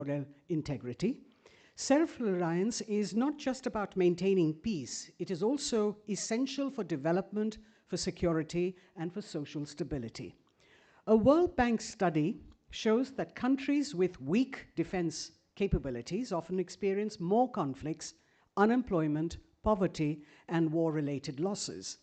territorial integrity. Self-reliance is not just about maintaining peace, it is also essential for development, for security, and for social stability. A World Bank study shows that countries with weak defense capabilities often experience more conflicts, unemployment, poverty, and war-related losses.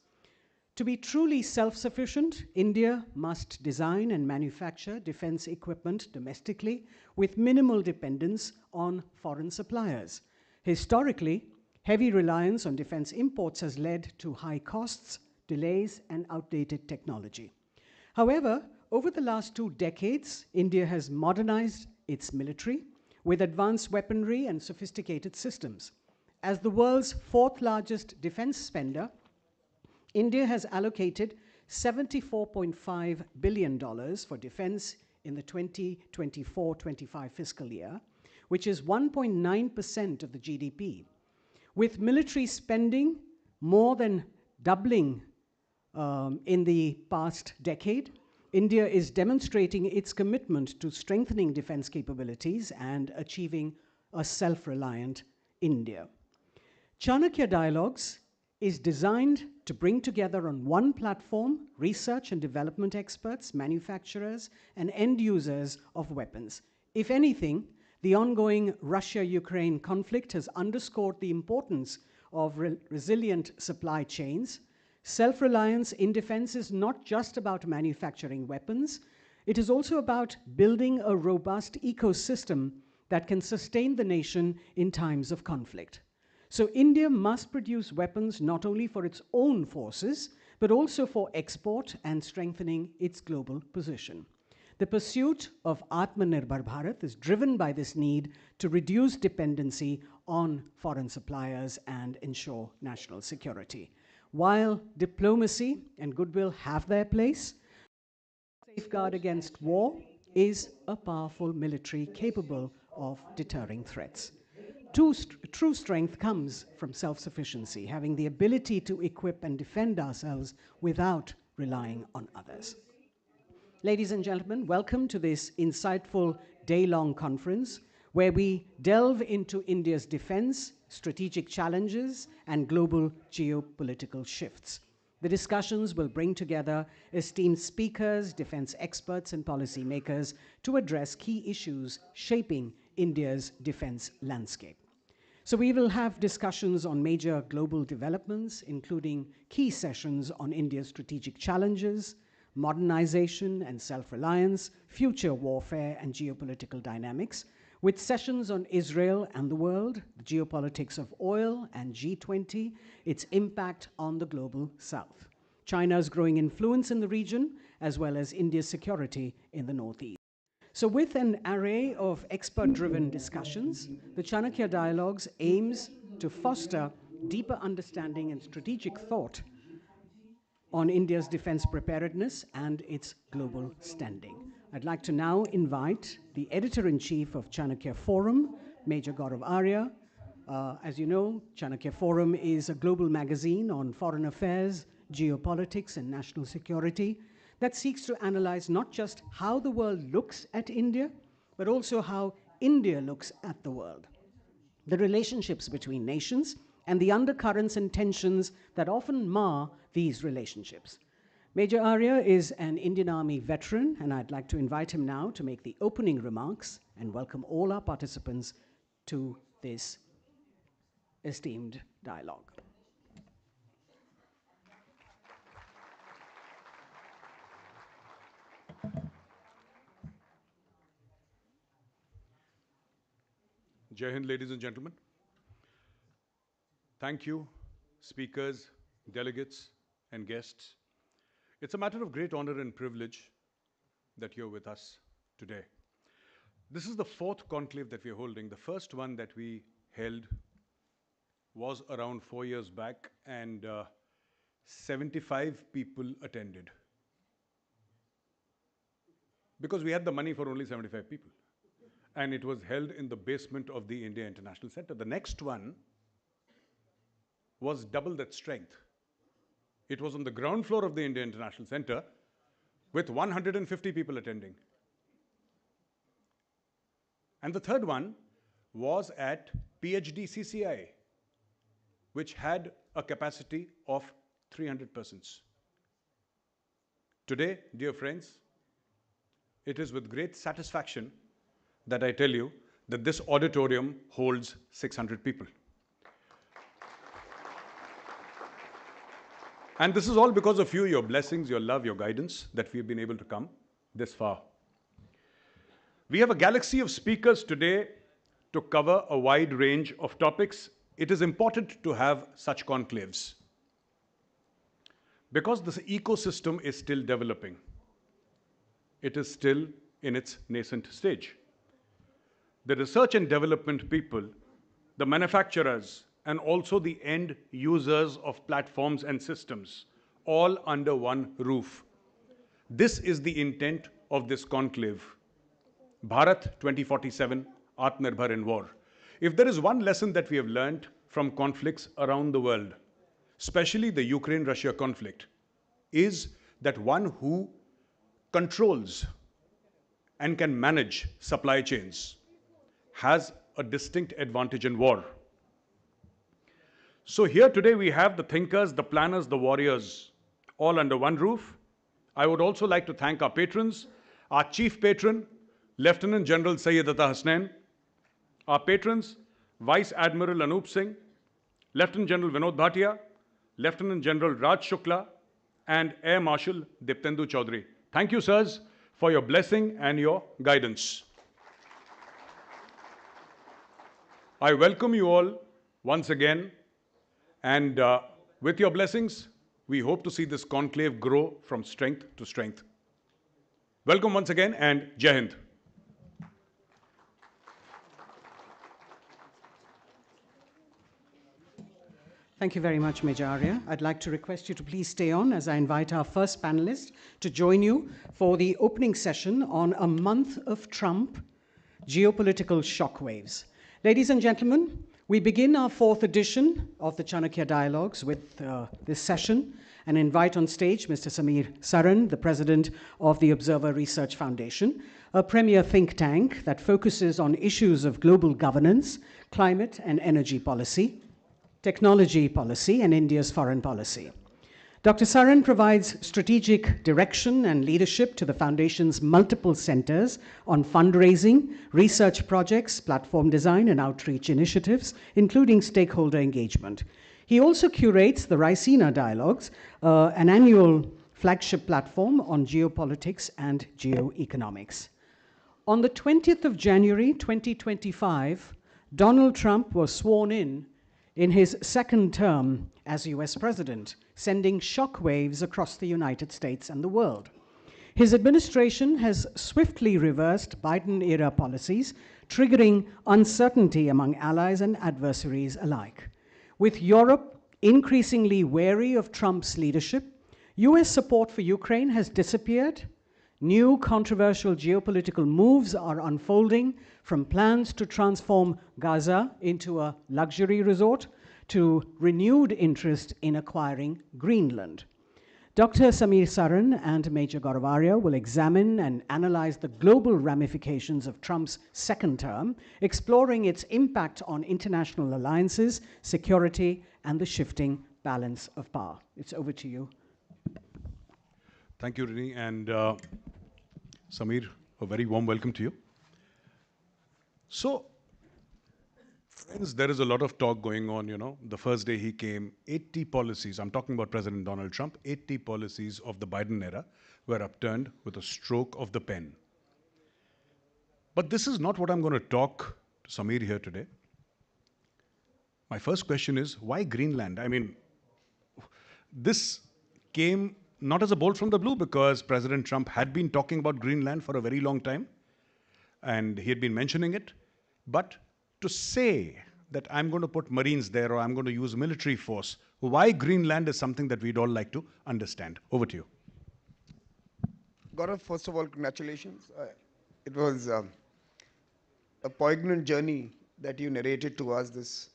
To be truly self-sufficient, India must design and manufacture defense equipment domestically with minimal dependence on foreign suppliers. Historically, heavy reliance on defense imports has led to high costs, delays, and outdated technology. However, over the last 2 decades, India has modernized its military with advanced weaponry and sophisticated systems. As the world's 4th largest defense spender, India has allocated $74.5 billion for defense in the 2024-25 fiscal year, which is 1.9% of the GDP. With military spending more than doubling in the past decade, India is demonstrating its commitment to strengthening defense capabilities and achieving a self-reliant India. Chanakya Dialogues is designed to bring together on one platform research and development experts, manufacturers, and end users of weapons. If anything, the ongoing Russia-Ukraine conflict has underscored the importance of resilient supply chains. Self-reliance in defense is not just about manufacturing weapons, it is also about building a robust ecosystem that can sustain the nation in times of conflict. So India must produce weapons not only for its own forces, but also for export and strengthening its global position. The pursuit of Atmanirbhar Bharat is driven by this need to reduce dependency on foreign suppliers and ensure national security. While diplomacy and goodwill have their place, safeguard against war is a powerful military capable of deterring threats. True strength comes from self-sufficiency, having the ability to equip and defend ourselves without relying on others. Ladies and gentlemen, welcome to this insightful day-long conference where we delve into India's defense, strategic challenges, and global geopolitical shifts. The discussions will bring together esteemed speakers, defense experts, and policymakers to address key issues shaping India's defense landscape. So we will have discussions on major global developments, including key sessions on India's strategic challenges, modernization and self-reliance, future warfare and geopolitical dynamics, with sessions on Israel and the world, the geopolitics of oil and G20, its impact on the global south, China's growing influence in the region, as well as India's security in the northeast. So with an array of expert-driven discussions, the Chanakya Dialogues aims to foster deeper understanding and strategic thought on India's defense preparedness and its global standing. I'd like to now invite the editor-in-chief of Chanakya Forum, Major Gaurav Arya. As you know, Chanakya Forum is a global magazine on foreign affairs, geopolitics, and national security that seeks to analyze not just how the world looks at India, but also how India looks at the world, the relationships between nations, and the undercurrents and tensions that often mar these relationships. Major Arya is an Indian Army veteran, and I'd like to invite him now to make the opening remarks and welcome all our participants to this esteemed dialogue. Jai Hind, ladies and gentlemen. Thank you, speakers, delegates, and guests. It's a matter of great honor and privilege that you're with us today. This is the 4th conclave that we're holding. The first one that we held was around 4 years back, and 75 people attended. Because we had the money for only 75 people. And it was held in the basement of the India International Center. The next one was double that strength. It was on the ground floor of the India International Center with 150 people attending. And the third one was at PhD CCI, which had a capacity of 300 persons. Today, dear friends, it is with great satisfaction that I tell you that this auditorium holds 600 people. And this is all because of you, your blessings, your love, your guidance, that we've been able to come this far. We have a galaxy of speakers today to cover a wide range of topics. It is important to have such conclaves because this ecosystem is still developing. It is still in its nascent stage. The research and development people, the manufacturers, and also the end users of platforms and systems, all under one roof. This is the intent of this conclave. Bharat 2047, Atmanirbhar in war. If there is one lesson that we have learned from conflicts around the world, especially the Ukraine-Russia conflict, is that one who controls and can manage supply chains has a distinct advantage in war. So here today we have the thinkers, the planners, the warriors, all under one roof. I would also like to thank our patrons, our chief patron, Lieutenant General Sayyidata Hasnain, our patrons, Vice Admiral Anup Singh, Lieutenant General Vinod Bhatia, Lieutenant General Raj Shukla, and Air Marshal Diptendu Chaudhary. Thank you, sirs, for your blessing and your guidance. I welcome you all once again, and with your blessings, we hope to see this conclave grow from strength to strength. Welcome once again, and Jai Hind. Thank you very much, Major Arya. I'd like to request you to please stay on as I invite our first panelist to join you for the opening session on a month of Trump, geopolitical shockwaves. Ladies and gentlemen, we begin our fourth edition of the Chanakya Dialogues with this session and invite on stage Mr. Samir Saran, the president of the Observer Research Foundation, a premier think tank that focuses on issues of global governance, climate and energy policy, technology policy, and India's foreign policy. Dr. Saran provides strategic direction and leadership to the Foundation's multiple centers on fundraising, research projects, platform design, and outreach initiatives, including stakeholder engagement. He also curates the Raisina Dialogues, an annual flagship platform on geopolitics and geoeconomics. On the 20th of January, 2025, Donald Trump was sworn in his second term as US president, sending shockwaves across the United States and the world. His administration has swiftly reversed Biden-era policies, triggering uncertainty among allies and adversaries alike. With Europe increasingly wary of Trump's leadership, US support for Ukraine has disappeared. New controversial geopolitical moves are unfolding, from plans to transform Gaza into a luxury resort to renewed interest in acquiring Greenland. Dr. Samir Saran and Major Gaurav Arya will examine and analyze the global ramifications of Trump's second term, exploring its impact on international alliances, security, and the shifting balance of power. It's over to you. Thank you, Rini, and Samir, a very warm welcome to you. So, friends, there is a lot of talk going on, The first day he came, 80 policies, I'm talking about President Donald Trump, 80 policies of the Biden era were upturned with a stroke of the pen. But this is not what I'm going to talk to Samir here today. My first question is, why Greenland? I mean, this came not as a bolt from the blue, because President Trump had been talking about Greenland for a very long time, and he had been mentioning it. But to say that I'm going to put Marines there or I'm going to use military force, why Greenland is something that we'd all like to understand. Over to you. Gaurav, first of all, congratulations. It was a poignant journey that you narrated to us this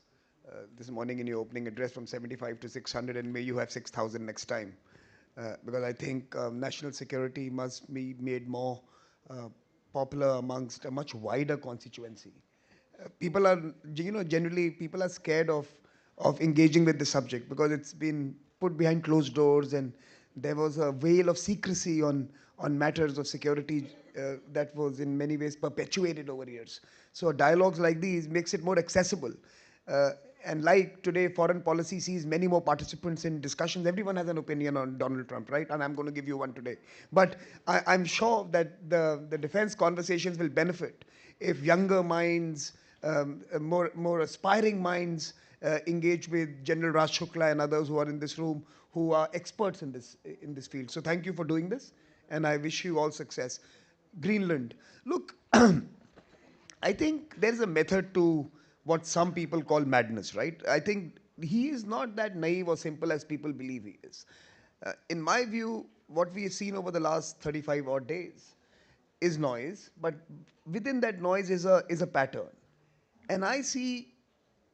morning in your opening address, from 75 to 600, and may you have 6,000 next time. Because I think national security must be made more popular amongst a much wider constituency. People are, generally people are scared of engaging with the subject because it's been put behind closed doors, and there was a veil of secrecy on matters of security that was in many ways perpetuated over years. So dialogues like these makes it more accessible. Uh, and like today, foreign policy sees many more participants in discussions. Everyone has an opinion on Donald Trump, right? And I'm going to give you one today. But I'm sure that the defense conversations will benefit if younger minds, more aspiring minds, engage with General Raj Shukla and others who are in this room, who are experts in this field. So thank you for doing this, and I wish you all success. Greenland. Look, I think there is a method to what some people call madness, right? I think he is not that naive or simple as people believe he is. In my view, what we have seen over the last 35 odd days is noise, but within that noise is a pattern. And I see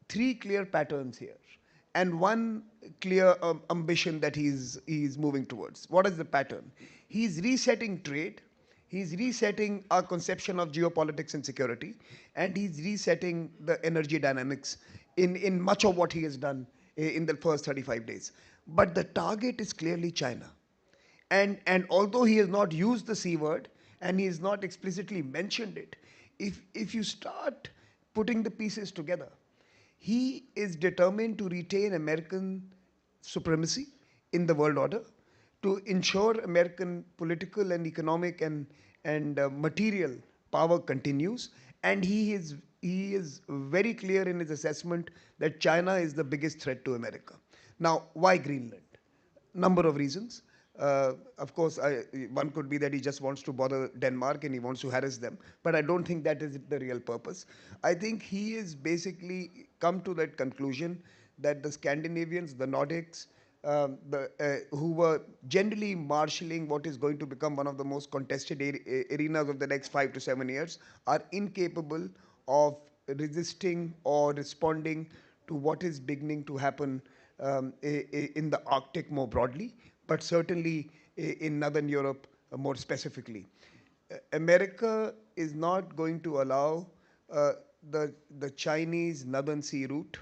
three clear patterns here and one clear ambition that he's moving towards. What is the pattern? He's resetting trade, he's resetting our conception of geopolitics and security, and he's resetting the energy dynamics in much of what he has done in the first 35 days. But the target is clearly China. And although he has not used the C word and he has not explicitly mentioned it, if you start putting the pieces together, he is determined to retain American supremacy in the world order, to ensure American political and economic and material power continues, and he is very clear in his assessment that China is the biggest threat to America. Now, why Greenland? Number of reasons. Of course, one could be that he just wants to bother Denmark and he wants to harass them, but I don't think that is the real purpose. I think he has basically come to that conclusion that the Scandinavians, the Nordics, who were generally marshalling what is going to become one of the most contested arenas of the next 5 to 7 years, are incapable of resisting or responding to what is beginning to happen in the Arctic more broadly, but certainly in Northern Europe more specifically. America is not going to allow the Chinese Northern Sea route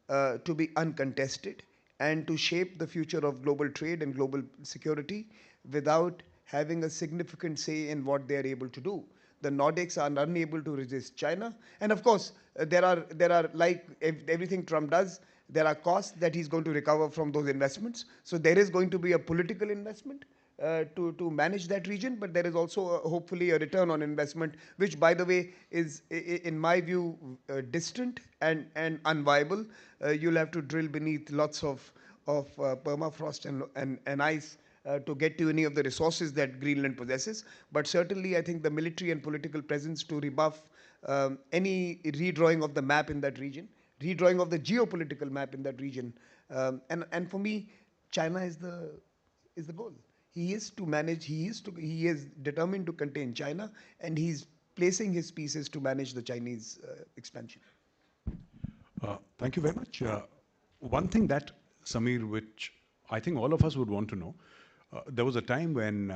to be uncontested and to shape the future of global trade and global security without having a significant say in what they are able to do. The Nordics are unable to resist China, and of course there are like everything Trump does, there are costs that he's going to recover from those investments. So there is going to be a political investment to manage that region, but there is also hopefully a return on investment, which, by the way, is, in my view, distant and unviable. You'll have to drill beneath lots of permafrost and ice to get to any of the resources that Greenland possesses. But certainly, I think the military and political presence to rebuff any redrawing of the map in that region, redrawing of the geopolitical map in that region. And for me, China is the goal. He is to manage, he is determined to contain China, and he's placing his pieces to manage the Chinese expansion. Thank you very much. One thing that, Samir, which I think all of us would want to know, there was a time when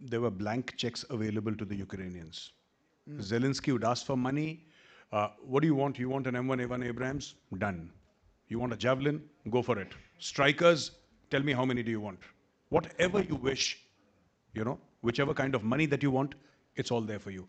there were blank checks available to the Ukrainians. Zelensky would ask for money. What do you want? You want an M1A1 Abrams? Done. You want a Javelin? Go for it. Strikers? Tell me how many do you want? Whatever you wish, whichever kind of money that you want, it's all there for you.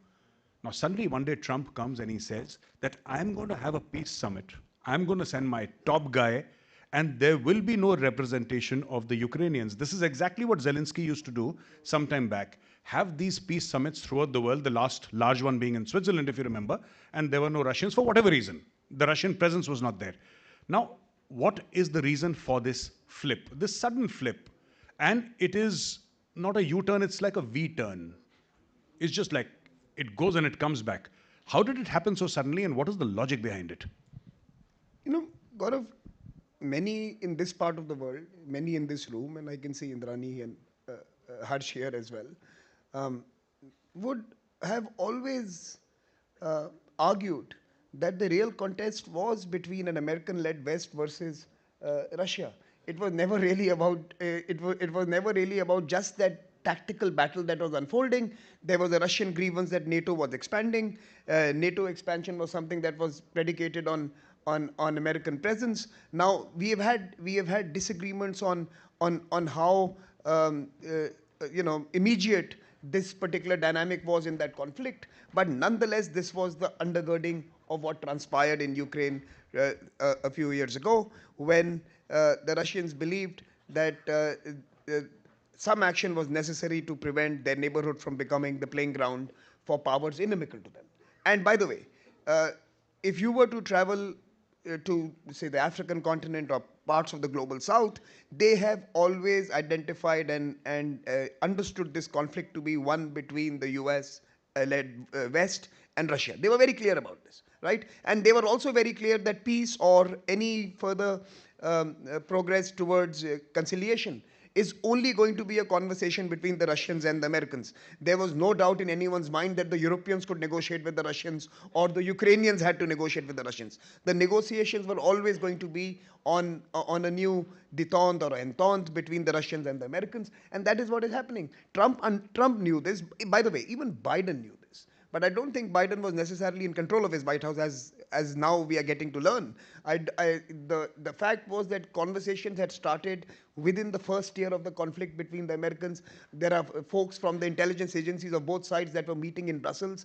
Now, suddenly one day Trump comes and he says that I'm going to have a peace summit. I'm going to send my top guy, and there will be no representation of the Ukrainians. This is exactly what Zelensky used to do some time back. Have these peace summits throughout the world, the last large one being in Switzerland, if you remember, and there were no Russians for whatever reason. The Russian presence was not there. Now, what is the reason for this flip, this sudden flip? And it is not a U-turn, it's like a V-turn. It's just like it goes and it comes back. How did it happen so suddenly, and what is the logic behind it? Gaurav, many in this part of the world, many in this room, and I can see Indrani and Harsh here as well, would have always argued that the real contest was between an American-led West versus Russia. It was never really about. It was never really about just that tactical battle that was unfolding. There was a Russian grievance that NATO was expanding. NATO expansion was something that was predicated on American presence. Now we have had disagreements on how immediate this particular dynamic was in that conflict, but nonetheless this was the undergirding of what transpired in Ukraine a few years ago, when the Russians believed that some action was necessary to prevent their neighborhood from becoming the playing ground for powers inimical to them. And by the way, if you were to travel to, say, the African continent or parts of the global south, they have always identified and understood this conflict to be one between the US-led West and Russia. They were very clear about this, right? And they were also very clear that peace or any further progress towards conciliation is only going to be a conversation between the Russians and the Americans. There was no doubt in anyone's mind that the Europeans could negotiate with the Russians or the Ukrainians had to negotiate with the Russians. The negotiations were always going to be on a new détente or entente between the Russians and the Americans, and that is what is happening. Trump knew this. By the way, even Biden knew this. But I don't think Biden was necessarily in control of his White House, as now we are getting to learn. The fact was that conversations had started within the first year of the conflict between the Americans. There are folks from the intelligence agencies of both sides that were meeting in Brussels.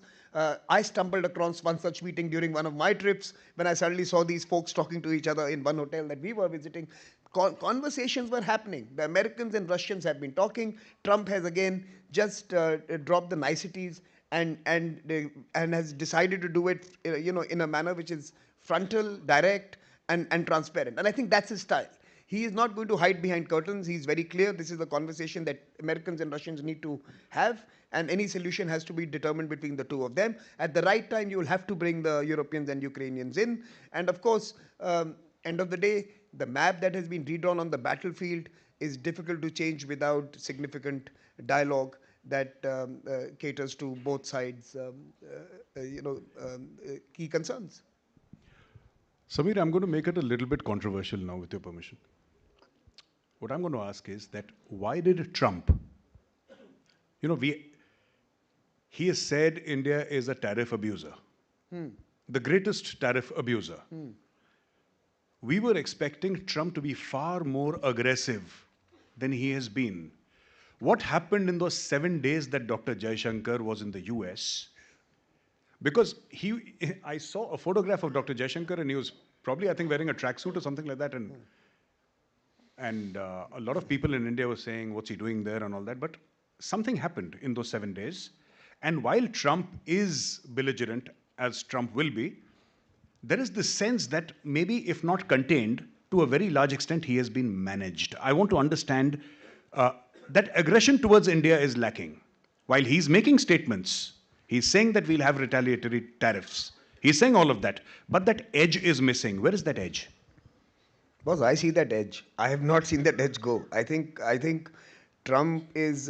I stumbled across one such meeting during one of my trips when I suddenly saw these folks talking to each other in one hotel that we were visiting. Conversations were happening. The Americans and Russians have been talking. Trump has again just dropped the niceties and has decided to do it, in a manner which is frontal, direct, and transparent. And I think that's his style. He is not going to hide behind curtains. He's very clear. This is a conversation that Americans and Russians need to have, and any solution has to be determined between the two of them. At the right time, you will have to bring the Europeans and Ukrainians in. And of course, end of the day, the map that has been redrawn on the battlefield is difficult to change without significant dialogue that caters to both sides' key concerns. Samir, I'm going to make it a little bit controversial now, with your permission. What I'm going to ask is that why did Trump, he has said India is a tariff abuser, the greatest tariff abuser. We were expecting Trump to be far more aggressive than he has been. What happened in those 7 days that Dr. Jaishankar was in the US? Because I saw a photograph of Dr. Jaishankar, and he was probably, I think, wearing a tracksuit or something like that. And a lot of people in India were saying, what's he doing there and all that. But something happened in those 7 days. And while Trump is belligerent, as Trump will be, there is this sense that maybe, if not contained, to a very large extent, he has been managed. I want to understand that aggression towards India is lacking. While he's making statements, he's saying that we'll have retaliatory tariffs. He's saying all of that, but that edge is missing. Where is that edge? Boss, I see that edge. I have not seen that edge go. I think Trump is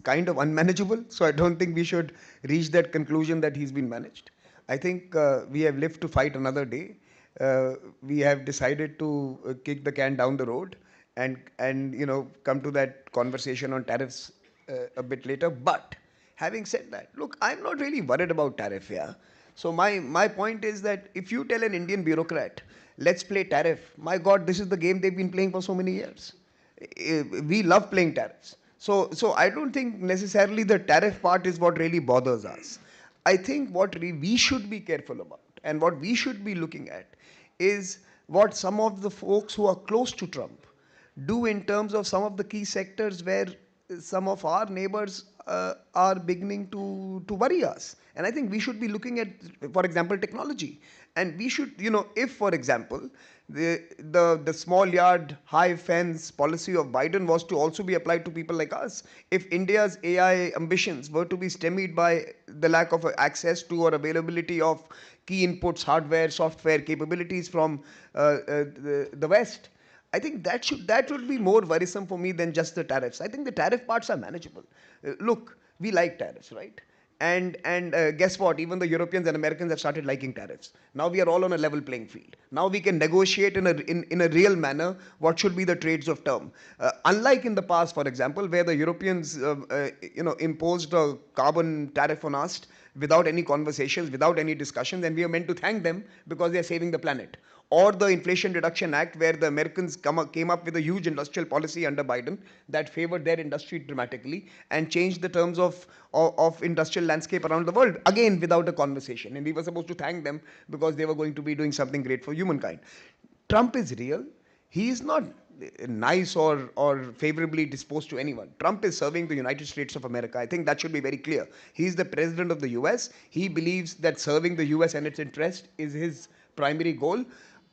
kind of unmanageable, so I don't think we should reach that conclusion that he's been managed. I think we have lived to fight another day. We have decided to kick the can down the road and come to that conversation on tariffs a bit later. But having said that, look, I'm not really worried about tariff, yeah. So my point is that if you tell an Indian bureaucrat, let's play tariff, my God, this is the game they've been playing for so many years. We love playing tariffs. So I don't think necessarily the tariff part is what really bothers us. I think what we should be careful about and what we should be looking at is what some of the folks who are close to Trump do in terms of some of the key sectors where some of our neighbors are beginning to worry us. And I think we should be looking at, for example, technology. And we should, if, for example, the small yard, high fence policy of Biden was to also be applied to people like us, if India's AI ambitions were to be stymied by the lack of access to or availability of key inputs, hardware, software capabilities from the West, I think that would be more worrisome for me than just the tariffs. I think the tariff parts are manageable. Look, we like tariffs, right? And guess what? Even the Europeans and Americans have started liking tariffs. Now we are all on a level playing field. Now we can negotiate in a real manner what should be the trades of term. Unlike in the past, for example, where the Europeans imposed a carbon tariff on us without any conversations, without any discussions, and we are meant to thank them because they are saving the planet. Or the Inflation Reduction Act, where the Americans came up with a huge industrial policy under Biden that favored their industry dramatically and changed the terms of industrial landscape around the world, again without a conversation. And we were supposed to thank them because they were going to be doing something great for humankind. Trump is real. He is not nice or favorably disposed to anyone. Trump is serving the United States of America. I think that should be very clear. He is the president of the US. He believes that serving the US and its interest is his primary goal.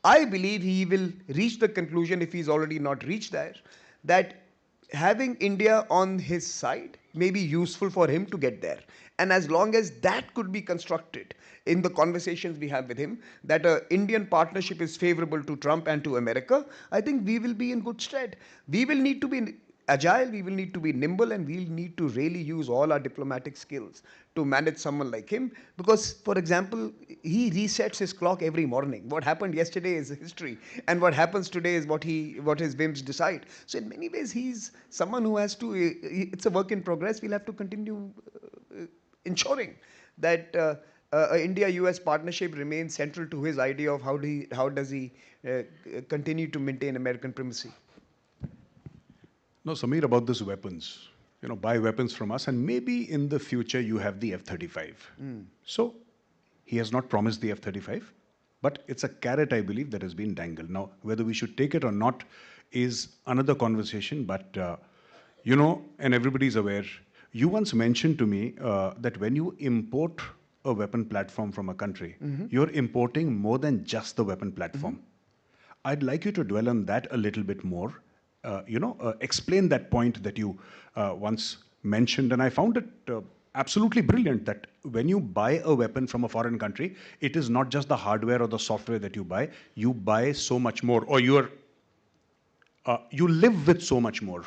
I believe he will reach the conclusion, if he's already not reached there, that having India on his side may be useful for him to get there. And as long as that could be constructed in the conversations we have with him, that an Indian partnership is favorable to Trump and to America, I think we will be in good stead. We will need to be agile, we will need to be nimble, and we'll need to really use all our diplomatic skills to manage someone like him. Because, for example, he resets his clock every morning. What happened yesterday is history, and what happens today is what his whims decide. So in many ways, he's someone who has to, it's a work in progress. We'll have to continue ensuring that India-US partnership remains central to his idea of how does he continue to maintain American primacy. No, Samir, about these weapons, buy weapons from us, and maybe in the future you have the F-35. So he has not promised the F-35, but it's a carrot, I believe, that has been dangled. Now, whether we should take it or not is another conversation, but and everybody's aware. You once mentioned to me that when you import a weapon platform from a country, you're importing more than just the weapon platform. I'd like you to dwell on that a little bit more. Explain that point that you once mentioned, and I found it absolutely brilliant that when you buy a weapon from a foreign country, it is not just the hardware or the software that you buy so much more, or you live with so much more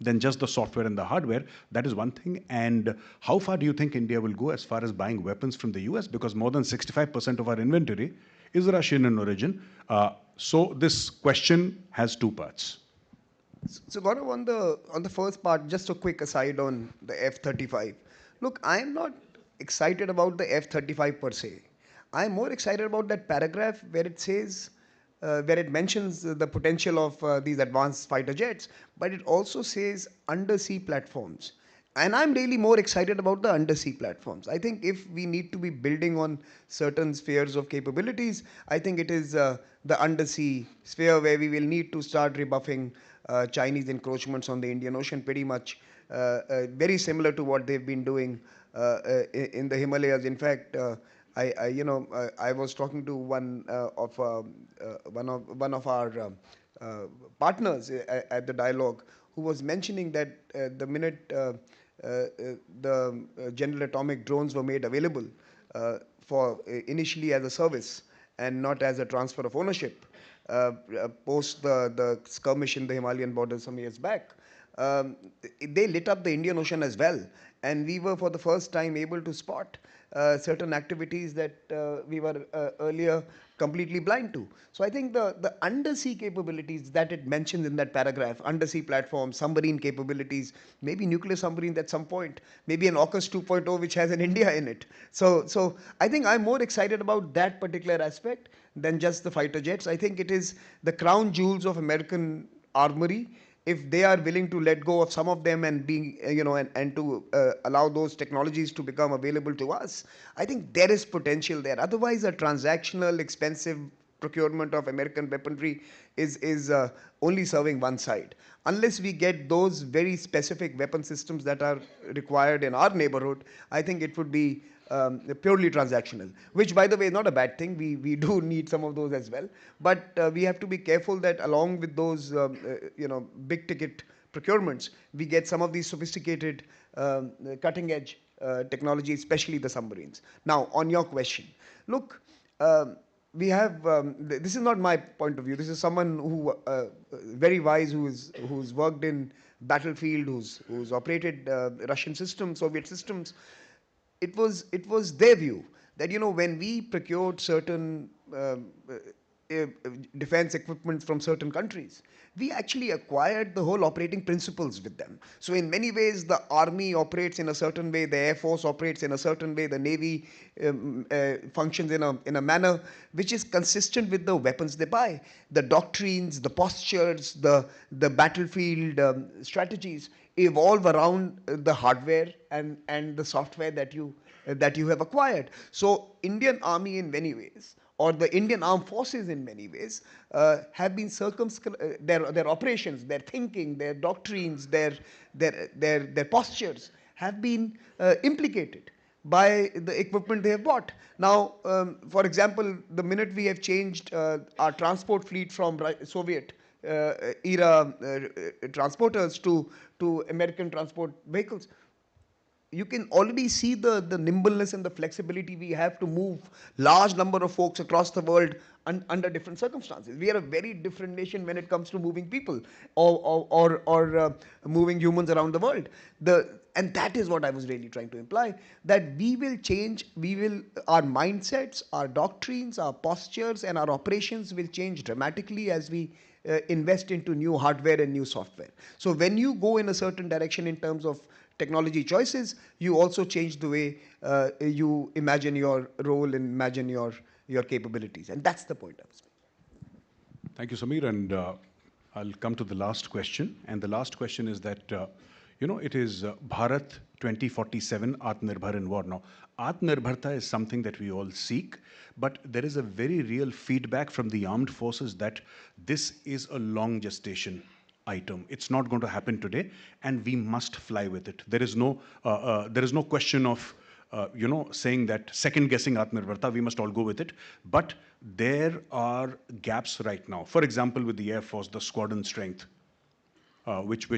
than just the software and the hardware. That is one thing. And how far do you think India will go as far as buying weapons from the US? Because more than 65% of our inventory is Russian in origin. So this question has two parts. So Gaurav, on the first part, just a quick aside on the F-35. Look, I'm not excited about the F-35 per se. I'm more excited about that paragraph where it says, where it mentions the potential of these advanced fighter jets, but it also says undersea platforms. And I'm really more excited about the undersea platforms. I think if we need to be building on certain spheres of capabilities, I think it is the undersea sphere where we will need to start rebuffing Chinese encroachments on the Indian Ocean, pretty much very similar to what they've been doing in the Himalayas. In fact, I was talking to one of our partners at the dialogue, who was mentioning that the minute the General Atomic drones were made available for initially as a service and not as a transfer of ownership, post the skirmish in the Himalayan border some years back, they lit up the Indian Ocean as well. And we were for the first time able to spot certain activities that we were earlier completely blind to. So I think the undersea capabilities that it mentions in that paragraph, undersea platforms, submarine capabilities, maybe nuclear submarines at some point, maybe an AUKUS 2.0 which has an India in it. So I think I'm more excited about that particular aspect than just the fighter jets. I think it is the crown jewels of American armory. If they are willing to let go of some of them and being, and to allow those technologies to become available to us, I think there is potential there. Otherwise, a transactional, expensive procurement of American weaponry is only serving one side. Unless we get those very specific weapon systems that are required in our neighborhood, I think it would be purely transactional, which, by the way, is not a bad thing. We do need some of those as well. But we have to be careful that along with those, big ticket procurements, we get some of these sophisticated, cutting edge technology, especially the submarines. Now, on your question, look, we have, this is not my point of view. This is someone who, very wise, who's worked in battlefield, who's operated Russian systems, Soviet systems. it was their view that, when we procured certain defense equipment from certain countries, we actually acquired the whole operating principles with them. So in many ways, the army operates in a certain way, the air force operates in a certain way, the navy functions in a manner which is consistent with the weapons they buy. The doctrines, the postures, the battlefield strategies evolve around the hardware and the software that you have acquired. So Indian Army in many ways, or the Indian Armed Forces in many ways, have been their operations, their thinking, their doctrines, their postures have been implicated by the equipment they have bought. Now, for example, the minute we have changed our transport fleet from Soviet era transporters to American transport vehicles, you can already see the nimbleness and the flexibility we have to move large number of folks across the world under different circumstances. We are a very different nation when it comes to moving people or moving humans around the world. And that is what I was really trying to imply, that we will change, our mindsets, our doctrines, our postures, and our operations will change dramatically as we invest into new hardware and new software. So when you go in a certain direction in terms of technology choices, you also change the way you imagine your role and imagine your capabilities. And that's the point I was making. Thank you, Samir. And I'll come to the last question. And the last question is that, it is Bharat 2047, Atmanirbhar in war. Now, Atmanirbharta is something that we all seek, but there is a very real feedback from the armed forces that this is a long gestation item. It's not going to happen today, and we must fly with it. There is no question of saying that second guessing Atmanirbharta, we must all go with it. But there are gaps right now. For example, with the Air Force, the squadron strength, which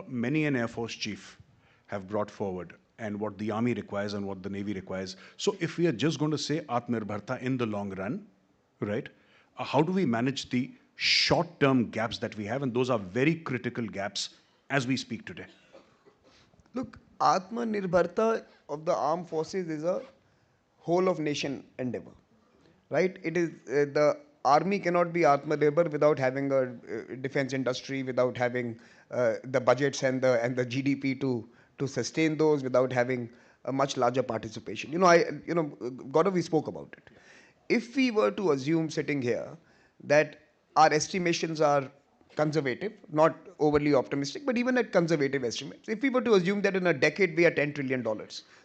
many an Air Force chief have brought forward, and what the Army requires and what the Navy requires. So if we are just going to say Atmanirbharta in the long run, right, how do we manage the short-term gaps that we have? And those are very critical gaps as we speak today. Look, Atmanirbharta of the armed forces is a whole of nation endeavor, right? It is the army cannot be Atmanirbhar without having a defense industry, without having the budgets and the GDP to sustain those, without having a much larger participation. Gaurav, we spoke about it. If we were to assume sitting here that our estimations are conservative, not overly optimistic, but even at conservative estimates, if we were to assume that in a decade we are $10 trillion,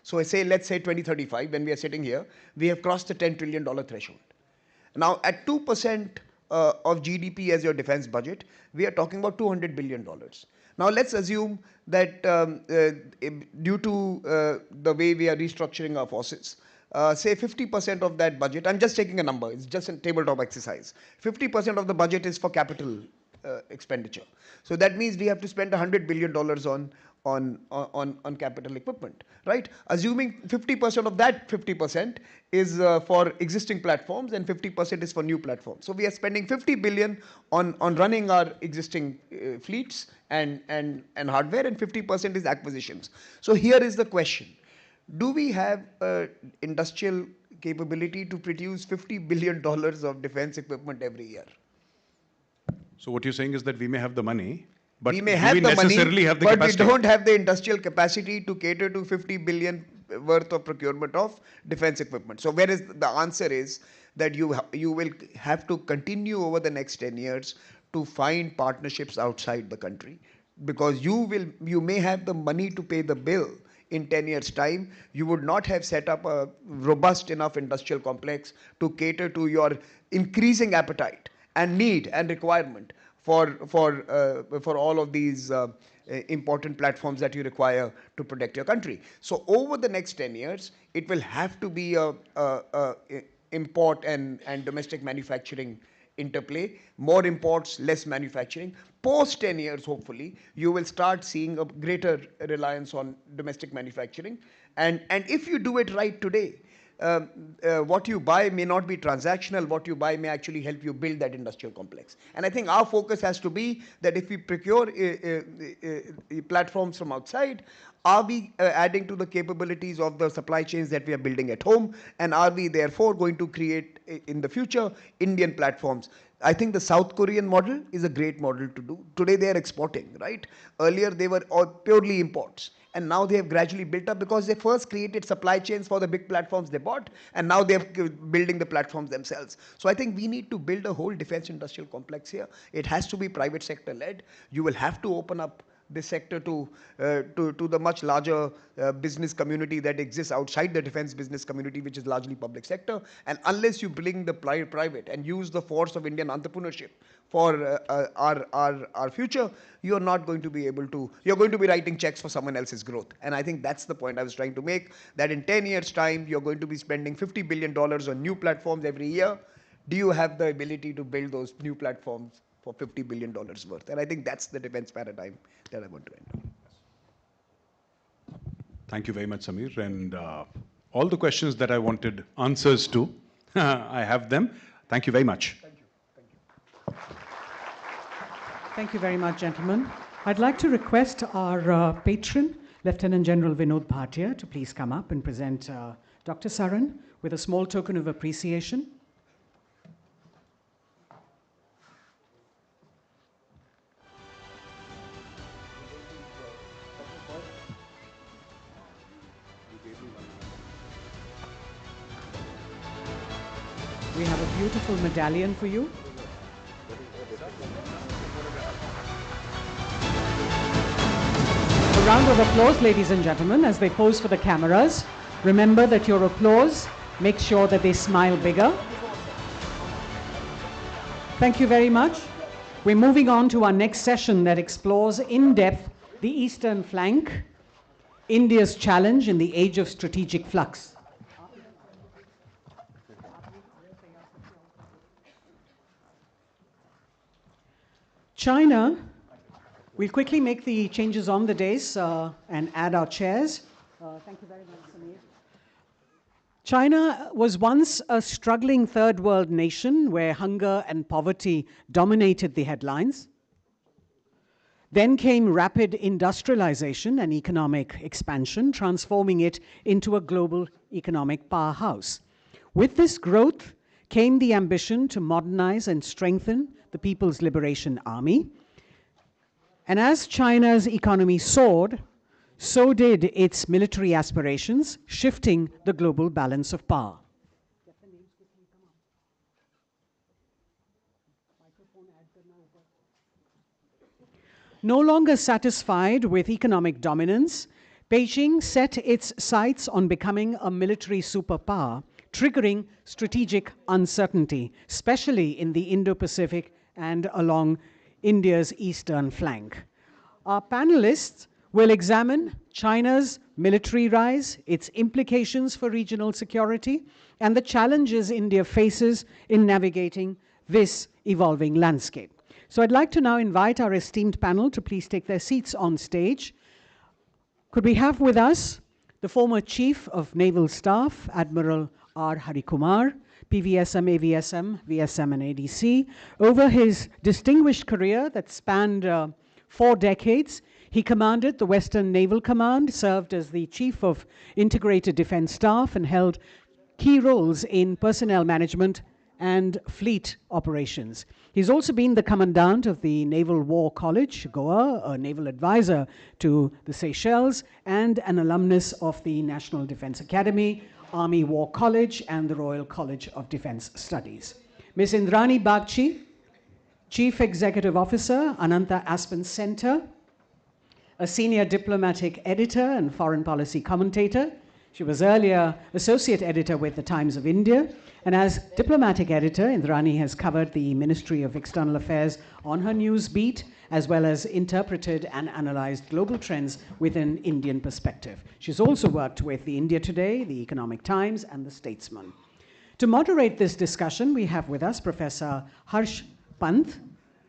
so let's say 2035, when we are sitting here, we have crossed the $10 trillion threshold. Now, at 2% of GDP as your defense budget, we are talking about $200 billion. Now, let's assume that due to the way we are restructuring our forces, say 50% of that budget, I'm just taking a number, it's just a tabletop exercise, 50% of the budget is for capital expenditure. So that means we have to spend $100 billion on capital equipment, right? Assuming 50% of that 50% is for existing platforms and 50% is for new platforms. So we are spending 50 billion on running our existing fleets and hardware, and 50% is acquisitions. So here is the question. Do we have industrial capability to produce $50 billion of defense equipment every year? So what you're saying is that we may have the money, but we may have the money, have the but capacity? We don't have the industrial capacity to cater to 50 billion worth of procurement of defense equipment. So whereas the answer is that you will have to continue over the next 10 years to find partnerships outside the country, because you may have the money to pay the bill in 10 years' time. You would not have set up a robust enough industrial complex to cater to your increasing appetite and need and requirement for all of these important platforms that you require to protect your country. So over the next 10 years, it will have to be a import and domestic manufacturing interplay, more imports, less manufacturing. Post 10 years, hopefully, you will start seeing a greater reliance on domestic manufacturing. And if you do it right today, what you buy may not be transactional, what you buy may actually help you build that industrial complex. And I think our focus has to be that if we procure platforms from outside, are we adding to the capabilities of the supply chains that we are building at home? And are we therefore going to create in the future Indian platforms? I think the South Korean model is a great model to do. Today they are exporting, right? Earlier they were all purely imports. And now they have gradually built up because they first created supply chains for the big platforms they bought, and now they're building the platforms themselves. So I think we need to build a whole defense industrial complex here. It has to be private sector led. You will have to open up this sector to the much larger business community that exists outside the defense business community, which is largely public sector. And unless you bring the private and use the force of Indian entrepreneurship for our future, you're not going to be able to, you're going to be writing checks for someone else's growth. And I think that's the point I was trying to make, that in 10 years' time, you're going to be spending $50 billion on new platforms every year. Do you have the ability to build those new platforms for $50 billion worth? And I think that's the defense paradigm that I want to end on. Thank you very much, Samir. And all the questions that I wanted answers to, I have them. Thank you very much. Thank you. Thank you. Thank you very much, gentlemen. I'd like to request our patron, Lieutenant General Vinod Bhatia, to please come up and present Dr. Saran with a small token of appreciation. We have a beautiful medallion for you. A round of applause, ladies and gentlemen, as they pose for the cameras. Remember that your applause makes sure that they smile bigger. Thank you very much. We're moving on to our next session that explores in depth the eastern flank, India's challenge in the age of strategic flux. China, we'll quickly make the changes on the dais and add our chairs. Thank you very much, Samir. China was once a struggling third world nation where hunger and poverty dominated the headlines. Then came rapid industrialization and economic expansion, transforming it into a global economic powerhouse. With this growth came the ambition to modernize and strengthen the People's Liberation Army. And as China's economy soared, so did its military aspirations, shifting the global balance of power. No longer satisfied with economic dominance, Beijing set its sights on becoming a military superpower, triggering strategic uncertainty, especially in the Indo-Pacific and along India's eastern flank. Our panelists will examine China's military rise, its implications for regional security, and the challenges India faces in navigating this evolving landscape. So I'd like to now invite our esteemed panel to please take their seats on stage. Could we have with us the former Chief of Naval Staff, Admiral R. Harikumar, PVSM, AVSM, VSM, and ADC. Over his distinguished career that spanned 4 decades, he commanded the Western Naval Command, served as the Chief of Integrated Defense Staff, and held key roles in personnel management and fleet operations. He's also been the Commandant of the Naval War College, Goa, a naval advisor to the Seychelles, and an alumnus of the National Defense Academy, Army War College, and the Royal College of Defense Studies. Ms. Indrani Bagchi, Chief Executive Officer, Ananta Aspen Center, a senior diplomatic editor and foreign policy commentator. She was earlier associate editor with the Times of India. And as diplomatic editor, Indrani has covered the Ministry of External Affairs on her news beat, as well as interpreted and analyzed global trends with an Indian perspective. She's also worked with the India Today, the Economic Times, and the Statesman. To moderate this discussion, we have with us Professor Harsh Pant,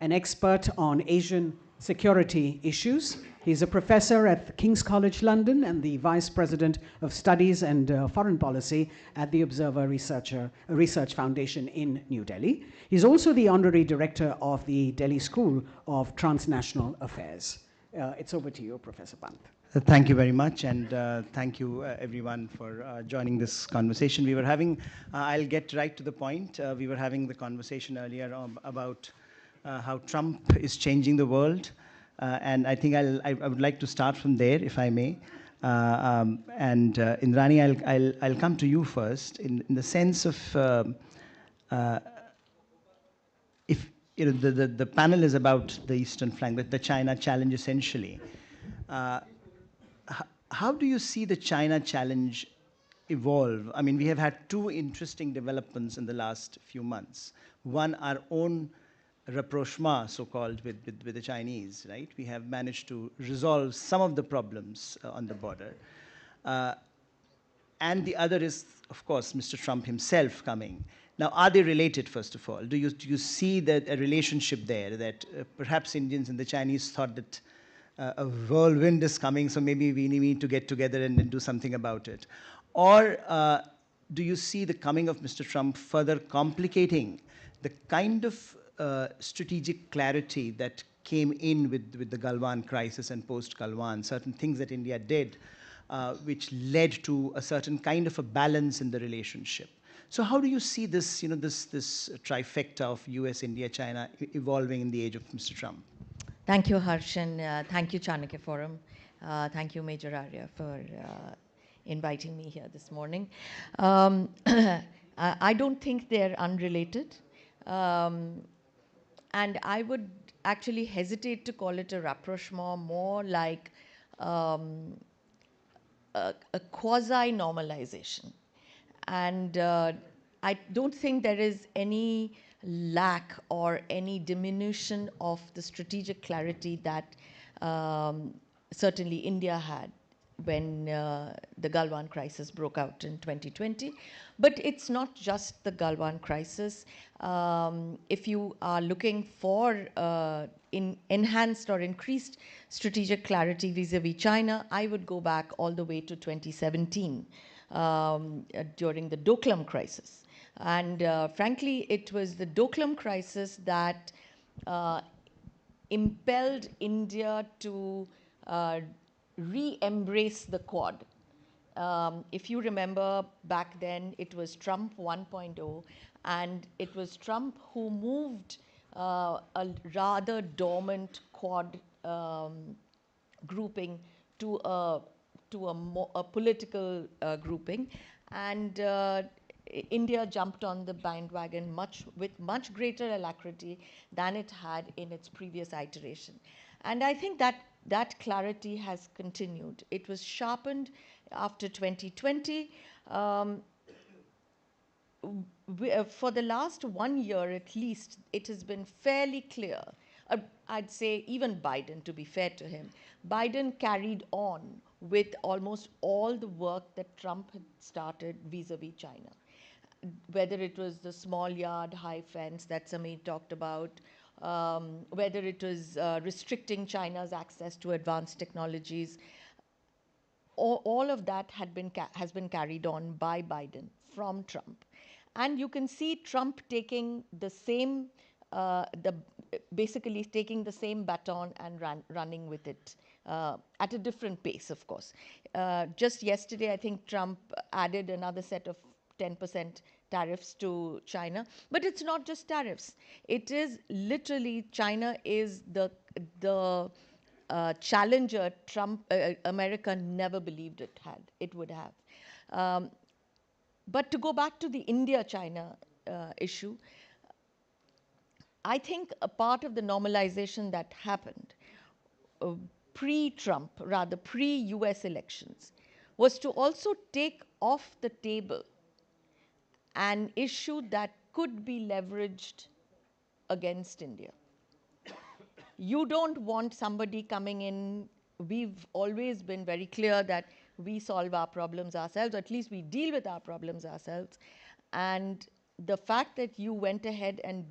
an expert on Asian security issues, He's a professor at King's College London and the Vice President of Studies and Foreign Policy at the Observer Research Foundation in New Delhi. He's also the Honorary Director of the Delhi School of Transnational Affairs. It's over to you, Professor Pant. Thank you very much, and thank you everyone for joining this conversation. We were having, I'll get right to the point. We were having the conversation earlier about how Trump is changing the world, and I think I would like to start from there, if I may. Indrani, I'll come to you first in the sense of if you know the panel is about the eastern flank, the China challenge essentially. How do you see the China challenge evolve? I mean, we have had two interesting developments in the last few months. One, our own rapprochement, so-called, with the Chinese, right? We have managed to resolve some of the problems on the border. And the other is, of course, Mr. Trump himself coming. Now, are they related, first of all? Do you see that a relationship there, that perhaps Indians and the Chinese thought that a whirlwind is coming, so maybe we need to get together and do something about it? Or do you see the coming of Mr. Trump further complicating the kind of strategic clarity that came in with the Galwan crisis and post-Galwan, certain things that India did, which led to a certain kind of a balance in the relationship? So how do you see this, this trifecta of US, India, China evolving in the age of Mr. Trump? Thank you, Harsh, and thank you, Chanakya Forum. Thank you, Major Arya, for inviting me here this morning. I don't think they're unrelated. And I would actually hesitate to call it a rapprochement, more like a quasi-normalization. And I don't think there is any lack or any diminution of the strategic clarity that certainly India had when the Galwan crisis broke out in 2020. But it's not just the Galwan crisis. If you are looking for enhanced or increased strategic clarity vis-a-vis China, I would go back all the way to 2017 during the Doklam crisis. And frankly, it was the Doklam crisis that impelled India to re-embrace the Quad. If you remember back then, it was Trump 1.0, and it was Trump who moved a rather dormant Quad grouping to a political grouping. And India jumped on the bandwagon with much greater alacrity than it had in its previous iteration. And I think that clarity has continued. It was sharpened after 2020. For the last 1 year at least, it has been fairly clear. I'd say even Biden, to be fair to him, Biden carried on with almost all the work that Trump had started vis-a-vis China. Whether it was the small yard, high fence that Samir talked about, whether it was restricting China's access to advanced technologies, all of that has been carried on by Biden from Trump. And you can see Trump taking the same, basically taking the same baton and running with it at a different pace, of course. Just yesterday, I think Trump added another set of 10% tariffs to China. But it's not just tariffs. It is literally, China is the challenger America never believed it would have. But to go back to the India-China issue, I think a part of the normalization that happened pre-Trump, rather pre-US elections, was to also take off the table an issue that could be leveraged against India. You don't want somebody coming in. We've always been very clear that we solve our problems ourselves, or at least we deal with our problems ourselves. And the fact that you went ahead and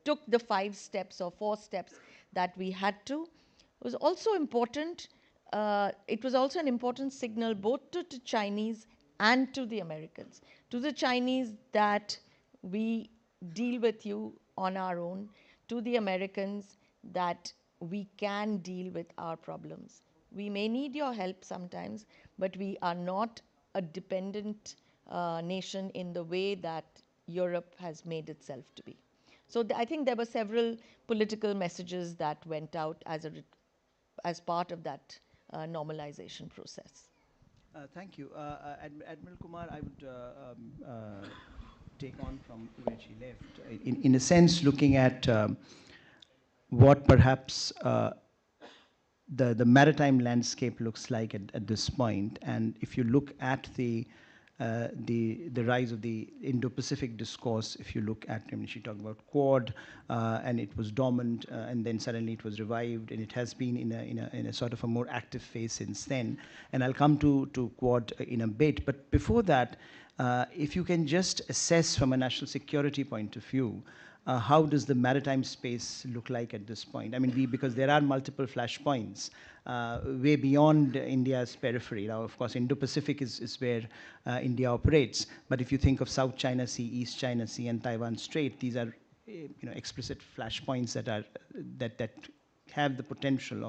took the 5 steps or 4 steps that we had to, was also important. It was also an important signal both to Chinese and to the Americans. To the Chinese that we deal with you on our own. To the Americans that we can deal with our problems. We may need your help sometimes, but we are not a dependent nation in the way that Europe has made itself to be. So I think there were several political messages that went out as part of that normalization process. Thank you. Admiral Kumar, I would take on from where she left. In a sense, looking at what perhaps the maritime landscape looks like at this point, and if you look at the rise of the Indo-Pacific discourse, if you look at, I mean, she talked about Quad, and it was dormant, and then suddenly it was revived, and it has been in a sort of a more active phase since then. And I'll come to Quad in a bit, but before that, if you can just assess from a national security point of view, how does the maritime space look like at this point? I mean, because there are multiple flashpoints way beyond India's periphery. Now, of course, Indo-Pacific is where India operates. But if you think of South China Sea, East China Sea, and Taiwan Strait, these are explicit flashpoints that have the potential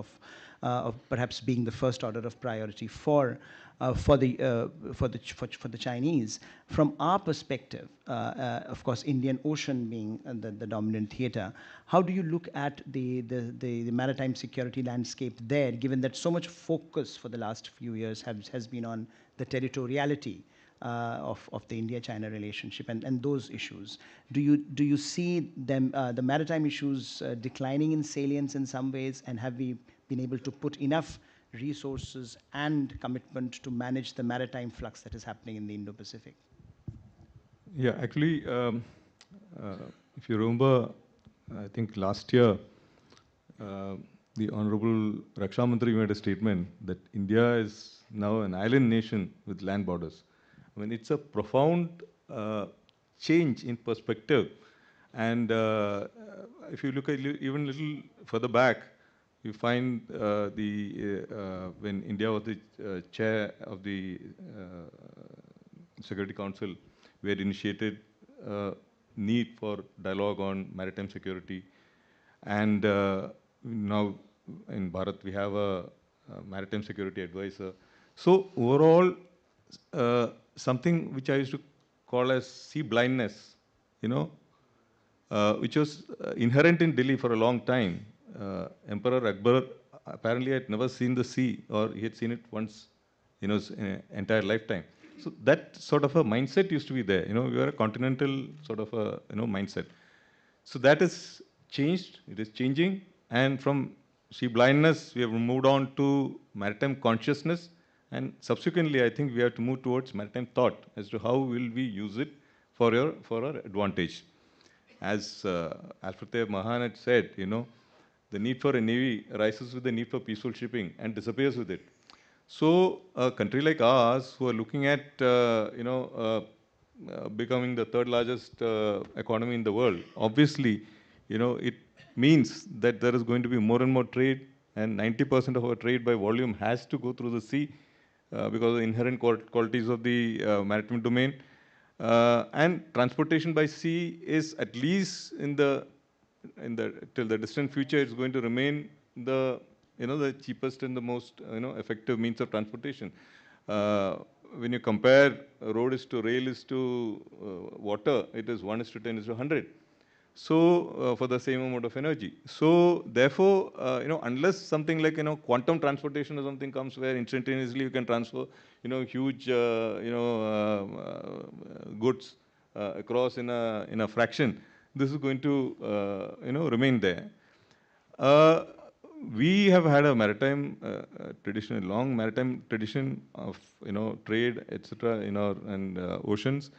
of perhaps being the first order of priority for the Chinese. From our perspective, of course, Indian Ocean being the dominant theater, how do you look at the maritime security landscape there, given that so much focus for the last few years has been on the territoriality of the India-China relationship and those issues? Do you see them the maritime issues declining in salience in some ways, and have we been able to put enough resources and commitment to manage the maritime flux that is happening in the Indo-Pacific? Yeah, actually, if you remember, I think last year, the Honorable Raksha Mantri made a statement that India is now an island nation with land borders. I mean, it's a profound change in perspective. And if you look at even a little further back, you find when India was the chair of the Security Council, we had initiated need for dialogue on maritime security. And now in Bharat, we have a maritime security advisor. So overall, something which I used to call as sea blindness, which was inherent in Delhi for a long time. Emperor Akbar apparently had never seen the sea, or he had seen it once in his entire lifetime. So that sort of a mindset used to be there. We were a continental sort of a mindset. So that has changed. It is changing, and from sea blindness, we have moved on to maritime consciousness, and subsequently, I think we have to move towards maritime thought as to how will we use it for our advantage. As Alfred Mahan had said, the need for a navy rises with the need for peaceful shipping and disappears with it. So a country like ours, who are looking at becoming the third largest economy in the world, obviously, it means that there is going to be more and more trade, and 90% of our trade by volume has to go through the sea because of the inherent qualities of the maritime domain. And transportation by sea is, at least till the distant future, it's going to remain the cheapest and the most effective means of transportation. When you compare road is to rail is to water, it is 1:10 is to 100. So for the same amount of energy. So therefore, unless something like quantum transportation or something comes where instantaneously you can transfer huge goods across in a fraction, this is going to remain there. We have had a maritime tradition, a long maritime tradition of trade, etc. in our oceans.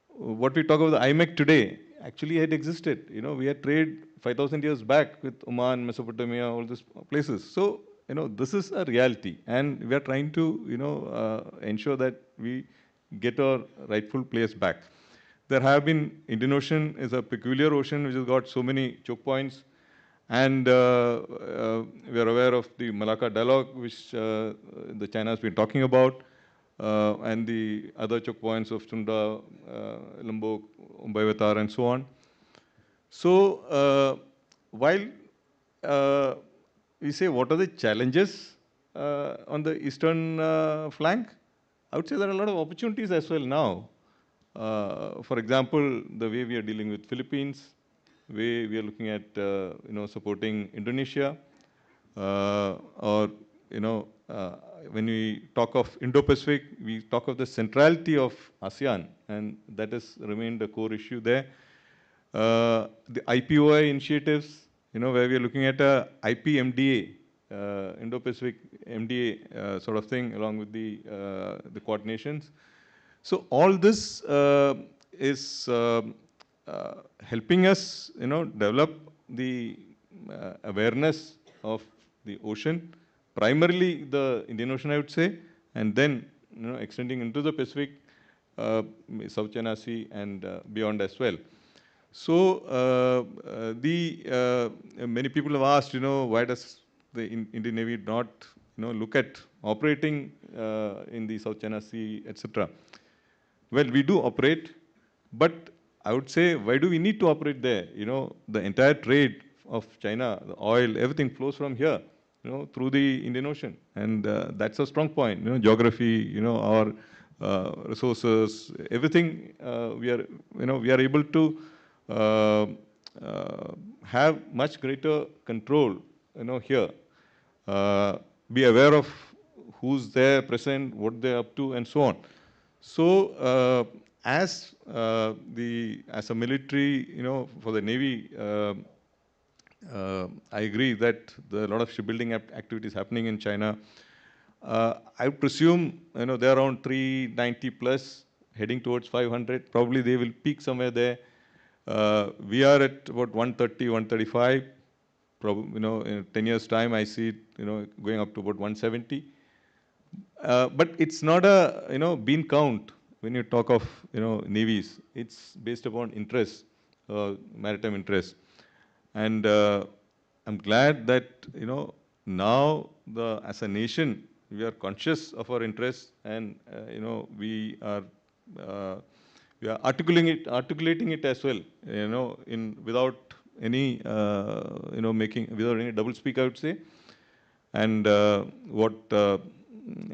What we talk about the IMEC today actually had existed. We had trade 5,000 years back with Oman, Mesopotamia, all these places. So this is a reality, and we are trying to ensure that we get our rightful place back. There have been, Indian Ocean is a peculiar ocean which has got so many choke points. And we are aware of the Malacca dialogue, which the China has been talking about, and the other choke points of Sunda, Lombok, Umbaivatar, and so on. So while we say what are the challenges on the eastern flank, I would say there are a lot of opportunities as well now. For example, the way we are dealing with Philippines, way we are looking at supporting Indonesia, or when we talk of Indo-Pacific, we talk of the centrality of ASEAN, and that has remained a core issue there. The IPOI initiatives, where we are looking at a IPMDA, Indo-Pacific MDA sort of thing, along with the Quad nations. So all this is helping us, develop the awareness of the ocean, primarily the Indian Ocean, I would say, and then extending into the Pacific, South China Sea, and beyond as well. So many people have asked, why does the Indian Navy not, look at operating in the South China Sea, etc. Well, we do operate, but I would say, why do we need to operate there? The entire trade of China, the oil, everything flows from here, through the Indian Ocean, and that's a strong point. Geography, our resources, everything we are able to have much greater control, here. Be aware of who's there, present, what they're up to, and so on. So, as a military, for the Navy, I agree that there are a lot of shipbuilding activities happening in China. I presume, they're around 390 plus, heading towards 500. Probably they will peak somewhere there. We are at about 130, 135. Probably, in 10 years' time, I see it, going up to about 170. But it's not a, bean count when you talk of, navies. It's based upon interest, maritime interest. And I'm glad that, now as a nation, we are conscious of our interests, and, we are articulating it as well, without any, without any double speak, I would say. And what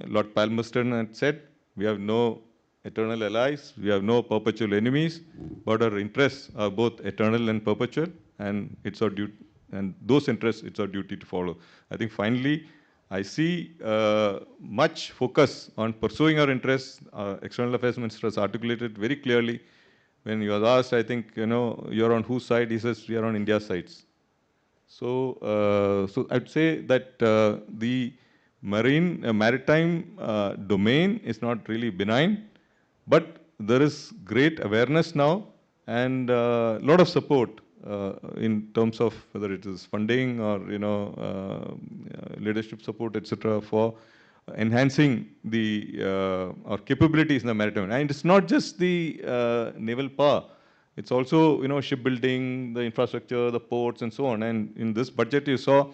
Lord Palmerston had said, we have no eternal allies, we have no perpetual enemies, but our interests are both eternal and perpetual, and it's our duty, and those interests, it's our duty to follow. I think finally, I see much focus on pursuing our interests. External Affairs Minister has articulated very clearly. When he was asked, I think, you're on whose side? He says, we are on India's sides. So, so I'd say that the maritime domain is not really benign, but there is great awareness now, and a lot of support in terms of whether it is funding or leadership support, etc., for enhancing the our capabilities in the maritime. And it's not just the naval power. It's also, shipbuilding, the infrastructure, the ports, and so on. And in this budget, you saw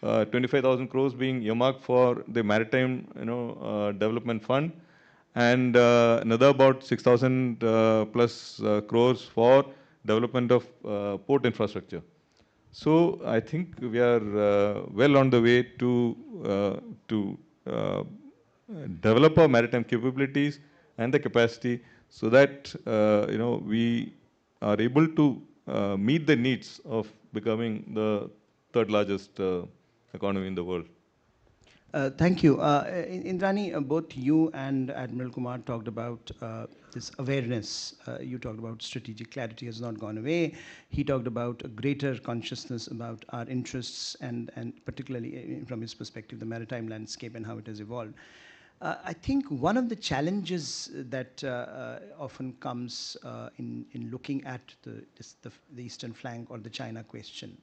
25,000 crores being earmarked for the Maritime, Development Fund, and another about 6,000 plus crores for development of port infrastructure. So I think we are well on the way to develop our maritime capabilities and the capacity, so that we are able to meet the needs of becoming the third largest economy in the world. Thank you. Indrani, both you and Admiral Kumar talked about this awareness. You talked about strategic clarity has not gone away. He talked about a greater consciousness about our interests, and particularly from his perspective, the maritime landscape and how it has evolved. I think one of the challenges that often comes in looking at the eastern flank or the China question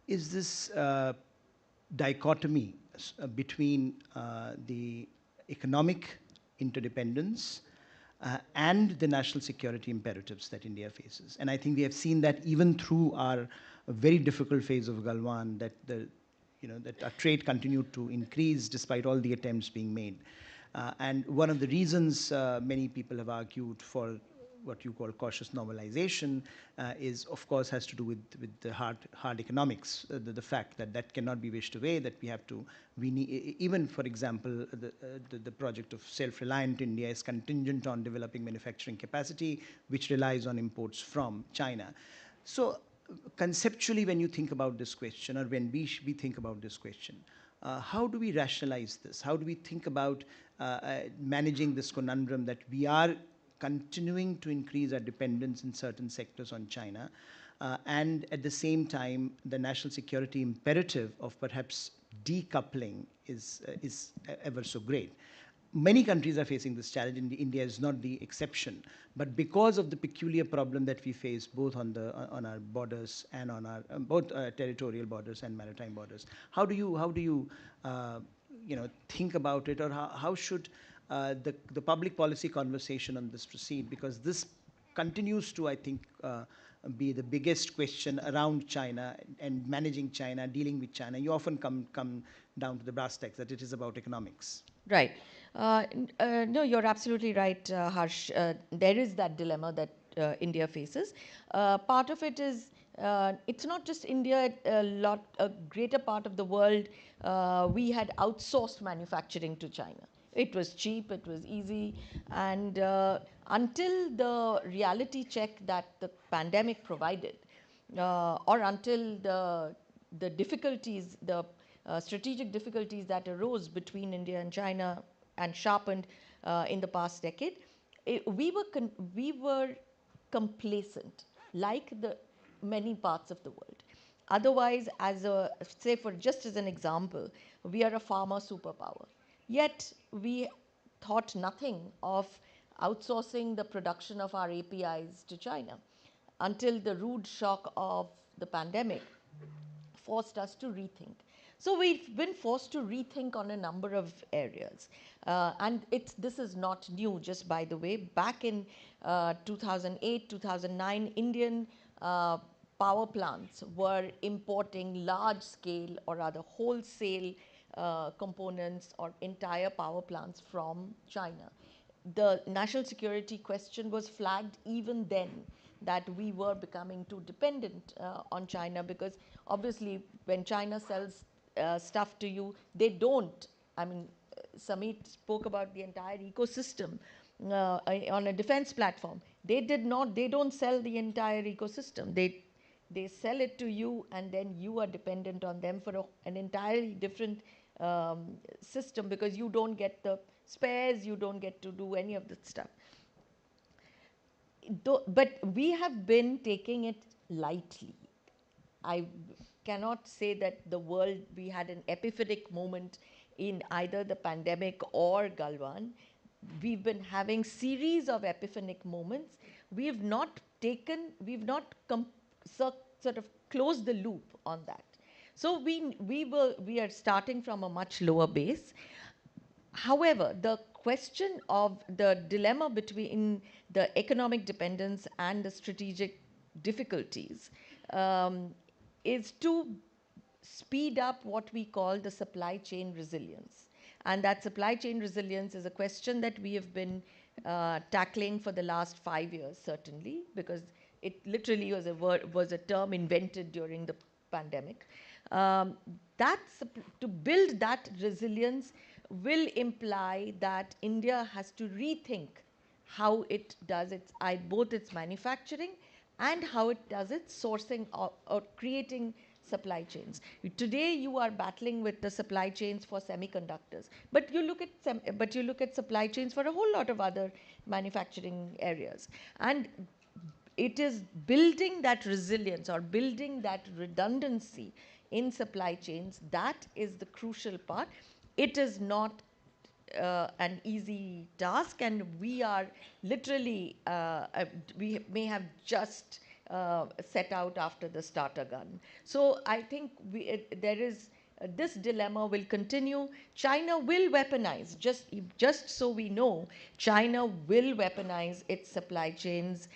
is this dichotomy between the economic interdependence and the national security imperatives that India faces. And I think we have seen that even through our very difficult phase of Galwan, that that our trade continued to increase despite all the attempts being made. And one of the reasons many people have argued for what you call cautious normalization is, of course, has to do with the hard economics, the fact that that cannot be wished away, that we need, even, for example, the project of self-reliant India is contingent on developing manufacturing capacity, which relies on imports from China. So conceptually, when you think about this question, or when we think about this question, how do we rationalize this? How do we think about managing this conundrum that we are continuing to increase our dependence in certain sectors on China, and at the same time, the national security imperative of perhaps decoupling is ever so great. Many countries are facing this challenge, and India is not the exception. But because of the peculiar problem that we face both on our borders and on our both territorial borders and maritime borders, how do you think about it, or how should the public policy conversation on this proceed? Because this continues to, I think, be the biggest question around China and managing China, dealing with China. You often come down to the brass tacks that it is about economics. Right. No, you're absolutely right, Harsh. There is that dilemma that India faces. Part of it is, it's not just India, a greater part of the world, we had outsourced manufacturing to China. It was cheap, it was easy, and until the reality check that the pandemic provided, or until the difficulties, the strategic difficulties that arose between India and China and sharpened in the past decade, we were complacent, like the many parts of the world. Otherwise, say just as an example, we are a pharma superpower. Yet we thought nothing of outsourcing the production of our APIs to China until the rude shock of the pandemic forced us to rethink. So we've been forced to rethink on a number of areas. And this is not new, just by the way. Back in 2008, 2009, Indian power plants were importing large-scale, or rather wholesale, components or entire power plants from China. The national security question was flagged even then, that we were becoming too dependent on China, because obviously when China sells stuff to you, they don't, I mean, Samit spoke about the entire ecosystem on a defense platform. They don't sell the entire ecosystem. They sell it to you, and then you are dependent on them for an entirely different system, because you don't get the spares, you don't get to do any of that stuff. But we have been taking it lightly. I cannot say that we had an epiphanic moment in either the pandemic or Galwan. We've been having series of epiphanic moments. We've not sort of closed the loop on that. So we are starting from a much lower base. However, the question of the dilemma between the economic dependence and the strategic difficulties is to speed up what we call the supply chain resilience. And that supply chain resilience is a question that we have been tackling for the last 5 years, certainly, because it literally was a term invented during the pandemic. To build that resilience will imply that India has to rethink how it does both its manufacturing and how it does its sourcing or creating supply chains. Today you are battling with the supply chains for semiconductors, but you look at supply chains for a whole lot of other manufacturing areas. And it is building that resilience or building that redundancy in supply chains that is the crucial part. It is not an easy task, and we are literally, we may have just set out after the starter gun. So I think there is this dilemma will continue. China will weaponize, just so we know, China will weaponize its supply chains.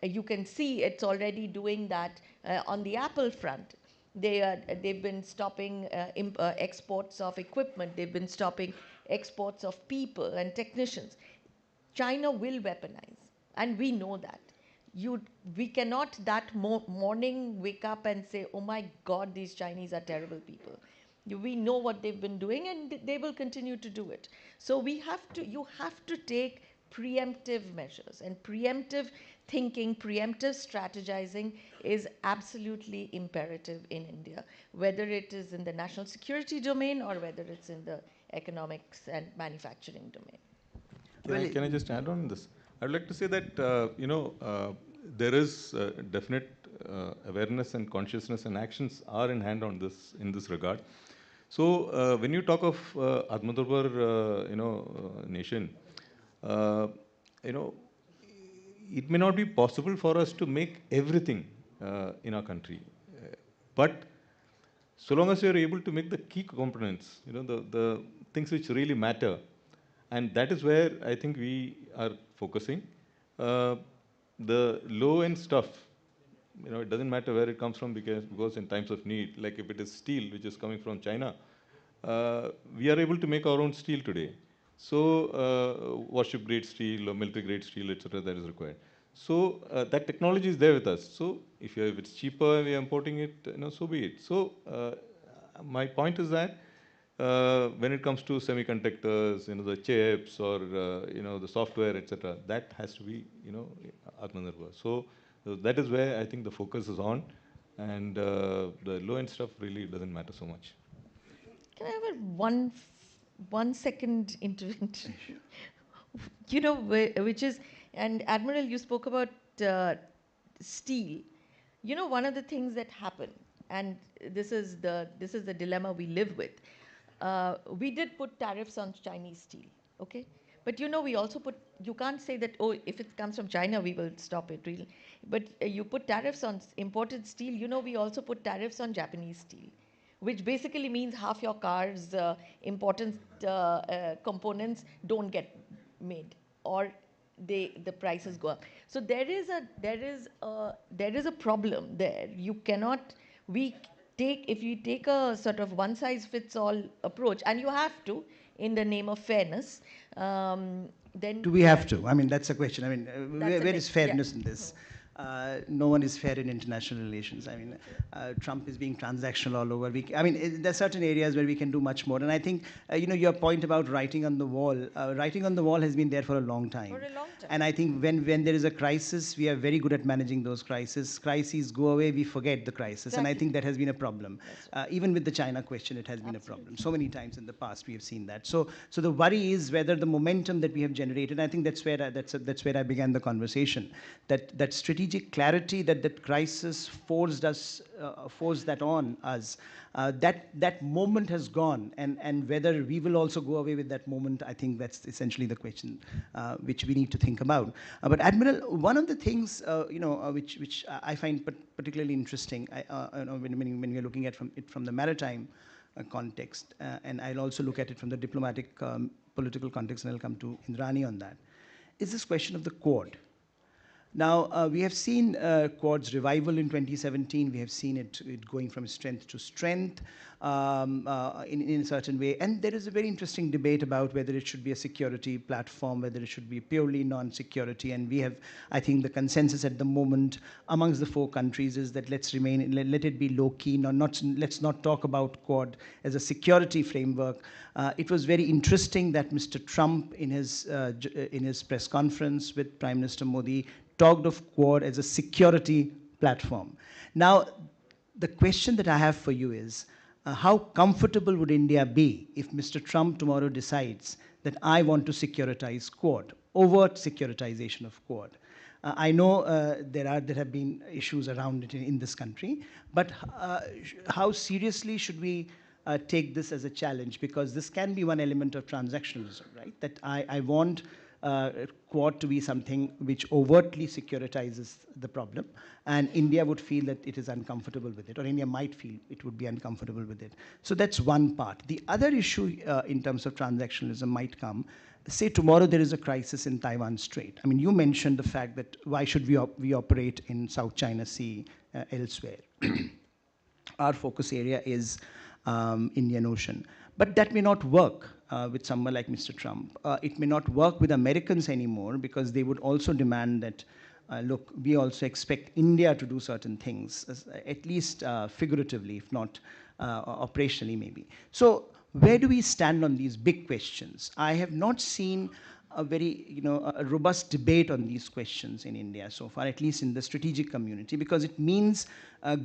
You can see it's already doing that on the Apple front. They've been stopping exports of equipment. They've been stopping exports of people and technicians. China will weaponize, and we know that. We cannot that morning wake up and say, oh my God, these Chinese are terrible people. We know what they've been doing, and they will continue to do it. So you have to take preemptive measures, and preemptive thinking, preemptive strategizing is absolutely imperative in India, whether it is in the national security domain or whether it's in the economics and manufacturing domain. Can I just add on this? I'd like to say that, there is definite awareness and consciousness, and actions are in hand on this, in this regard. So when you talk of Atmanirbhar, nation, it may not be possible for us to make everything in our country, but so long as you are able to make the key components, the things which really matter, and that is where I think we are focusing. The low-end stuff, it doesn't matter where it comes from, because in times of need, like if it is steel which is coming from China, we are able to make our own steel today. So warship grade steel or military grade steel, etc., that is required. So that technology is there with us. So if it's cheaper, we are importing it, so be it. So my point is that when it comes to semiconductors, the chips or the software, etc., that has to be Atmanirbhar. So that is where I think the focus is on, and the low-end stuff really doesn't matter so much. Can I have a 1 second intervention? Which is, and Admiral, you spoke about steel. One of the things that happen, and this is the dilemma we live with. We did put tariffs on Chinese steel, okay? But we also you can't say that, oh, if it comes from China, we will stop it, really. But you put tariffs on imported steel, we also put tariffs on Japanese steel, which basically means half your car's important components don't get made, or the prices go up. So there is a problem there. You cannot, if you take a sort of one size fits all approach, and you have to, in the name of fairness, then... Do we have to? I mean, that's a question. I mean, where is fairness in this? No one is fair in international relations. I mean, Trump is being transactional all over. There are certain areas where we can do much more. And I think, your point about writing on the wall has been there for a long time. For a long time. And I think when there is a crisis, we are very good at managing those crises. Crises go away, we forget the crisis. Exactly. And I think that has been a problem. Right. Even with the China question, it has been a problem. So many times in the past, we have seen that. So the worry is whether the momentum that we have generated, I think that's where I began the conversation, that strategic clarity that crisis forced that on us, that moment has gone, and whether we will also go away with that moment, I think that's essentially the question which we need to think about. But Admiral, one of the things which I find particularly interesting, when we're looking at it from the maritime context, and I'll also look at it from the diplomatic political context, and I'll come to Indrani on that, is this question of the Quad. Now, we have seen Quad's revival in 2017. We have seen it going from strength to strength in a certain way. And there is a very interesting debate about whether it should be a security platform, whether it should be purely non-security. And we have, I think, the consensus at the moment amongst the 4 countries is that let it be low-key. Let's not talk about Quad as a security framework. It was very interesting that Mr. Trump, in his press conference with Prime Minister Modi, talked of Quad as a security platform. Now, the question that I have for you is, how comfortable would India be if Mr. Trump tomorrow decides that I want to securitize Quad, overt securitization of Quad? I know there have been issues around it in this country, but how seriously should we take this as a challenge? Because this can be one element of transactionalism, right? That I want Quad to be something which overtly securitizes the problem, and India would feel that it is uncomfortable with it, or India might feel it would be uncomfortable with it. So that's one part. The other issue in terms of transactionalism might come, say tomorrow there is a crisis in Taiwan Strait. I mean, you mentioned the fact that why should we operate in South China Sea elsewhere? Our focus area is Indian Ocean. But that may not work with someone like Mr. Trump. It may not work with Americans anymore, because they would also demand that, look, we also expect India to do certain things, at least figuratively, if not operationally maybe. So where do we stand on these big questions? I have not seen a very, a robust debate on these questions in India so far, at least in the strategic community, because it means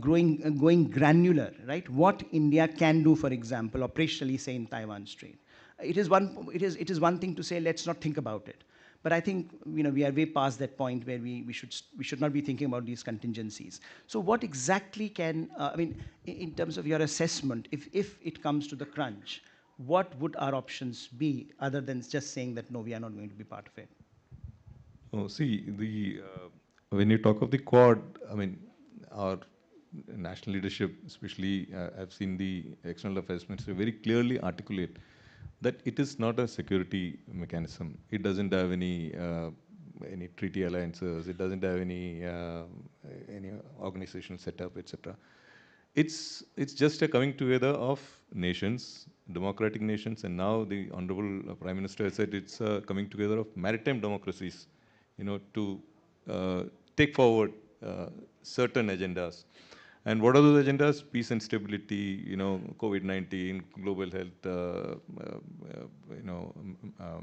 going granular, right? What India can do, for example, operationally, say in Taiwan Strait. It is one thing to say, let's not think about it. But I think we are way past that point where we should not be thinking about these contingencies. So what exactly can, I mean, in terms of your assessment, if it comes to the crunch, what would our options be other than just saying that no, we are not going to be part of it? Oh, see, when you talk of the Quad, I mean, our national leadership, especially, I've seen the external affairs minister very clearly articulate that it is not a security mechanism. It doesn't have any treaty alliances. It doesn't have any organizational setup, etc. It's just a coming together of nations, democratic nations, and now the Honorable Prime Minister has said it's a coming together of maritime democracies, to take forward certain agendas. And what are those agendas? Peace and stability, COVID-19, global health,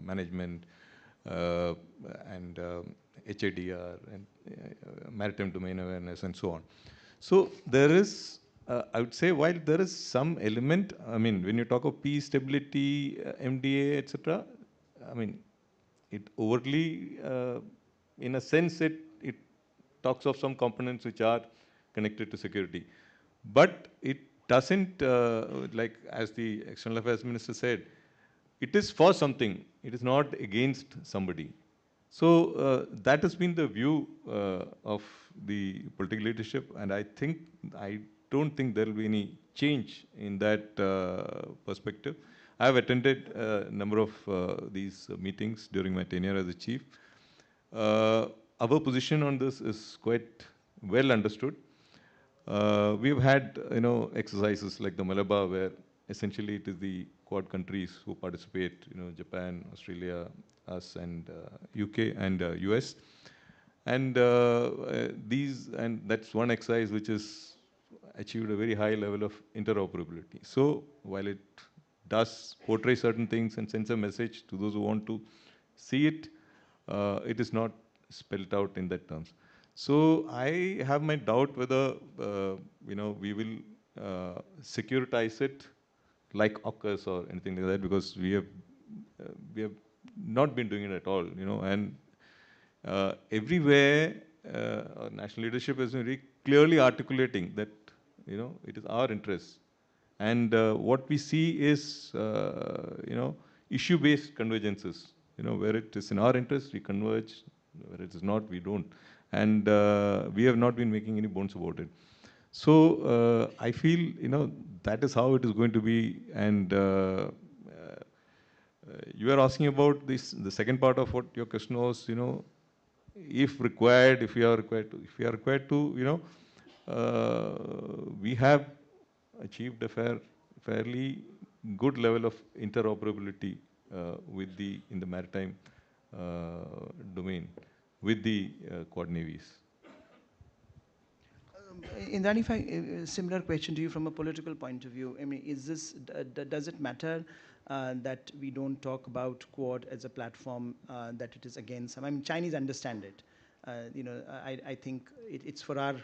management, and HADR, and maritime domain awareness, and so on. So there is, I would say, while there is some element, I mean, when you talk of peace, stability, MDA, etc., I mean, it overtly, in a sense, it talks of some components which are connected to security. But it doesn't, like as the External Affairs Minister said, it is for something. It is not against somebody. So that has been the view of the political leadership, and I don't think there will be any change in that perspective. I have attended a number of these meetings during my tenure as a chief. Our position on this is quite well understood. We've had, exercises like the Malabar, where essentially it is the Quad countries who participate, Japan, Australia, us, and UK and US. And that's one exercise which has achieved a very high level of interoperability. So while it does portray certain things and sends a message to those who want to see it, it is not spelled out in that terms. So I have my doubt whether we will securitize it like AUKUS or anything like that, because we have not been doing it at all. And everywhere our national leadership has been very clearly articulating that it is our interest. And what we see is issue-based convergences. Where it is in our interest, we converge. Where it is not, we don't. And we have not been making any bones about it. So I feel, that is how it is going to be. And you are asking about this, the second part of what your question was, if required, if we are required to, we have achieved a fairly good level of interoperability in the maritime domain with the Quad navies. Indrani, similar question to you from a political point of view. I mean, does it matter that we don't talk about Quad as a platform that it is against? I mean, Chinese understand it. I think it's for our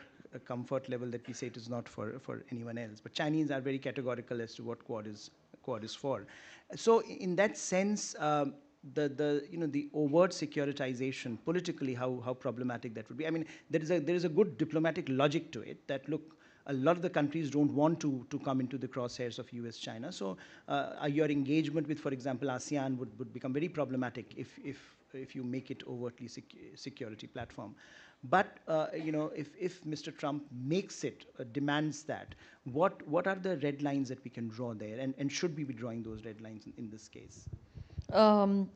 comfort level that we say it is not for anyone else. But Chinese are very categorical as to what Quad is for. So in that sense, the overt securitization politically, how problematic that would be. I mean, there is a good diplomatic logic to it that, look, a lot of the countries don't want to come into the crosshairs of US, China. So your engagement with, for example, ASEAN would become very problematic if if you make it overtly security platform. But if Mr. Trump makes it, demands that, what are the red lines that we can draw there, and should we be drawing those red lines in this case? From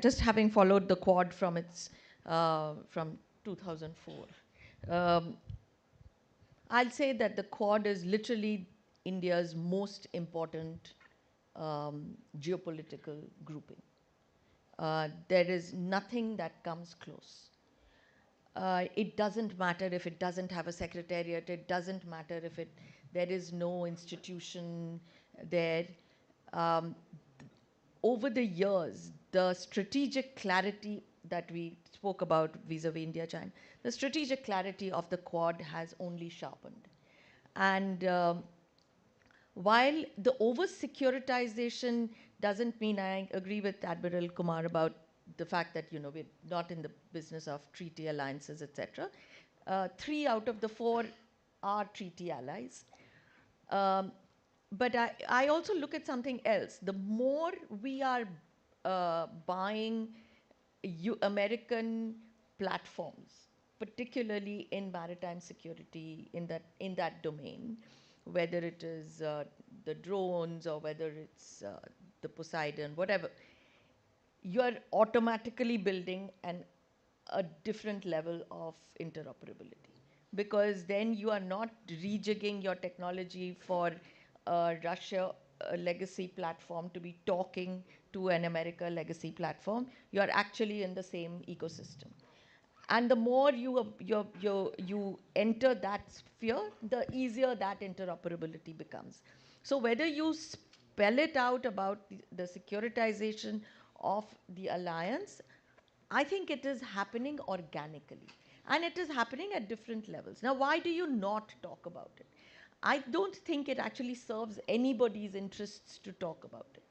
just having followed the Quad from its from 2004, I'll say that the Quad is literally India's most important geopolitical grouping. There is nothing that comes close. It doesn't matter if it doesn't have a secretariat. It doesn't matter if there is no institution there. Over the years, the strategic clarity that we spoke about vis-a-vis India, China, the strategic clarity of the Quad has only sharpened. And while the over-securitization doesn't mean, I agree with Admiral Kumar about the fact that we're not in the business of treaty alliances, etc. 3 out of the 4 are treaty allies. But I also look at something else. The more we are buying American platforms, particularly in maritime security, in that domain, whether it is the drones or whether it's the Poseidon, whatever, you are automatically building a different level of interoperability, because then you are not rejigging your technology for Russia legacy platform to be talking to an America legacy platform. You are actually in the same ecosystem. And the more you enter that sphere, the easier that interoperability becomes. So whether you spell it out about the securitization of the alliance, I think it is happening organically. And it is happening at different levels. Now, why do you not talk about it? I don't think it actually serves anybody's interests to talk about it.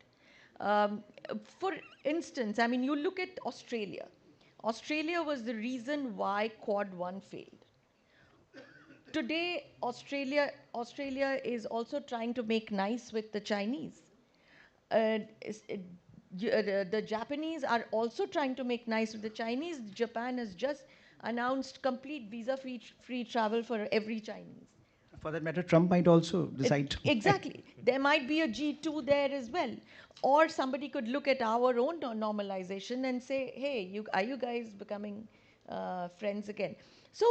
For instance, I mean, you look at Australia. Australia was the reason why Quad 1 failed. Today, Australia is also trying to make nice with the Chinese. The Japanese are also trying to make nice with the Chinese. Japan has just announced complete visa-free travel for every Chinese. For that matter, Trump might also decide to. Exactly. There might be a G2 there as well. Or somebody could look at our own normalization and say, hey, are you guys becoming friends again? So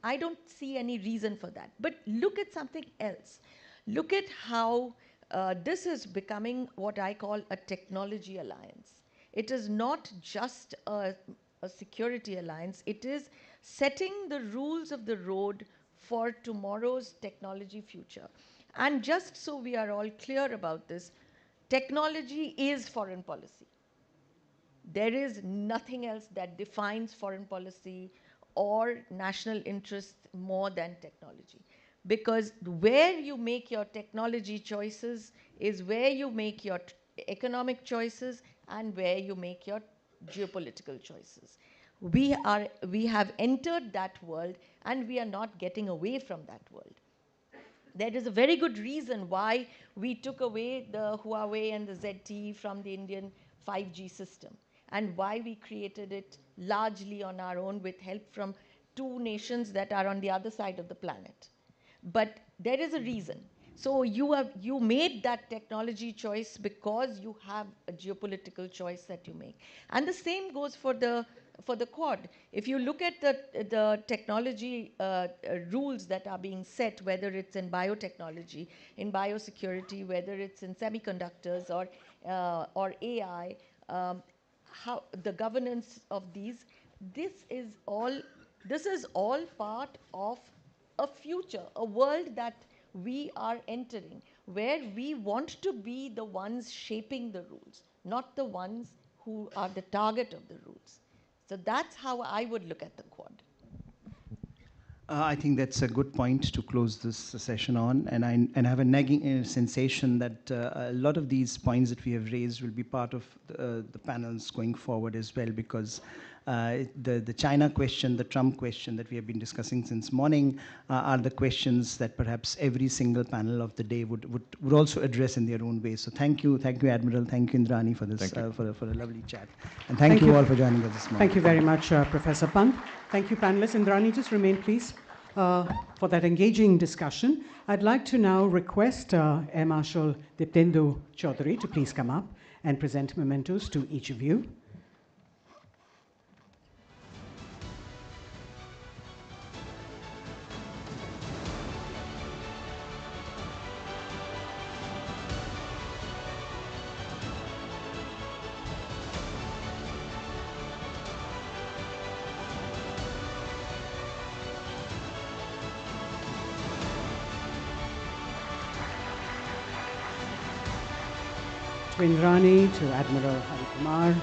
I don't see any reason for that. But look at something else. Look at how this is becoming what I call a technology alliance. It is not just a security alliance. It is setting the rules of the road for tomorrow's technology future. And just so we are all clear about this, technology is foreign policy. There is nothing else that defines foreign policy or national interests more than technology. Because where you make your technology choices is where you make your economic choices and where you make your geopolitical choices. We have entered that world, and we are not getting away from that world. There is a very good reason why we took away the Huawei and the ZTE from the Indian 5G system, and why we created it largely on our own with help from 2 nations that are on the other side of the planet. But there is a reason. So you made that technology choice because you have a geopolitical choice that you make. And the same goes for the Quad. If you look at the technology rules that are being set, whether it's in biotechnology, in biosecurity, whether it's in semiconductors or AI, how the governance of these, this is all part of a future, a world that we are entering, where we want to be the ones shaping the rules, not the ones who are the target of the rules. So that's how I would look at the Quad. I think that's a good point to close this session on, and I have a nagging sensation that a lot of these points that we have raised will be part of the panels going forward as well, because The China question, the Trump question that we have been discussing since morning are the questions that perhaps every single panel of the day would also address in their own way. So thank you, Admiral, thank you, Indrani, for this, for a lovely chat. And thank you all for joining us this morning. Thank you very much, Professor Pant. Thank you, panelists. Indrani, just remain, please, for that engaging discussion. I'd like to now request Air Marshal Diptendu Chaudhary to please come up and present mementos to each of you. To Indrani, to Admiral Hari Kumar,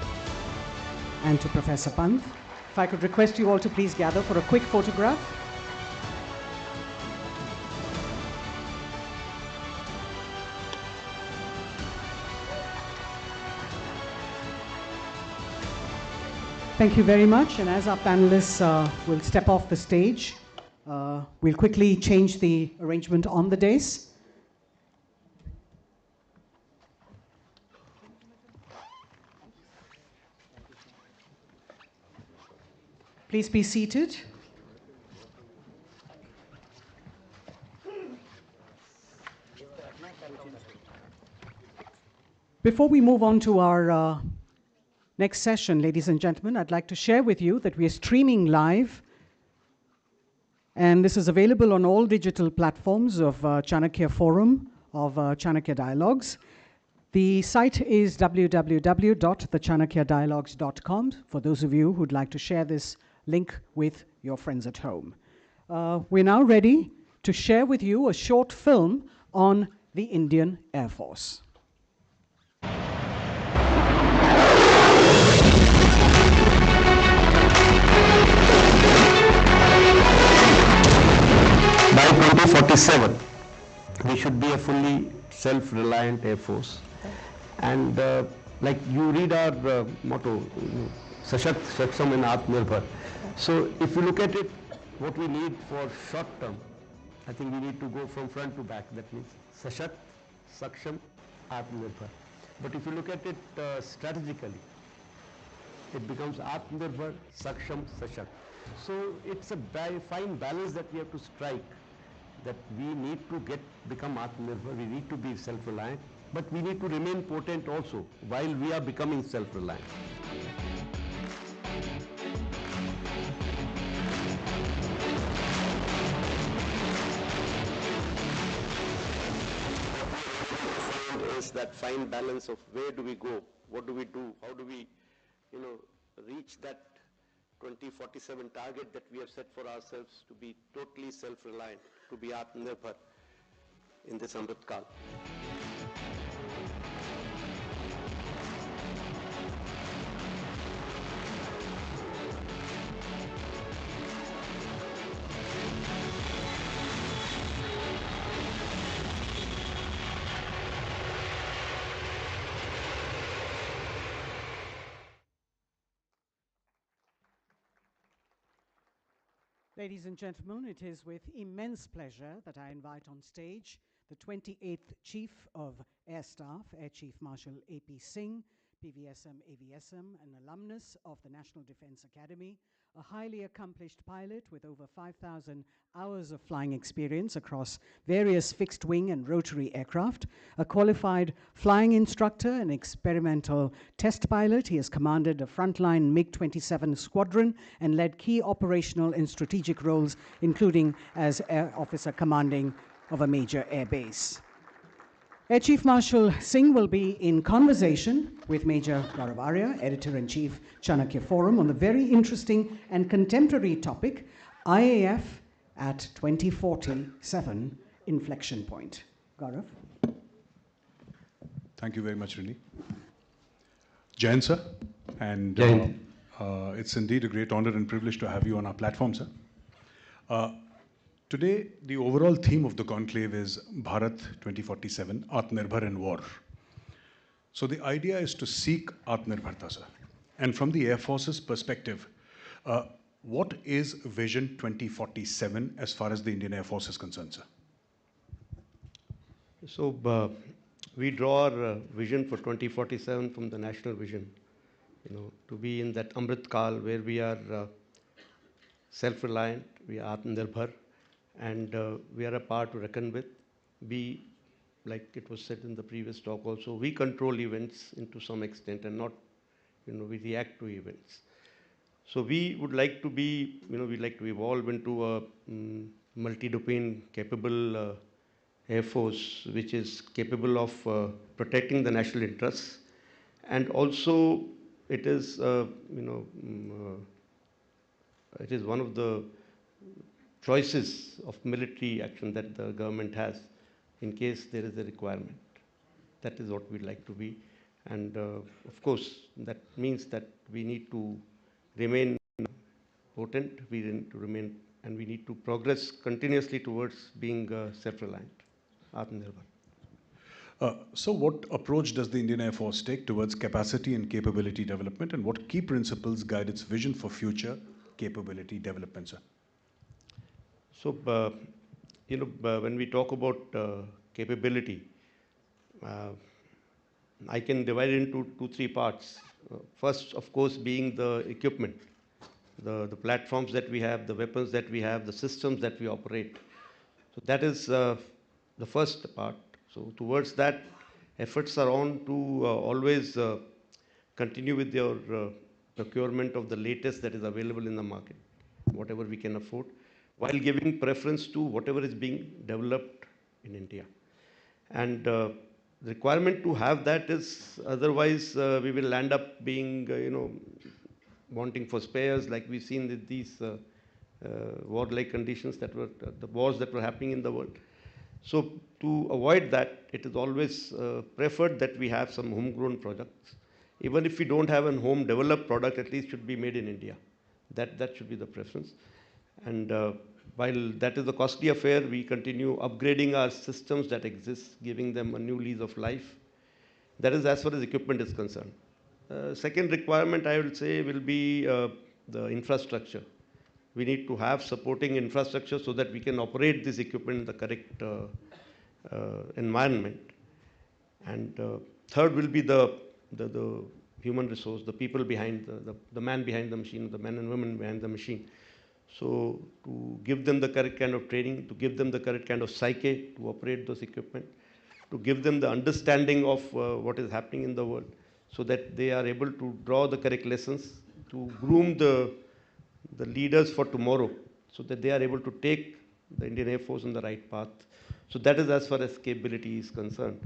and to Professor Pant. If I could request you all to please gather for a quick photograph. Thank you very much. And as our panelists will step off the stage, we'll quickly change the arrangement on the dais. Please be seated. Before we move on to our next session, ladies and gentlemen, I'd like to share with you that we are streaming live, and this is available on all digital platforms of Chanakya Forum, of Chanakya Dialogues. The site is www.thechanakya-dialogues.com for those of you who'd like to share this link with your friends at home. We're now ready to share with you a short film on the Indian Air Force. By 2047, we should be a fully self-reliant Air Force. And like you read our motto, Sashakt, Saksham and Atmanirbhar. So if you look at it, what we need for short term, I think we need to go from front to back. That means Sashakt, Saksham, Atmanirbhar. But if you look at it strategically, it becomes Atmanirbhar, Saksham, Sashakt. So it's a fine balance that we have to strike, that we need to become Atmanirbhar, we need to be self-reliant, but we need to remain potent also while we are becoming self-reliant. Is that fine balance of where do we go, what do we do, how do we, reach that 2047 target that we have set for ourselves to be totally self-reliant, to be Atmanirbhar in this Amrit Kal. Ladies and gentlemen, it is with immense pleasure that I invite on stage the 28th Chief of Air Staff, Air Chief Marshal A.P. Singh, PVSM, AVSM, an alumnus of the National Defense Academy, a highly accomplished pilot with over 5,000 hours of flying experience across various fixed-wing and rotary aircraft, a qualified flying instructor and experimental test pilot. He has commanded a frontline MiG-27 squadron and led key operational and strategic roles, including as Air Officer Commanding of a major air base. Air Chief Marshal Singh will be in conversation with Major Gaurav Arya, Editor-in-Chief, Chanakya Forum, on the very interesting and contemporary topic, IAF at 2047 inflection point. Gaurav? Thank you very much, Rini. Jain, sir. And it's indeed a great honor and privilege to have you on our platform, sir. Today, the overall theme of the conclave is Bharat 2047, Atmanirbhar and War. So the idea is to seek Atmanirbharta, sir. And from the Air Force's perspective, What is Vision 2047 as far as the Indian Air Force is concerned, sir? So we draw our vision for 2047 from the national vision, to be in that Amrit Kal where we are self-reliant, we are Atmanirbhar, and we are a power to reckon with. We, like it was said in the previous talk also, we control events into some extent and not, we react to events. So we would like to be, we'd like to evolve into a multi-domain capable Air Force, which is capable of protecting the national interests. And also it is, it is one of the choices of military action that the government has in case there is a requirement. That is what we'd like to be. And of course, that means that we need to remain potent, we need to remain, and we need to progress continuously towards being self-reliant, Atmanirbhar. So what approach does the Indian Air Force take towards capacity and capability development, and what key principles guide its vision for future capability development, sir? So, when we talk about capability, I can divide it into 2-3 parts. First, of course, being the equipment, the platforms that we have, the weapons that we have, the systems that we operate. So that is the first part. So towards that, efforts are on to always continue with your procurement of the latest that is available in the market, whatever we can afford, while giving preference to whatever is being developed in India. And the requirement to have that is, otherwise we will end up being, wanting for spares, like we've seen with these war-like conditions that were, the wars that were happening in the world. So to avoid that, it is always preferred that we have some homegrown products. Even if we don't have a home-developed product, at least should be made in India. That should be the preference. And while that is a costly affair, we continue upgrading our systems that exist, giving them a new lease of life. That is as far as equipment is concerned. Second requirement, I would say, will be the infrastructure. We need to have supporting infrastructure so that we can operate this equipment in the correct environment. And third will be the human resource, the people behind, the man behind the machine, the men and women behind the machine. So to give them the correct kind of training, to give them the correct kind of psyche to operate those equipment, to give them the understanding of what is happening in the world, so that they are able to draw the correct lessons, to groom the leaders for tomorrow, so that they are able to take the Indian Air Force on the right path. So that is as far as capability is concerned.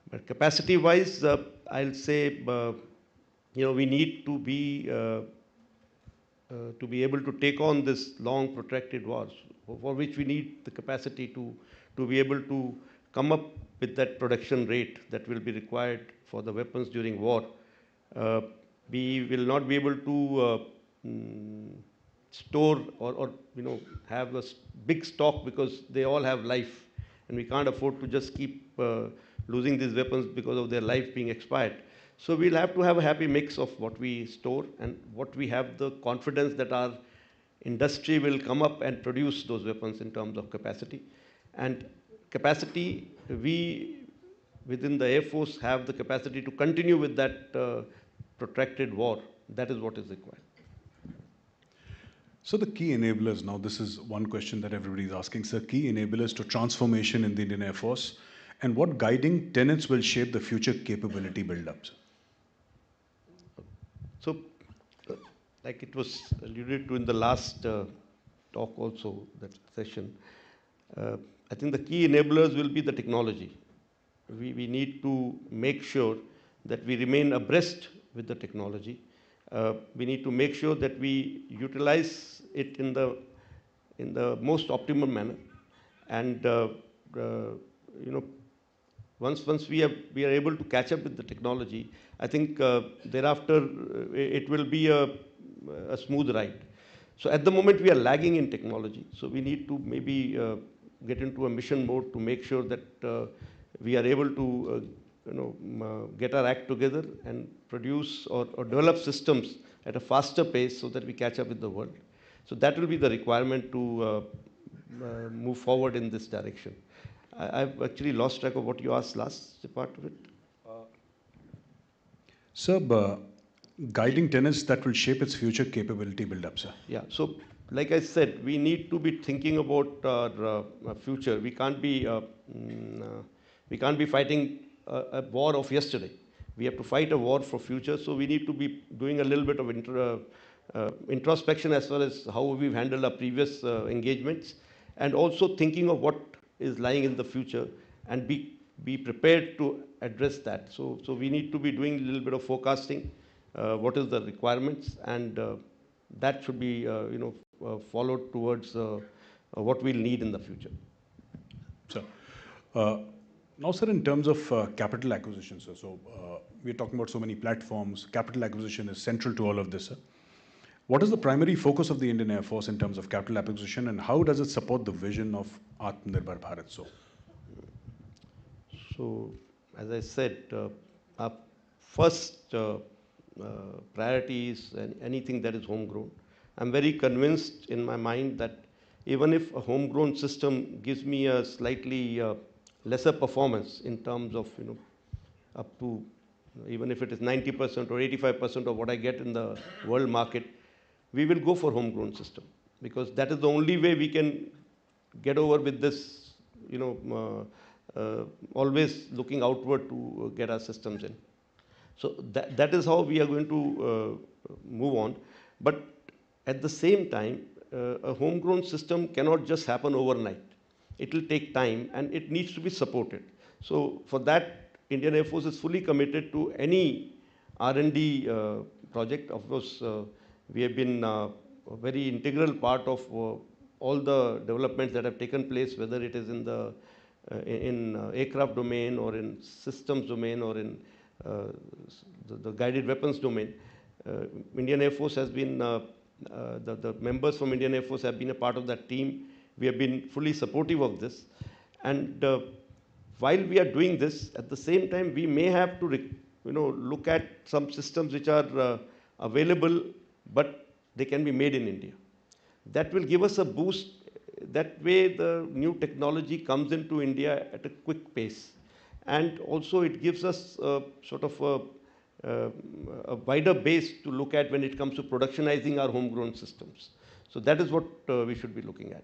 But capacity-wise, I'll say, we need to be able to take on this long protracted wars, for which we need the capacity to be able to come up with that production rate that will be required for the weapons during war. We will not be able to store or have a big stock, because they all have life, and we can't afford to just keep losing these weapons because of their life being expired. So we'll have to have a happy mix of what we store and what we have the confidence that our industry will come up and produce those weapons in terms of capacity. And capacity, we within the Air Force have the capacity to continue with that protracted war. That is what is required. So the key enablers, now this is one question that everybody is asking, sir, key enablers to transformation in the Indian Air Force, and what guiding tenets will shape the future capability build-ups? So, like it was alluded to in the last talk also, that session, I think the key enablers will be the technology. We need to make sure that we remain abreast with the technology. We need to make sure that we utilize it in the most optimum manner. And once we are able to catch up with the technology, I think thereafter it will be a smooth ride. So at the moment we are lagging in technology. So we need to maybe get into a mission mode to make sure that we are able to get our act together and produce or develop systems at a faster pace so that we catch up with the world. So that will be the requirement to move forward in this direction. I've actually lost track of what you asked last part of it. Sir, guiding tenets that will shape its future capability build-up, sir. Yeah, so like I said, we need to be thinking about our future. We can't be fighting a war of yesterday. We have to fight a war for future. So we need to be doing a little bit of introspection as far as how we've handled our previous engagements, and also thinking of what is lying in the future and be prepared to address that. So we need to be doing a little bit of forecasting. What is the requirements, and that should be followed towards what we'll need in the future. Sir, now, sir, in terms of capital acquisition, sir, so we're talking about so many platforms. Capital acquisition is central to all of this, sir. What is the primary focus of the Indian Air Force in terms of capital acquisition, and how does it support the vision of Atmanirbhar Bharat? So, as I said, our first priority is anything that is homegrown. I'm very convinced in my mind that even if a homegrown system gives me a slightly lesser performance in terms of, up to, even if it is 90% or 85% of what I get in the world market, we will go for homegrown system, because that is the only way we can get over with this, always looking outward to get our systems in. So that is how we are going to move on. But at the same time, a homegrown system cannot just happen overnight. It will take time and it needs to be supported. So for that, Indian Air Force is fully committed to any R&D project. Of course, we have been a very integral part of all the developments that have taken place, whether it is in the aircraft domain or in systems domain or in the guided weapons domain. Indian Air Force has been, the members from Indian Air Force have been a part of that team. We have been fully supportive of this. And while we are doing this, at the same time, we may have to look at some systems which are available, but they can be made in India. That will give us a boost. That way the new technology comes into India at a quick pace. And also it gives us sort of a wider base to look at when it comes to productionizing our homegrown systems. So that is what we should be looking at.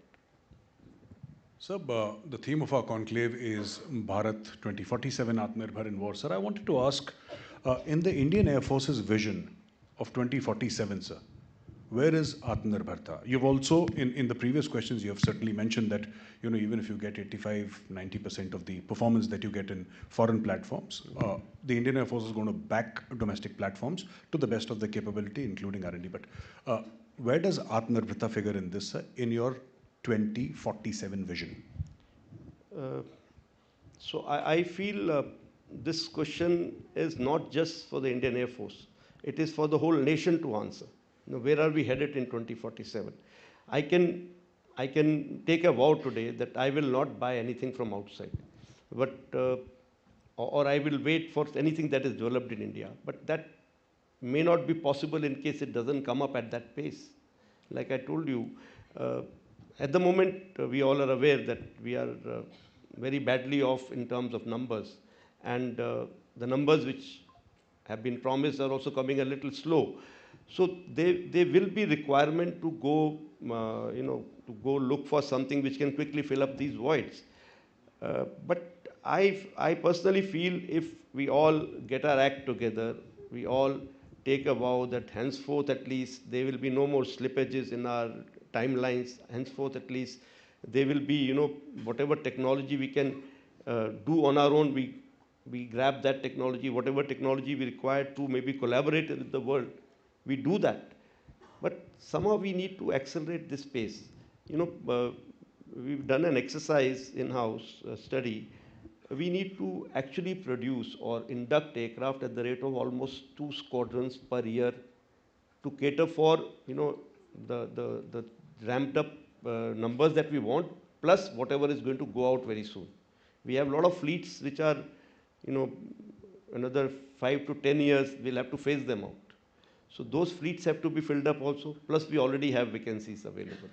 Sir, the theme of our conclave is Bharat 2047, Atmanirbhar in War. Sir, I wanted to ask, in the Indian Air Force's vision of 2047, sir, where is Atmanirbharta? You've also, in the previous questions, you have certainly mentioned that, even if you get 85–90% of the performance that you get in foreign platforms, the Indian Air Force is going to back domestic platforms to the best of the capability, including R&D. But where does Atmanirbharta figure in this, sir, in your 2047 vision? So I feel this question is not just for the Indian Air Force. It is for the whole nation to answer. Where are we headed in 2047? I can take a vow today that I will not buy anything from outside, but or I will wait for anything that is developed in India. But that may not be possible in case it doesn't come up at that pace. Like I told you, at the moment we all are aware that we are very badly off in terms of numbers, and the numbers which have been promised are also coming a little slow. So there will be requirement to go, to go look for something which can quickly fill up these voids. But I personally feel if we all get our act together, we all take a vow that henceforth at least there will be no more slippages in our timelines. Henceforth at least there will be, whatever technology we can do on our own, we grab that technology. Whatever technology we require to maybe collaborate with the world, we do that. But somehow we need to accelerate this pace. We've done an exercise in-house study. We need to actually produce or induct aircraft at the rate of almost 2 squadrons per year to cater for, the ramped up numbers that we want, plus whatever is going to go out very soon. We have a lot of fleets which are, another 5 to 10 years, we'll have to phase them out. So those fleets have to be filled up also, plus we already have vacancies available.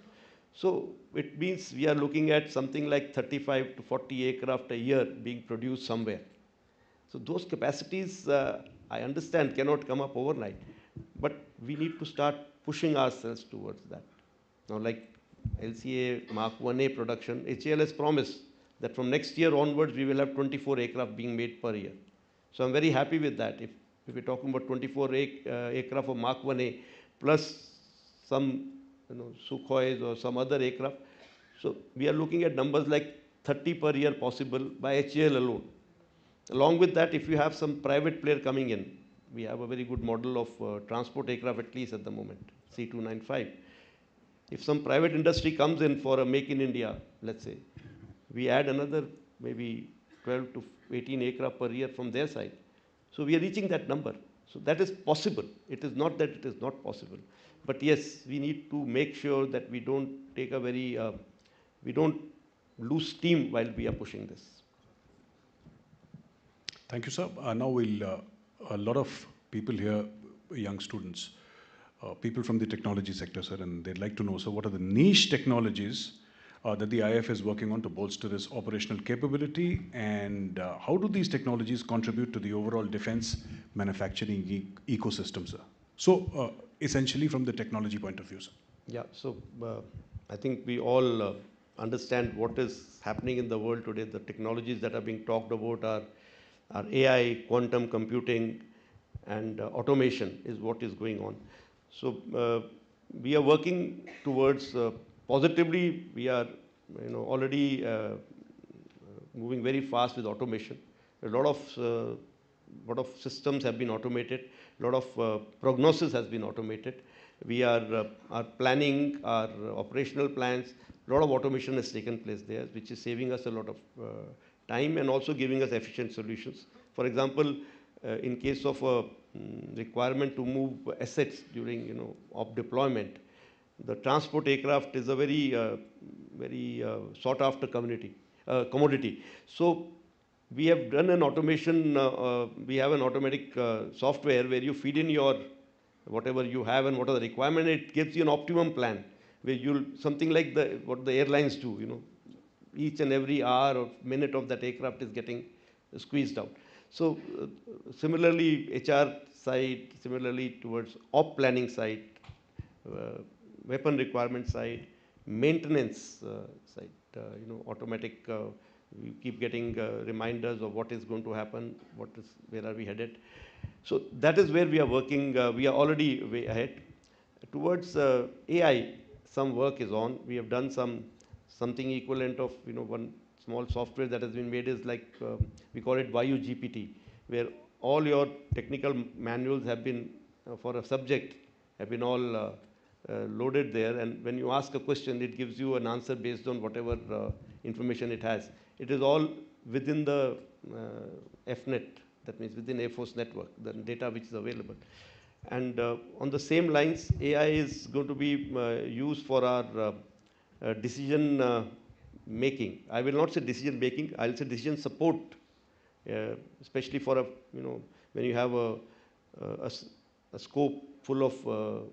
So it means we are looking at something like 35 to 40 aircraft a year being produced somewhere. So those capacities, I understand, cannot come up overnight, but we need to start pushing ourselves towards that. Now, like LCA Mark 1A production, HAL has promised that from next year onwards, we will have 24 aircraft being made per year. So I'm very happy with that. If we're talking about 24 aircraft of Mark 1A plus some Sukhois or some other aircraft, so we are looking at numbers like 30 per year possible by HAL alone. Along with that, if you have some private player coming in, we have a very good model of transport aircraft at least at the moment, C295. If some private industry comes in for a make in India, let's say, we add another maybe 12 to 18 aircraft per year from their side. So we are reaching that number. So that is possible. It is not that it is not possible. But yes, we need to make sure that we don't take a very, we don't lose steam while we are pushing this. Thank you, sir. Now we'll, a lot of people here, young students, people from the technology sector, sir, and they'd like to know, sir, what are the niche technologies that the IF is working on to bolster its operational capability, and how do these technologies contribute to the overall defense manufacturing ecosystem, sir? So, essentially from the technology point of view, sir. Yeah, so I think we all understand what is happening in the world today. The technologies that are being talked about are AI, quantum computing, and automation is what is going on. So we are working towards positively. We are already moving very fast with automation. A lot of systems have been automated. A lot of prognosis has been automated. We are planning our operational plans. A lot of automation has taken place there, which is saving us a lot of time and also giving us efficient solutions. For example, in case of a requirement to move assets during of deployment, the transport aircraft is a very sought after commodity. So we have done an automation. We have an automatic software where you feed in your whatever you have and what are the requirements. It gives you an optimum plan where you'll something like what the airlines do. Each and every hour or minute of that aircraft is getting squeezed out. So similarly, HR side, similarly towards op planning side, weapon requirement side, maintenance side, automatic. We keep getting reminders of what is going to happen, where are we headed. So that is where we are working. We are already way ahead. Towards AI, some work is on. We have done something equivalent of one small software that has been made is like we call it Vayu GPT, where all your technical manuals have been for a subject have been all loaded there, and when you ask a question, it gives you an answer based on whatever information it has. It is all within the FNet, that means within Air Force network, the data which is available. And on the same lines, AI is going to be used for our decision making. I will not say decision making, I'll say decision support, especially for when you have a scope full of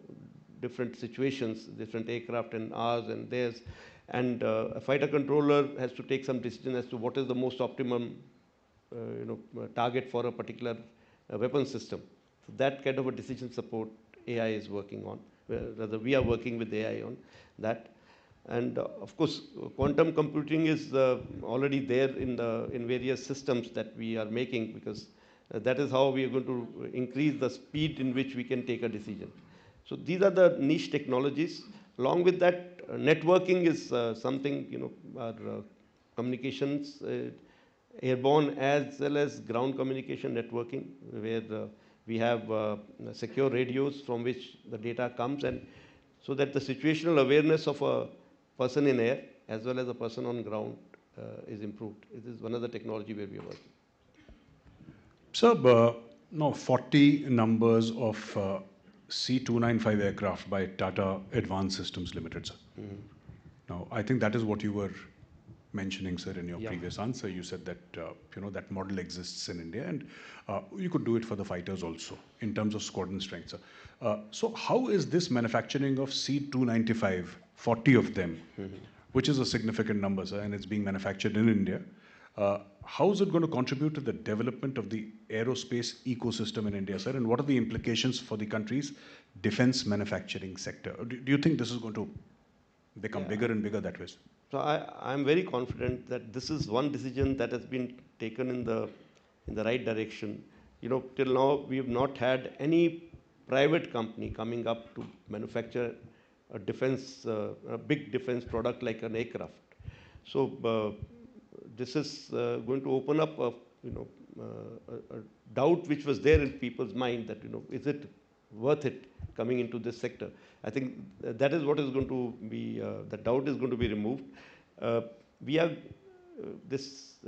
different situations, different aircraft and ours and theirs, and a fighter controller has to take some decision as to what is the most optimum target for a particular weapon system. So that kind of a decision support AI is working on, rather we are working with AI on that. And of course, quantum computing is already there in various systems that we are making, because that is how we are going to increase the speed in which we can take a decision. So these are the niche technologies. Along with that, networking is something, our communications, airborne as well as ground communication networking, where we have secure radios from which the data comes, and so that the situational awareness of a person in air as well as a person on ground is improved. It is one of the technology where we are working. Sir, now 40 numbers of C295 aircraft by Tata Advanced Systems Limited, sir. Now, I think that is what you were mentioning, sir, in your previous answer. You said that that model exists in India, and you could do it for the fighters also in terms of squadron strength, sir. So how is this manufacturing of C-295, 40 of them, which is a significant number, sir, and it's being manufactured in India? How is it going to contribute to the development of the aerospace ecosystem in India, sir? And what are the implications for the country's defense manufacturing sector? Do you think this is going to become bigger and bigger that way, sir? So I'm very confident that this is one decision that has been taken in the right direction. Till now we have not had any private company coming up to manufacture a defense, a big defense product like an aircraft. So this is going to open up a doubt which was there in people's mind that is it worth it coming into this sector. I think that is what is going to be, the doubt is going to be removed. This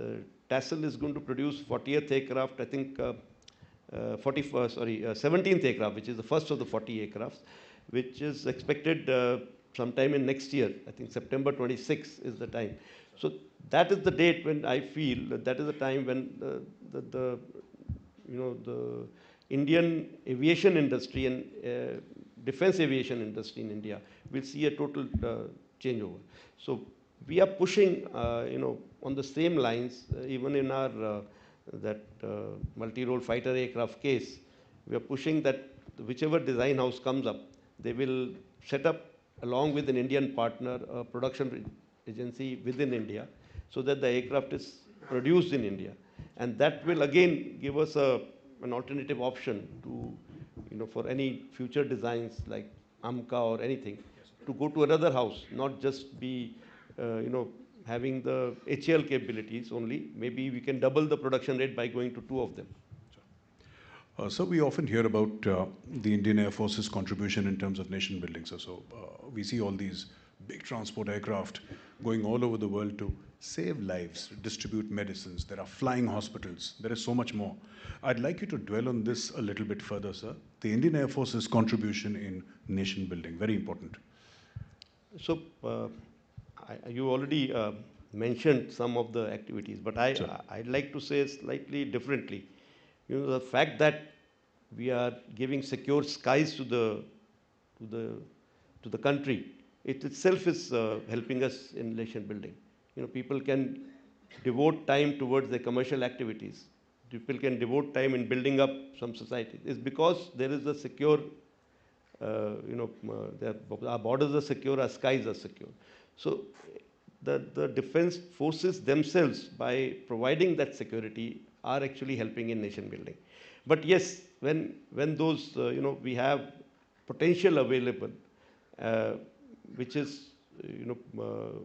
TASL is going to produce 40th aircraft, I think 17th aircraft, which is the first of the 40 aircrafts, which is expected sometime in next year. I think September 26 is the time. So that is the date when I feel that is the time when the Indian aviation industry and defense aviation industry in India will see a total changeover. So we are pushing, on the same lines, even in our multi-role fighter aircraft case, we are pushing that whichever design house comes up, they will set up along with an Indian partner a production agency within India, so that the aircraft is produced in India, and that will again give us an alternative option to, for any future designs like AMCA or anything, to go to another house, not just be, having the HAL capabilities only. Maybe we can double the production rate by going to 2 of them. So we often hear about the Indian Air Force's contribution in terms of nation building. So we see all these big transport aircraft going all over the world to save lives, distribute medicines. There are flying hospitals. There is so much more. I'd like you to dwell on this a little bit further, sir. The Indian Air Force's contribution in nation building, very important. So you already mentioned some of the activities, but I'd like to say slightly differently. The fact that we are giving secure skies to the country, it itself is helping us in nation building. People can devote time towards their commercial activities. People can devote time in building up some society. It's because there is a secure, our borders are secure, our skies are secure. So the defense forces themselves, by providing that security, are actually helping in nation building. But yes, when those, we have potential available, which is,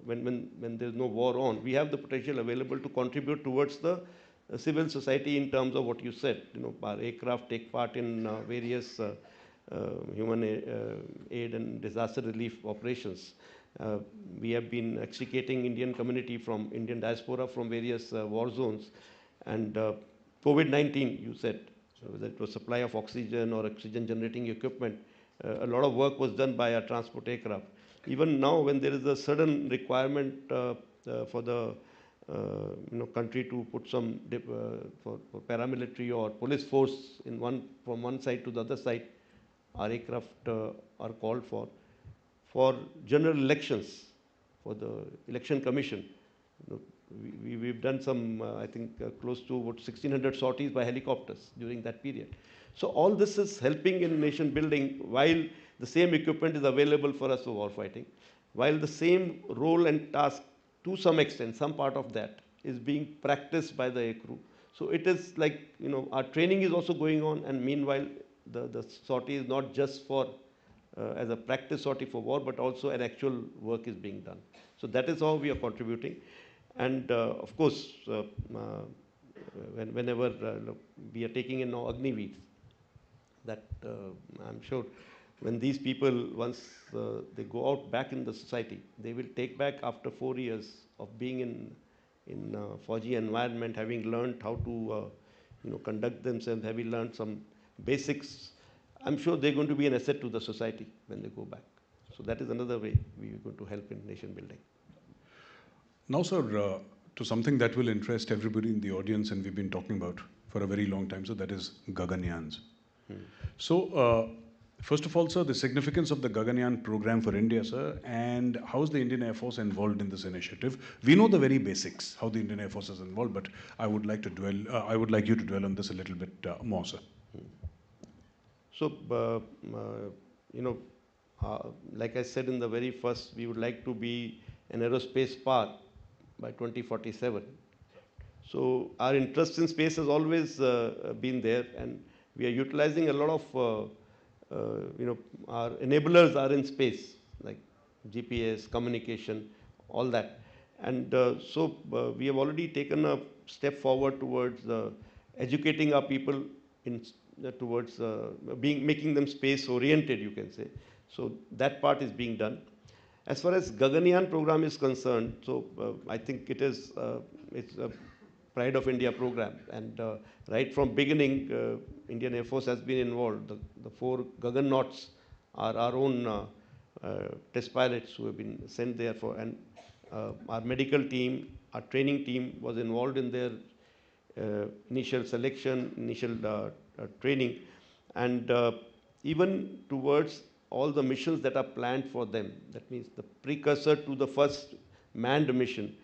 when there's no war on, we have the potential available to contribute towards the civil society in terms of what you said. Our aircraft take part in various human aid and disaster relief operations. We have been extricating Indian community from Indian diaspora from various war zones. And COVID-19, you said, whether it was supply of oxygen or oxygen generating equipment, a lot of work was done by our transport aircraft. Even now, when there is a sudden requirement for the country to put some for paramilitary or police force from one side to the other side, our aircraft are called for general elections, for the election commission. We've done some, I think, close to 1,600 sorties by helicopters during that period. So all this is helping in nation building, while the same equipment is available for us for war fighting, while the same role and task, to some extent, some part of that is being practiced by the aircrew. So it is like, our training is also going on, and meanwhile, the sortie is not just for as a practice sortie for war, but also an actual work is being done. So that is how we are contributing. And of course, whenever we are taking in now Agniveer, that I'm sure when these people, once they go out back in the society, they will take back after 4 years of being in Fauji environment, having learned how to conduct themselves, having learned some basics. I'm sure they're going to be an asset to the society when they go back. So that is another way we are going to help in nation building. Now, sir, to something that will interest everybody in the audience and we've been talking about for a very long time, so that is GaganYaans. So, first of all, sir, the significance of the GaganYaan program for India, sir, and how is the Indian Air Force involved in this initiative? We know the very basics, how the Indian Air Force is involved, but I would like you to dwell on this a little bit more, sir. So, like I said in the very first, we would like to be an aerospace power by 2047. So our interest in space has always been there, and we are utilizing a lot of, our enablers are in space, like GPS, communication, all that. And we have already taken a step forward towards educating our people towards making them space oriented, you can say. So that part is being done. As far as GaganYaan program is concerned, so I think it's a Pride of India program, and right from beginning, Indian Air Force has been involved. The 4 Gagannauts are our own test pilots who have been sent there for, and our medical team, our training team was involved in their initial selection, initial training, and even towards all the missions that are planned for them. That means the precursor to the first manned mission.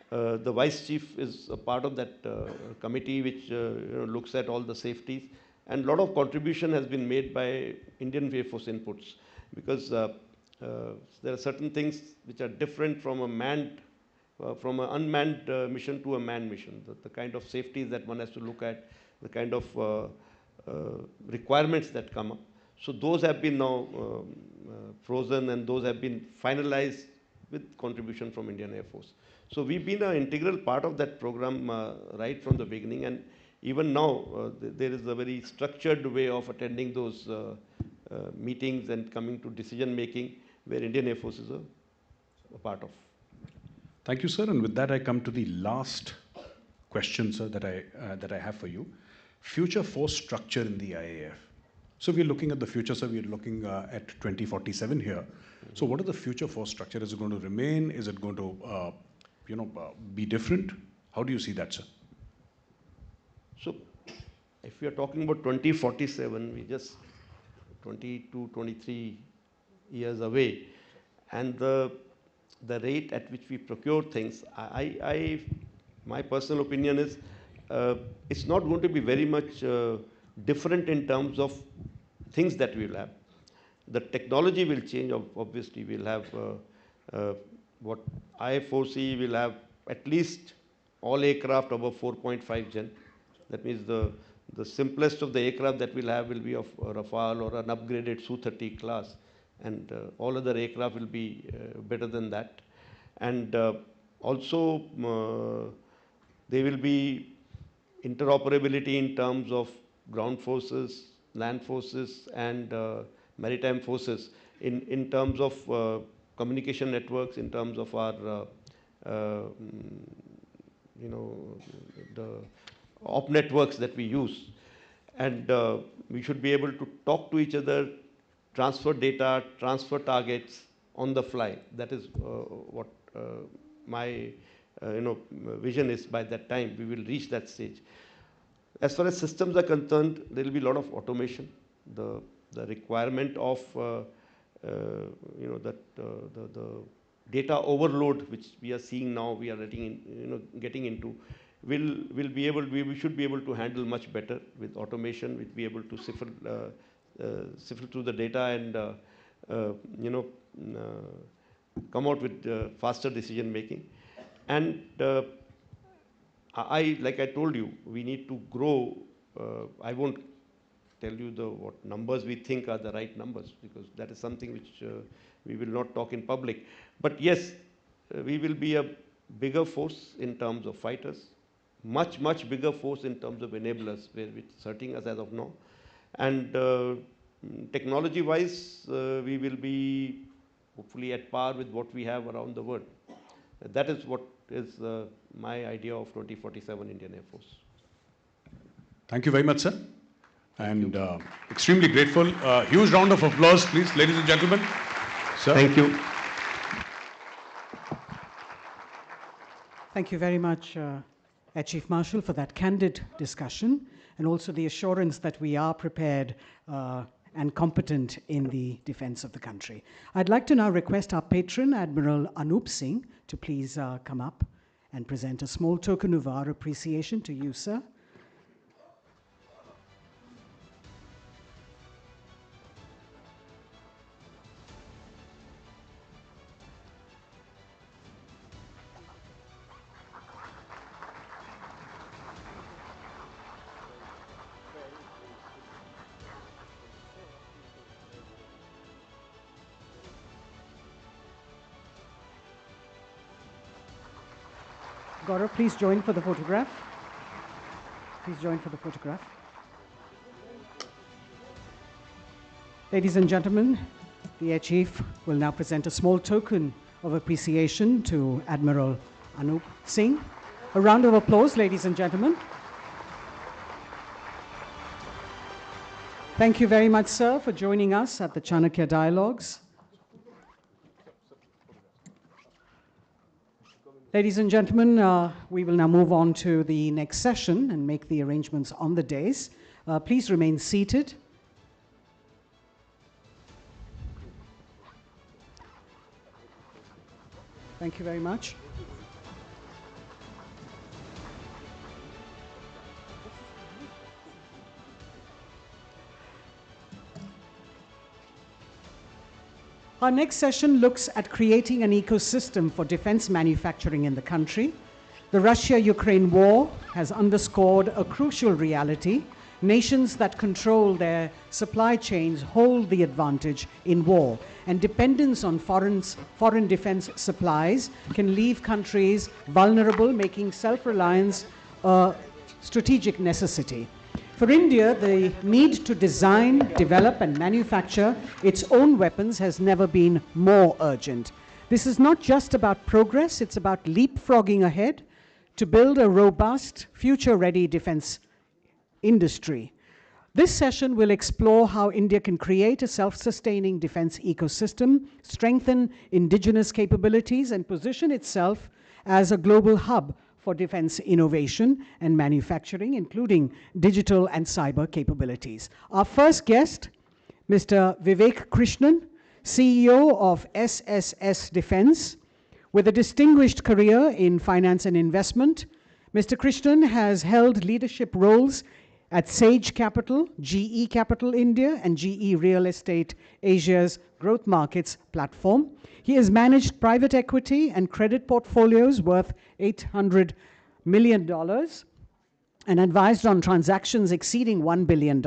The Vice Chief is a part of that committee which looks at all the safeties, and a lot of contribution has been made by Indian Air Force inputs, because there are certain things which are different from a manned, from an unmanned mission to a manned mission. The kind of safeties that one has to look at, the kind of requirements that come up. So those have been now frozen, and those have been finalized with contribution from Indian Air Force. So we've been an integral part of that program right from the beginning, and even now there is a very structured way of attending those meetings and coming to decision making, where Indian Air Force is a part of. Thank you, sir. And with that, I come to the last question, sir, that I have for you. Future force structure in the IAF. So we're looking at the future, sir. We're looking at 2047 here. So what is the future force structure? Is it going to remain? Is it going to be different? How do you see that, sir? So if we are talking about 2047, we just 22, 23 years away, and the rate at which we procure things, my personal opinion is it's not going to be very much different in terms of things that we will have. The technology will change. Obviously, we'll have what I foresee, we'll have at least all aircraft above 4.5 gen. That means the simplest of the aircraft that we'll have will be of Rafale or an upgraded Su-30 class, and all other aircraft will be better than that. And also there will be interoperability in terms of ground forces, land forces, and maritime forces in terms of communication networks, in terms of our the op networks that we use. And we should be able to talk to each other, transfer data, transfer targets on the fly. That is what my vision is. By that time, we will reach that stage. As far as systems are concerned, there will be a lot of automation. The requirement of the data overload, which we are seeing now, we are getting into, we should be able to handle much better with automation. We'll be able to sift through the data and come out with faster decision making. And like I told you, we need to grow. I won't tell you what numbers we think are the right numbers, because that is something which we will not talk in public. But yes, we will be a bigger force in terms of fighters, much bigger force in terms of enablers, which is hurting us as of now. And technology-wise, we will be hopefully at par with what we have around the world. That is what is my idea of 2047 Indian Air Force. Thank you very much, sir. And extremely grateful. Huge round of applause, please, ladies and gentlemen. Sir. Thank you. Thank you very much, Air Chief Marshal, for that candid discussion and also the assurance that we are prepared and competent in the defense of the country. I'd like to now request our patron, Admiral Anup Singh, to please come up and present a small token of our appreciation to you, sir. Gaurav, please join for the photograph. Please join for the photograph. Ladies and gentlemen, the Air Chief will now present a small token of appreciation to Admiral Anup Singh. A round of applause, ladies and gentlemen. Thank you very much, sir, for joining us at the Chanakya Dialogues. Ladies and gentlemen, we will now move on to the next session and make the arrangements on the dais. Please remain seated. Thank you very much. Our next session looks at creating an ecosystem for defense manufacturing in the country. The Russia-Ukraine war has underscored a crucial reality. Nations that control their supply chains hold the advantage in war, and dependence on foreign defense supplies can leave countries vulnerable, making self-reliance a strategic necessity. For India, the need to design, develop, and manufacture its own weapons has never been more urgent. This is not just about progress, it's about leapfrogging ahead to build a robust, future-ready defense industry. This session will explore how India can create a self-sustaining defense ecosystem, strengthen indigenous capabilities, and position itself as a global hub for defense innovation and manufacturing, including digital and cyber capabilities. Our first guest, Mr. Vivek Krishnan, CEO of SSS Defense. With a distinguished career in finance and investment, Mr. Krishnan has held leadership roles at Sage Capital, GE Capital India, and GE Real Estate Asia's Growth Markets platform. He has managed private equity and credit portfolios worth $800 million and advised on transactions exceeding $1 billion.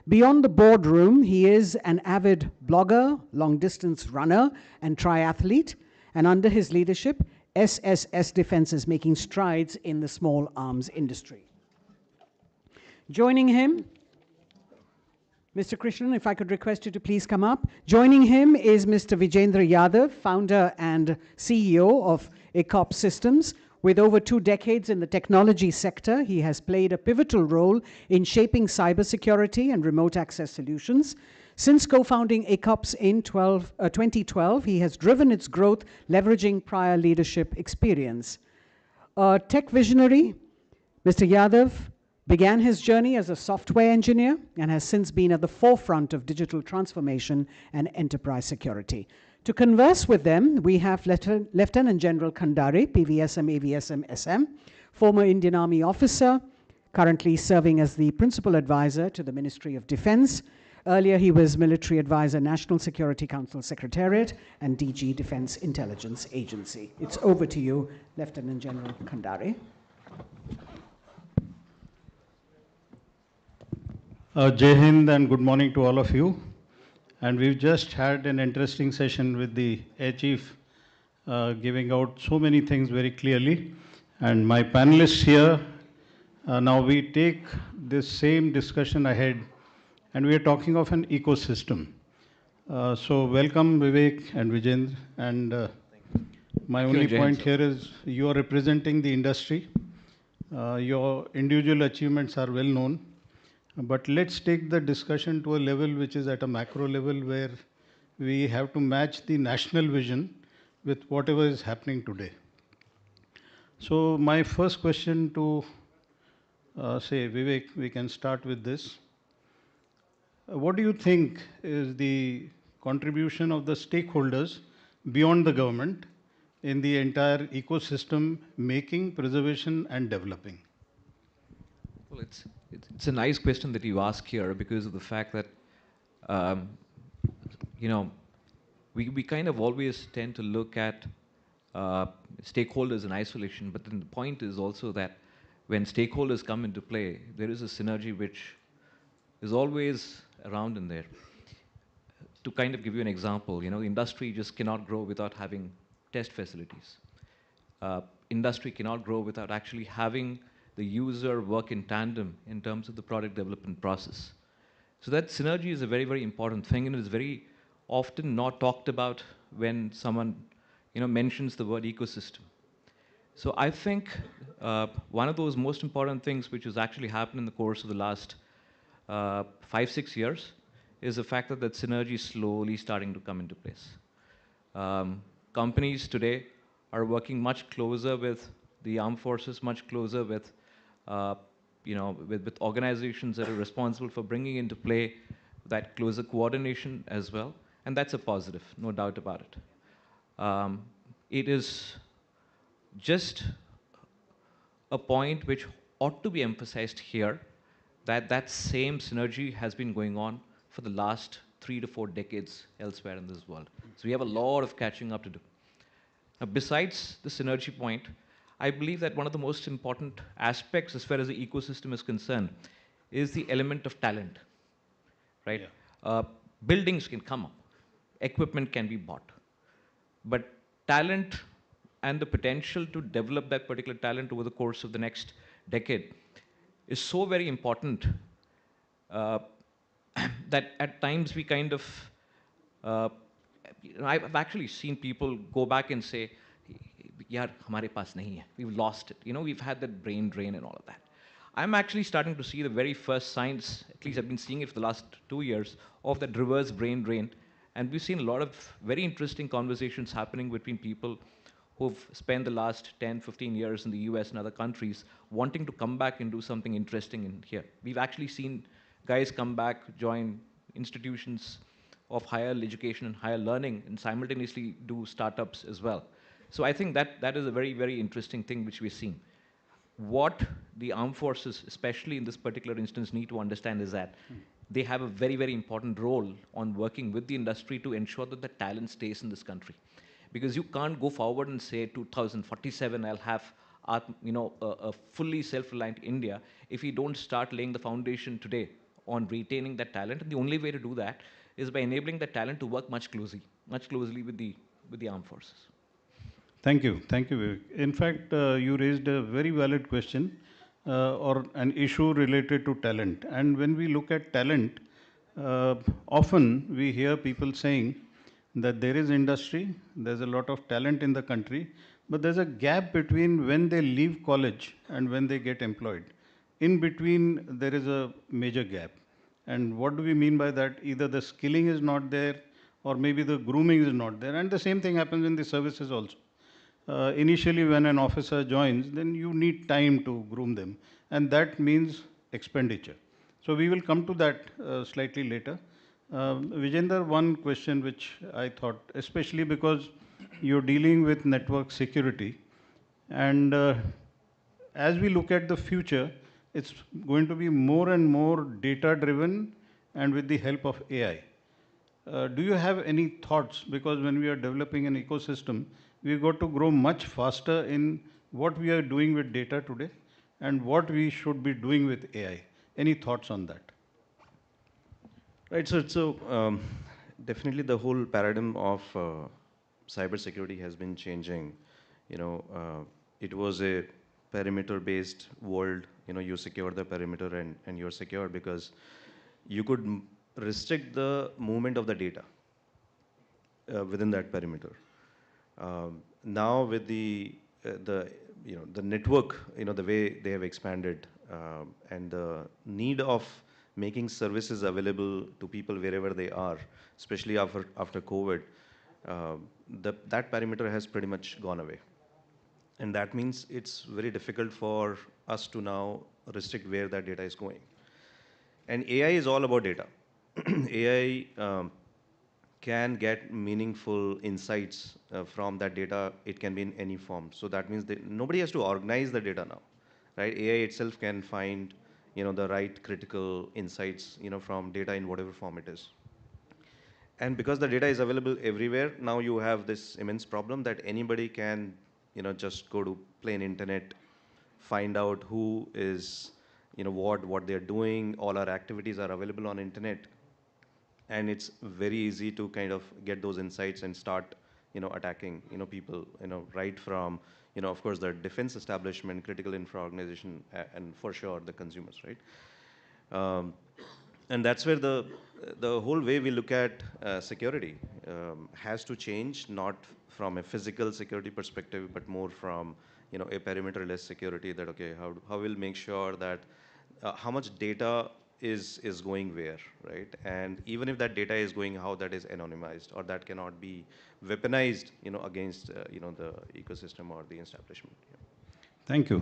Beyond the boardroom, he is an avid blogger, long-distance runner, and triathlete. And under his leadership, SSS Defense is making strides in the small arms industry. Joining him, Mr. Krishnan, if I could request you to please come up. Joining him is Mr. Vijendra Yadav, founder and CEO of ECOP Systems. With over 2 decades in the technology sector, he has played a pivotal role in shaping cybersecurity and remote access solutions. Since co-founding ECOPS in 2012, he has driven its growth, leveraging prior leadership experience. A tech visionary, Mr. Yadav began his journey as a software engineer and has since been at the forefront of digital transformation and enterprise security. To converse with them, we have Lieutenant General Khandare, PVSM, AVSM, SM, former Indian Army officer, currently serving as the principal advisor to the Ministry of Defense. Earlier, he was military advisor, National Security Council Secretariat, and DG Defense Intelligence Agency. It's over to you, Lieutenant General Khandare. Jai Hind and good morning to all of you. And we've just had an interesting session with the Air Chief giving out so many things very clearly. And my panelists here, now we take this same discussion ahead and we are talking of an ecosystem. So welcome Vivek and Vijendra. And my only point here is you are representing the industry. Your individual achievements are well known. But let's take the discussion to a level which is at a macro level where we have to match the national vision with whatever is happening today. So my first question to, say, Vivek, we can start with this. What do you think is the contribution of the stakeholders beyond the government in the entire ecosystem making, preservation, and developing? Well, it's a nice question that you ask here because of the fact that, um, you know, we kind of always tend to look at stakeholders in isolation, but then the point is also that when stakeholders come into play, there is a synergy which is always around in there. To kind of give you an example, industry just cannot grow without having test facilities. Industry cannot grow without actually having the user work in tandem in terms of the product development process. So that synergy is a very, very important thing, and is very often not talked about when someone mentions the word ecosystem. So I think one of those most important things which has actually happened in the course of the last 5-6 years is the fact that that synergy is slowly starting to come into place. Companies today are working much closer with the armed forces, much closer with, with organizations that are responsible for bringing into play that closer coordination as well, and that's a positive, no doubt about it. It is just a point which ought to be emphasized here, that that same synergy has been going on for the last 3 to 4 decades elsewhere in this world. So we have a lot of catching up to do. Now, besides the synergy point, I believe that one of the most important aspects as far as the ecosystem is concerned is the element of talent, right? Yeah. Buildings can come up, equipment can be bought, but talent and the potential to develop that particular talent over the course of the next decade is so very important that at times we kind of, I've actually seen people go back and say, yaar, hamare paas nahi hai. We've lost it. We've had that brain drain and all of that. I'm actually starting to see the very first signs, at least I've been seeing it for the last 2 years, of that reverse brain drain. And we've seen a lot of very interesting conversations happening between people who've spent the last 10, 15 years in the US and other countries wanting to come back and do something interesting in here. We've actually seen guys come back, join institutions of higher education and higher learning, and simultaneously do startups as well. So I think that is a very, very interesting thing which we're seeing. What the armed forces, especially in this particular instance, need to understand is that they have a very, very important role on working with the industry to ensure that the talent stays in this country. Because you can't go forward and say 2047 I'll have a fully self-reliant India if we don't start laying the foundation today on retaining that talent. And the only way to do that is by enabling that talent to work much closely with the armed forces. Thank you, Vivek. In fact, you raised a very valid question or an issue related to talent. And when we look at talent, often we hear people saying that there is industry, there's a lot of talent in the country, but there's a gap between when they leave college and when they get employed. In between, there is a major gap. And what do we mean by that? Either the skilling is not there, or maybe the grooming is not there. And the same thing happens in the services also. Initially, when an officer joins, then you need time to groom them. And that means expenditure. So we will come to that slightly later. Vijender, one question which I thought, especially because you're dealing with network security, and as we look at the future, it's going to be more and more data-driven and with the help of AI. Do you have any thoughts? Because when we are developing an ecosystem, we've got to grow much faster in what we are doing with data today and what we should be doing with AI. Any thoughts on that? Right, so definitely the whole paradigm of cybersecurity has been changing. It was a perimeter-based world. You secure the perimeter and you're secure because you could restrict the movement of the data within that perimeter. Now with the network, the way they have expanded and the need of making services available to people wherever they are, especially after COVID, that perimeter has pretty much gone away. And that means it's very difficult for us to now restrict where that data is going. And AI is all about data. AI can get meaningful insights from that data. It can be in any form. So that means that nobody has to organize the data now, right? AI itself can find, the right critical insights, from data in whatever form it is. And because the data is available everywhere, now you have this immense problem that anybody can, just go to plain internet, find out who is, what they're doing. All our activities are available on internet. And it's very easy to kind of get those insights and start, attacking, people, right from, of course, the defense establishment, critical infra organization, and for sure the consumers, right? And that's where the whole way we look at security has to change, not from a physical security perspective, but more from, a perimeter-less security. That okay, how we'll make sure that how much data is going where, right? And even if that data is going, how that is anonymized or that cannot be weaponized, against the ecosystem or the establishment. Yeah. Thank you.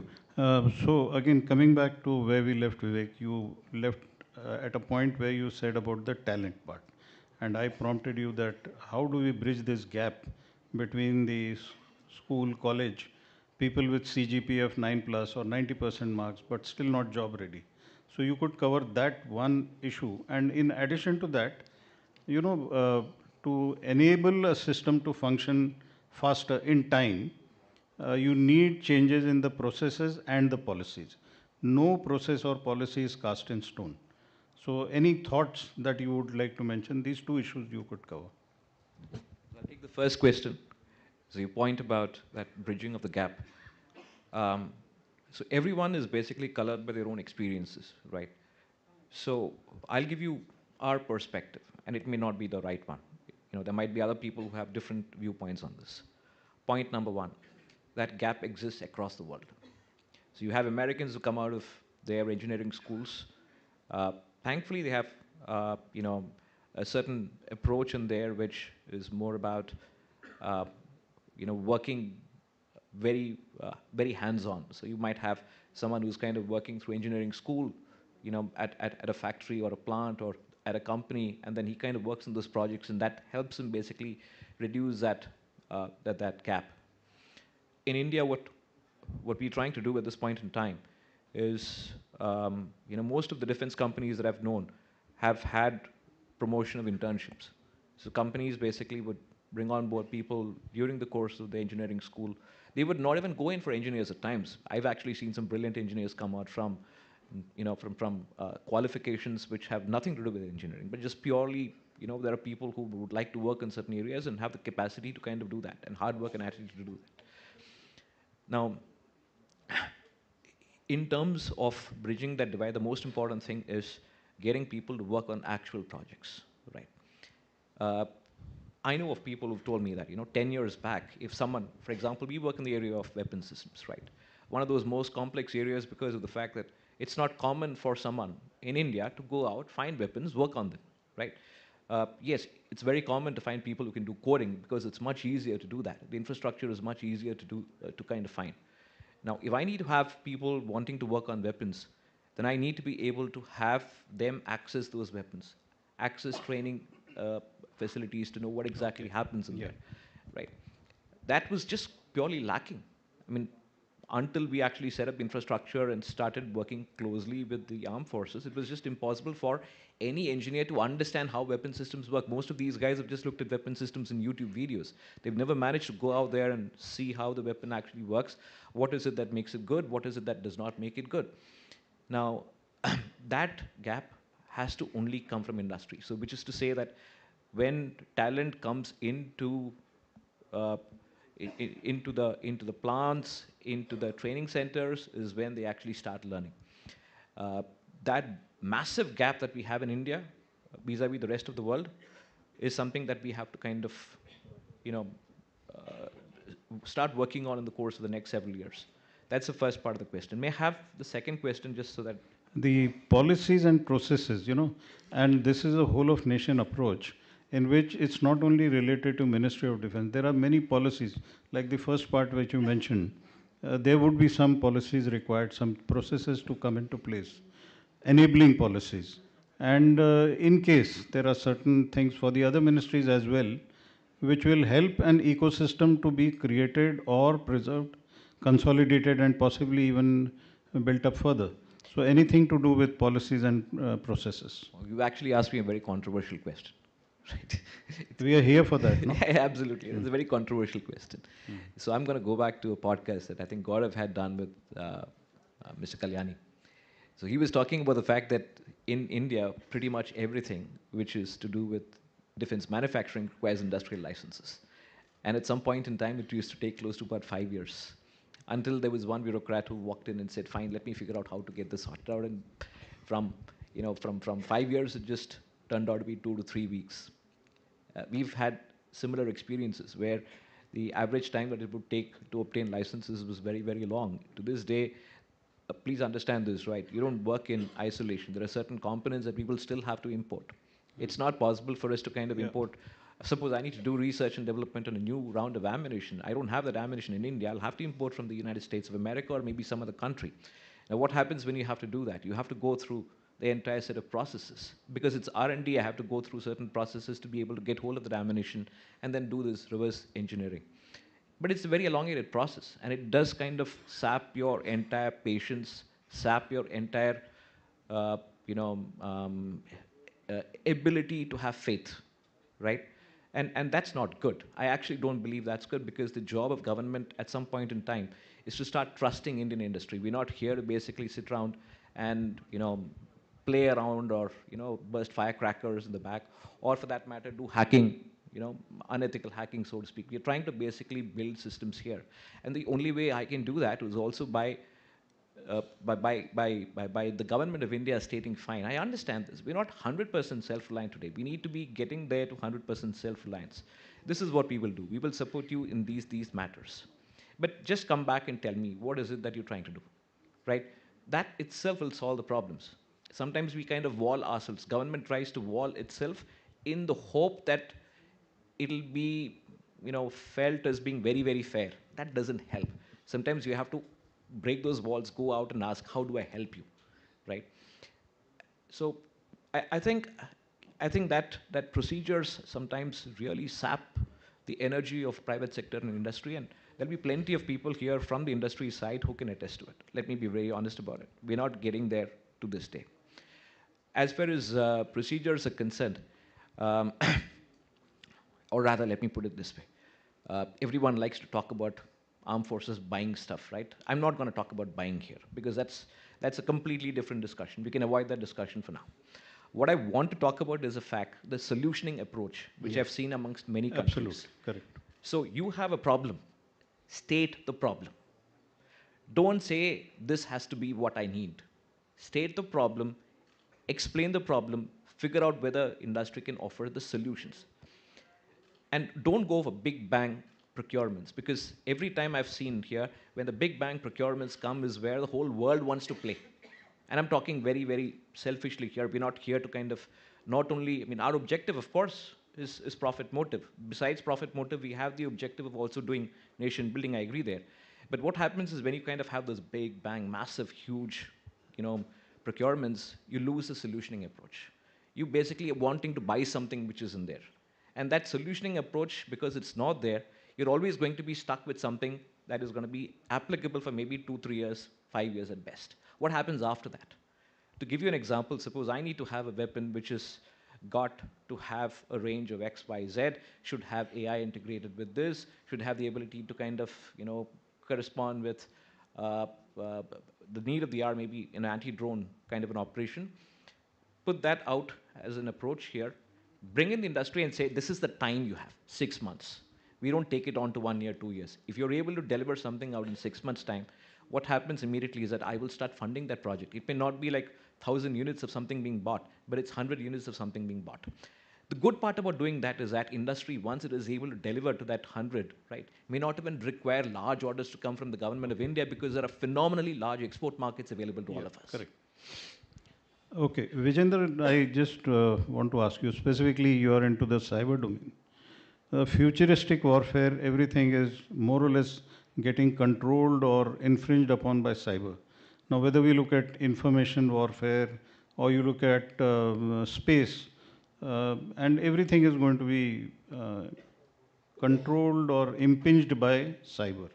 So again, coming back to where we left, Vivek, you left at a point where you said about the talent part. And I prompted you that how do we bridge this gap between the school, college, people with CGPA of 9 plus or 90% marks, but still not job ready. So you could cover that one issue. And in addition to that, to enable a system to function faster in time, you need changes in the processes and the policies. No process or policy is cast in stone. So any thoughts that you would like to mention? These two issues you could cover. I'll take the first question. So your point about that bridging of the gap. So everyone is basically colored by their own experiences, right? So I'll give you our perspective, and it may not be the right one. There might be other people who have different viewpoints on this. Point number one, that gap exists across the world. So you have Americans who come out of their engineering schools. Thankfully, they have a certain approach in there which is more about working very very hands-on. So you might have someone who's kind of working through engineering school, at a factory or a plant or at a company, and then he kind of works on those projects, and that helps him basically reduce that gap. In India, what we're trying to do at this point in time is, most of the defense companies that I've known have had promotion of internships. So companies basically would bring on board people during the course of the engineering school. They would not even go in for engineers at times. I've actually seen some brilliant engineers come out from qualifications which have nothing to do with engineering, but just purely, there are people who would like to work in certain areas and have the capacity to kind of do that, and hard work and attitude to do that. Now, in terms of bridging that divide, the most important thing is getting people to work on actual projects, right? I know of people who've told me that, 10 years back, if someone, for example, we work in the area of weapon systems, right? One of those most complex areas because of the fact that it's not common for someone in India to go out, find weapons, work on them, right? Yes, it's very common to find people who can do coding because it's much easier to do that. The infrastructure is much easier to do, to kind of find. Now, if I need to have people wanting to work on weapons, then I need to be able to have them access those weapons, access training facilities to know what exactly happens in there, right? That was just purely lacking. I mean, until we actually set up infrastructure and started working closely with the armed forces, it was just impossible for any engineer to understand how weapon systems work. Most of these guys have just looked at weapon systems in YouTube videos. They've never managed to go out there and see how the weapon actually works. What is it that makes it good? What is it that does not make it good? Now, that gap has to only come from industry. So, which is to say that when talent comes into the plants, into the training centers, is when they actually start learning. That massive gap that we have in India, vis-a-vis the rest of the world, is something that we have to kind of, start working on in the course of the next several years. That's the first part of the question. May I have the second question just so that... The policies and processes, and this is a whole of nation approach in which it's not only related to Ministry of Defense. There are many policies, like the first part which you mentioned, there would be some policies required, some processes to come into place, enabling policies. And in case there are certain things for the other ministries as well, which will help an ecosystem to be created or preserved, consolidated, and possibly even built up further. So anything to do with policies and processes. You actually asked me a very controversial question. Right. We are here for that, no? Yeah, absolutely. It's a very controversial question. So I'm going to go back to a podcast that I think Gaurav had done with Mr. Kalyani. So he was talking about the fact that in India, pretty much everything which is to do with defense manufacturing requires industrial licenses. And at some point in time, it used to take close to about 5 years, until there was one bureaucrat who walked in and said, fine, let me figure out how to get this sorted out. And from 5 years, it just turned out to be 2 to 3 weeks. We've had similar experiences where the average time that it would take to obtain licenses was very, very long. To this day, please understand this, right? You don't work in isolation. There are certain components that we will still have to import. It's not possible for us to kind of import. Suppose I need to do research and development on a new round of ammunition. I don't have that ammunition in India. I'll have to import from the United States of America or maybe some other country. Now, what happens when you have to do that? You have to go through the entire set of processes. Because it's R&D, I have to go through certain processes to be able to get hold of that ammunition and then do this reverse engineering. But it's a very elongated process, and it does kind of sap your entire patience, sap your entire ability to have faith, right? And that's not good. I actually don't believe that's good, because the job of government at some point in time is to start trusting Indian industry. We're not here to basically sit around and play around or burst firecrackers in the back, or for that matter do hacking, unethical hacking, so to speak. We're trying to basically build systems here, and the only way I can do that is also by the government of India stating, fine, I understand this. We're not 100% self-reliant today. We need to be getting there to 100% self-reliance. This is what we will do. We will support you in these matters. But just come back and tell me, what is it that you're trying to do, right? That itself will solve the problems. Sometimes we kind of wall ourselves. Government tries to wall itself in the hope that it'll be, felt as being very, very fair. That doesn't help. Sometimes you have to break those walls, go out and ask, how do I help you, right? So I think that procedures sometimes really sap the energy of private sector and industry, and there'll be plenty of people here from the industry side who can attest to it. Let me be very honest about it. We're not getting there to this day. As far as procedures are concerned, or rather, let me put it this way. Everyone likes to talk about armed forces buying stuff, right? I'm not going to talk about buying here, because that's a completely different discussion. We can avoid that discussion for now. What I want to talk about is the solutioning approach, which I've seen amongst many countries. Absolutely, correct. So you have a problem. State the problem. Don't say, this has to be what I need. State the problem, explain the problem, figure out whether industry can offer the solutions. And don't go for big bang procurements, because every time I've seen here, when the big bang procurements come is where the whole world wants to play. And I'm talking very, very selfishly here. We're not here to kind of not only, our objective, of course, is profit motive. Besides profit motive, we have the objective of also doing nation building. I agree there. But what happens is when you kind of have those big bang, massive, huge, procurements, you lose the solutioning approach. You basically are wanting to buy something which isn't there. And that solutioning approach, because it's not there, you're always going to be stuck with something that is going to be applicable for maybe 2, 3 years, 5 years at best. What happens after that? To give you an example, suppose I need to have a weapon which has got to have a range of X, Y, Z, should have AI integrated with this, should have the ability to kind of, correspond with the need of the hour, maybe an anti-drone kind of an operation. Put that out as an approach here. Bring in the industry and say, this is the time you have, 6 months. We don't take it on to 1 year, 2 years. If you're able to deliver something out in 6 months' time, what happens immediately is that I will start funding that project. It may not be like 1,000 units of something being bought, but it's 100 units of something being bought. The good part about doing that is that industry, once it is able to deliver to that 100, right, may not even require large orders to come from the government of India, because there are phenomenally large export markets available to all of us. Correct. Okay, Vijender, I just want to ask you, specifically you are into the cyber domain. Futuristic warfare, everything is more or less getting controlled or infringed upon by cyber. Now, whether we look at information warfare or you look at space, and everything is going to be controlled or impinged by cyber.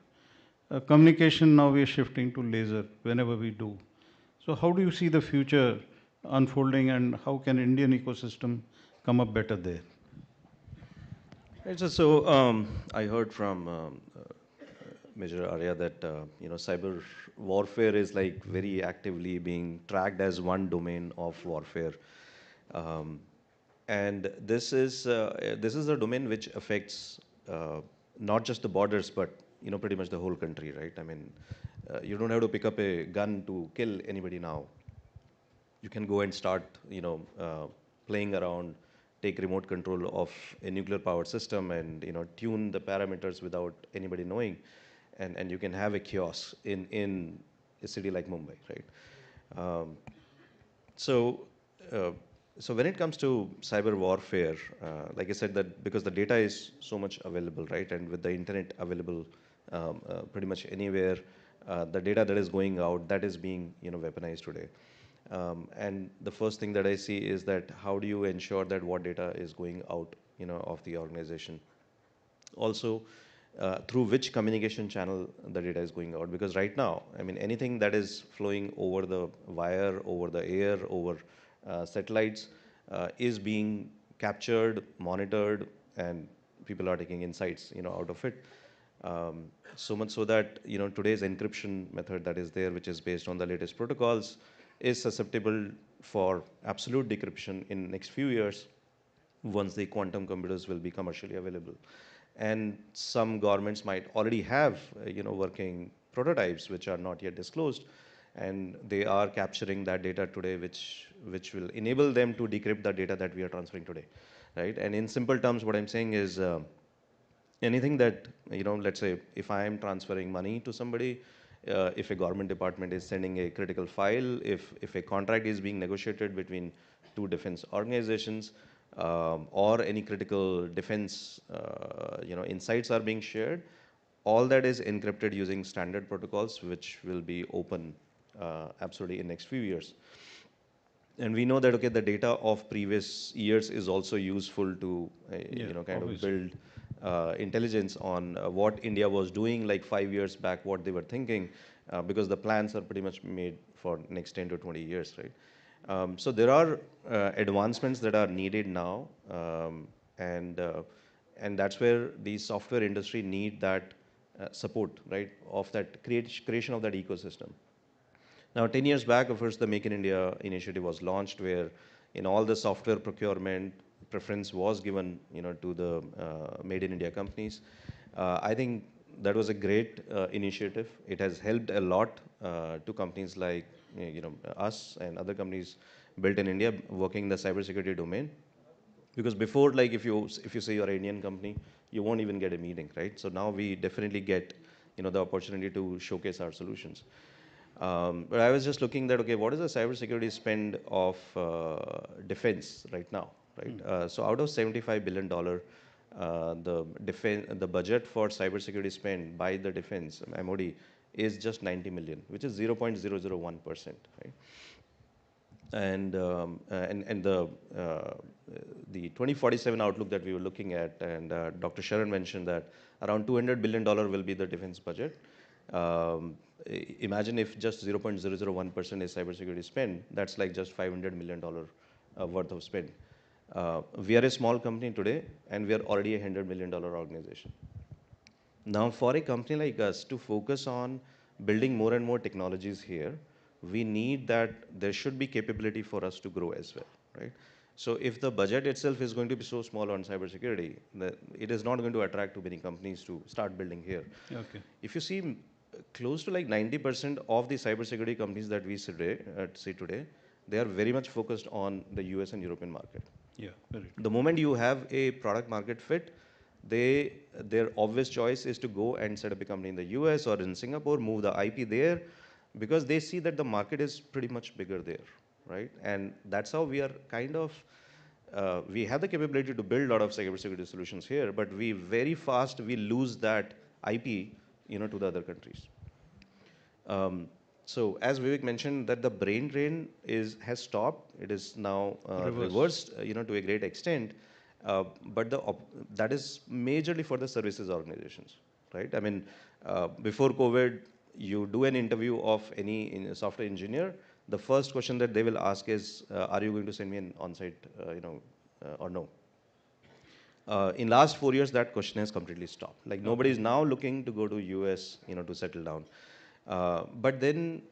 Communication now we are shifting to laser whenever we do. So how do you see the future unfolding and how can Indian ecosystem come up better there? Right, I heard from Major Arya that cyber warfare is like very actively being tracked as one domain of warfare, and this is a domain which affects not just the borders but pretty much the whole country, right? I mean, you don't have to pick up a gun to kill anybody now. You can go and start playing around, take remote control of a nuclear powered system and tune the parameters without anybody knowing, and you can have a chaos in a city like Mumbai, right? So when it comes to cyber warfare, like I said, that because the data is so much available, right, and with the internet available pretty much anywhere, the data that is going out, that is being weaponized today. And the first thing that I see is that how do you ensure that what data is going out of the organization? Also, through which communication channel the data is going out? Because right now, I mean, anything that is flowing over the wire, over the air, over satellites is being captured, monitored, and people are taking insights out of it. So much so that today's encryption method that is there, which is based on the latest protocols, is susceptible for absolute decryption in next few years once the quantum computers will be commercially available. And some governments might already have working prototypes which are not yet disclosed, and they are capturing that data today, which will enable them to decrypt the data that we are transferring today, right? And in simple terms, what I'm saying is anything that let's say if I am transferring money to somebody, if a government department is sending a critical file, if a contract is being negotiated between two defense organizations, or any critical defense insights are being shared, all that is encrypted using standard protocols, which will be open absolutely in next few years. And we know that the data of previous years is also useful to kind of build intelligence on what India was doing like 5 years back, what they were thinking, because the plans are pretty much made for next 10 to 20 years, right? So there are advancements that are needed now, and that's where the software industry need that support, right, of that creation of that ecosystem. Now, 10 years back, of course, the Make in India initiative was launched, where in all the software procurement, preference was given, to the Made in India companies. I think that was a great initiative. It has helped a lot to companies like, us and other companies built in India working in the cybersecurity domain. Because before, like if you say you're an Indian company, you won't even get a meeting, right? So now we definitely get, the opportunity to showcase our solutions. But I was just looking that, okay, what is the cybersecurity spend of defense right now, right? So out of $75 billion, the budget for cybersecurity spend by the defense MOD is just 90 million, which is 0.001%, right? And the 2047 outlook that we were looking at, and Dr. Sharan mentioned that around $200 billion will be the defense budget. Imagine if just 0.001% is cybersecurity spend, that's like just $500 million worth of spend. We are a small company today, and we are already a $100 million organization. Now, for a company like us to focus on building more and more technologies here, we need that there should be capability for us to grow as well, right? So if the budget itself is going to be so small on cybersecurity, it is not going to attract too many companies to start building here. Okay. If you see, close to like 90% of the cybersecurity companies that we see today, they are very much focused on the US and European market. Yeah, very true. The moment you have a product market fit, their obvious choice is to go and set up a company in the US or in Singapore, move the IP there, because they see that the market is pretty much bigger there, right? And that's how we are kind of, we have the capability to build a lot of cybersecurity solutions here, but we very fast, we lose that IP to the other countries. So as Vivek mentioned, that the brain drain has stopped. It is now reversed, to a great extent. But that is majorly for the services organizations, right? I mean, before COVID, you do an interview of any software engineer, the first question that they will ask is, are you going to send me an on-site, or no? In last 4 years, that question has completely stopped. Like nobody is now looking to go to US, to settle down. But then,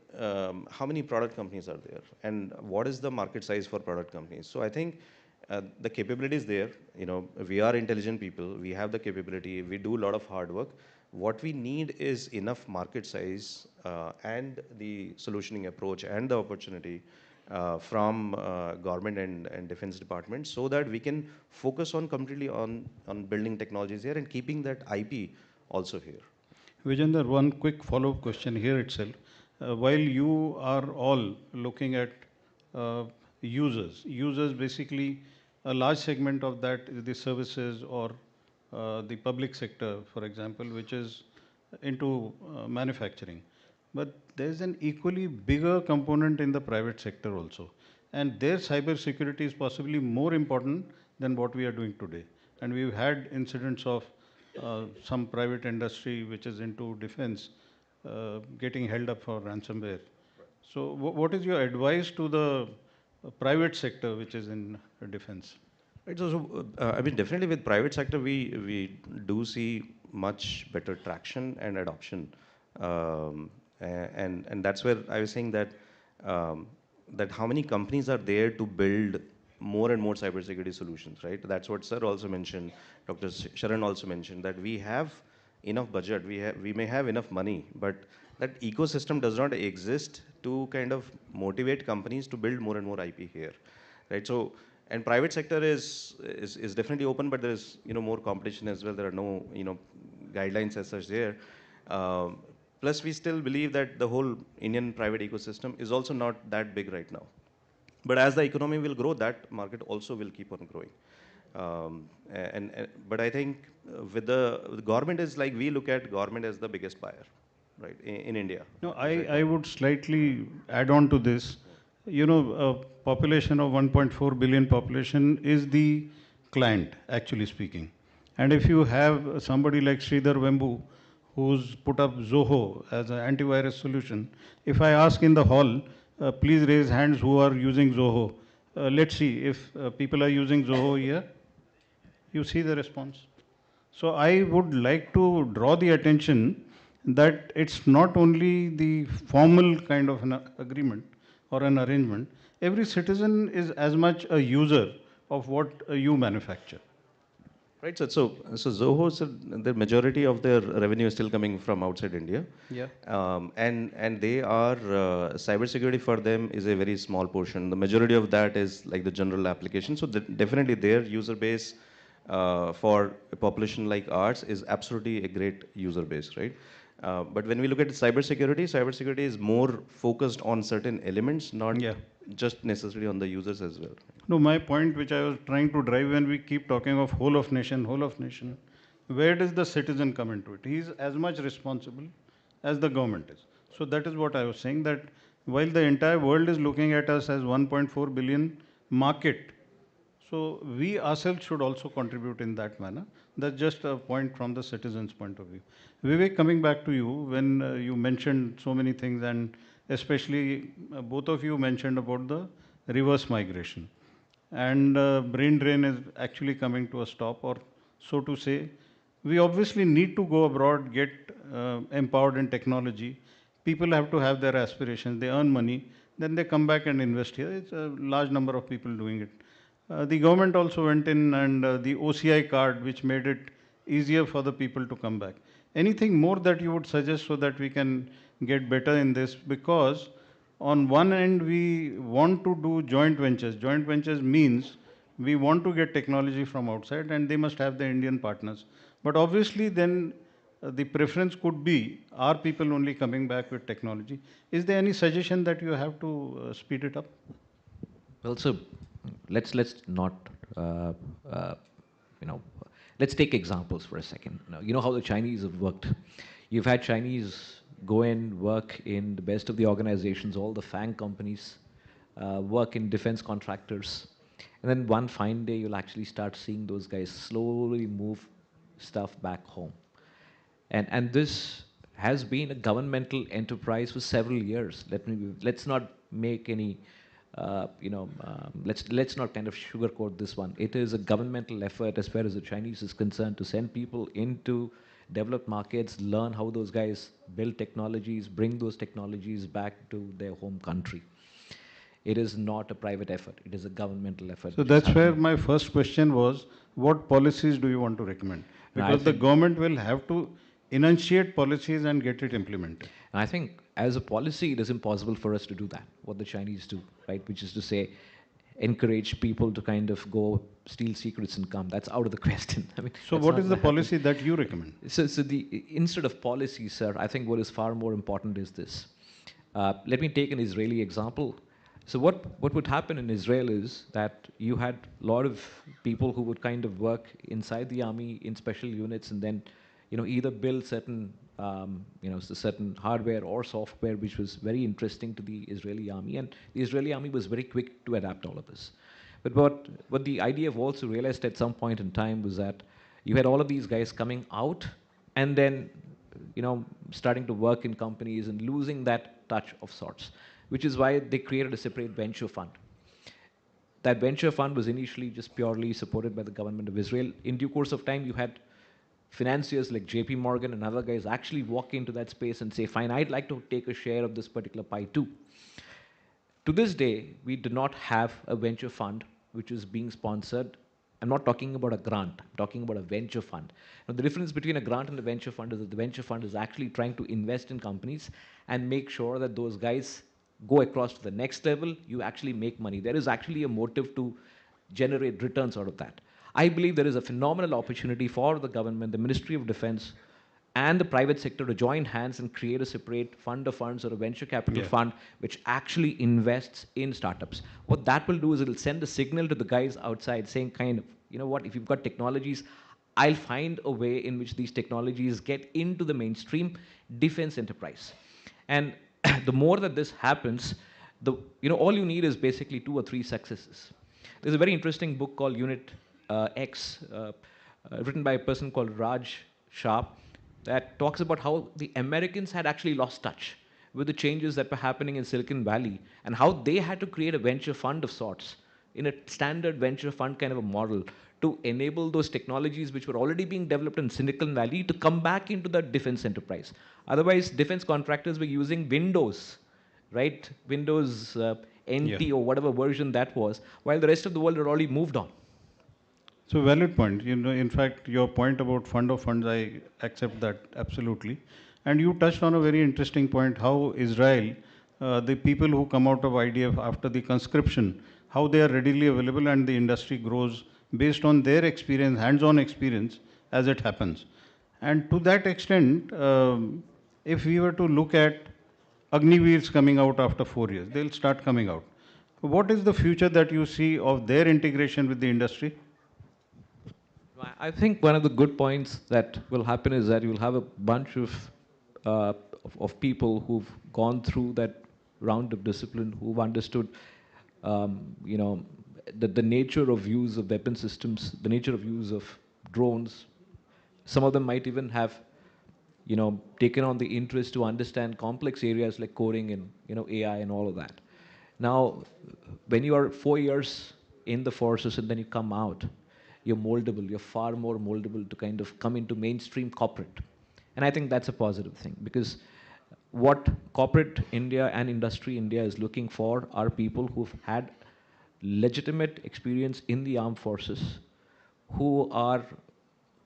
how many product companies are there, and what is the market size for product companies? So I think the capability is there. We are intelligent people. We have the capability. We do a lot of hard work. What we need is enough market size and the solutioning approach and the opportunity from government and defense department, so that we can focus on completely on building technologies here and keeping that IP also here. Vijender, one quick follow-up question here itself. While you are all looking at users basically, a large segment of that is the services or the public sector, for example, which is into manufacturing. But there's an equally bigger component in the private sector also. And their cybersecurity is possibly more important than what we are doing today. And we've had incidents of some private industry which is into defense getting held up for ransomware. So what is your advice to the private sector which is in defense? Right, so I mean, definitely with private sector, we do see much better traction and adoption. And that's where I was saying that that how many companies are there to build more and more cybersecurity solutions, right? That's what Sir also mentioned, Dr. Sharan also mentioned, that we have enough budget, we may have enough money, but that ecosystem does not exist to kind of motivate companies to build more and more IP here, right? So, and private sector is definitely open, but there is more competition as well. There are no guidelines as such there. Plus, we still believe that the whole Indian private ecosystem is also not that big right now. But as the economy will grow, that market also will keep on growing. But I think with the government is like, we look at government as the biggest buyer, right, in India. No, I would slightly add on to this. A population of 1.4 billion population is the client, actually speaking. And if you have somebody like Sridhar Vembu, who's put up Zoho as an antivirus solution, if I ask in the hall, please raise hands who are using Zoho. Let's see if people are using Zoho here. You see the response. So I would like to draw the attention that it's not only the formal kind of an agreement or an arrangement. Every citizen is as much a user of what you manufacture. Right, so Zoho, the majority of their revenue is still coming from outside India. Yeah. And they are, cybersecurity for them is a very small portion. The majority of that is like the general application. So definitely their user base for a population like ours is absolutely a great user base, right? But when we look at cybersecurity is more focused on certain elements, not just necessarily on the users as well. No, my point which I was trying to drive, when we keep talking of whole of nation, where does the citizen come into it? He is as much responsible as the government is. So that is what I was saying, that while the entire world is looking at us as 1.4 billion market, so we ourselves should also contribute in that manner. That's just a point from the citizen's point of view. Vivek, coming back to you, when you mentioned so many things, and especially both of you mentioned about the reverse migration. And brain drain is actually coming to a stop, or so to say. We obviously need to go abroad, get empowered in technology. People have to have their aspirations. They earn money, then they come back and invest here. It's a large number of people doing it. The government also went in, and the OCI card, which made it easier for the people to come back. Anything more that you would suggest so that we can get better in this? Because on one end, we want to do joint ventures. Joint ventures means we want to get technology from outside, and they must have the Indian partners. But obviously then the preference could be our people only coming back with technology. Is there any suggestion that you have to speed it up? Well, so let's not, let's take examples for a second. You know how the Chinese have worked. You've had Chinese go and work in the best of the organizations, all the FANG companies, work in defense contractors. And then one fine day, you'll actually start seeing those guys slowly move stuff back home. And this has been a governmental enterprise for several years. Let's not make any, let's not kind of sugarcoat this one. It is a governmental effort as far as the Chinese is concerned to send people into developed markets, learn how those guys build technologies, bring those technologies back to their home country. It is not a private effort. It is a governmental effort. So that's where my first question was, what policies do you want to recommend? Because the government will have to enunciate policies and get it implemented. And I think as a policy, it is impossible for us to do that, what the Chinese do, right? Which is to say, encourage people to kind of go steal secrets and come. That's out of the question. I mean, so what is the policy that you recommend? So instead of policy, sir, I think what is far more important is this. Let me take an Israeli example. So what would happen in Israel is that you had a lot of people who would kind of work inside the army in special units and then, either build certain, certain hardware or software which was very interesting to the Israeli army. And the Israeli army was very quick to adapt all of this. But what the IDF also realized at some point in time was that you had all of these guys coming out and then, starting to work in companies and losing that touch of sorts, which is why they created a separate venture fund. That venture fund was initially just purely supported by the government of Israel. In due course of time, you had financiers like JP Morgan and other guys actually walk into that space and say, fine, I'd like to take a share of this particular pie too. To this day, we do not have a venture fund which is being sponsored. I'm not talking about a grant, I'm talking about a venture fund. Now, the difference between a grant and a venture fund is that the venture fund is actually trying to invest in companies and make sure that those guys go across to the next level, you actually make money. There is actually a motive to generate returns out of that. I believe there is a phenomenal opportunity for the government, the Ministry of Defense, and the private sector to join hands and create a separate fund of funds or a venture capital fund which actually invests in startups. What that will do is it will send a signal to the guys outside saying kind of, you know what, if you've got technologies, I'll find a way in which these technologies get into the mainstream defense enterprise. And the more that this happens, all you need is basically 2 or 3 successes. There's a very interesting book called Unit X, written by a person called Raj Shah, that talks about how the Americans had actually lost touch with the changes that were happening in Silicon Valley and how they had to create a venture fund of sorts in a standard venture fund kind of a model to enable those technologies which were already being developed in Silicon Valley to come back into the defense enterprise. Otherwise, defense contractors were using Windows, right? Windows NT or whatever version that was, while the rest of the world had already moved on. So valid point. In fact, your point about fund of funds, I accept that absolutely. And you touched on a very interesting point, how Israel, the people who come out of IDF after the conscription, how they are readily available and the industry grows based on their experience, hands-on experience as it happens. And to that extent, if we were to look at Agniveers coming out after 4 years, they'll start coming out. What is the future that you see of their integration with the industry? I think one of the good points that will happen is that you'll have a bunch of people who've gone through that round of discipline, who've understood, the nature of use of weapon systems, the nature of use of drones. Some of them might even have, taken on the interest to understand complex areas like coding and, AI and all of that. Now, when you are 4 years in the forces and then you come out, you're moldable, you're far more moldable to kind of come into mainstream corporate. And I think that's a positive thing, because what corporate India and industry India is looking for are people who've had legitimate experience in the armed forces, who are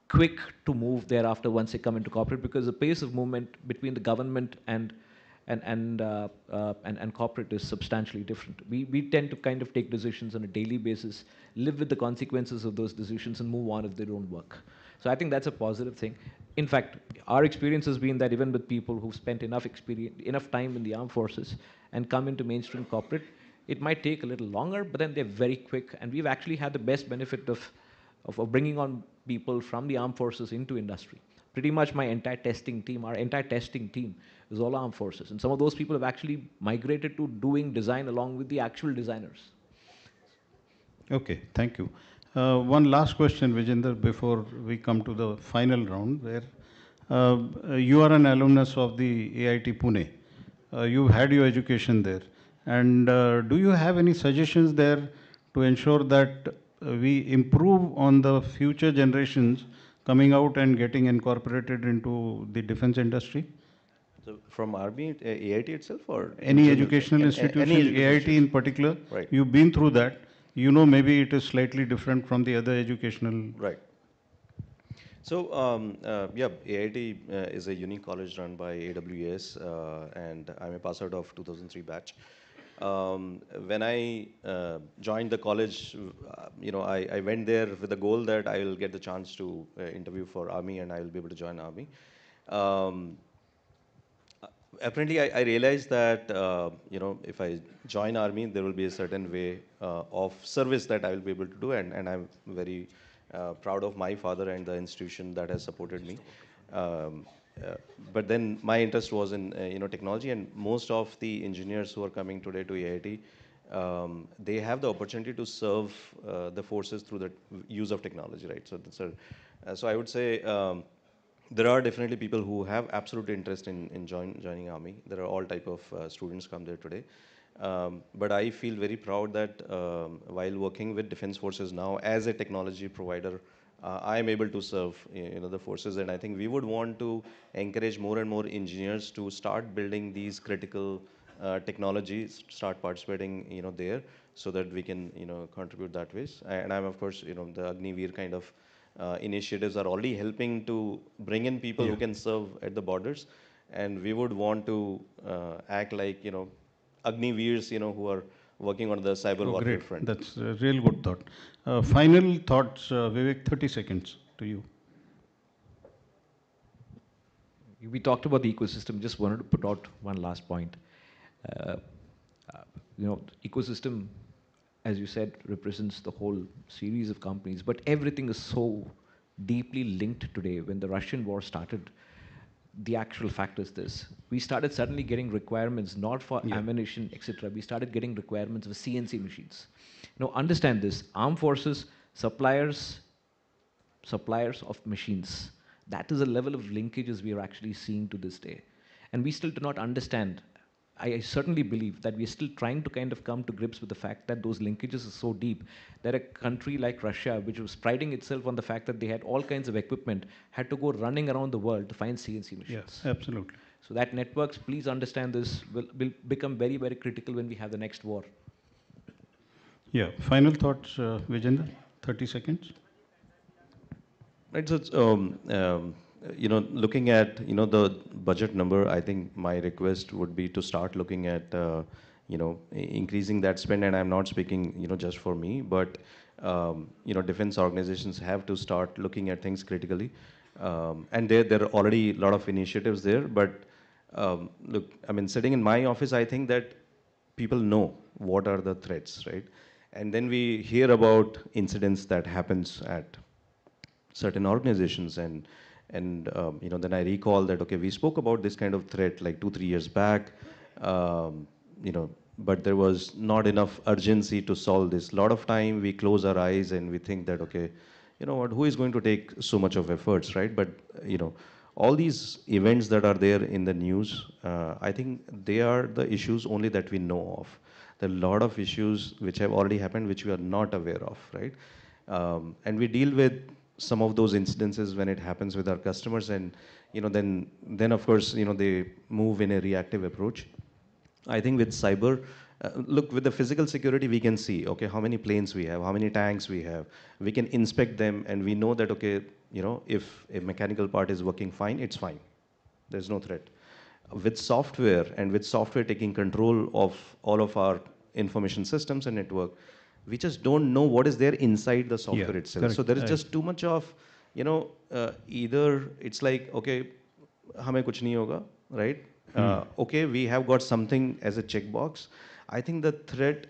quick to move thereafter once they come into corporate, because the pace of movement between the government and corporate is substantially different. We tend to kind of take decisions on a daily basis, live with the consequences of those decisions and move on if they don't work. So I think that's a positive thing. In fact, our experience has been that even with people who've spent enough time in the armed forces and come into mainstream corporate, it might take a little longer, but then they're very quick. And we've actually had the best benefit of bringing on people from the armed forces into industry. pretty much my entire testing team, our entire testing team is all armed forces. And some of those people have actually migrated to doing design along with the actual designers. Okay, thank you. One last question, Vijender, before we come to the final round, where you are an alumnus of the AIT Pune. You had your education there. And do you have any suggestions there to ensure that we improve on the future generations coming out and getting incorporated into the defense industry? So from Army, AIT itself, or any educational institution, any AIT in particular, right. You've been through that. You know, maybe it is slightly different from the other educational. Right. So, yeah, AIT is a unique college run by AWS, and I'm a pass out of 2003 batch. When I joined the college, you know, I went there with the goal that I will get the chance to interview for Army and I will be able to join Army. Apparently, I realized that, you know, if I join Army, there will be a certain way of service that I will be able to do, and I'm very proud of my father and the institution that has supported me. But then my interest was in, you know, technology, and most of the engineers who are coming today to AIT, they have the opportunity to serve the forces through the use of technology, right? So, that's so I would say, there are definitely people who have absolute interest in joining Army. There are all type of students come there today. But I feel very proud that while working with Defense Forces now as a technology provider, I am able to serve, you know, the forces. And I think we would want to encourage more and more engineers to start building these critical technologies, start participating, you know, there, so that we can, you know, contribute that ways. And I'm, of course, you know, the Agniveer kind of initiatives are already helping to bring in people who can serve at the borders, and we would want to act like, you know, Agniveers, you know, who are working on the cyber warfare front. That's a real good thought. Final thoughts, Vivek, 30 seconds to you. We talked about the ecosystem, just wanted to put out one last point. You know, ecosystem, as you said, represents the whole series of companies, but everything is so deeply linked today. When the Russian war started, the actual fact is this: we started suddenly getting requirements not for ammunition, etc. We started getting requirements for CNC machines. Now, understand this: armed forces, suppliers of machines. That is a level of linkages we are actually seeing to this day. And we still do not understand. I certainly believe that we're still trying to kind of come to grips with the fact that those linkages are so deep that a country like Russia, which was priding itself on the fact that they had all kinds of equipment, had to go running around the world to find CNC machines. Yes, absolutely. So that networks, please understand this, will become very, very critical when we have the next war. Yeah, final thoughts, Vijender, 30 seconds. Right, so you know, looking at, you know, the budget number, I think my request would be to start looking at, you know, increasing that spend. And I'm not speaking, you know, just for me, but, you know, defense organizations have to start looking at things critically. And there are already a lot of initiatives there. But look, I mean, sitting in my office, I think that people know what are the threats, right? And then we hear about incidents that happens at certain organizations, and you know, then I recall that, okay, we spoke about this kind of threat like 2-3 years back, you know, but there was not enough urgency to solve this. A lot of time we close our eyes and we think that, okay, you know what, who is going to take so much of efforts, right? But, you know, all these events that are there in the news, I think they are the issues only that we know of. There are a lot of issues which have already happened, which we are not aware of, right? And we deal with some of those incidences when it happens with our customers, and, you know, then of course, you know, they move in a reactive approach. I think with cyber, look, with the physical security, we can see, okay, how many planes we have, how many tanks we have. We can inspect them, and we know that, okay, you know, if a mechanical part is working fine, it's fine. There's no threat. With software, and with software taking control of all of our information systems and network, we just don't know what is there inside the software itself. Correct. So there is just too much of, you know, either it's like, okay, hame kuch nahi hoga, right? Okay, we have got something as a checkbox. I think the threat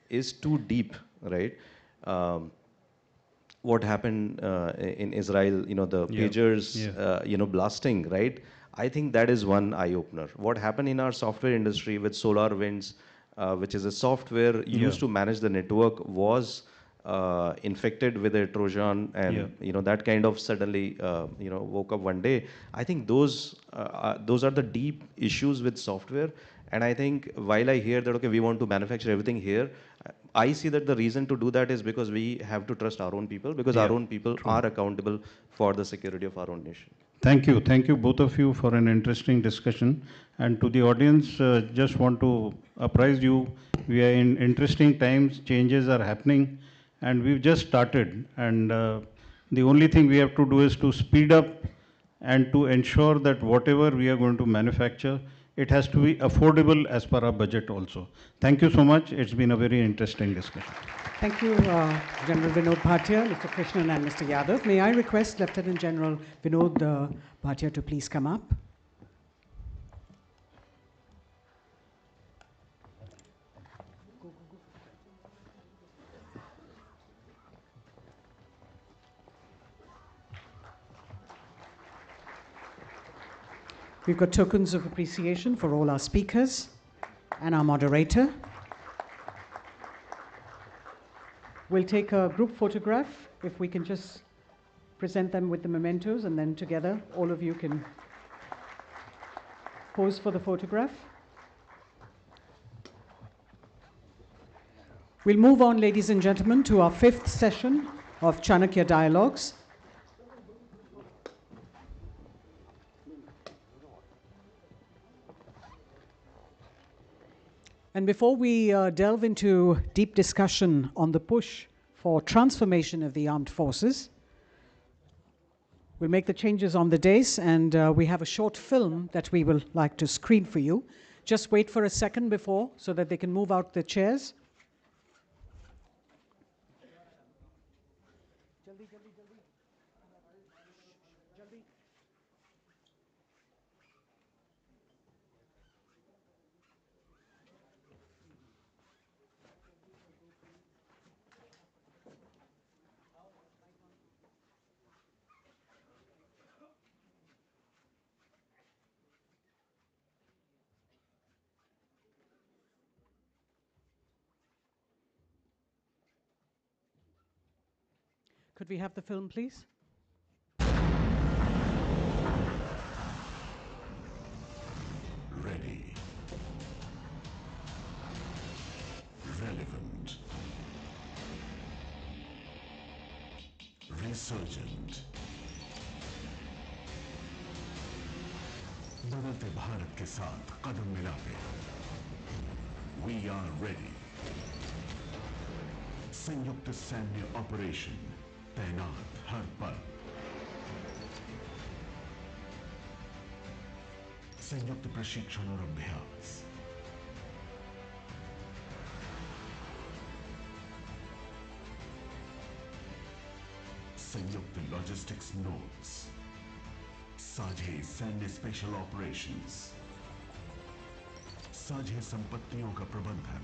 is too deep, right? what happened in Israel, the pagers, blasting, right? I think that is one eye-opener. What happened in our software industry with SolarWinds, which is a software used to manage the network, was infected with a Trojan, and that kind of suddenly woke up one day. I think those are the deep issues with software. And I think while I hear that, okay, we want to manufacture everything here, I see that the reason to do that is because we have to trust our own people, because our own people are accountable for the security of our own nation. Thank you. Thank you, both of you, for an interesting discussion. And to the audience, just want to apprise you, we are in interesting times, changes are happening, and we've just started. And the only thing we have to do is to speed up and to ensure that whatever we are going to manufacture, it has to be affordable as per our budget also. Thank you so much. It's been a very interesting discussion. Thank you, General Vinod Bhatia, Mr. Krishnan, and Mr. Yadav. May I request Lieutenant General Vinod Bhatia to please come up? We've got tokens of appreciation for all our speakers and our moderator. We'll take a group photograph, if we can just present them with the mementos, and then together all of you can pose for the photograph. We'll move on, ladies and gentlemen, to our 5th session of Chanakya Dialogues. And before we delve into deep discussion on the push for transformation of the armed forces, we'll make the changes on the dais, and we have a short film that we will like to screen for you. Just wait for a second before so that they can move out the chairs. Could we have the film, please? Ready. Relevant. Resurgent. बदलते भारत के साथ कदम मिलाते. We are ready. संयुक्त सैन्य operation तैनात हर पल. संयुक्त प्रशिक्षण और अभ्यास. संयुक्त लॉजिस्टिक्स नोड्स. साझे सैन्य स्पेशल ऑपरेशंस. साझे संपत्तियों का प्रबंधन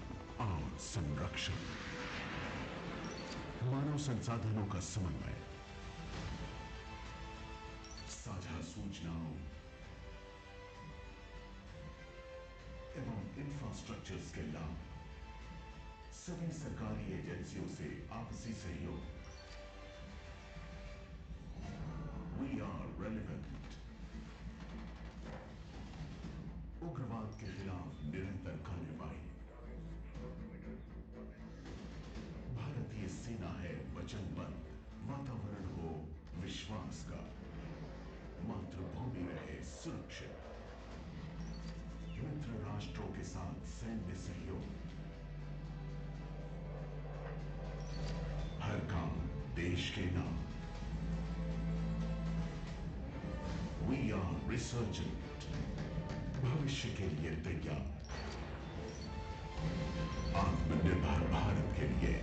और संरक्षण. मानव संसाधनों का समन्वय. साझा सूचनाओं एवं इंफ्रास्ट्रक्चर्स के लाभ. सभी सरकारी एजेंसियों से आपसी सहयोग. We are relevant. उग्रवाद के खिलाफ निरंतर कार्रवाई. भारतीय सेना है वचनबद्ध. वातावरण हो विश्वास का. मातृभूमि रहे सुरक्षित. मित्र राष्ट्रों के साथ सैन्य सहयोग. हर काम देश के नाम. We are resurgent. भविष्य के लिए तैयार. आत्मनिर्भर भारत के लिए.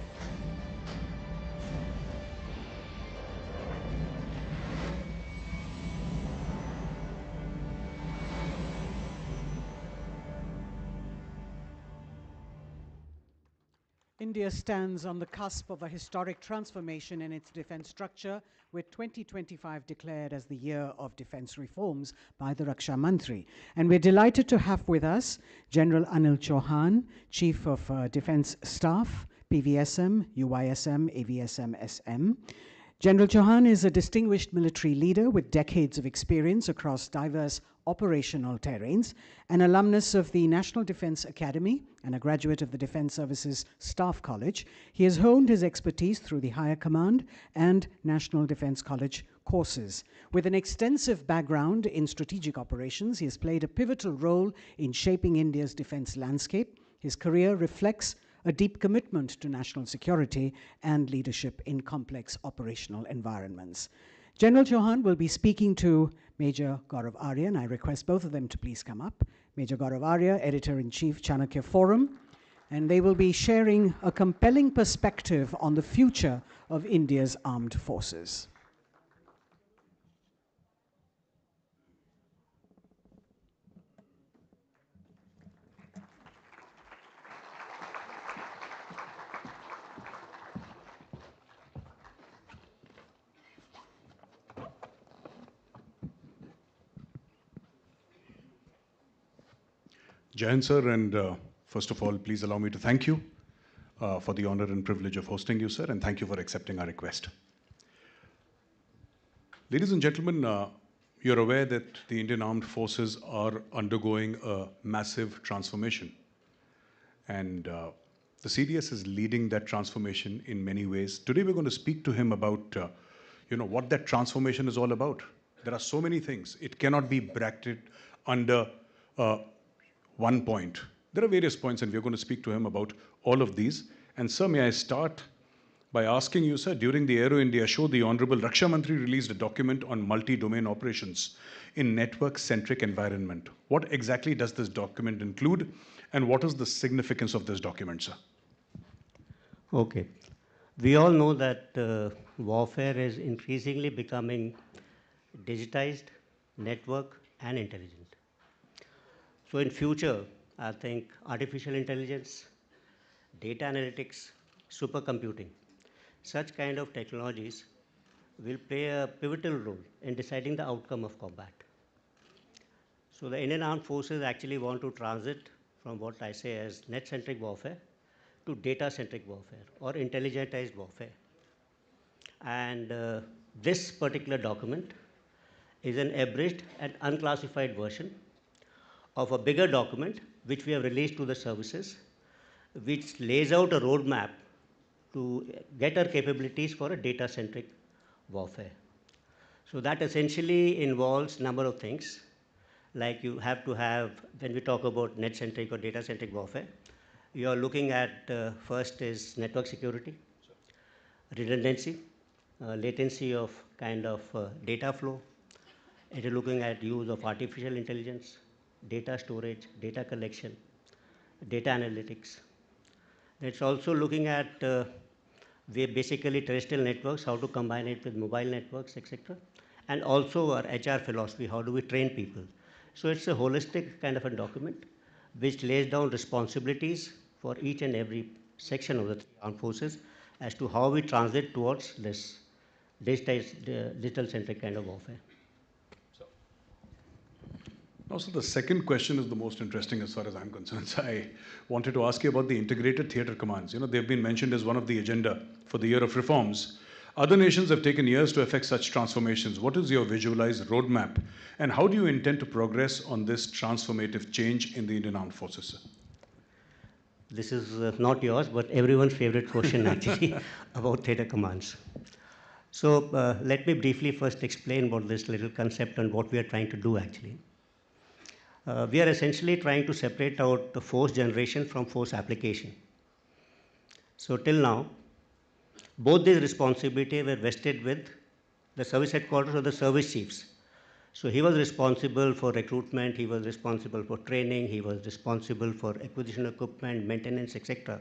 India stands on the cusp of a historic transformation in its defense structure, with 2025 declared as the year of defense reforms by the Raksha Mantri. And we're delighted to have with us General Anil Chauhan, Chief of Defense Staff, PVSM, UYSM, AVSM, SM. General Chauhan is a distinguished military leader with decades of experience across diverse operational terrains, an alumnus of the National Defense Academy and a graduate of the Defense Services Staff College. He has honed his expertise through the Higher Command and National Defense College courses. With an extensive background in strategic operations, he has played a pivotal role in shaping India's defense landscape. His career reflects a deep commitment to national security and leadership in complex operational environments. General Chauhan will be speaking to Major Gaurav Arya, and I request both of them to please come up. Major Gaurav Arya, Editor-in-Chief, Chanakya Forum, and they will be sharing a compelling perspective on the future of India's armed forces. Jai Hind, sir, and first of all, please allow me to thank you for the honor and privilege of hosting you, sir, and thank you for accepting our request. Ladies and gentlemen, you're aware that the Indian Armed Forces are undergoing a massive transformation. And the CDS is leading that transformation in many ways. Today, we're going to speak to him about what that transformation is all about. There are so many things. It cannot be bracketed under one point. There are various points, and we're going to speak to him about all of these. And sir, may I start by asking you, sir, during the Aero India show, the Honorable Raksha Mantri released a document on multi-domain operations in network-centric environment. What exactly does this document include, and what is the significance of this document, sir? Okay. We all know that warfare is increasingly becoming digitized, network, and intelligent. So in future, I think artificial intelligence, data analytics, supercomputing, such kind of technologies will play a pivotal role in deciding the outcome of combat. So the Indian Armed Forces actually want to transit from what I say as net-centric warfare to data-centric warfare or intelligentized warfare. And this particular document is an abridged and unclassified version of a bigger document which we have released to the services, which lays out a roadmap to get our capabilities for a data-centric warfare. So that essentially involves a number of things, like you have to have, when we talk about net-centric or data-centric warfare, you are looking at first is network security, redundancy, latency of kind of data flow. It is looking at use of artificial intelligence, data storage, data collection, data analytics. It's also looking at basically terrestrial networks, how to combine it with mobile networks, etc. And also our HR philosophy, how do we train people. So it's a holistic kind of a document which lays down responsibilities for each and every section of the armed forces as to how we transit towards this digital-centric kind of warfare. Also, the second question is the most interesting as far as I'm concerned. So I wanted to ask you about the integrated theatre commands. They've been mentioned as one of the agenda for the year of reforms. Other nations have taken years to effect such transformations. What is your visualized roadmap, and how do you intend to progress on this transformative change in the Indian Armed Forces, sir? This is not yours, but everyone's favorite question actually about theatre commands. So let me briefly first explain about this little concept and what we are trying to do actually. We are essentially trying to separate out the force generation from force application. So till now, both these responsibilities were vested with the service headquarters or the service chiefs. So he was responsible for recruitment, he was responsible for training, he was responsible for acquisition of equipment, maintenance, etc.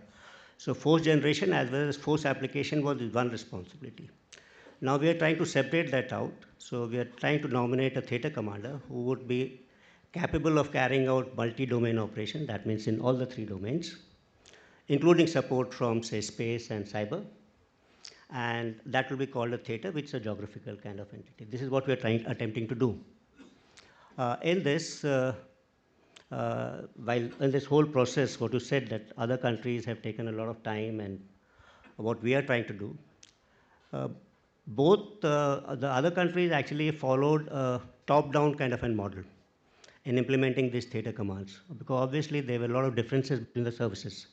So force generation as well as force application was one responsibility. Now we are trying to separate that out. So we are trying to nominate a theatre commander who would be capable of carrying out multi-domain operation, that means in all the three domains, including support from, say, space and cyber. And that will be called a theater, which is a geographical kind of entity. This is what we are attempting to do. In this, while in this whole process, what you said that other countries have taken a lot of time, and what we are trying to do, both the other countries actually followed a top-down kind of a model in implementing these theater commands, because obviously there were a lot of differences between the services.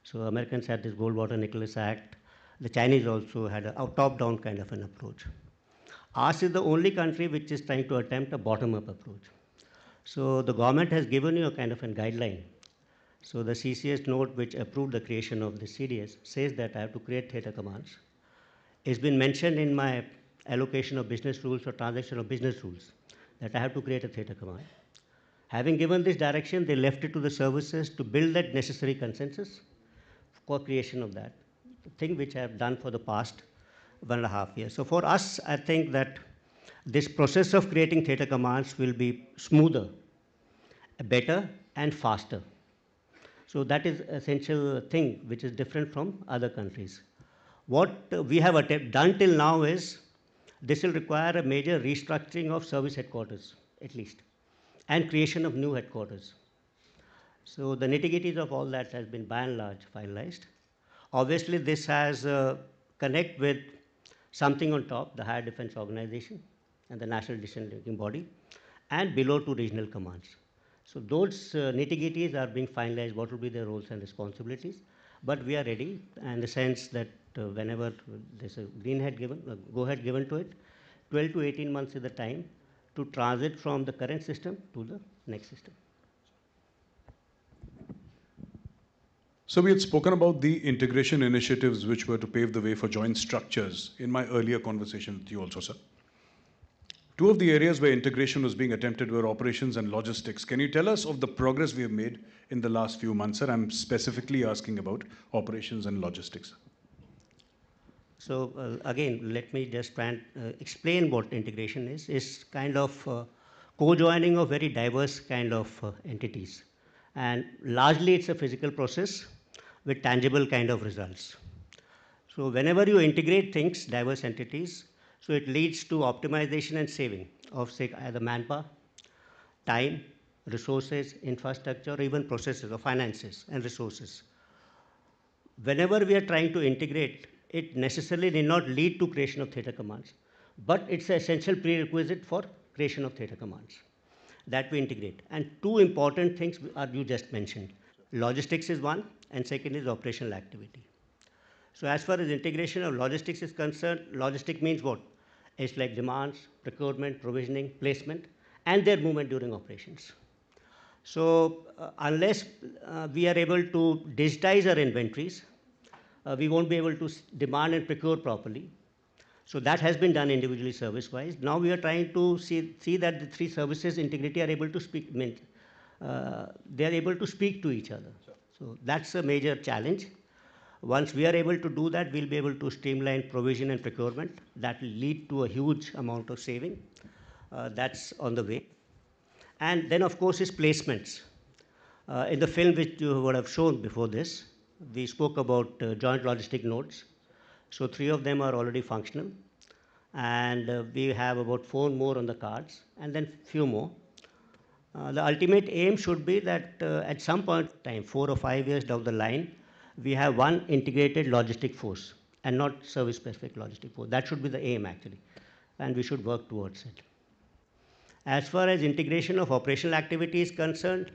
So Americans had this Goldwater-Nicholas Act. The Chinese also had a top-down kind of an approach. Ours is the only country which is trying to attempt a bottom-up approach. So the government has given you a kind of a guideline. So the CCS note, which approved the creation of the CDS, says that I have to create theater commands. It's been mentioned in my allocation of business rules or transaction of business rules that I have to create a theater command. Having given this direction, they left it to the services to build that necessary consensus for creation of that, thing which I have done for the past 1.5 years. So for us, I think that this process of creating theater commands will be smoother, better, and faster. So that is an essential thing which is different from other countries. What we have done till now is this will require a major restructuring of service headquarters, at least, and creation of new headquarters. So the nitty-gritties of all that has been by and large finalized. Obviously, this has connect with something on top, the Higher Defense Organization and the National Decision-Making Body, and below 2 regional commands. So those nitty-gritties are being finalized, what will be their roles and responsibilities. But we are ready in the sense that whenever there's a go-ahead given to it, 12 to 18 months is the time to transit from the current system to the next system. So we had spoken about the integration initiatives which were to pave the way for joint structures in my earlier conversation with you also, sir. 2 of the areas where integration was being attempted were operations and logistics. Can you tell us of the progress we have made in the last few months, sir? I'm specifically asking about operations and logistics. So again, let me just try and explain what integration is. It's kind of co-joining of very diverse kind of entities. And largely it's a physical process with tangible kind of results. So whenever you integrate things, diverse entities, so it leads to optimization and saving of, say, either manpower, time, resources, infrastructure, or even processes or finances and resources. Whenever we are trying to integrate, it necessarily need not lead to creation of theater commands, but it's an essential prerequisite for creation of theater commands that we integrate. And 2 important things are you just mentioned. Logistics is one, and second is operational activity. So as far as integration of logistics is concerned, logistic means what? It's like demands, procurement, provisioning, placement, and their movement during operations. So unless we are able to digitize our inventories, we won't be able to demand and procure properly. So that has been done individually service-wise. Now we are trying to see that the 3 services integrity are able to speak, they are able to speak to each other. So that's a major challenge. Once we are able to do that, we'll be able to streamline provision and procurement. That will lead to a huge amount of saving. That's on the way. And then, of course, is placements. In the film which you would have shown before this, we spoke about joint logistic nodes. So 3 of them are already functional. And we have about 4 more on the cards, and then few more. The ultimate aim should be that at some point in time, 4 or 5 years down the line, we have one integrated logistic force and not service-specific logistic force. That should be the aim, actually, and we should work towards it. As far as integration of operational activity is concerned,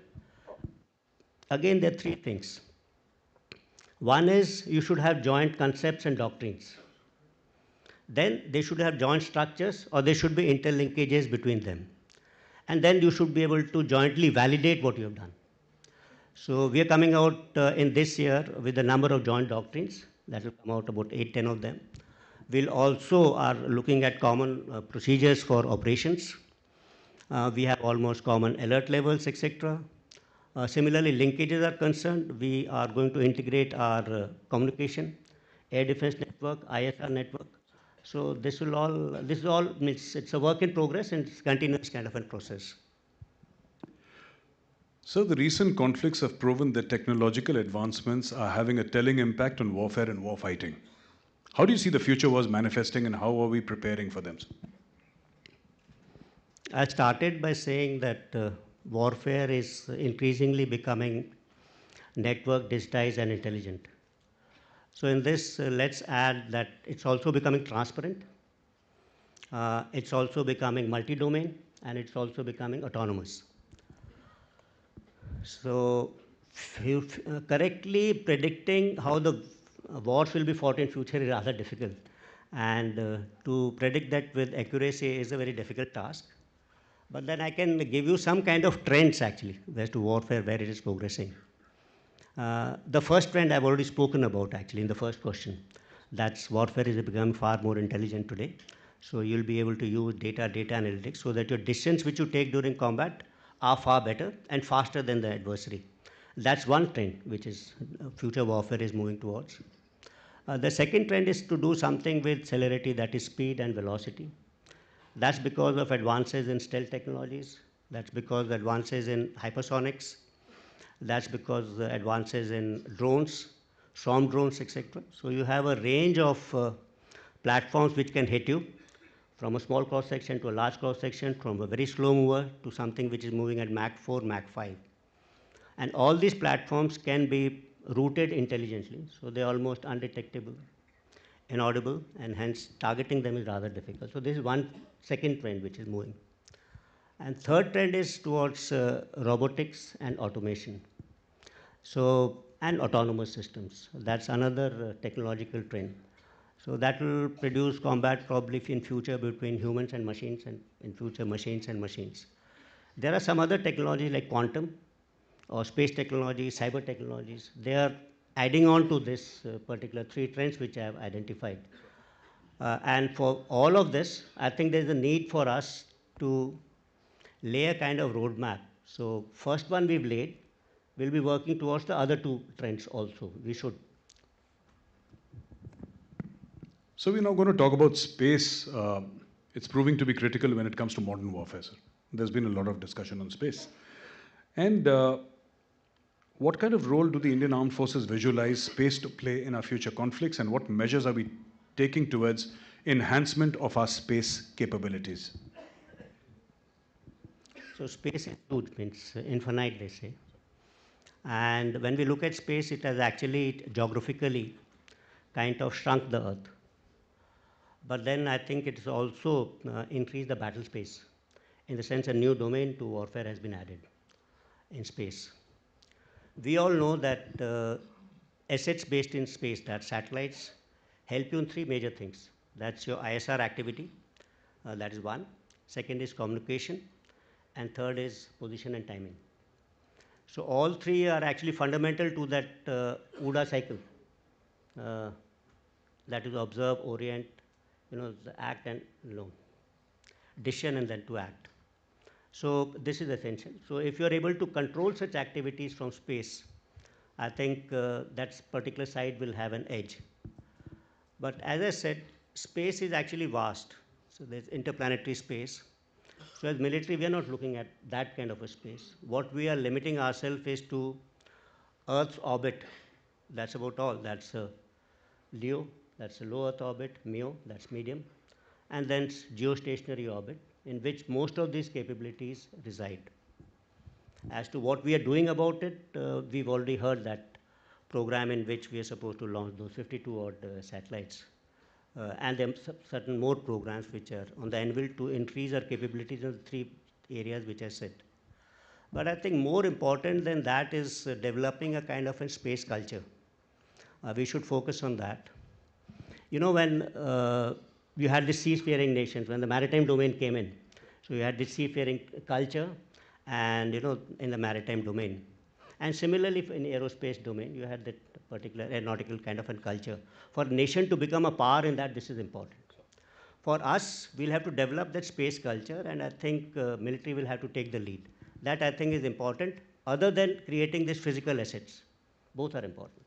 again, there are 3 things. One is you should have joint concepts and doctrines. Then they should have joint structures, or there should be interlinkages between them. And then you should be able to jointly validate what you have done. So we are coming out in this year with a number of joint doctrines. That will come out about 8-10 of them. We'll also are looking at common procedures for operations. We have almost common alert levels, etc. Similarly, linkages are concerned. We are going to integrate our communication, air defense network, ISR network. So this is all, it's a work in progress, and it's continuous kind of a process. So the recent conflicts have proven that technological advancements are having a telling impact on warfare and warfighting. How do you see the future wars manifesting and how are we preparing for them? I started by saying that warfare is increasingly becoming network, digitized, and intelligent. So in this, let's add that it's also becoming transparent, it's also becoming multi-domain, and it's also becoming autonomous. So correctly predicting how the wars will be fought in future is rather difficult. And to predict that with accuracy is a very difficult task. But then I can give you some kind of trends actually as to warfare, where it is progressing. The first trend I've already spoken about actually in the first question. That's warfare is becoming far more intelligent today. So you'll be able to use data analytics so that your decisions which you take during combat are far better and faster than the adversary. That's one trend which is future warfare is moving towards. The second trend is to do something with celerity, that is speed and velocity. That's because of advances in stealth technologies. That's because of advances in hypersonics. That's because of the advances in drones, swarm drones, etc. So you have a range of platforms which can hit you from a small cross section to a large cross section, from a very slow mover to something which is moving at Mach 4, Mach 5. And all these platforms can be routed intelligently, so they're almost undetectable, inaudible, and hence targeting them is rather difficult. So this is one second trend which is moving. And third trend is towards robotics and automation. So, and autonomous systems. That's another technological trend. So that will produce combat probably in future between humans and machines, and in future machines and machines. There are some other technologies like quantum or space technology, cyber technologies. They are adding on to this particular three trends which I have identified. And for all of this, I think there's a need for us to lay a kind of roadmap. So first one we've laid, we'll be working towards the other two trends also. We should. So we're now going to talk about space. It's proving to be critical when it comes to modern warfare, sir. There's been a lot of discussion on space. And what kind of role do the Indian Armed Forces visualize space to play in our future conflicts, and what measures are we taking towards enhancement of our space capabilities? So space is huge, means infinite, they say. And when we look at space, it has actually geographically kind of shrunk the Earth. But then I think it's also increased the battle space. In the sense, a new domain to warfare has been added in space. We all know that assets based in space, that satellites, help you in three major things. That's your ISR activity, that is one. Second is communication, and third is position and timing. So all three are actually fundamental to that OODA cycle. That is observe, orient, the act and decision and then to act. So this is essential. So if you are able to control such activities from space, I think that particular side will have an edge. But as I said, space is actually vast. So there's interplanetary space. So as military, we are not looking at that kind of a space. What we are limiting ourselves is to Earth's orbit. That's about all. That's LEO, that's a low Earth orbit, MEO, that's medium, and then geostationary orbit, in which most of these capabilities reside. As to what we are doing about it, we've already heard that program in which we are supposed to launch those 52 odd satellites. And there are certain more programs which are on the anvil to increase our capabilities in the three areas which I said. But I think more important than that is developing a kind of a space culture. We should focus on that. When you had the seafaring nations, when the maritime domain came in, so you had the seafaring culture and, in the maritime domain. And similarly, in aerospace domain, you had that particular aeronautical kind of a culture. For a nation to become a power in that, this is important. For us, we'll have to develop that space culture, and I think military will have to take the lead. That, I think, is important, other than creating these physical assets. Both are important.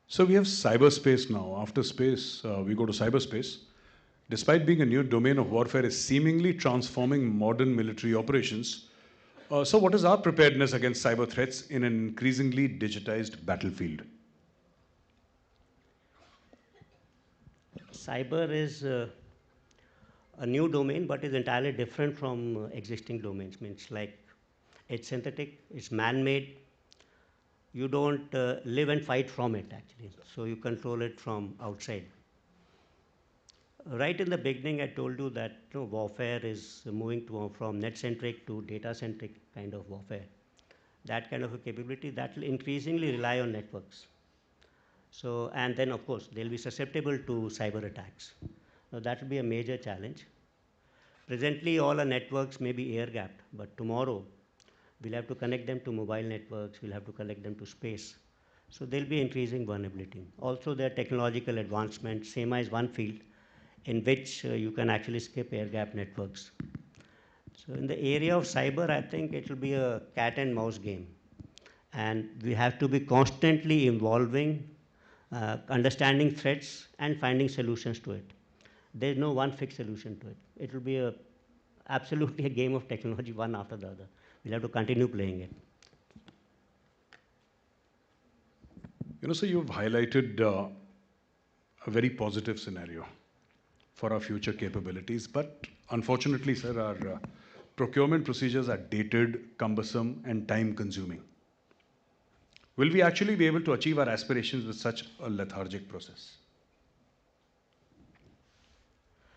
So we have cyberspace now. After space, we go to cyberspace. despite being a new domain of warfare, is seemingly transforming modern military operations. So what is our preparedness against cyber threats in an increasingly digitized battlefield? Cyber is a new domain, but is entirely different from existing domains. Means like it's synthetic, it's man-made. You don't live and fight from it actually. So you control it from outside. Right in the beginning, I told you that warfare is moving from net-centric to data-centric kind of warfare. That kind of a capability that will increasingly rely on networks. So, and then of course, they'll be susceptible to cyber attacks. Now that will be a major challenge. Presently, all our networks may be air-gapped, but tomorrow, we'll have to connect them to mobile networks, we'll have to connect them to space. So there'll be increasing vulnerability. Also, there are technological advancements. SEMA is one field in which you can actually skip air-gap networks. So in the area of cyber, I think it will be a cat and mouse game. And we have to be constantly evolving, understanding threats and finding solutions to it. There's no one fixed solution to it. It will be absolutely a game of technology, one after the other. We'll have to continue playing it. So you've highlighted a very positive scenario for our future capabilities, but unfortunately, sir, our procurement procedures are dated, cumbersome, and time-consuming. Will we actually be able to achieve our aspirations with such a lethargic process?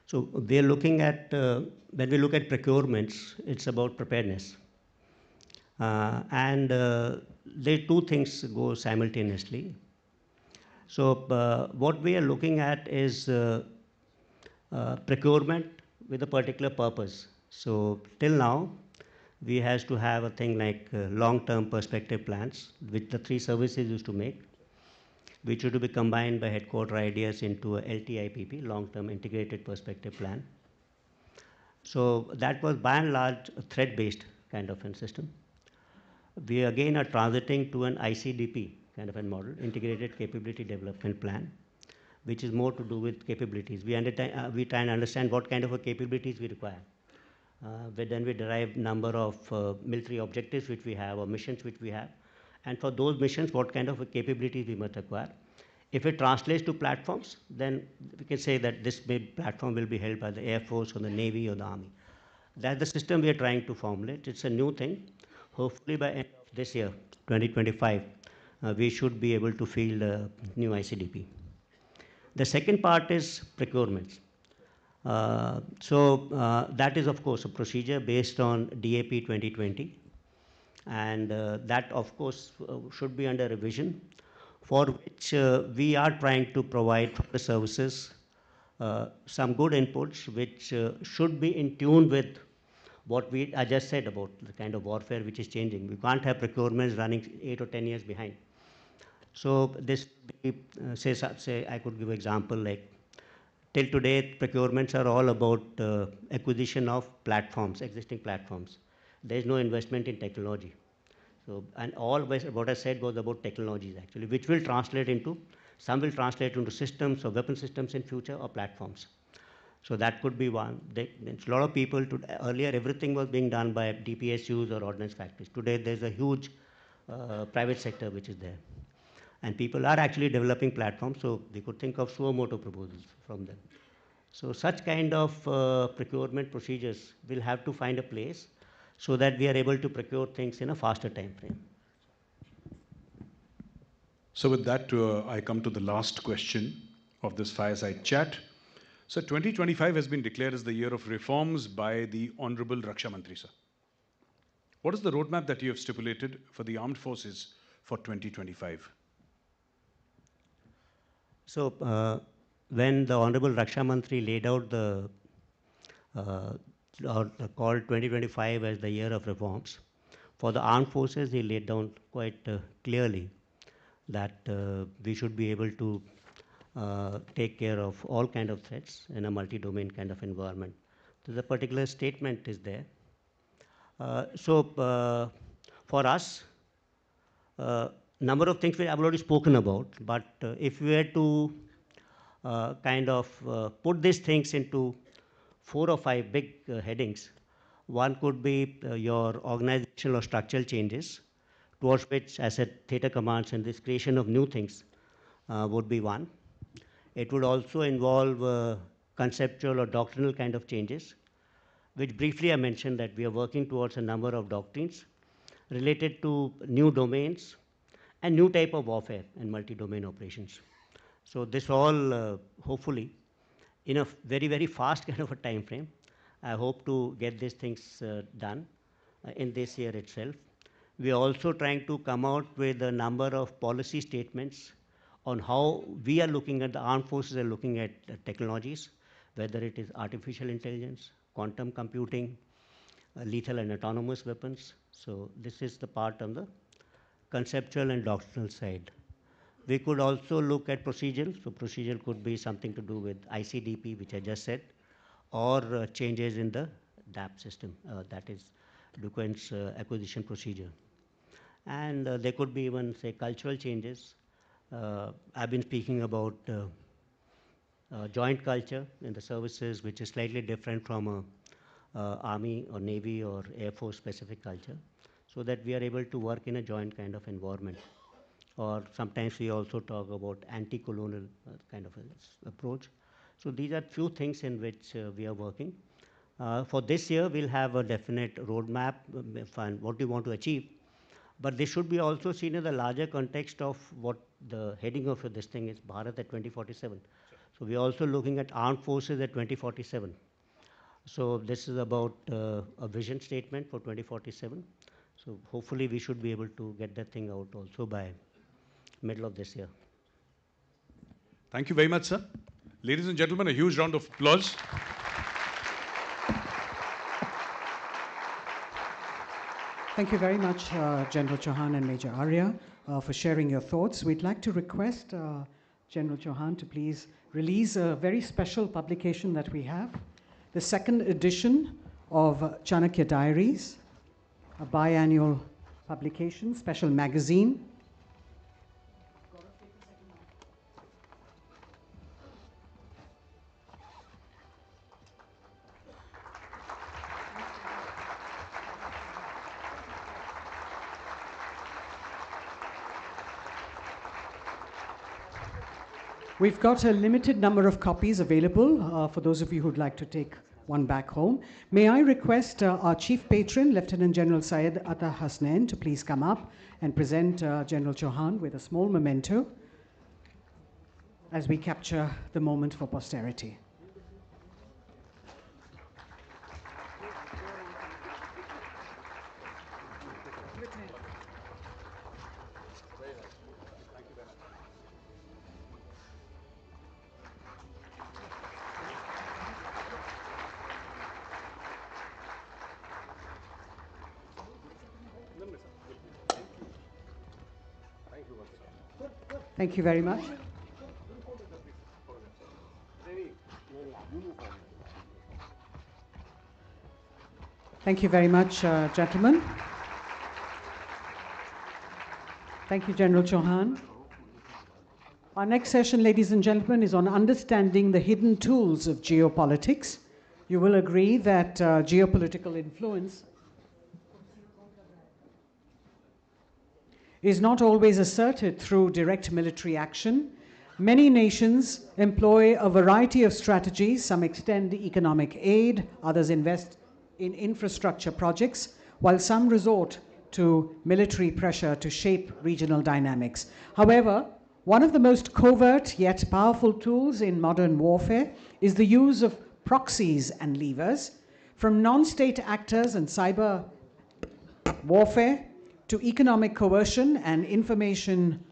So we are looking at, when we look at procurements, it's about preparedness. There two things go simultaneously. So what we are looking at is procurement with a particular purpose. So till now, we has to have a thing like long-term perspective plans, which the three services used to make, which should be combined by headquarter ideas into a LTIPP, long-term integrated perspective plan. So that was by and large a threat-based kind of a system. We again are transiting to an ICDP kind of a model, integrated capability development plan, which is more to do with capabilities. We try and understand what kind of capabilities we require. Then we derive number of military objectives which we have or missions which we have. And for those missions, what kind of capabilities we must acquire. If it translates to platforms, then we can say that this platform will be held by the Air Force or the Navy or the Army. That's the system we are trying to formulate. It's a new thing. Hopefully by end of this year, 2025, we should be able to field a new ICDP. The second part is procurements. That is, of course, a procedure based on DAP 2020. And that, of course, should be under revision, for which we are trying to provide for the services some good inputs, which should be in tune with what I just said about the kind of warfare which is changing. We can't have procurements running 8 or 10 years behind. So this, say I could give an example like, till today, procurements are all about acquisition of platforms, existing platforms. There is no investment in technology. So, and all what I said was about technologies actually, which will translate into, some will translate into systems or weapon systems in future or platforms. So that could be one. There's a lot of people, earlier everything was being done by DPSUs or ordnance factories. Today there's a huge private sector which is there. And people are actually developing platforms, so we could think of suo motu proposals from them. So such kind of procurement procedures will have to find a place so that we are able to procure things in a faster time frame. So with that, I come to the last question of this fireside chat. So 2025 has been declared as the year of reforms by the Honorable Raksha Mantri, sir. What is the roadmap that you have stipulated for the armed forces for 2025? So when the Honorable Raksha Mantri laid out the called 2025 as the year of reforms, for the armed forces he laid down quite clearly that we should be able to take care of all kind of threats in a multi-domain kind of environment. So the particular statement is there. For us, number of things we have already spoken about, but if we were to kind of put these things into 4 or 5 big headings. One could be your organizational or structural changes, towards which, as I said, theater commands and this creation of new things would be one. It would also involve conceptual or doctrinal kind of changes, which briefly I mentioned that we are working towards a number of doctrines related to new domains and new type of warfare and multi-domain operations. So this all, hopefully, in a very, very fast kind of a time frame, I hope to get these things done in this year itself. We are also trying to come out with a number of policy statements on how we are looking at, the armed forces are looking at technologies, whether it is artificial intelligence, quantum computing, lethal and autonomous weapons. So this is the part on the conceptual and doctrinal side. We could also look at procedural. So procedural could be something to do with ICDP, which I just said, or changes in the DAP system, that is Defense Acquisition Procedure. And there could be even, say, cultural changes. I've been speaking about joint culture in the services, which is slightly different from a Army or Navy or Air Force specific culture, so that we are able to work in a joint kind of environment. Or sometimes we also talk about anti-colonial kind of approach. So these are few things in which we are working. For this year, we'll have a definite roadmap on what we want to achieve. But this should be also seen in the larger context of what the heading of this thing is, Bharat at 2047. So we're also looking at armed forces at 2047. So this is about a vision statement for 2047. So hopefully we should be able to get that thing out also by middle of this year. Thank you very much, sir. Ladies and gentlemen, a huge round of applause. Thank you very much, General Chauhan and Major Arya, for sharing your thoughts. We'd like to request General Chauhan to please release a very special publication that we have, the second edition of Chanakya Diaries, a biannual publication, special magazine. We've got a limited number of copies available for those of you who'd like to take one back home. May I request our Chief Patron, Lieutenant General Syed Atta Hasnain, to please come up and present General Chauhan with a small memento as we capture the moment for posterity. Thank you very much. Thank you very much, gentlemen. Thank you, General Chauhan. Our next session, ladies and gentlemen, is on understanding the hidden tools of geopolitics. You will agree that geopolitical influence is not always asserted through direct military action. Many nations employ a variety of strategies. Some extend economic aid, others invest in infrastructure projects, while some resort to military pressure to shape regional dynamics. However, one of the most covert yet powerful tools in modern warfare is the use of proxies and levers. From non-state actors and cyber warfare to economic coercion and information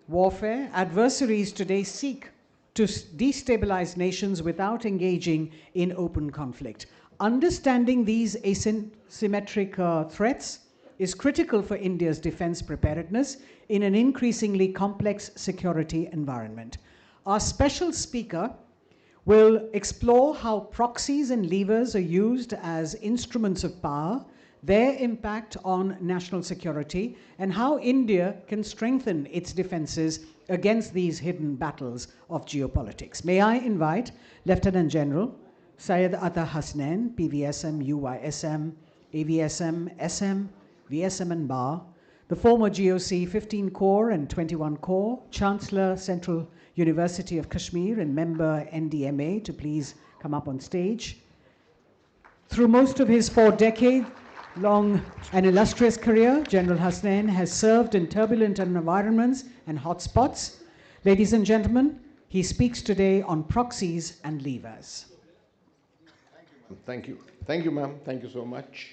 warfare, adversaries today seek to destabilize nations without engaging in open conflict. Understanding these asymmetric threats is critical for India's defense preparedness in an increasingly complex security environment. Our special speaker will explore how proxies and levers are used as instruments of power, their impact on national security, and how India can strengthen its defenses against these hidden battles of geopolitics. May I invite Lieutenant General Syed Atta Hasnain, PVSM, UYSM, AVSM, SM, VSM and BAR, the former GOC 15 Corps and 21 Corps, Chancellor, Central University of Kashmir and member NDMA, to please come up on stage. Through most of his 4-decade-long and illustrious career, General Hasnain has served in turbulent environments and hotspots. Ladies and gentlemen, he speaks today on proxies and levers. Thank you. Thank you, ma'am. Thank you so much.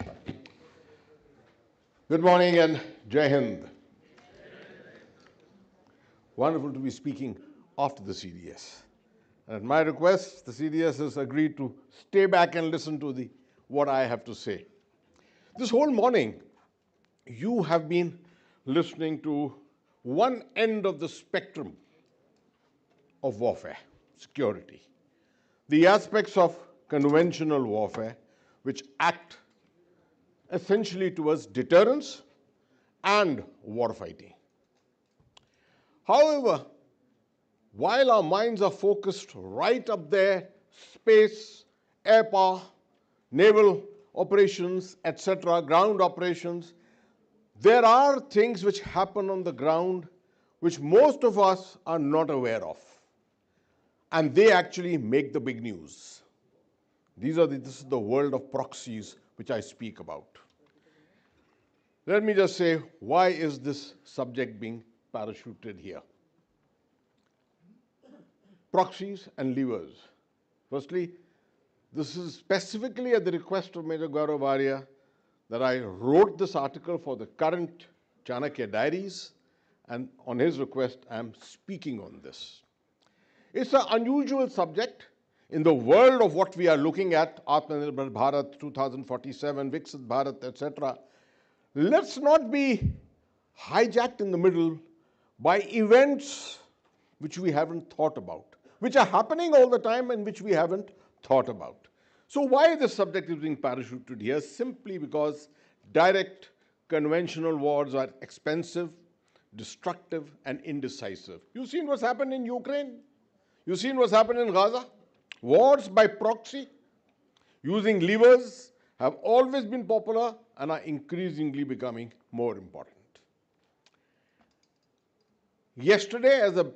Good morning and Jai Hind. Wonderful to be speaking after the CDS. And at my request, the CDS has agreed to stay back and listen to what I have to say. This whole morning, you have been listening to one end of the spectrum of warfare, security. The aspects of conventional warfare, which act essentially towards deterrence and warfighting. However, while our minds are focused right up there, space, air power, naval operations, etc., ground operations, there are things which happen on the ground which most of us are not aware of. And they actually make the big news. This is the world of proxies which I speak about. Let me just say, why is this subject being parachuted here? Proxies and levers. Firstly, this is specifically at the request of Major Gaurav Arya that I wrote this article for the current Chanakya diaries, and on his request, I am speaking on this. It's an unusual subject in the world of what we are looking at, Atmanirbhar Bharat, 2047, Viksit Bharat, etc. Let's not be hijacked in the middle by events which we haven't thought about, which are happening all the time and which we haven't thought about. So why this subject is being parachuted here? Simply because direct conventional wars are expensive, destructive, and indecisive. You've seen what's happened in Ukraine. You've seen what's happened in Gaza. Wars by proxy, using levers, have always been popular and are increasingly becoming more important. Yesterday, as a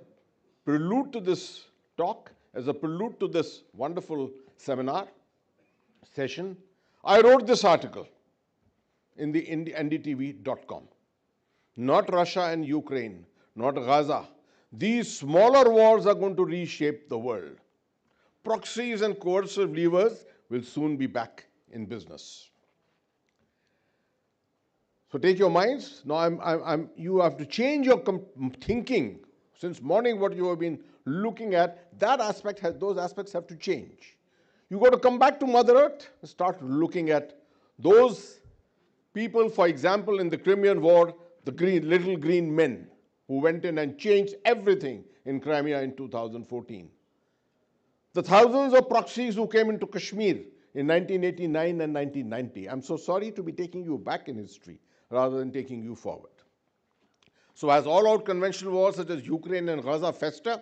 prelude to this talk, as a prelude to this wonderful seminar session, I wrote this article in the ndtv.com. Not Russia and Ukraine, not Gaza. These smaller wars are going to reshape the world. Proxies and coercive levers will soon be back in business. So take your minds. Now you have to change your thinking. Since morning, what you have been looking at, those aspects have to change. You've got to come back to Mother Earth and start looking at those people, for example, in the Crimean War, the little green men who went in and changed everything in Crimea in 2014. The thousands of proxies who came into Kashmir in 1989 and 1990. I'm so sorry to be taking you back in history rather than taking you forward. So as all-out conventional wars such as Ukraine and Gaza fester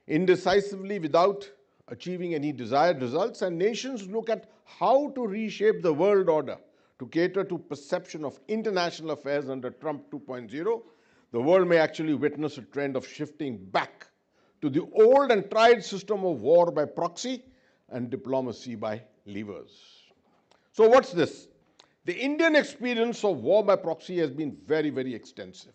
indecisively without achieving any desired results, and nations look at how to reshape the world order to cater to perception of international affairs under Trump 2.0, the world may actually witness a trend of shifting back to the old and tried system of war by proxy and diplomacy by levers. So what's this? The Indian experience of war by proxy has been very, very extensive.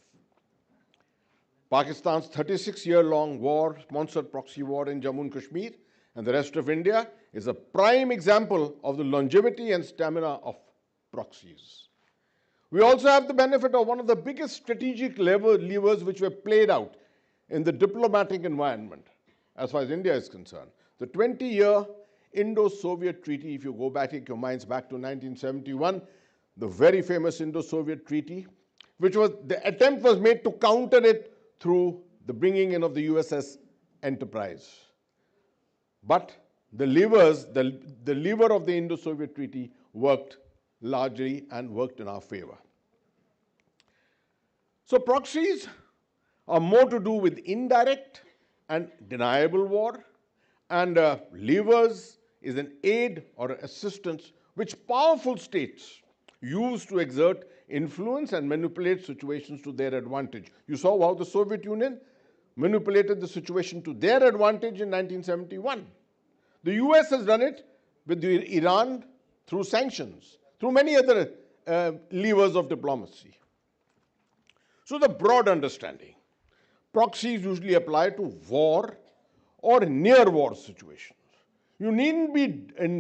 Pakistan's 36-year-long war, sponsored proxy war in Jammu and Kashmir and the rest of India is a prime example of the longevity and stamina of proxies. We also have the benefit of one of the biggest strategic levers which were played out in the diplomatic environment as far as India is concerned. The 20-year Indo-Soviet treaty, if you go back, take your minds back to 1971, the very famous Indo-Soviet treaty, which was, the attempt was made to counter it through the bringing in of the USS Enterprise. But the levers, the lever of the Indo-Soviet treaty worked largely and worked in our favor. So proxies are more to do with indirect and deniable war, and levers is an aid or assistance which powerful states use to exert influence and manipulate situations to their advantage. You saw how the Soviet Union manipulated the situation to their advantage in 1971. The US has done it with Iran through sanctions, through many other levers of diplomacy. So the broad understanding, proxies usually apply to war or near war situations. You needn't be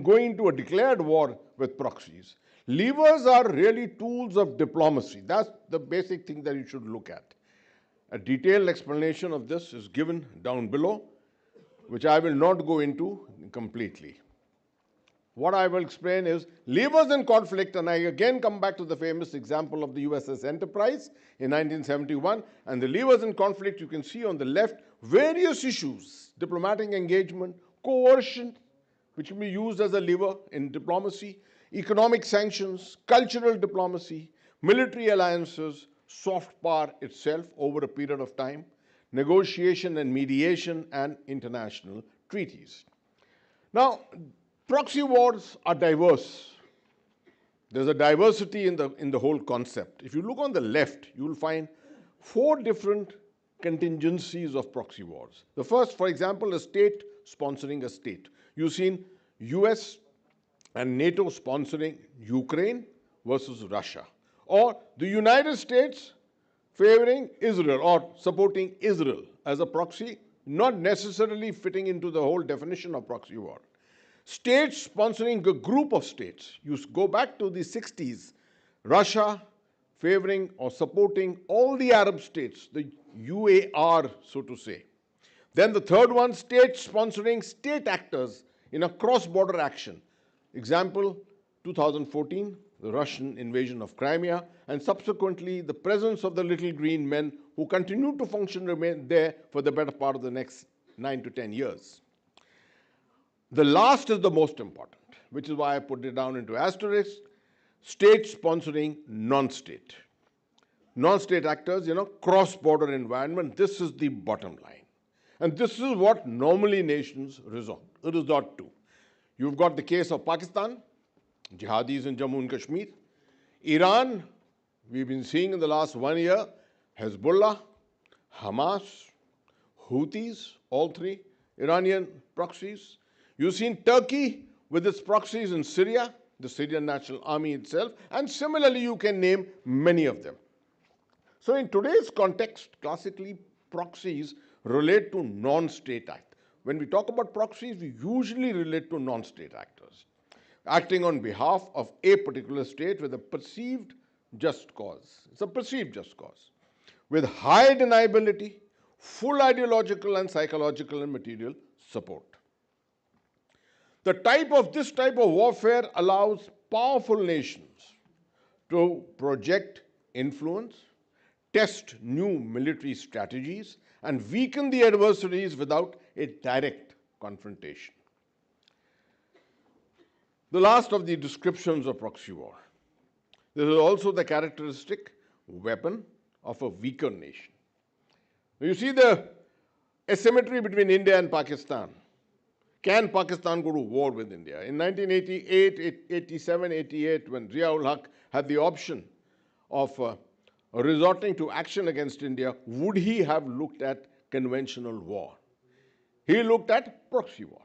going into a declared war with proxies. Levers are really tools of diplomacy. That's the basic thing that you should look at. A detailed explanation of this is given down below, which I will not go into completely. What I will explain is levers in conflict, and I again come back to the famous example of the USS Enterprise in 1971. And the levers in conflict, you can see on the left, various issues: diplomatic engagement, coercion, which can be used as a lever in diplomacy, economic sanctions, cultural diplomacy, military alliances, soft power itself over a period of time, negotiation and mediation, and international treaties. Now, proxy wars are diverse. There's a diversity in the whole concept. If you look on the left, you will find 4 different contingencies of proxy wars. The first, for example, a state sponsoring a state. You've seen US and NATO sponsoring Ukraine versus Russia, or the United States favoring Israel or supporting Israel as a proxy, not necessarily fitting into the whole definition of proxy war. States sponsoring a group of states. You go back to the 60s, Russia favoring or supporting all the Arab states, the UAR, so to say. Then the third one, states sponsoring state actors in a cross-border action. Example, 2014, the Russian invasion of Crimea, and subsequently the presence of the little green men who continue to function remain there for the better part of the next 9 to 10 years. The last is the most important, which is why I put it down into asterisk: state sponsoring non-state. Non-state actors, cross-border environment, this is the bottom line. And this is what normally nations resort to. You've got the case of Pakistan, jihadis in Jammu and Kashmir. Iran, we've been seeing in the last 1 year, Hezbollah, Hamas, Houthis, all 3 Iranian proxies. You've seen Turkey with its proxies in Syria, the Syrian National Army itself, and similarly you can name many of them. So in today's context, classically, proxies relate to non-state actors. When we talk about proxies, we usually relate to non-state actors, acting on behalf of a particular state with a perceived just cause. It's a perceived just cause, with high deniability, full ideological and psychological and material support. This type of warfare allows powerful nations to project influence, test new military strategies, and weaken the adversaries without a direct confrontation. The last of the descriptions of proxy war. This is also the characteristic weapon of a weaker nation. You see the asymmetry between India and Pakistan. Can Pakistan go to war with India? In 1988, 87, 88, when Zia-ul-Haq had the option of resorting to action against India, would he have looked at conventional war? He looked at proxy war,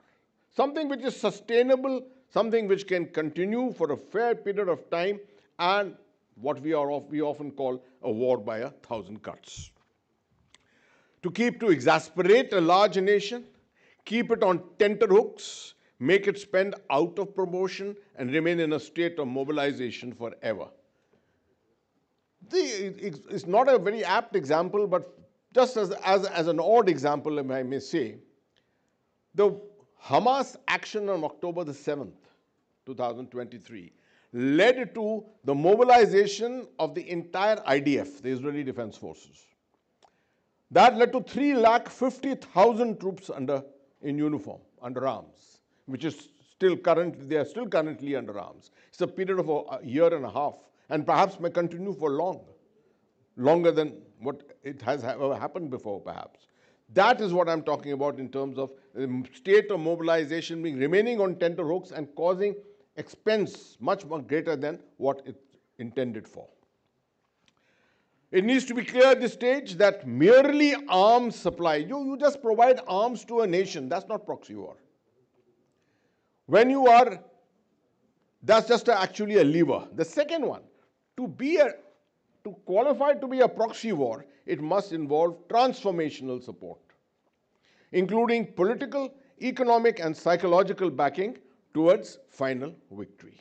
something which is sustainable, something which can continue for a fair period of time, and what we often call a war by 1,000 cuts. To exasperate a large nation, keep it on tenterhooks, make it spend out of proportion, and remain in a state of mobilization forever. It's not a very apt example, but just as an odd example, if I may say, the Hamas action on October the 7th, 2023, led to the mobilization of the entire IDF, the Israeli Defense Forces. That led to 3,50,000 troops in uniform, under arms, which is they are still currently under arms. It's a period of a year and a half, and perhaps may continue for longer than what it has ever happened before, perhaps. That is what I'm talking about in terms of the state of mobilization remaining on tenterhooks and causing expense much more greater than what it's intended for. It needs to be clear at this stage that merely arms supply, you just provide arms to a nation, that's not proxy war. When you are, that's just actually a lever. The second one, to qualify to be a proxy war, it must involve transformational support, including political, economic, and psychological backing towards final victory.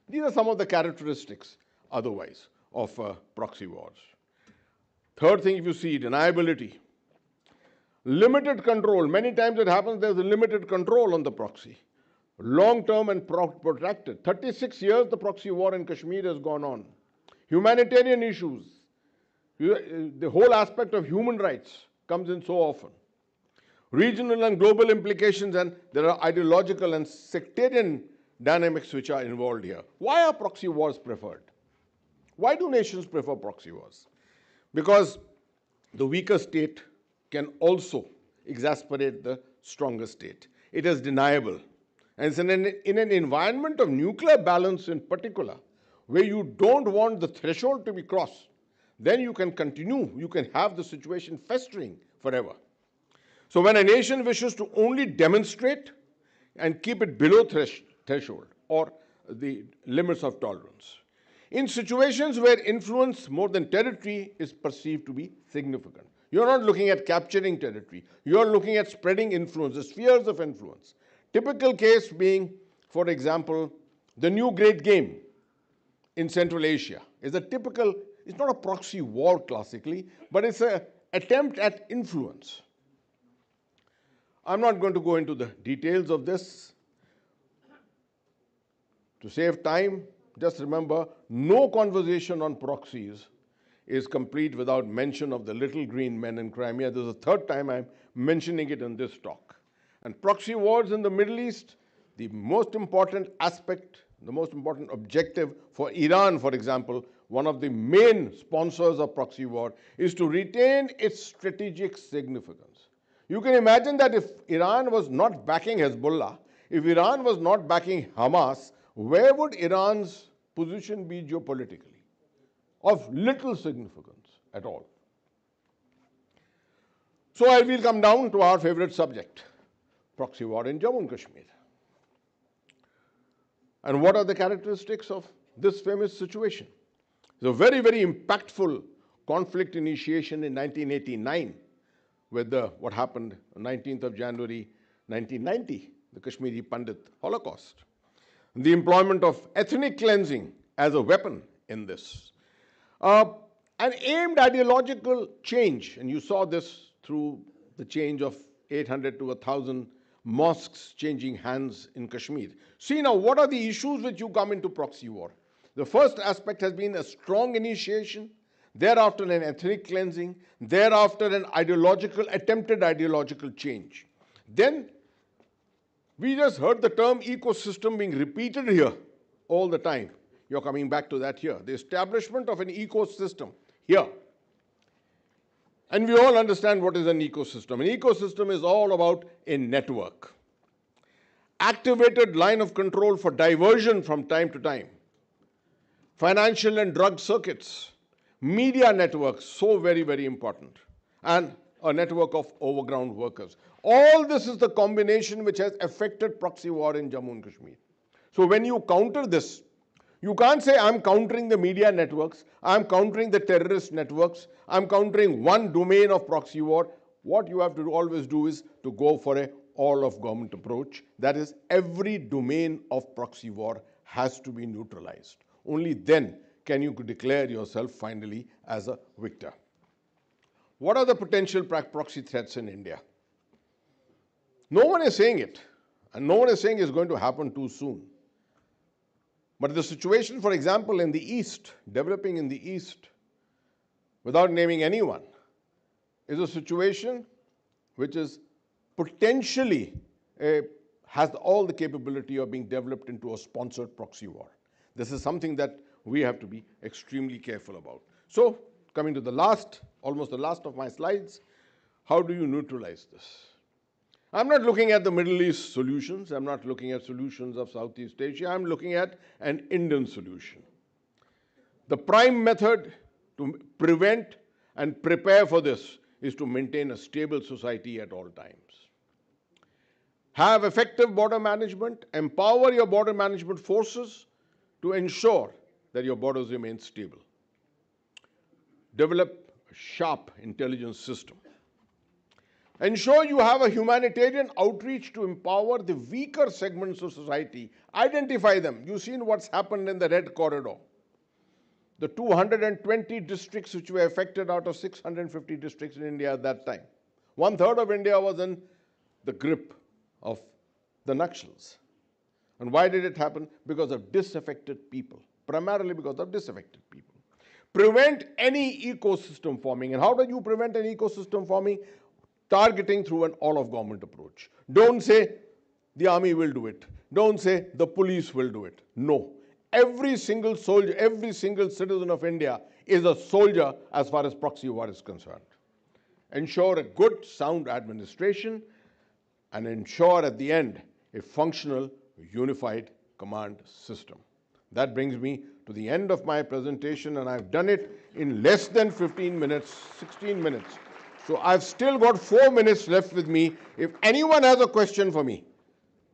These are some of the characteristics, otherwise, of proxy wars. Third thing, if you see, deniability. Limited control. Many times it happens there's a limited control on the proxy. Long-term and protracted. 36 years the proxy war in Kashmir has gone on. Humanitarian issues. The whole aspect of human rights comes in so often. Regional and global implications, and there are ideological and sectarian dynamics which are involved here. Why are proxy wars preferred? Why do nations prefer proxy wars? Because the weaker state can also exasperate the stronger state. It is deniable. And it's in an environment of nuclear balance in particular, where you don't want the threshold to be crossed, then you can continue, you can have the situation festering forever. So when a nation wishes to only demonstrate and keep it below threshold or the limits of tolerance, in situations where influence more than territory is perceived to be significant. You're not looking at capturing territory. You're looking at spreading influence, the spheres of influence. Typical case being, for example, the new great game in Central Asia is a typical, it's not a proxy war classically, but it's an attempt at influence. I'm not going to go into the details of this. To save time, just remember, no conversation on proxies is complete without mention of the little green men in Crimea. This is the third time I'm mentioning it in this talk. And proxy wars in the Middle East, the most important aspect, the most important objective for Iran, for example, one of the main sponsors of proxy war, is to retain its strategic significance. You can imagine that if Iran was not backing Hezbollah, if Iran was not backing Hamas, where would Iran's position be geopolitically? Of little significance at all. So I will come down to our favorite subject, proxy war in Jammu and Kashmir. And what are the characteristics of this famous situation? It's a very, very impactful conflict initiation in 1989 with what happened on 19th of January 1990, the Kashmiri Pandit Holocaust. The employment of ethnic cleansing as a weapon in this. An aimed ideological change, and you saw this through the change of 800 to 1,000 mosques changing hands in Kashmir. See now, what are the issues which you come into proxy war? The first aspect has been a strong initiation, thereafter an ethnic cleansing, thereafter an attempted ideological change. Then we just heard the term ecosystem being repeated here all the time. You're coming back to that here. The establishment of an ecosystem here. And we all understand what is an ecosystem. An ecosystem is all about a network. Activated line of control for diversion from time to time. Financial and drug circuits. Media networks, so very, very important. And a network of overground workers. All this is the combination which has affected proxy war in Jammu and Kashmir. So when you counter this, you can't say I'm countering the media networks, I'm countering the terrorist networks, I'm countering one domain of proxy war. What you have to always do is to go for an all-of-government approach. That is, every domain of proxy war has to be neutralized. Only then can you declare yourself finally as a victor. What are the potential proxy threats in India? No one is saying it, and no one is saying it's going to happen too soon. But the situation, for example, in the East, developing in the East, without naming anyone, is a situation which is potentially a has all the capability of being developed into a sponsored proxy war. This is something that we have to be extremely careful about. So, coming to the last, almost the last of my slides, how do you neutralize this? I'm not looking at the Middle East solutions. I'm not looking at solutions of Southeast Asia. I'm looking at an Indian solution. The prime method to prevent and prepare for this is to maintain a stable society at all times. Have effective border management, empower your border management forces to ensure that your borders remain stable. Develop a sharp intelligence system. Ensure you have a humanitarian outreach to empower the weaker segments of society. Identify them. You've seen what's happened in the Red Corridor. The 220 districts which were affected out of 650 districts in India at that time. 1/3 of India was in the grip of the Naxals. And why did it happen? Because of disaffected people, primarily because of disaffected people. Prevent any ecosystem forming. And how do you prevent an ecosystem forming? Targeting through an all-of-government approach. Don't say the army will do it. Don't say the police will do it. No. Every single soldier, every single citizen of India is a soldier as far as proxy war is concerned. Ensure a good, sound administration and ensure at the end a functional, unified command system. That brings me to the end of my presentation, and I've done it in less than 15 minutes, 16 minutes. So I've still got 4 minutes left with me. If anyone has a question for me,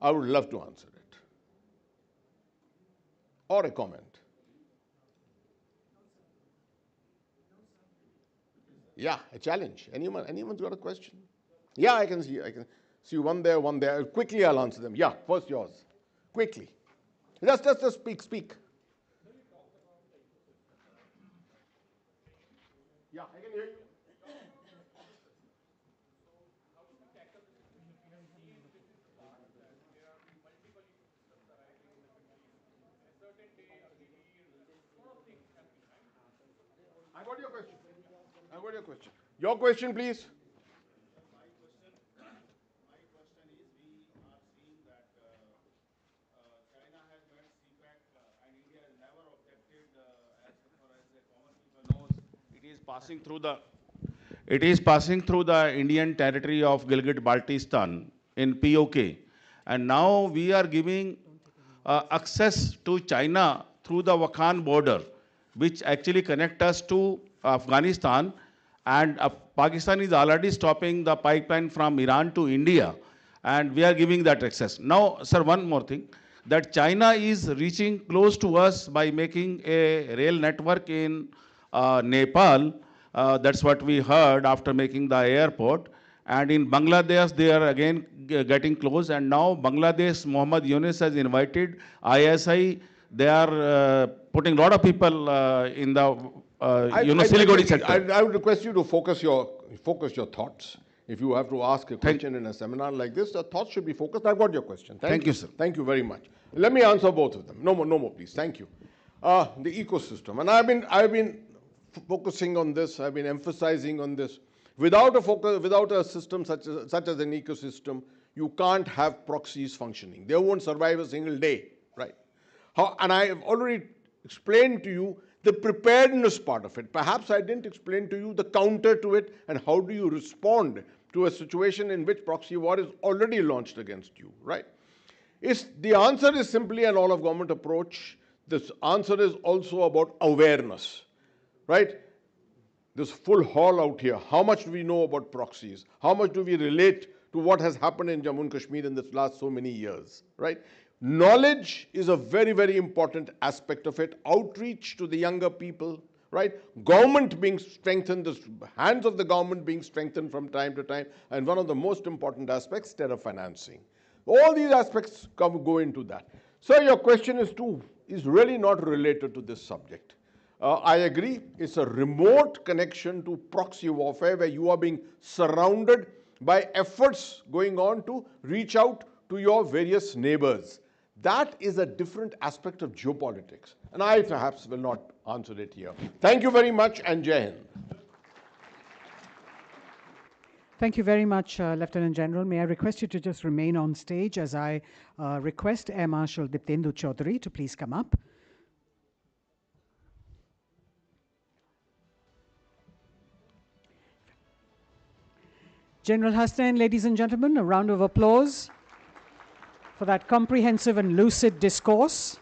I would love to answer it. Or a comment. Yeah, a challenge. Anyone's got a question? Yeah, I can see one there, one there. Quickly, I'll answer them. Yeah, first yours. Quickly. Just speak. Yeah, I can hear you. I got your question. Your question, please. It is passing through the Indian territory of Gilgit-Baltistan in POK. And now we are giving access to China through the Wakhan border, which actually connect us to Afghanistan. And Pakistan is already stopping the pipeline from Iran to India. And we are giving that access. Now, sir, one more thing. That China is reaching close to us by making a rail network in Nepal. That's what we heard after making the airport. And in Bangladesh, they are again getting close. And now Bangladesh, Mohammad Yunus has invited ISI. They are putting a lot of people in the Siliguri sector. I would request you to focus your thoughts. If you have to ask a question in a seminar like this, the thoughts should be focused. I've got your question. Thank you, sir. Thank you very much. Let me answer both of them. No more, please. Thank you. The ecosystem, and I've been focusing on this. I've been emphasizing on this. Without a system such as an ecosystem, you can't have proxies functioning. They won't survive a single day, right? And I have already explained to you the preparedness part of it. Perhaps I didn't explain to you the counter to it and how do you respond to a situation in which proxy war is already launched against you, right? The answer is simply an all-of-government approach. This answer is also about awareness, right? This full hall out here, how much do we know about proxies? How much do we relate to what has happened in Jammu and Kashmir in this last so many years, right? Knowledge is a very, very important aspect of it. Outreach to the younger people, right? Government being strengthened, the hands of the government being strengthened from time to time. And one of the most important aspects, terror financing. All these aspects go into that. So your question is really not related to this subject. I agree, it's a remote connection to proxy warfare where you are being surrounded by efforts going on to reach out to your various neighbors. That is a different aspect of geopolitics. And I perhaps will not answer it here. Thank you very much and Jai Hind. Thank you very much, Lieutenant General. May I request you to just remain on stage as I request Air Marshal Diptendu Chaudhary to please come up. General Hasnain, ladies and gentlemen, a round of applause for that comprehensive and lucid discourse.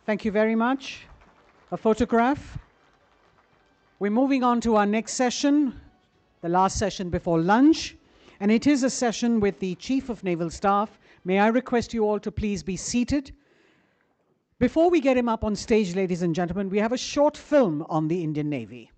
Thank you very much. A photograph. We're moving on to our next session, the last session before lunch, and it is a session with the Chief of Naval Staff. May I request you all to please be seated. Before we get him up on stage, ladies and gentlemen, we have a short film on the Indian Navy.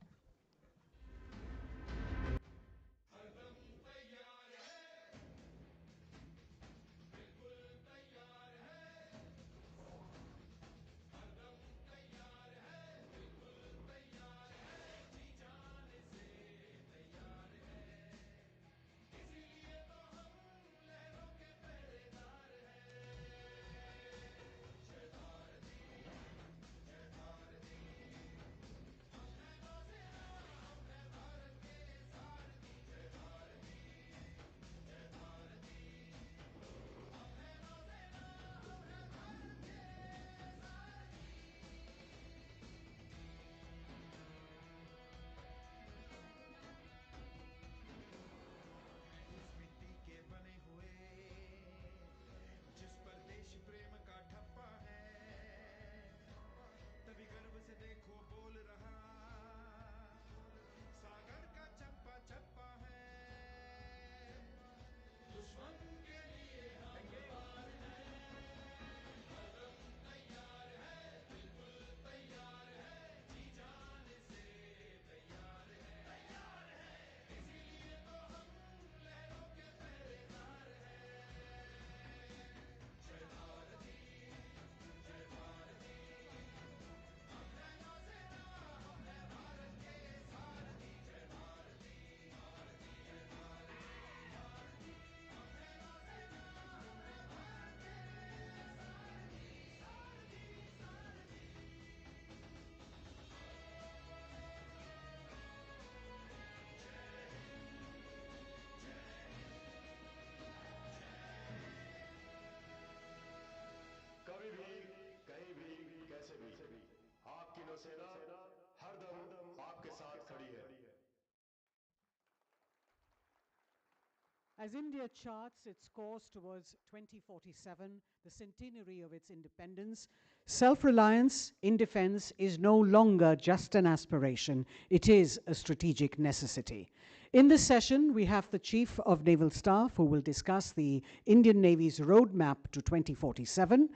As India charts its course towards 2047, the centenary of its independence, self-reliance in defense is no longer just an aspiration, it is a strategic necessity. In this session, we have the Chief of Naval Staff who will discuss the Indian Navy's roadmap to 2047.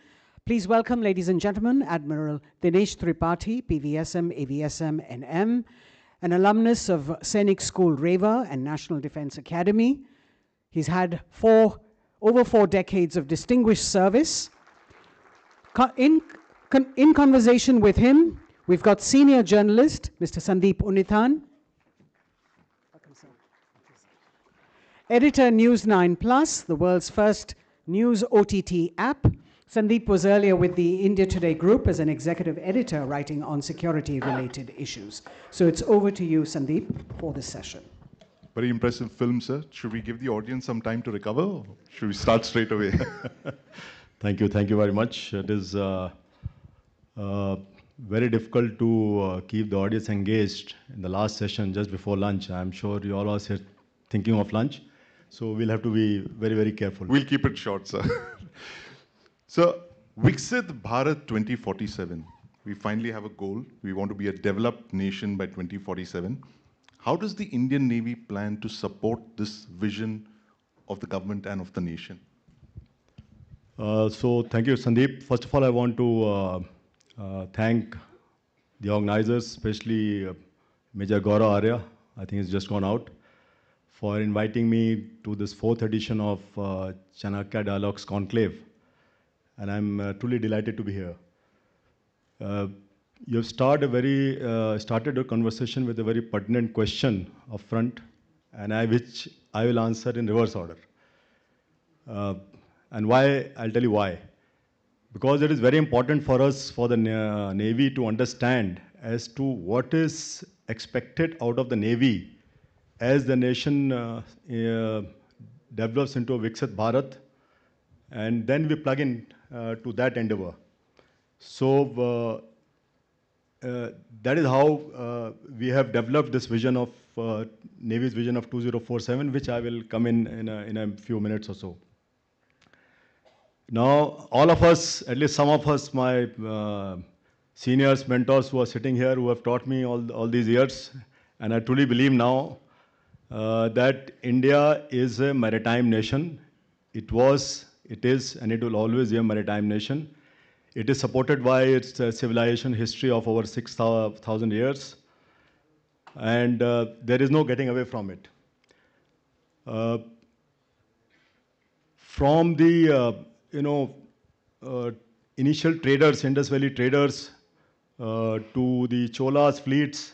Please welcome, ladies and gentlemen, Admiral Dinesh Tripathi, PVSM, AVSM, NM, an alumnus of Sainik School, Rewa, and National Defense Academy. He's had over 4 decades of distinguished service. In conversation with him, we've got senior journalist, Mr. Sandeep Unithan, editor News 9+, the world's first news OTT app. Sandeep was earlier with the India Today group as an executive editor writing on security-related issues. So it's over to you, Sandeep, for this session. Very impressive film, sir. Should we give the audience some time to recover, or should we start straight away? Thank you very much. It is very difficult to keep the audience engaged in the last session just before lunch. I'm sure you all are here thinking of lunch, so we'll have to be very, very careful. We'll keep it short, sir. So, Viksit Bharat 2047. We finally have a goal. We want to be a developed nation by 2047. How does the Indian Navy plan to support this vision of the government and of the nation? So thank you, Sandeep. First of all, I want to thank the organizers, especially Major Gaurav Arya, I think he's just gone out, for inviting me to this 4th edition of Chanakya Dialogues Conclave. And I'm truly delighted to be here. You have started a conversation with a very pertinent question up front, and which I will answer in reverse order. And why? I'll tell you why. because it is very important for us, for the Navy, to understand as to what is expected out of the Navy as the nation develops into a Viksit Bharat, and then we plug in to that endeavor. So that is how we have developed this vision of Navy's vision of 2047, which I will come in a few minutes or so. Now, all of us, at least some of us, my seniors, mentors who are sitting here, who have taught me all these years, and I truly believe now that India is a maritime nation. It was, it is, and it will always be a maritime nation. It is supported by its civilization history of over 6,000 years, and there is no getting away from it. From the initial traders, Indus Valley traders, to the Cholas fleets,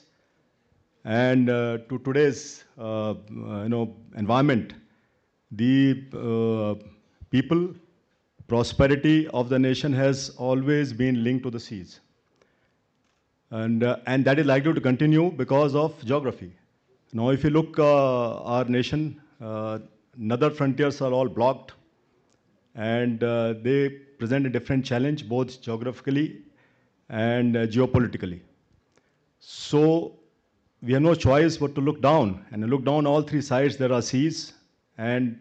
and to today's environment, the people, prosperity of the nation has always been linked to the seas. And that is likely to continue because of geography. Now, if you look our nation, northern frontiers are all blocked, and they present a different challenge, both geographically and geopolitically. So we have no choice but to look down, and look down all three sides. There are seas, and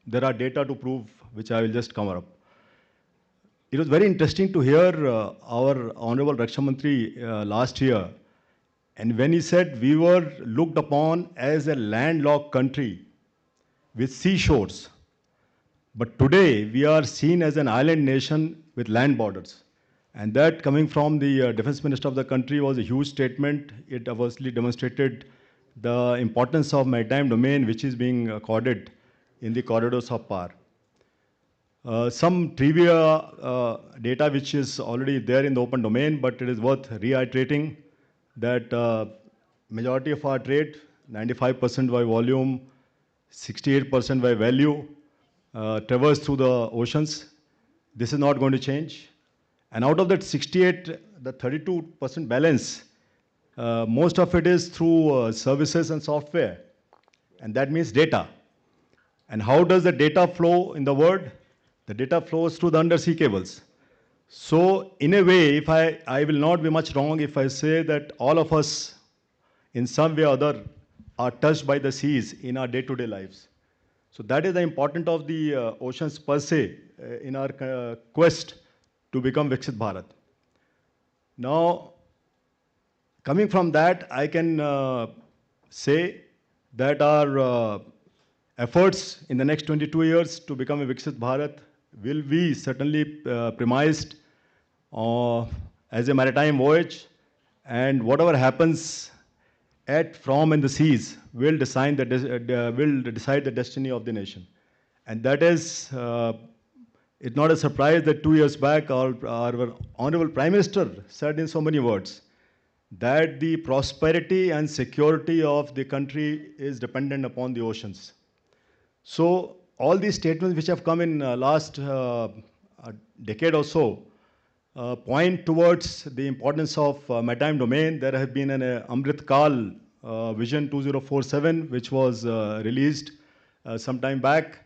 there are data to prove, which I will just cover up. It was very interesting to hear our Honorable Raksha Mantri last year, and when he said we were looked upon as a landlocked country with seashores, but today we are seen as an island nation with land borders. And that, coming from the Defense Minister of the country, was a huge statement. It obviously demonstrated the importance of maritime domain, which is being accorded in the corridors of power. Some trivia data which is already there in the open domain, but it is worth reiterating that majority of our trade, 95% by volume, 68% by value, traverse through the oceans. This is not going to change. And out of that 68, the 32% balance, most of it is through services and software. And that means data. And how does the data flow in the world? The data flows through the undersea cables. So in a way, if I will not be much wrong if I say that all of us, in some way or other, are touched by the seas in our day-to-day lives. So that is the importance of the oceans per se in our quest to become Viksit Bharat. Now, coming from that, I can say that our efforts in the next 22 years to become a Viksit Bharat will be certainly premised as a maritime voyage, and whatever happens from in the seas will decide the destiny of the nation. And that is, it's not a surprise that 2 years back our Honorable Prime Minister said in so many words that the prosperity and security of the country is dependent upon the oceans. So all these statements which have come in last decade or so point towards the importance of maritime domain. There have been an Amrit Kal Vision 2047, which was released some time back,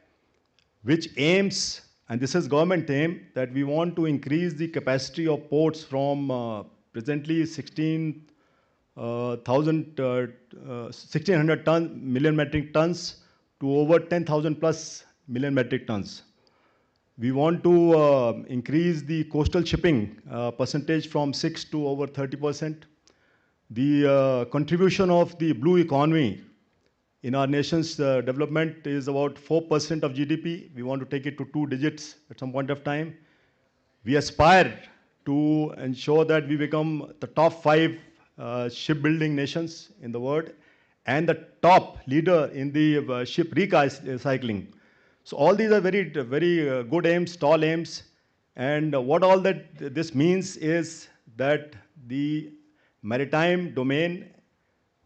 which aims, and this is government aim, that we want to increase the capacity of ports from presently 1,600 million metric tons to over 10,000 plus million metric tons. We want to increase the coastal shipping percentage from 6 to over 30%. The contribution of the blue economy in our nation's development is about 4% of GDP. We want to take it to 2 digits at some point of time. We aspire to ensure that we become the top 5 shipbuilding nations in the world and the top leader in the ship recycling. So all these are very good aims, tall aims. And what all that this means is that the maritime domain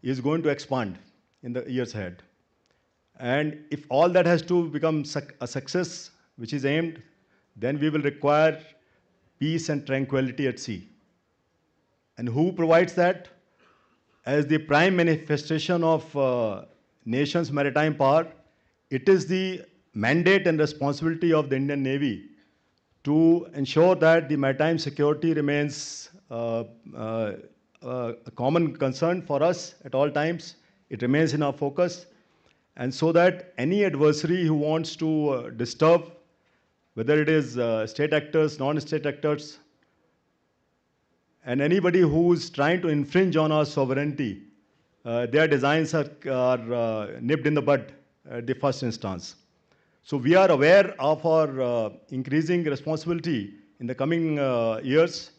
is going to expand in the years ahead. And if all that has to become a success, which is aimed, then we will require peace and tranquility at sea. And who provides that? As the prime manifestation of nation's maritime power, it is the mandate and responsibility of the Indian Navy to ensure that the maritime security remains a common concern for us at all times. It remains in our focus. And so that any adversary who wants to disturb, whether it is state actors, non-state actors, and anybody who is trying to infringe on our sovereignty, their designs are nipped in the bud at the first instance. So we are aware of our increasing responsibility in the coming years,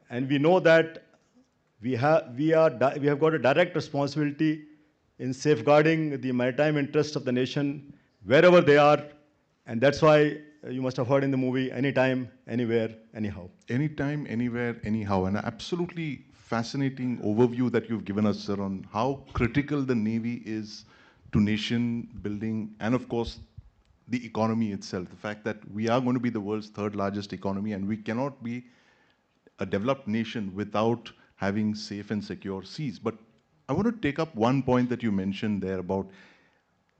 and we know that we have got a direct responsibility in safeguarding the maritime interests of the nation wherever they are, and that's why you must have heard in the movie, anytime, anywhere, anyhow. Anytime, anywhere, anyhow. An absolutely fascinating overview that you've given us, sir, on how critical the Navy is to nation building and, of course, the economy itself. The fact that we are going to be the world's third largest economy and we cannot be a developed nation without having safe and secure seas. But I want to take up one point that you mentioned there about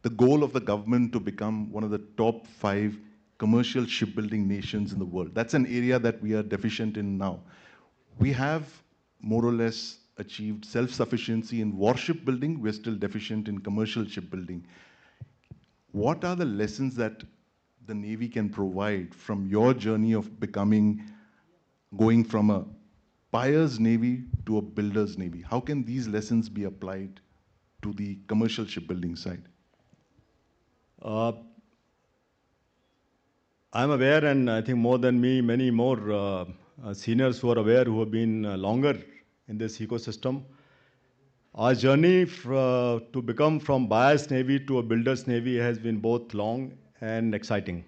the goal of the government to become one of the top 5 commercial shipbuilding nations in the world. That's an area that we are deficient in now. We have more or less achieved self-sufficiency in warship building. We're still deficient in commercial shipbuilding. What are the lessons that the Navy can provide from your journey of going from a buyer's Navy to a builder's Navy? How can these lessons be applied to the commercial shipbuilding side? I'm aware, and I think more than me, many more seniors who are aware, who have been longer in this ecosystem. Our journey to become from buyer's Navy to a builder's Navy has been both long and exciting.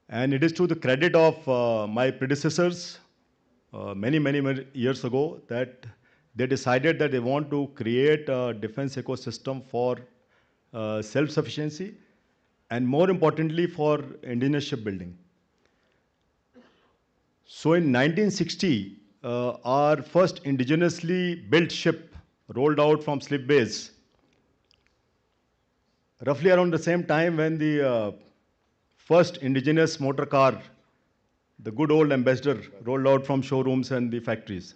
And it is to the credit of my predecessors many years ago that they decided that they want to create a defense ecosystem for self-sufficiency and, more importantly, for indigenous shipbuilding. So in 1960, our first indigenously built ship rolled out from slip bays, roughly around the same time when the first indigenous motor car, the good old Ambassador, rolled out from showrooms and the factories.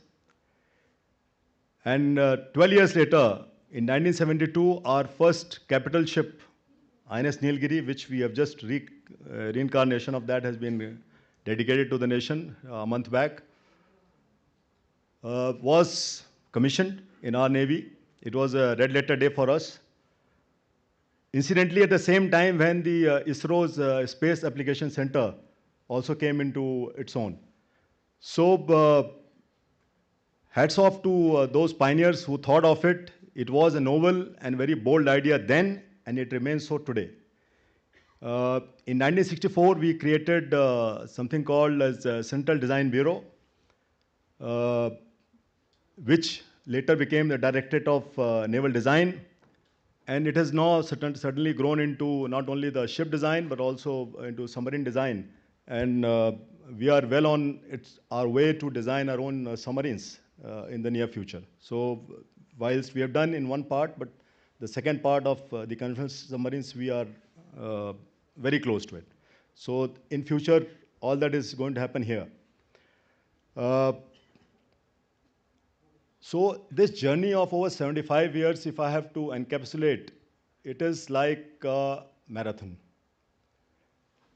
And 12 years later, in 1972, our first capital ship, INS Nilgiri, which we have just reincarnation of that has been dedicated to the nation a month back, was commissioned in our Navy. It was a red letter day for us. Incidentally, at the same time when the ISRO's Space Application Center also came into its own. So hats off to those pioneers who thought of it. It was a novel and very bold idea then, and it remains so today. In 1964, we created something called as Central Design Bureau, which later became the Directorate of Naval Design. And it has now certainly grown into not only the ship design, but also into submarine design. And we are well on our way to design our own submarines in the near future. So whilst we have done in one part, but the second part of the conventional submarines, we are very close to it. So in future, all that is going to happen here. So this journey of over 75 years, if I have to encapsulate, it is like a marathon,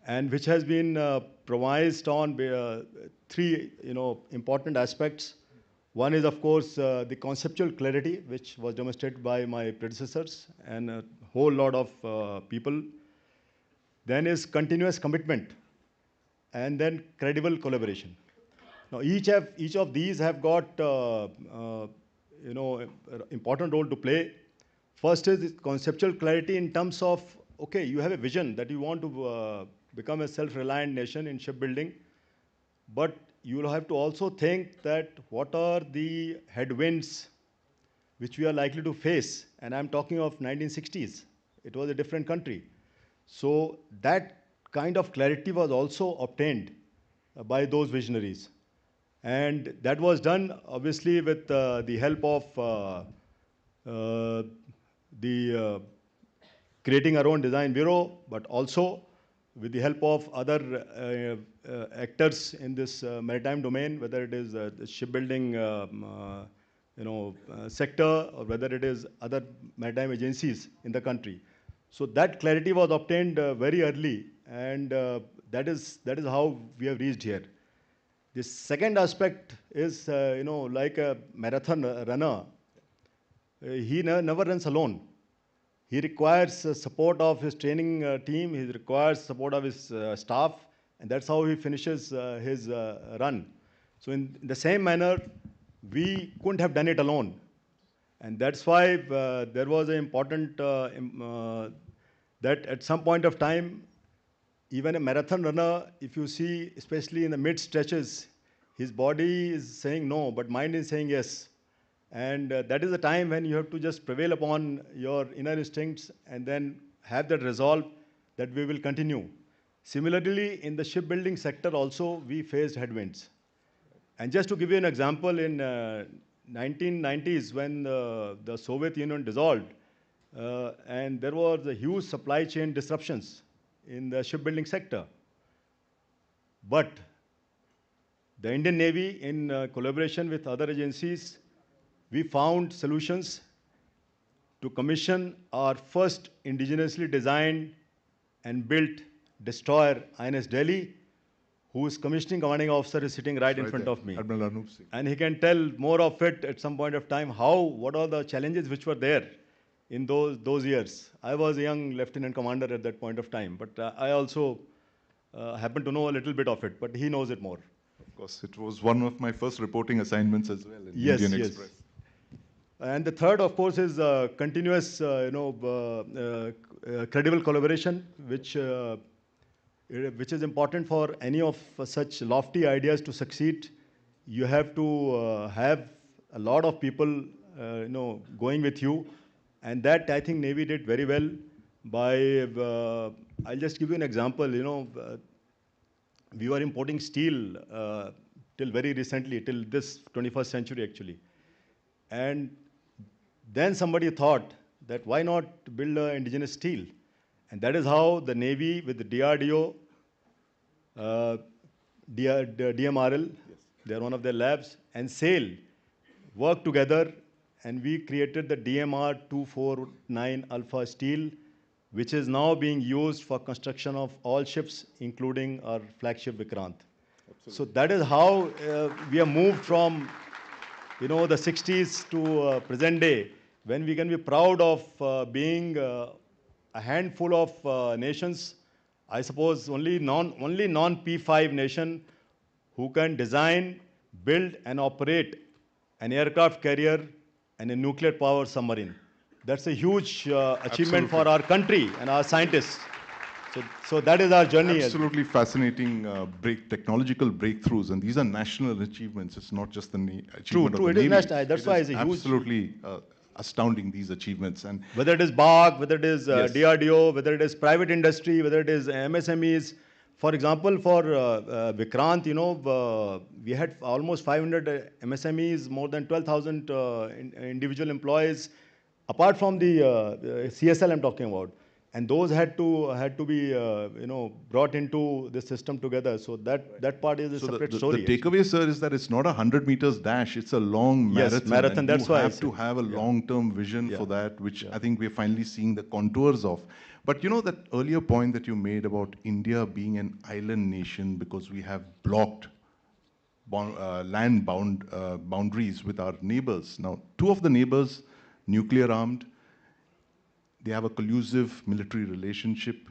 and which has been promised on 3 important aspects. One is, of course, the conceptual clarity, which was demonstrated by my predecessors and a whole lot of people. Then is continuous commitment, and then credible collaboration. Now, each of these have got important role to play. First is conceptual clarity in terms of, okay, you have a vision that you want to become a self-reliant nation in shipbuilding, but you will have to also think that what are the headwinds which we are likely to face. And I'm talking of 1960s. It was a different country. So that kind of clarity was also obtained by those visionaries. And that was done, obviously, with the help of creating our own design bureau, but also with the help of other actors in this maritime domain, whether it is the shipbuilding sector or whether it is other maritime agencies in the country. So that clarity was obtained very early, and that is how we have reached here. The second aspect is, like a marathon runner, he never runs alone. He requires support of his training team, he requires support of his staff, and that's how he finishes his run. So in the same manner, we couldn't have done it alone. And that's why there was an important, that at some point of time, even a marathon runner, if you see, especially in the mid stretches, his body is saying no, but mind is saying yes. And that is the time when you have to just prevail upon your inner instincts and then have that resolve that we will continue. Similarly, in the shipbuilding sector also, we faced headwinds. And just to give you an example, in 1990s, when the Soviet Union dissolved, and there was a huge supply chain disruptions in the shipbuilding sector. But the Indian Navy, in collaboration with other agencies, we found solutions to commission our first indigenously designed and built destroyer, INS Delhi, whose commissioning commanding officer is sitting right in front of me. Admiral Anup Singh. And he can tell more of it at some point of time, what are the challenges which were there in those years. I was a young lieutenant commander at that point of time, but I also happen to know a little bit of it, but he knows it more. Of course, it was one of my first reporting assignments as well in Indian Express. And the third, of course, is continuous, credible collaboration, which is important for any of such lofty ideas to succeed. You have to have a lot of people, going with you, and that I think Navy did very well. By I'll just give you an example. We were importing steel till very recently, till this 21st century actually, and then somebody thought that why not build indigenous steel? And that is how the Navy with the DRDO, DMRL, they're one of their labs, and SAIL worked together, and we created the DMR 249 Alpha steel, which is now being used for construction of all ships, including our flagship Vikrant. Absolutely. So that is how we have moved from the 60s to present day, when we can be proud of being a handful of nations, I suppose only non-P5 nation who can design, build and operate an aircraft carrier and a nuclear power submarine. That's a huge achievement for our country and our scientists. So that is our journey. Absolutely fascinating technological breakthroughs, and these are national achievements. It's not just the achievement of the Navy. It is national. That's why it's a huge. Absolutely astounding, these achievements. And whether it is BARC, whether it is DRDO, whether it is private industry, whether it is MSMEs. For example, for Vikrant, we had almost 500 MSMEs, more than 12,000 individual employees, apart from the CSL I'm talking about. And those had to be brought into the system together. So that part is a separate story. The takeaway, sir, is that it's not a 100 meters dash. It's a long marathon. Yes, marathon. That's why you have to have a long-term vision for that, which I think we're finally seeing the contours of. But that earlier point that you made about India being an island nation because we have blocked land boundaries with our neighbors. Now, two of the neighbors, nuclear armed. They have a collusive military relationship.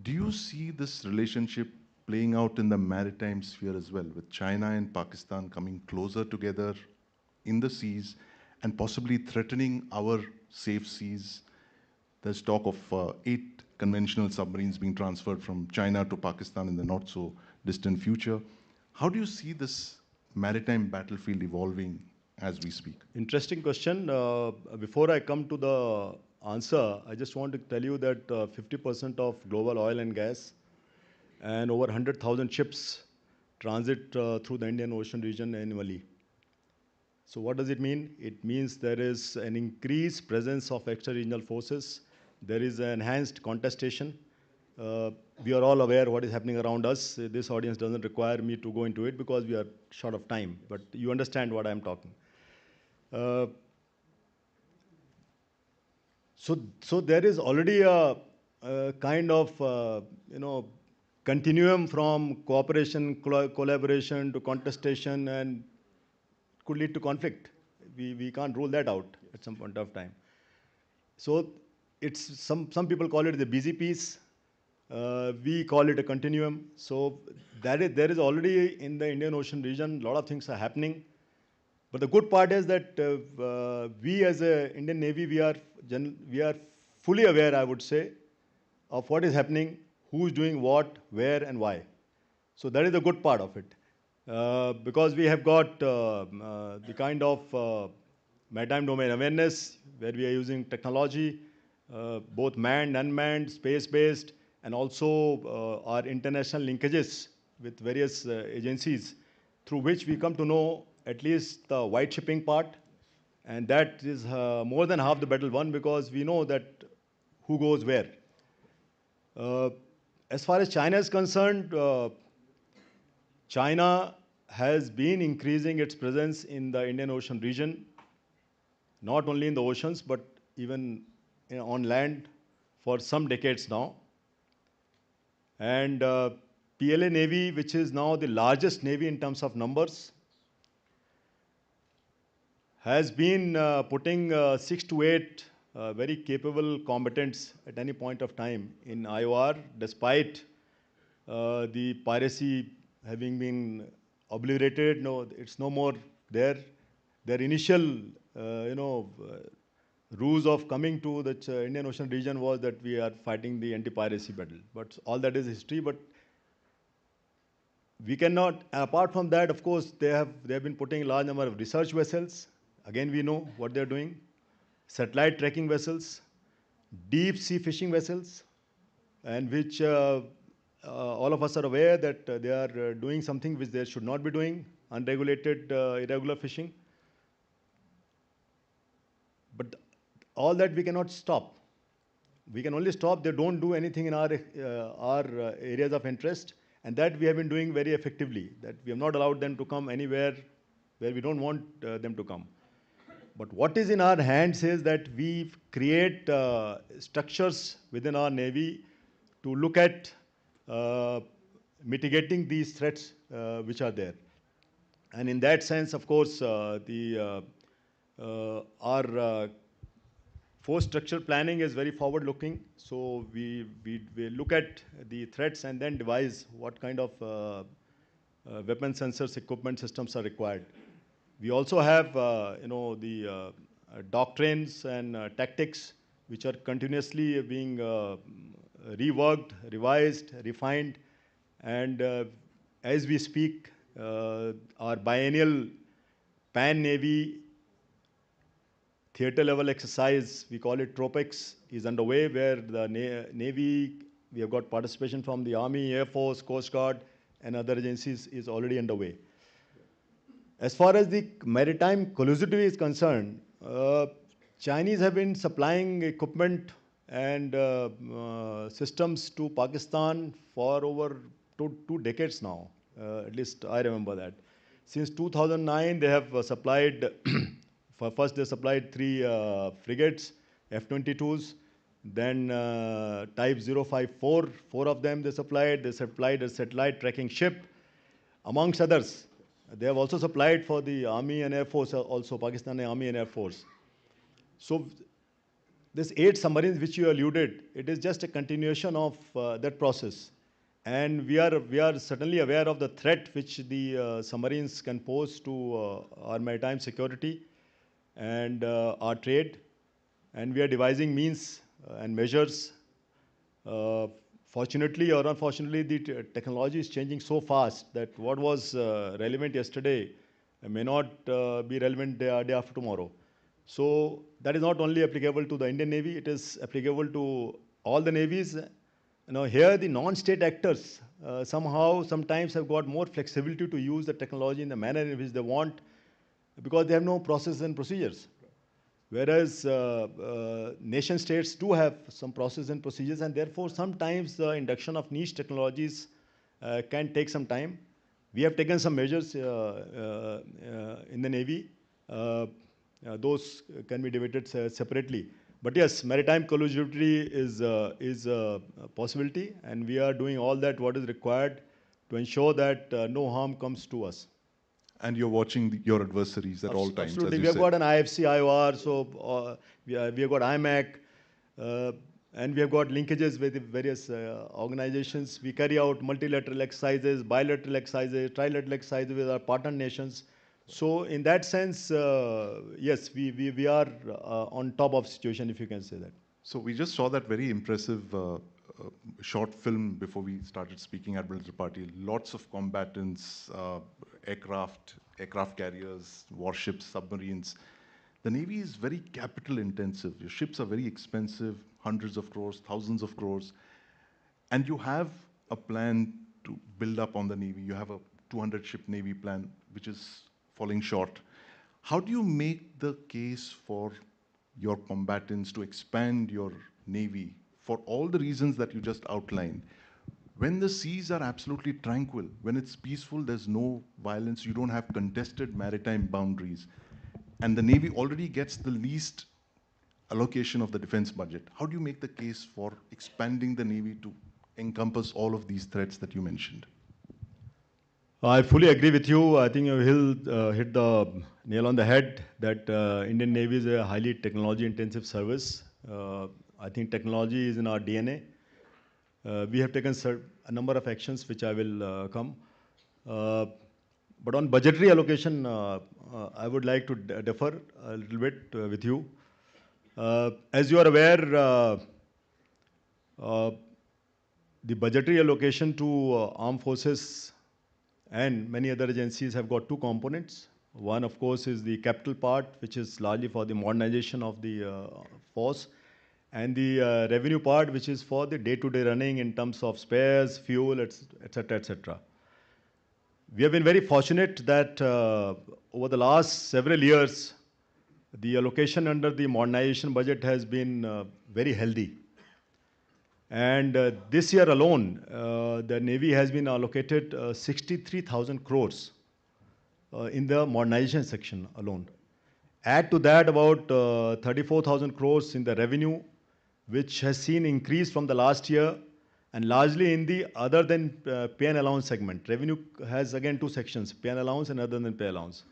Do you see this relationship playing out in the maritime sphere as well, with China and Pakistan coming closer together in the seas and possibly threatening our safe seas? There's talk of 8 conventional submarines being transferred from China to Pakistan in the not so distant future. How do you see this maritime battlefield evolving as we speak? Interesting question. Before I come to the answer, I just want to tell you that 50% of global oil and gas and over 100,000 ships transit through the Indian Ocean region annually. So what does it mean? It means there is an increased presence of extra-regional forces. There is an enhanced contestation. We are all aware what is happening around us. This audience doesn't require me to go into it because we are short of time, but you understand what I'm talking. So there is already a kind of, continuum from cooperation, collaboration to contestation, and could lead to conflict. We can't rule that out at some point of time. So it's some people call it the busy piece. We call it a continuum. So there is already in the Indian Ocean region, a lot of things are happening. But the good part is that we as a Indian Navy, we are fully aware, I would say, of what is happening, who is doing what, where, and why. So that is the good part of it. Because we have got the kind of maritime domain awareness, where we are using technology, both manned, unmanned, space-based, and also our international linkages with various agencies, through which we come to know at least the white shipping part, and that is more than half the battle won, because we know that who goes where. As far as China is concerned, China has been increasing its presence in the Indian Ocean region, not only in the oceans, but even on land for some decades now. And PLA Navy, which is now the largest navy in terms of numbers, has been putting 6 to 8 very capable combatants at any point of time in IOR, despite the piracy having been obliterated. No, it's no more there. Their initial, ruse of coming to the Indian Ocean region was that we are fighting the anti-piracy battle. But all that is history. But we cannot, apart from that, of course, they have been putting a large number of research vessels. Again, we know what they're doing. Satellite tracking vessels, deep sea fishing vessels, and which all of us are aware that they are doing something which they should not be doing, unregulated, irregular fishing. But all that we cannot stop. We can only stop they don't do anything in our areas of interest, and that we have been doing very effectively, that we have not allowed them to come anywhere where we don't want them to come. But what is in our hands is that we create structures within our Navy to look at mitigating these threats which are there. And in that sense, of course, our force structure planning is very forward-looking. So we look at the threats and then devise what kind of weapon sensors, equipment systems are required. We also have, the doctrines and tactics which are continuously being reworked, revised, refined, and as we speak, our biennial Pan-Navy theater level exercise, we call it TROPICS, is underway, where the Navy, we have got participation from the Army, Air Force, Coast Guard, and other agencies is already underway. As far as the maritime collusivity is concerned, Chinese have been supplying equipment and systems to Pakistan for over two decades now. At least I remember that. Since 2009, they have supplied, first they supplied 3 frigates, F-22s, then Type 054, 4 of them they supplied a satellite tracking ship, amongst others. They have also supplied for the Army and Air Force, also Pakistani Army and Air Force. So this 8 submarines which you alluded, it is just a continuation of that process. And we are certainly aware of the threat which the submarines can pose to our maritime security and our trade. And we are devising means and measures. Fortunately or unfortunately, the technology is changing so fast that what was relevant yesterday may not be relevant day after tomorrow. So that is not only applicable to the Indian Navy, it is applicable to all the navies, here the non-state actors somehow sometimes have got more flexibility to use the technology in the manner in which they want, because they have no processes and procedures. Whereas nation states do have some processes and procedures, and therefore sometimes the induction of niche technologies can take some time. We have taken some measures in the Navy. Those can be debated separately. But yes, maritime collusion is a possibility, and we are doing all that what is required to ensure that no harm comes to us. And you're watching your adversaries at all times. Absolutely. We have got an IFC, IOR, so we have got IMAC, and we have got linkages with the various organizations. We carry out multilateral exercises, bilateral exercises, trilateral exercises with our partner nations. So in that sense, yes, we are on top of situation, if you can say that. So we just saw that very impressive short film before we started speaking at Buildup Party. Lots of combatants, aircraft carriers, warships, submarines. The Navy is very capital intensive. Your ships are very expensive, hundreds of crores, thousands of crores. And you have a plan to build up on the Navy. You have a 200-ship Navy plan, which is falling short. How do you make the case for your combatants to expand your Navy for all the reasons that you just outlined? When the seas are absolutely tranquil, when it's peaceful, there's no violence, you don't have contested maritime boundaries, and the Navy already gets the least allocation of the defense budget. How do you make the case for expanding the Navy to encompass all of these threats that you mentioned? I fully agree with you. I think you hit the nail on the head that Indian Navy is a highly technology-intensive service. I think technology is in our DNA. We have taken a number of actions which I will come. But on budgetary allocation, I would like to differ a little bit with you. As you are aware, the budgetary allocation to armed forces and many other agencies have got two components. One, of course, is the capital part, which is largely for the modernization of the force, and the revenue part, which is for the day-to-day running in terms of spares, fuel, etc., etc. We have been very fortunate that over the last several years, the allocation under the modernization budget has been very healthy. And this year alone, the Navy has been allocated 63,000 crores in the modernization section alone. Add to that about 34,000 crores in the revenue, which has seen increase from the last year, and largely in the other than pay and allowance segment. Revenue has again two sections, pay and allowance and other than pay allowance.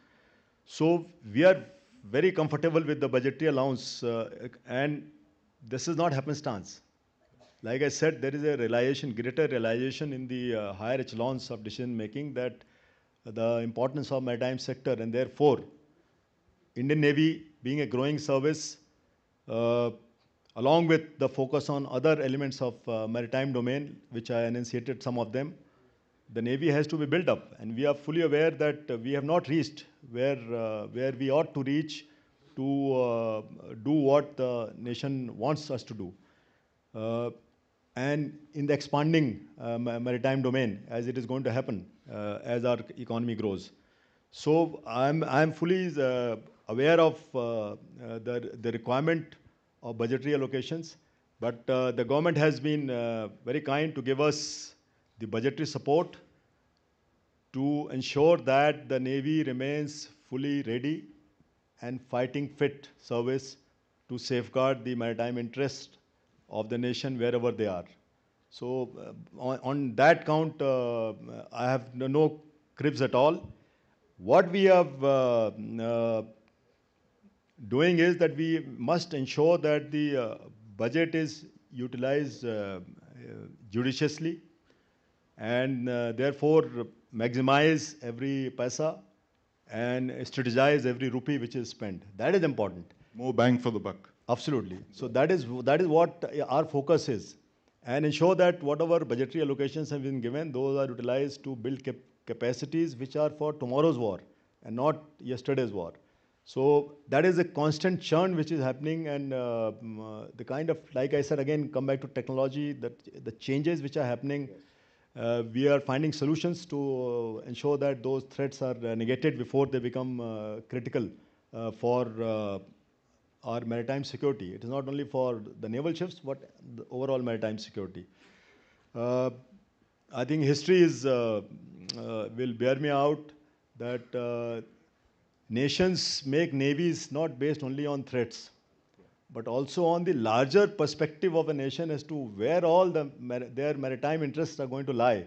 So we are very comfortable with the budgetary allowance, and this is not happenstance. Like I said, there is a realization, greater realization in the higher echelons of decision making that the importance of maritime sector, and therefore Indian Navy being a growing service, along with the focus on other elements of maritime domain, which I enunciated some of them, the Navy has to be built up, and we are fully aware that we have not reached where we ought to reach to do what the nation wants us to do. And in the expanding maritime domain, as it is going to happen as our economy grows. So I'm fully aware of the requirement of budgetary allocations, but the government has been very kind to give us the budgetary support to ensure that the Navy remains fully ready and fighting fit service to safeguard the maritime interest of the nation wherever they are. So on that count, I have no cribs at all. What we have doing is that we must ensure that the budget is utilized judiciously, and therefore maximize every paisa and strategize every rupee which is spent. That is important. More bang for the buck. Absolutely. So that is what our focus is, and ensure that whatever budgetary allocations have been given, those are utilized to build capacities which are for tomorrow's war and not yesterday's war. So that is a constant churn which is happening, and the kind of, like I said, again, come back to technology, that the changes which are happening, we are finding solutions to ensure that those threats are negated before they become critical for our maritime security. It is not only for the naval ships, but the overall maritime security. I think history will bear me out that nations make navies not based only on threats, but also on the larger perspective of a nation as to where all their maritime interests are going to lie.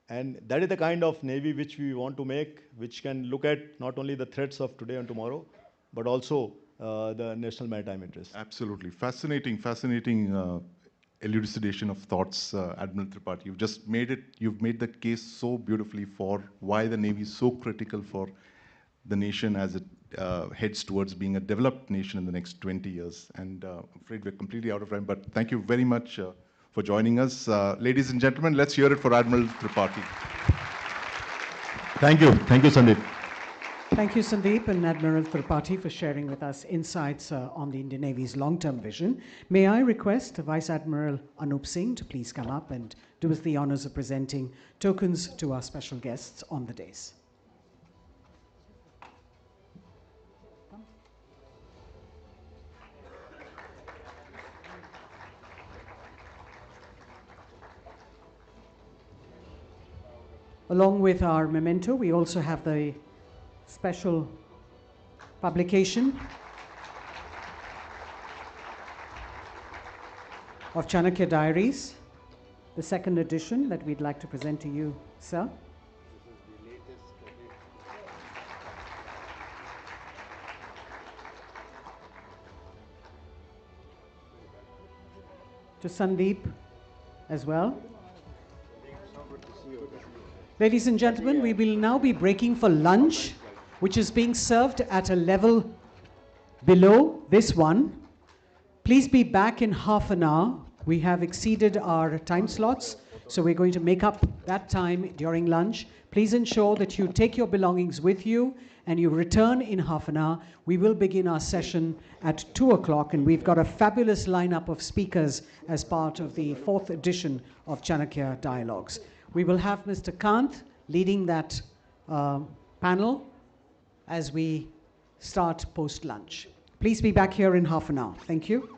And that is the kind of navy which we want to make, which can look at not only the threats of today and tomorrow, but also the national maritime interests. Absolutely. Fascinating elucidation of thoughts, Admiral Tripathi. You've made the case so beautifully for why the Navy is so critical for the nation as it heads towards being a developed nation in the next 20 years. And I'm afraid we're completely out of time, but thank you very much for joining us. Ladies and gentlemen, let's hear it for Admiral Tripathi. Thank you, Sandeep. Thank you, Sandeep and Admiral Tripathi, for sharing with us insights on the Indian Navy's long-term vision. May I request Vice Admiral Anup Singh to please come up and do us the honors of presenting tokens to our special guests on the dais. Along with our memento, we also have the special publication of Chanakya Diaries, the second edition that we'd like to present to you, sir. To Sandeep as well. Ladies and gentlemen, we will now be breaking for lunch, which is being served at a level below this one. Please be back in half an hour. We have exceeded our time slots, so we're going to make up that time during lunch. Please ensure that you take your belongings with you and you return in half an hour. We will begin our session at 2 o'clock, and we've got a fabulous lineup of speakers as part of the 4th edition of Chanakya Dialogues. We will have Mr. Kant leading that panel as we start post-lunch. Please be back here in half an hour. Thank you.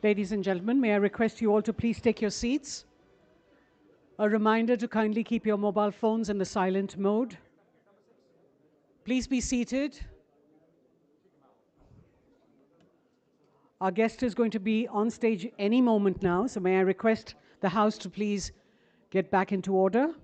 Ladies and gentlemen, may I request you all to please take your seats. A reminder to kindly keep your mobile phones in the silent mode. Please be seated. Our guest is going to be on stage any moment now, so may I request the House to please get back into order.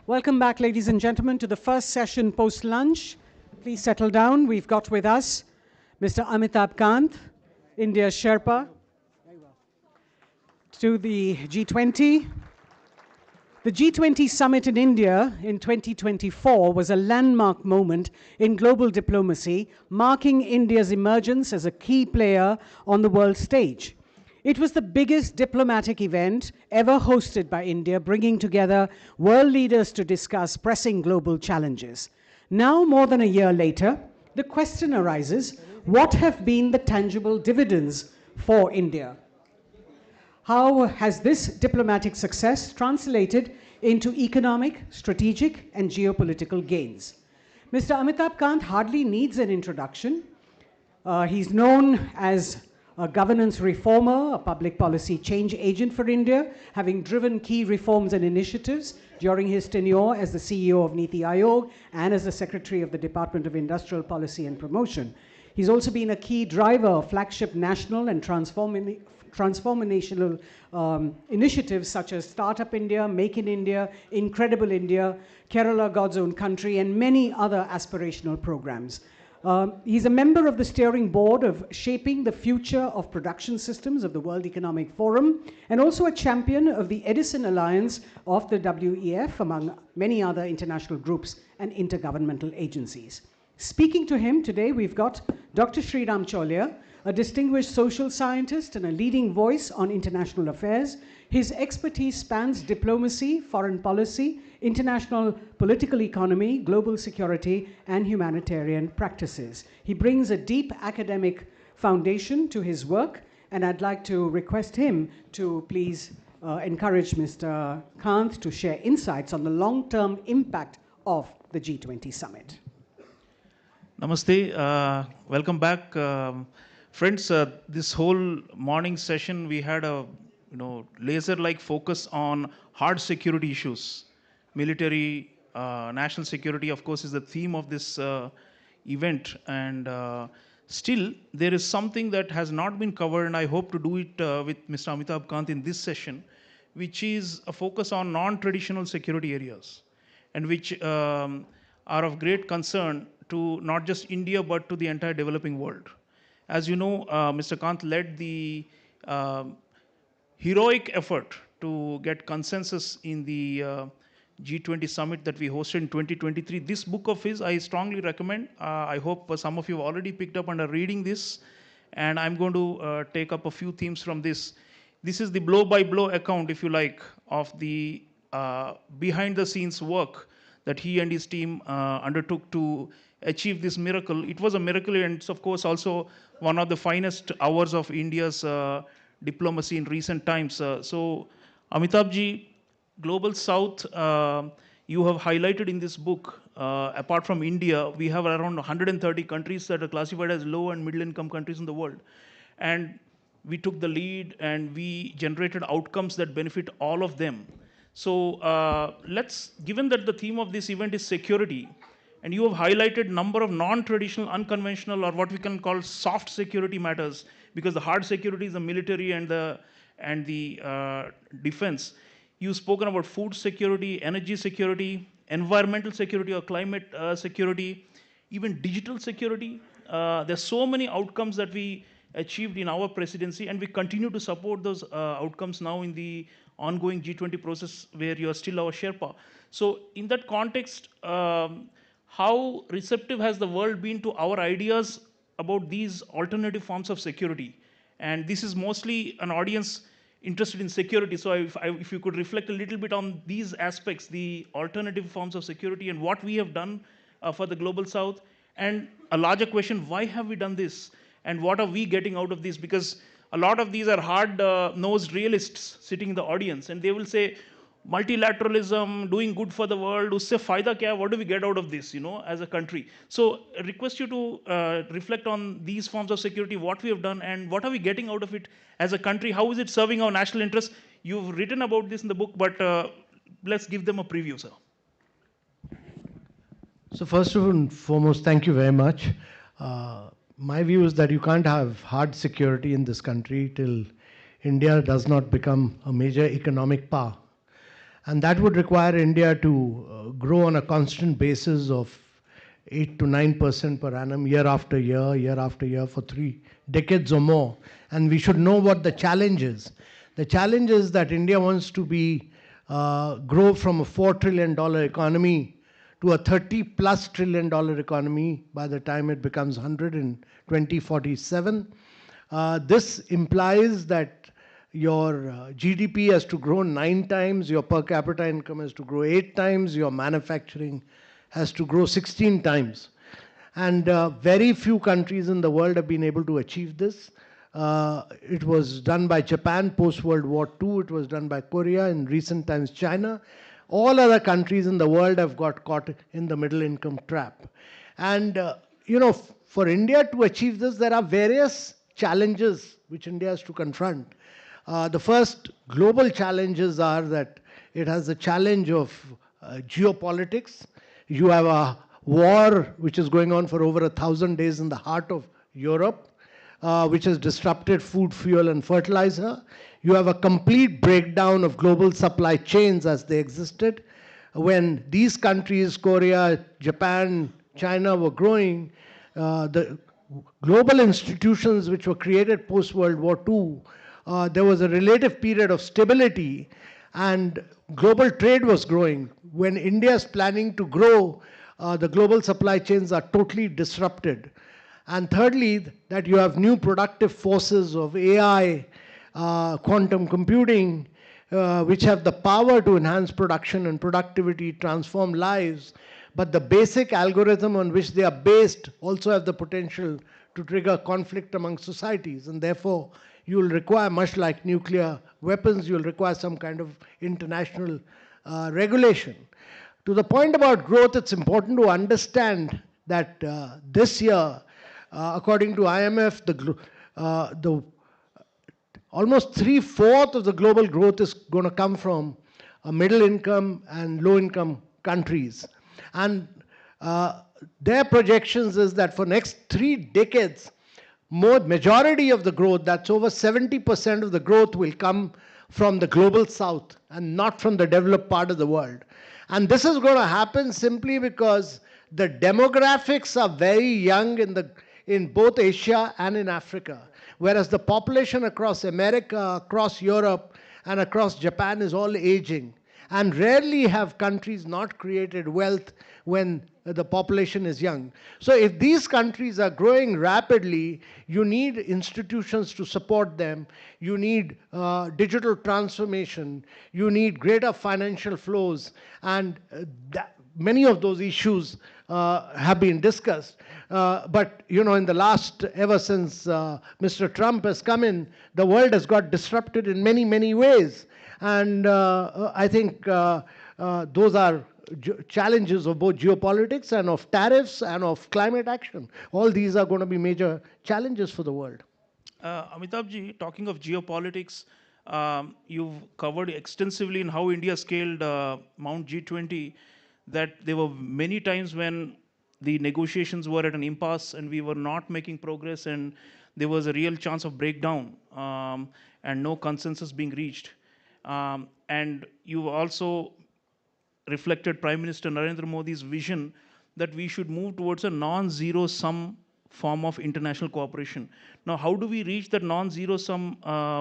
Welcome back, ladies and gentlemen, to the first session post-lunch. Please settle down. We've got with us Mr. Amitabh Kant, India's Sherpa, to the G20. The G20 summit in India in 2024 was a landmark moment in global diplomacy, marking India's emergence as a key player on the world stage. It was the biggest diplomatic event ever hosted by India, bringing together world leaders to discuss pressing global challenges. Now, more than a year later, the question arises, what have been the tangible dividends for India? How has this diplomatic success translated into economic, strategic, and geopolitical gains? Mr. Amitabh Kant hardly needs an introduction. He's known as a governance reformer, a public policy change agent for India, having driven key reforms and initiatives during his tenure as the CEO of Niti Aayog and as the Secretary of the Department of Industrial Policy and Promotion. He's also been a key driver of flagship national and transformational initiatives such as Startup India, Make in India, Incredible India, Kerala, God's Own Country, and many other aspirational programs. He's a member of the steering board of Shaping the Future of Production Systems of the World Economic Forum, and also a champion of the Edison Alliance of the WEF, among many other international groups and intergovernmental agencies. Speaking to him today, we've got Dr. Sriram Cholia, a distinguished social scientist and a leading voice on international affairs. His expertise spans diplomacy, foreign policy, international political economy, global security, and humanitarian practices. He brings a deep academic foundation to his work, and I'd like to request him to please encourage Mr. Kant to share insights on the long-term impact of the G20 summit. Namaste. Welcome back. Friends, this whole morning session, we had a laser-like focus on hard security issues. Military, national security, of course, is the theme of this event. And still, there is something that has not been covered, and I hope to do it with Mr. Amitabh Kant in this session, which is a focus on non-traditional security areas, and which are of great concern to not just India, but to the entire developing world. As you know, Mr. Kant led the heroic effort to get consensus in the G20 summit that we hosted in 2023. This book of his, I strongly recommend. I hope some of you have already picked up and are reading this. And I'm going to take up a few themes from this. This is the blow-by-blow account, if you like, of the behind-the-scenes work that he and his team undertook to achieve this miracle. It was a miracle, and it's of course also one of the finest hours of India's diplomacy in recent times. So Amitabhji, Global South, you have highlighted in this book, apart from India, we have around 130 countries that are classified as low and middle income countries in the world. And we took the lead and we generated outcomes that benefit all of them. So given that the theme of this event is security, and you have highlighted number of non-traditional, unconventional, or what we can call soft security matters, because the hard security is the military and the defense. You've spoken about food security, energy security, environmental security or climate security, even digital security. There's so many outcomes that we achieved in our presidency, and we continue to support those outcomes now in the ongoing G20 process where you are still our Sherpa. So in that context, how receptive has the world been to our ideas about these alternative forms of security? And this is mostly an audience interested in security. So if you could reflect a little bit on these aspects, the alternative forms of security and what we have done for the Global South. And a larger question, why have we done this? And what are we getting out of this? Because a lot of these are hard-nosed realists sitting in the audience, and they will say, multilateralism, doing good for the world, usse fayda kya, what do we get out of this, as a country? So I request you to reflect on these forms of security, what we have done, and what are we getting out of it as a country? How is it serving our national interests? You've written about this in the book, but let's give them a preview, sir. So first and foremost, thank you very much. My view is that you can't have hard security in this country till India does not become a major economic power. And that would require India to grow on a constant basis of 8 to 9% per annum, year after year, for 3 decades or more. And we should know what the challenge is. The challenge is that India wants to grow from a $4 trillion economy to a $30+ trillion economy by the time it becomes 100 in 2047. This implies that your GDP has to grow 9 times, your per capita income has to grow 8 times, your manufacturing has to grow 16 times. And very few countries in the world have been able to achieve this. It was done by Japan post-World War II, it was done by Korea, in recent times China. All other countries in the world have got caught in the middle income trap. And for India to achieve this, there are various challenges which India has to confront. The first global challenges are that it has the challenge of geopolitics. You have a war which is going on for over 1,000 days in the heart of Europe, which has disrupted food, fuel, and fertilizer. You have a complete breakdown of global supply chains as they existed. When these countries, Korea, Japan, China, were growing, the global institutions which were created post-World War II, there was a relative period of stability and global trade was growing. When India is planning to grow, the global supply chains are totally disrupted. And thirdly, that you have new productive forces of AI, quantum computing, which have the power to enhance production and productivity, transform lives, but the basic algorithm on which they are based also have the potential to trigger conflict among societies, and therefore you will require, much like nuclear weapons, you will require some kind of international regulation. To the point about growth, it's important to understand that this year, according to IMF, almost 3/4 of the global growth is going to come from middle income and low income countries. And their projections is that for next 3 decades, majority of the growth, that's over 70% of the growth, will come from the global south and not from the developed part of the world. And this is going to happen simply because the demographics are very young in both Asia and in Africa, whereas the population across America, across Europe, and across Japan is all aging. And rarely have countries not created wealth when the population is young. So if these countries are growing rapidly, you need institutions to support them, you need digital transformation, you need greater financial flows, and many of those issues have been discussed. But in the last, ever since Mr. Trump has come in, the world has got disrupted in many, many ways. And I think those are challenges of both geopolitics and of tariffs and of climate action. All these are going to be major challenges for the world. Amitabhji, talking of geopolitics, you've covered extensively in how India scaled Mount G20, that there were many times when the negotiations were at an impasse and we were not making progress and there was a real chance of breakdown and no consensus being reached. And you also reflected Prime Minister Narendra Modi's vision that we should move towards a non-zero-sum form of international cooperation. Now, how do we reach that non-zero-sum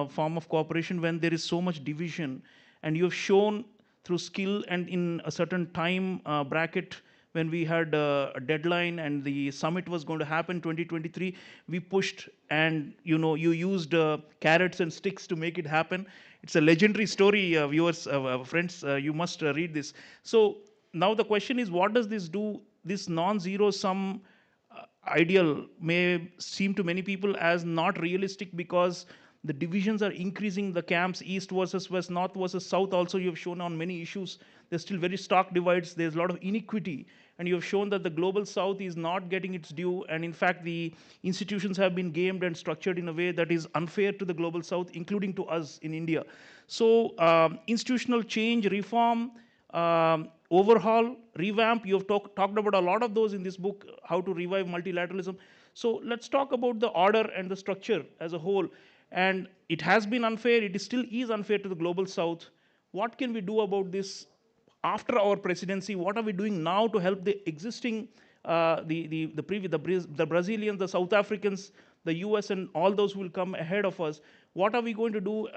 form of cooperation when there is so much division? And you have shown through skill and in a certain time bracket, when we had a deadline and the summit was going to happen 2023, we pushed and you used carrots and sticks to make it happen. It's a legendary story, viewers, friends, you must read this. So now the question is, what does this do? This non-zero-sum ideal may seem to many people as not realistic because the divisions are increasing, the camps, east versus west, north versus south. Also, you have shown on many issues, there's still very stark divides, there's a lot of inequity. And you have shown that the global south is not getting its due. And in fact, the institutions have been gamed and structured in a way that is unfair to the global south, including to us in India. So institutional change, reform, overhaul, revamp, you have talked about a lot of those in this book, how to revive multilateralism. So let's talk about the order and the structure as a whole. And it has been unfair, it still is unfair to the global south. What can we do about this? after our presidency? What are we doing now to help the existing, the Brazilians, the South Africans, the US, and all those who will come ahead of us? What are we going to do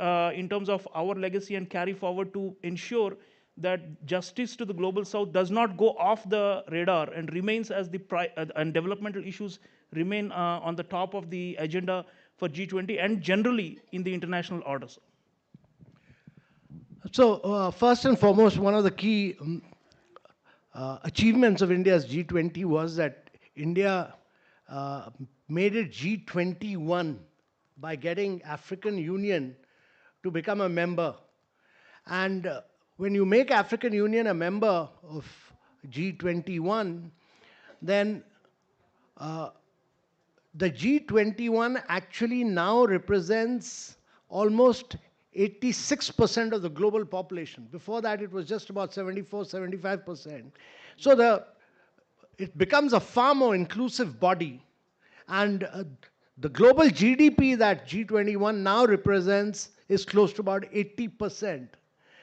in terms of our legacy and carry forward to ensure that justice to the global south does not go off the radar and remains as and developmental issues remain on the top of the agenda for G20 and generally in the international order? So first and foremost, one of the key achievements of India's G20 was that India made it G21 by getting African Union to become a member. And when you make African Union a member of G21, then the G21 actually now represents almost 86% of the global population. Before that, it was just about 74, 75%. So it becomes a far more inclusive body. And the global GDP that G21 now represents is close to about 80%.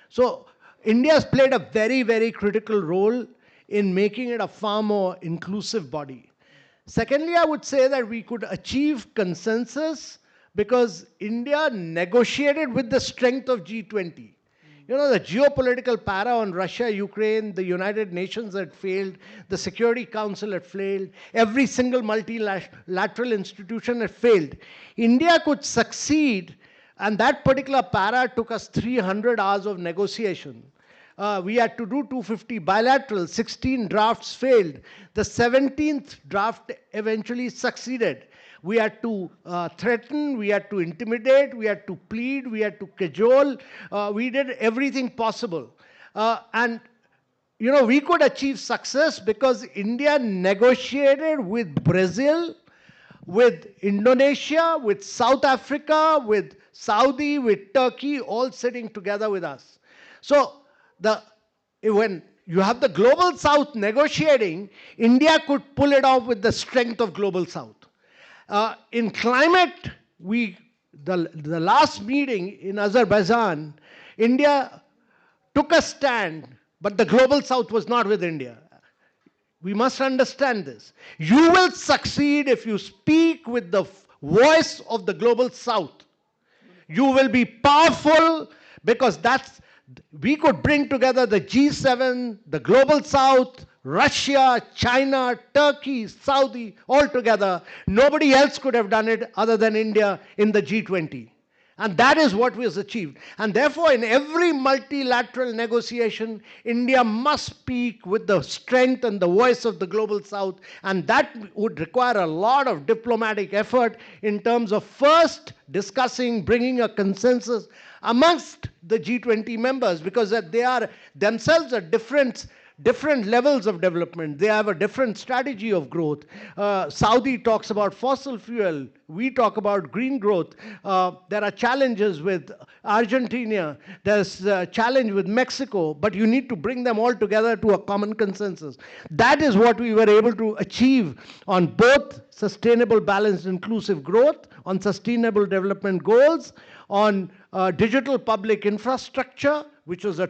So India has played a very, very critical role in making it a far more inclusive body. Secondly, I would say that we could achieve consensus because India negotiated with the strength of G20. You know, the geopolitical para on Russia, Ukraine, the United Nations had failed, the Security Council had failed, every single multilateral institution had failed. India could succeed, and that particular para took us 300 hours of negotiation. We had to do 250 bilateral, 16 drafts failed. The 17th draft eventually succeeded. We had to threaten, we had to intimidate, we had to plead, we had to cajole. We did everything possible. And, you know, we could achieve success because India negotiated with Brazil, with Indonesia, with South Africa, with Saudi, with Turkey, all sitting together with us. So when you have the global south negotiating, India could pull it off with the strength of global south. In climate, the last meeting in Azerbaijan, India took a stand, but the global south was not with India. We must understand this. You will succeed if you speak with the voice of the global south. You will be powerful because we could bring together the G7, the global south, Russia, China, Turkey, Saudi, all together. Nobody else could have done it other than India in the G20. And that is what was achieved. And therefore, in every multilateral negotiation, India must speak with the strength and the voice of the global south. And that would require a lot of diplomatic effort in terms of first discussing, bringing a consensus amongst the G20 members, because they are themselves at different levels of development. They have a different strategy of growth. Saudi talks about fossil fuel. We talk about green growth. There are challenges with Argentina. There's a challenge with Mexico. But you need to bring them all together to a common consensus. That is what we were able to achieve on both sustainable, balanced, inclusive growth, on sustainable development goals, on digital public infrastructure, which was a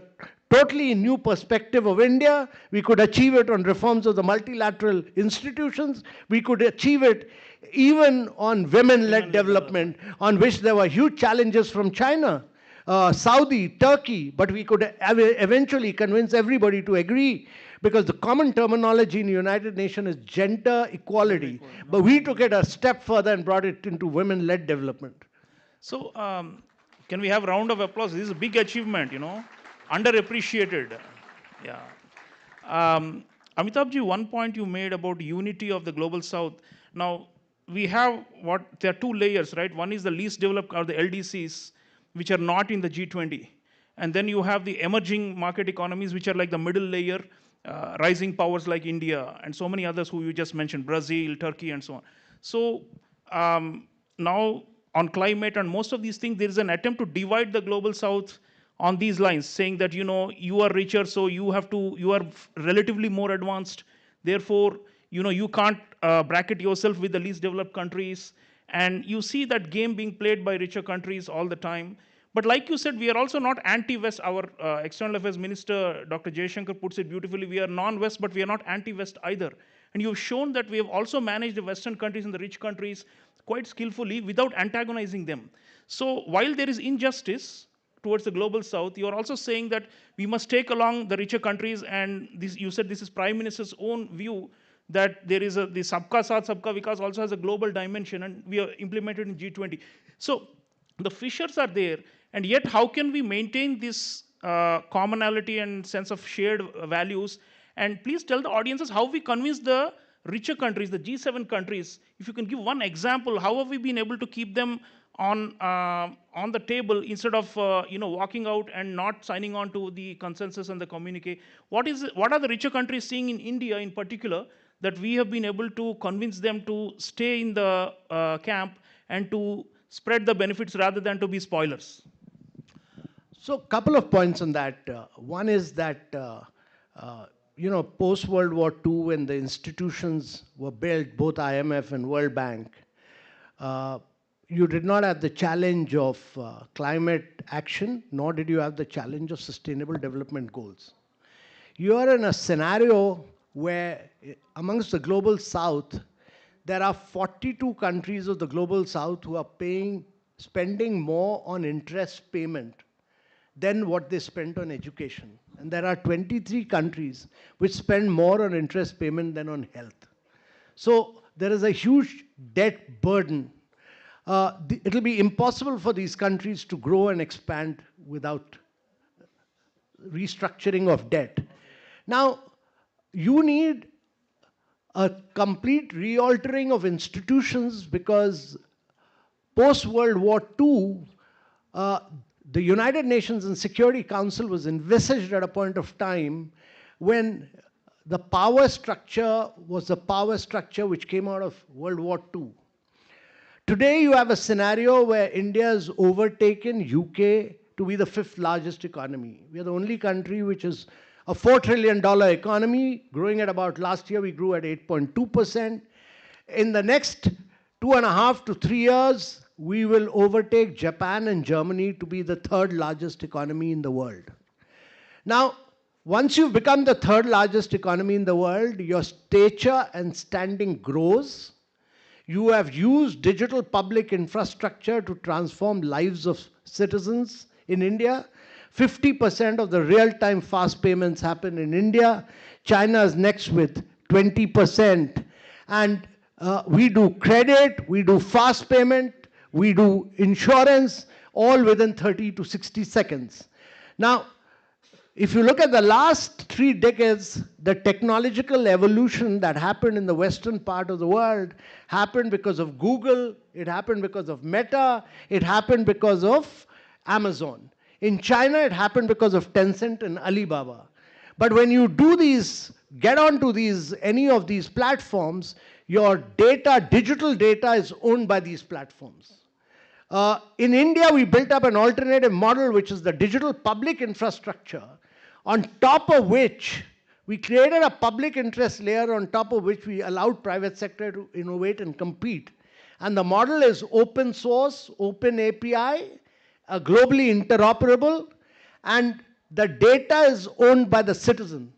totally new perspective of India. We could achieve it on reforms of the multilateral institutions. We could achieve it even on women-led development, on which there were huge challenges from China, Saudi, Turkey, but we could eventually convince everybody to agree, because the common terminology in the United Nations is gender equality. But we took it a step further and brought it into women-led development. So can we have a round of applause? This is a big achievement, you know. Underappreciated. Yeah. Amitabhji, one point you made about unity of the global south. Now, we have there are two layers, right? One is the least developed, or the LDCs, which are not in the G20. And then you have the emerging market economies, which are like the middle layer, rising powers like India, and so many others who you just mentioned, Brazil, Turkey, and so on. So now on climate and most of these things, there is an attempt to divide the global south on these lines, saying that, you know, you are richer, so you are relatively more advanced. Therefore, you know, you can't bracket yourself with the least developed countries. And you see that game being played by richer countries all the time. But like you said, we are also not anti-West. Our External Affairs Minister, Dr. Jaishankar, puts it beautifully. We are non-West, but we are not anti-West either. And you've shown that we have also managed the Western countries and the rich countries quite skillfully without antagonizing them. So while there is injustice towards the global South, you are also saying that we must take along the richer countries, and this, you said this is Prime Minister's own view, that there is the Sabka Saath, Sabka Vikas also has a global dimension, and we are implemented in G20. So the fissures are there, and yet how can we maintain this commonality and sense of shared values? And please tell the audiences how we convince the richer countries, the G7 countries. If you can give one example, how have we been able to keep them on the table instead of walking out and not signing on to the consensus and the communique? What are the richer countries seeing in India in particular that we have been able to convince them to stay in the camp and to spread the benefits rather than to be spoilers? So a couple of points on that. One is that, post-World War II, when the institutions were built, both IMF and World Bank, you did not have the challenge of climate action, nor did you have the challenge of sustainable development goals. You are in a scenario where amongst the global South, there are 42 countries of the global South who are spending more on interest payment than what they spent on education. And there are 23 countries which spend more on interest payment than on health. So there is a huge debt burden. It will be impossible for these countries to grow and expand without restructuring of debt. Now, you need a complete realtering of institutions, because post-World War II, the United Nations and Security Council was envisaged at a point of time when the power structure was the power structure which came out of World War II. Today you have a scenario where India has overtaken UK to be the 5th largest economy. We are the only country which is a $4 trillion economy, growing at about, last year we grew at 8.2%. In the next 2.5 to 3 years, we will overtake Japan and Germany to be the 3rd largest economy in the world. Now, once you've become the 3rd largest economy in the world, your stature and standing grows. You have used digital public infrastructure to transform lives of citizens in India. 50% of the real-time fast payments happen in India. China is next with 20%. And we do credit, we do fast payment, we do insurance, all within 30 to 60 seconds. Now, if you look at the last 3 decades, the technological evolution that happened in the western part of the world happened because of Google, it happened because of Meta, it happened because of Amazon. In China, it happened because of Tencent and Alibaba. But when you do these, get onto any of these platforms, your data, digital data, is owned by these platforms. In India, we built up an alternative model, which is the digital public infrastructure, on top of which we created a public interest layer, on top of which we allowed private sector to innovate and compete. And the model is open source, open API, globally interoperable, and the data is owned by the citizen.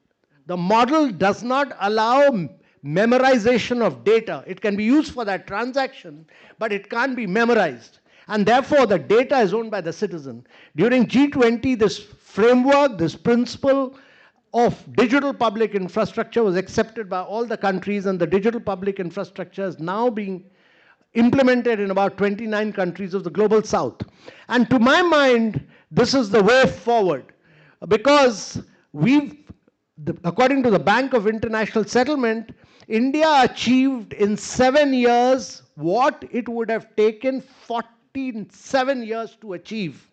The model does not allow memorization of data. It can be used for that transaction, but it can't be memorized. And therefore, the data is owned by the citizen. During G20, this framework, this principle of digital public infrastructure was accepted by all the countries, and the digital public infrastructure is now being implemented in about 29 countries of the global South. And to my mind, this is the way forward, because according to the Bank of International Settlement, India achieved in 7 years what it would have taken 47 years to achieve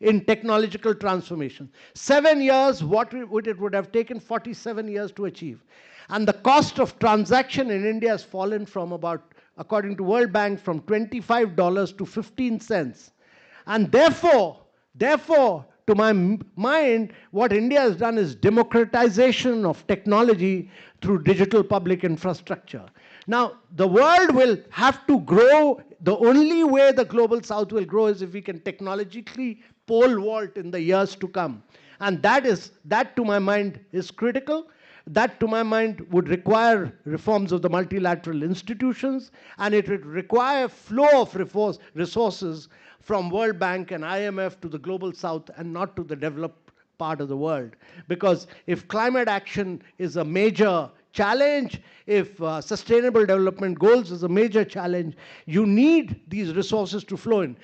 in technological transformation. 7 years, what it would have taken 47 years to achieve. And the cost of transaction in India has fallen from about, according to World Bank, from $25 to 15 cents. And therefore, to my mind, what India has done is democratization of technology through digital public infrastructure. Now, the world will have to grow. The only way the global South will grow is if we can technologically pole vault in the years to come. And that to my mind is critical. That to my mind would require reforms of the multilateral institutions, and it would require flow of resources from World Bank and IMF to the global south and not to the developed part of the world. Because if climate action is a major challenge, if sustainable development goals is a major challenge, you need these resources to flow in.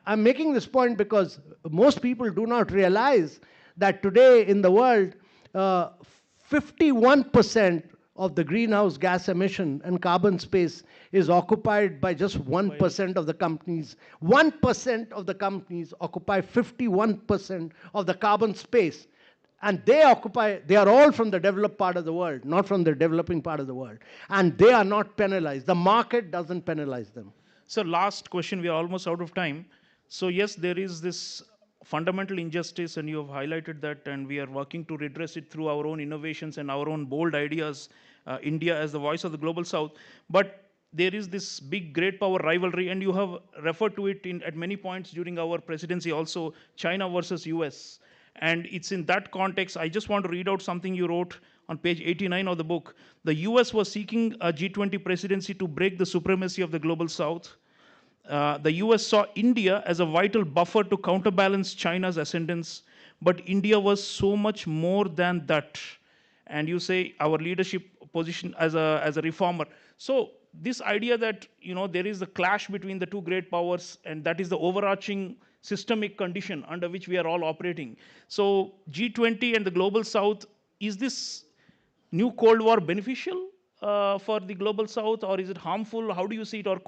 I'm making this point because most people do not realize that today in the world, 51% of the greenhouse gas emission and carbon space is occupied by just 1% of the companies. 1% of the companies occupy 51% of the carbon space. And they are all from the developed part of the world, not from the developing part of the world. And they are not penalized. The market doesn't penalize them. So last question, we are almost out of time. So yes, there is this fundamental injustice, and you have highlighted that, and we are working to redress it through our own innovations and our own bold ideas, India as the voice of the global south. But there is this big great power rivalry, and you have referred to it at many points during our presidency also, China versus US. And it's in that context, I just want to read out something you wrote on page 89 of the book. The US was seeking a G20 presidency to break the supremacy of the global south. The US saw India as a vital buffer to counterbalance China's ascendance, but India was so much more than that. And you say our leadership position as a reformer. So this idea that there is a clash between the two great powers, and that is the overarching systemic condition under which we are all operating. So G20 and the global south, is this new Cold War beneficial for the global south, or is it harmful? How do you see it? Or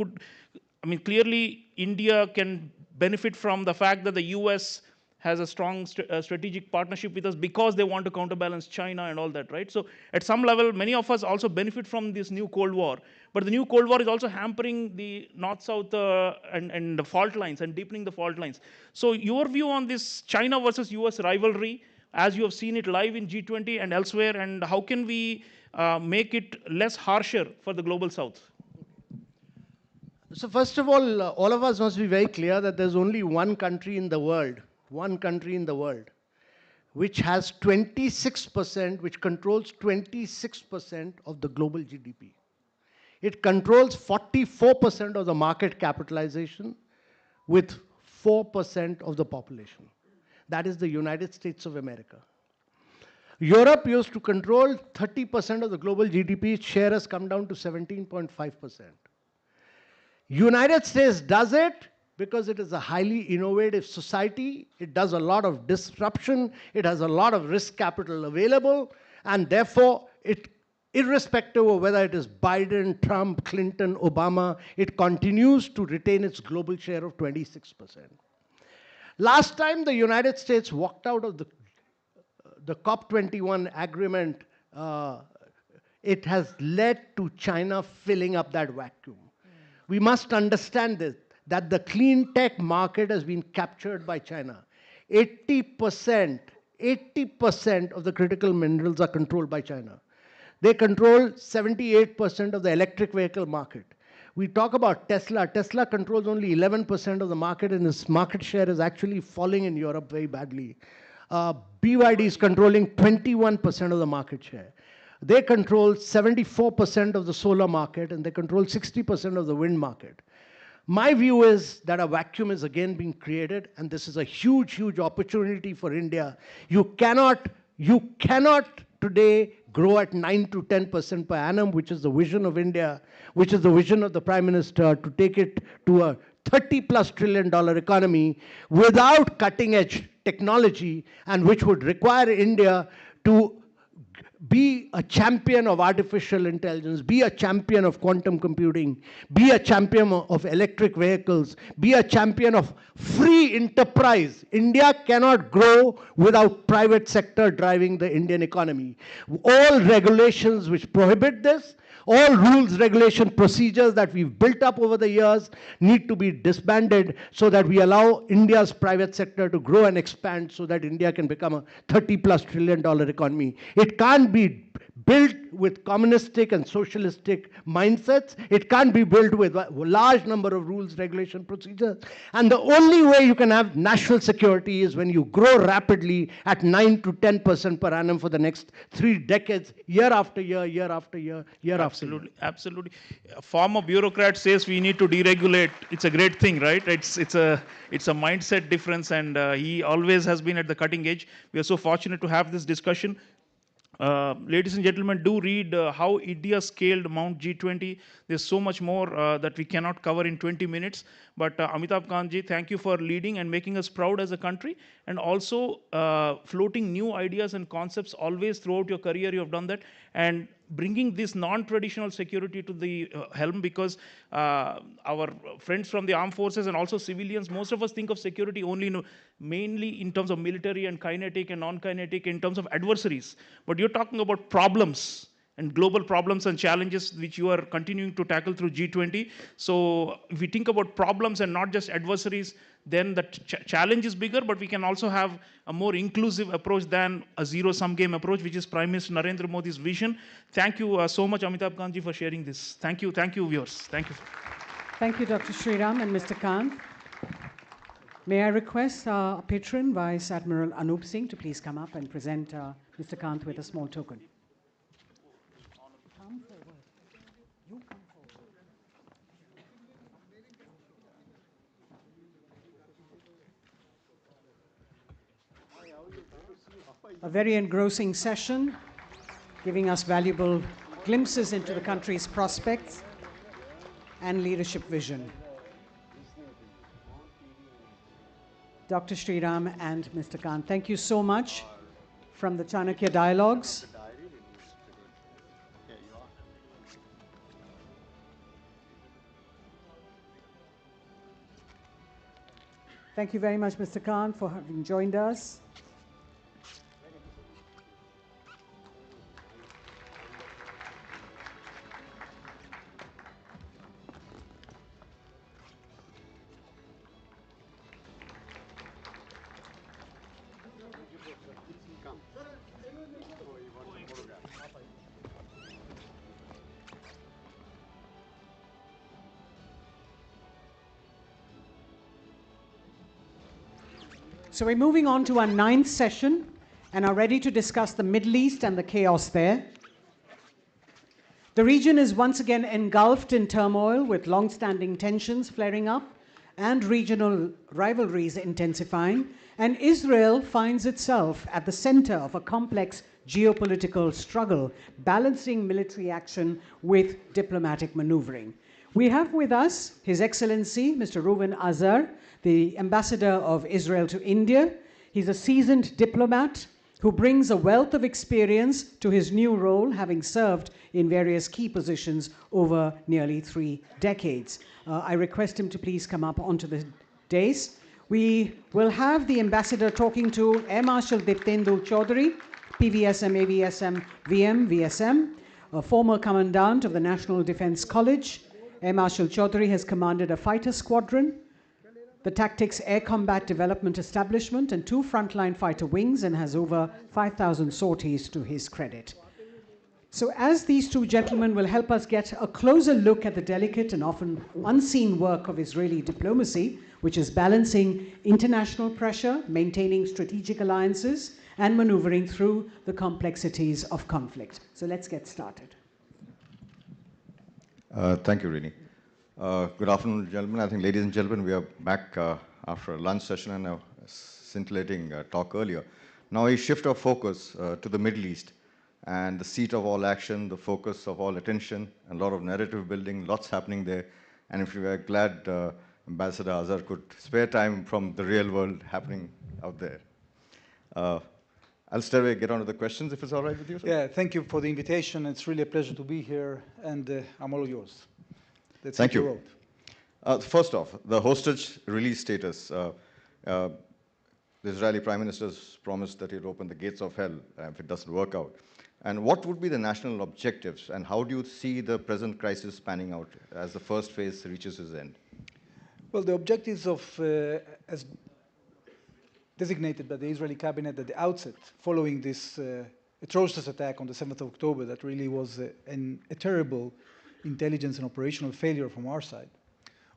clearly India can benefit from the fact that the US has a strong strategic partnership with us because they want to counterbalance China and all that, right? So at some level, many of us also benefit from this new Cold War. But the new Cold War is also hampering the North-South and the fault lines and deepening the fault lines. So your view on this China versus US rivalry, as you have seen it live in G20 and elsewhere, and how can we make it less harsher for the global south? So first of all of us must be very clear that there's only one country in the world, which has 26%, which controls 26% of the global GDP. It controls 44% of the market capitalization with 4% of the population. That is the United States of America. Europe used to control 30% of the global GDP. Its share has come down to 17.5%. United States does it because it is a highly innovative society. It does a lot of disruption. It has a lot of risk capital available. And therefore, irrespective of whether it is Biden, Trump, Clinton, Obama, it continues to retain its global share of 26%. Last time the United States walked out of the COP21 agreement, it has led to China filling up that vacuum. We must understand this, that the clean tech market has been captured by China. 80% of the critical minerals are controlled by China. They control 78% of the electric vehicle market. We talk about Tesla. Tesla controls only 11% of the market, and its market share is actually falling in Europe very badly. BYD is controlling 21% of the market share. They control 74% of the solar market, and they control 60% of the wind market. My view is that a vacuum is again being created, and this is a huge, huge opportunity for India. You cannot today grow at 9 to 10% per annum, which is the vision of India, which is the vision of the Prime Minister, to take it to a $30+ trillion economy without cutting-edge technology, and which would require India to be a champion of artificial intelligence, be a champion of quantum computing, be a champion of electric vehicles, be a champion of free enterprise. India cannot grow without private sector driving the Indian economy. All regulations which prohibit this, all rules, regulation, procedures that we've built up over the years need to be disbanded so that we allow India's private sector to grow and expand so that India can become a $30+ trillion economy. It can't can't be built with communistic and socialistic mindsets. It can't be built with a large number of rules, regulation, procedures. And the only way you can have national security is when you grow rapidly at 9 to 10% per annum for the next 3 decades, year after year, year after year, year after year. Absolutely. A former bureaucrat says we need to deregulate. It's a great thing, right? It's a mindset difference, and he always has been at the cutting edge. We are so fortunate to have this discussion. Ladies and gentlemen, do read how India scaled Mount G20. There's so much more that we cannot cover in 20 minutes. But Amitabh Kantji, thank you for leading and making us proud as a country, and also floating new ideas and concepts always throughout your career. You have done that, and bringing this non-traditional security to the helm, because our friends from the armed forces and also civilians, most of us think of security only mainly in terms of military and kinetic and non-kinetic, in terms of adversaries. But you're talking about problems and global problems and challenges which you are continuing to tackle through G20. So if we think about problems and not just adversaries, then the challenge is bigger, but we can also have a more inclusive approach than a zero-sum game approach, which is Prime Minister Narendra Modi's vision. Thank you so much, Amitabh Kantji, for sharing this. Thank you, viewers. Thank you. Thank you, Dr. Sriram and Mr. Kant. May I request our patron, Vice Admiral Anup Singh, to please come up and present Mr. Kant with a small token. A very engrossing session, giving us valuable glimpses into the country's prospects and leadership vision. Dr. Sriram and Mr. Kant, thank you so much from the Chanakya Dialogues. Thank you very much, Mr. Kant, for having joined us. So we're moving on to our 9th session and are ready to discuss the Middle East and the chaos there. The region is once again engulfed in turmoil, with long-standing tensions flaring up and regional rivalries intensifying, and Israel finds itself at the center of a complex geopolitical struggle, balancing military action with diplomatic maneuvering. We have with us His Excellency, Mr. Reuven Azar, the Ambassador of Israel to India. He's a seasoned diplomat who brings a wealth of experience to his new role, having served in various key positions over nearly 3 decades. I request him to please come up onto the dais. We will have the Ambassador talking to Air Marshal Diptendu Chaudhary, PVSM, AVSM, VM, VSM, a former Commandant of the National Defense College. Air Marshal Chaudhary has commanded a fighter squadron, the Tactics Air Combat Development Establishment, and 2 frontline fighter wings, and has over 5,000 sorties to his credit. So as these 2 gentlemen will help us get a closer look at the delicate and often unseen work of Israeli diplomacy, which is balancing international pressure, maintaining strategic alliances, and maneuvering through the complexities of conflict. So let's get started. Thank you, Rini. Good afternoon, gentlemen. I think, ladies and gentlemen, we are back after a lunch session and a scintillating talk earlier. Now we shift our focus to the Middle East, and the seat of all action, the focus of all attention, a lot of narrative building, lots happening there. And if we were glad Ambassador Azar could spare time from the real world happening out there. I'll straight away get on to the questions, if it's all right with you, sir? Yeah, thank you for the invitation. It's really a pleasure to be here, and I'm all yours. Thank you. First off, the hostage release status. The Israeli Prime Minister's promised that he'd open the gates of hell if it doesn't work out. And what would be the national objectives, and how do you see the present crisis panning out as the first phase reaches its end? Well, the objectives of, as designated by the Israeli cabinet at the outset, following this atrocious attack on the 7th of October that really was a terrible intelligence and operational failure from our side,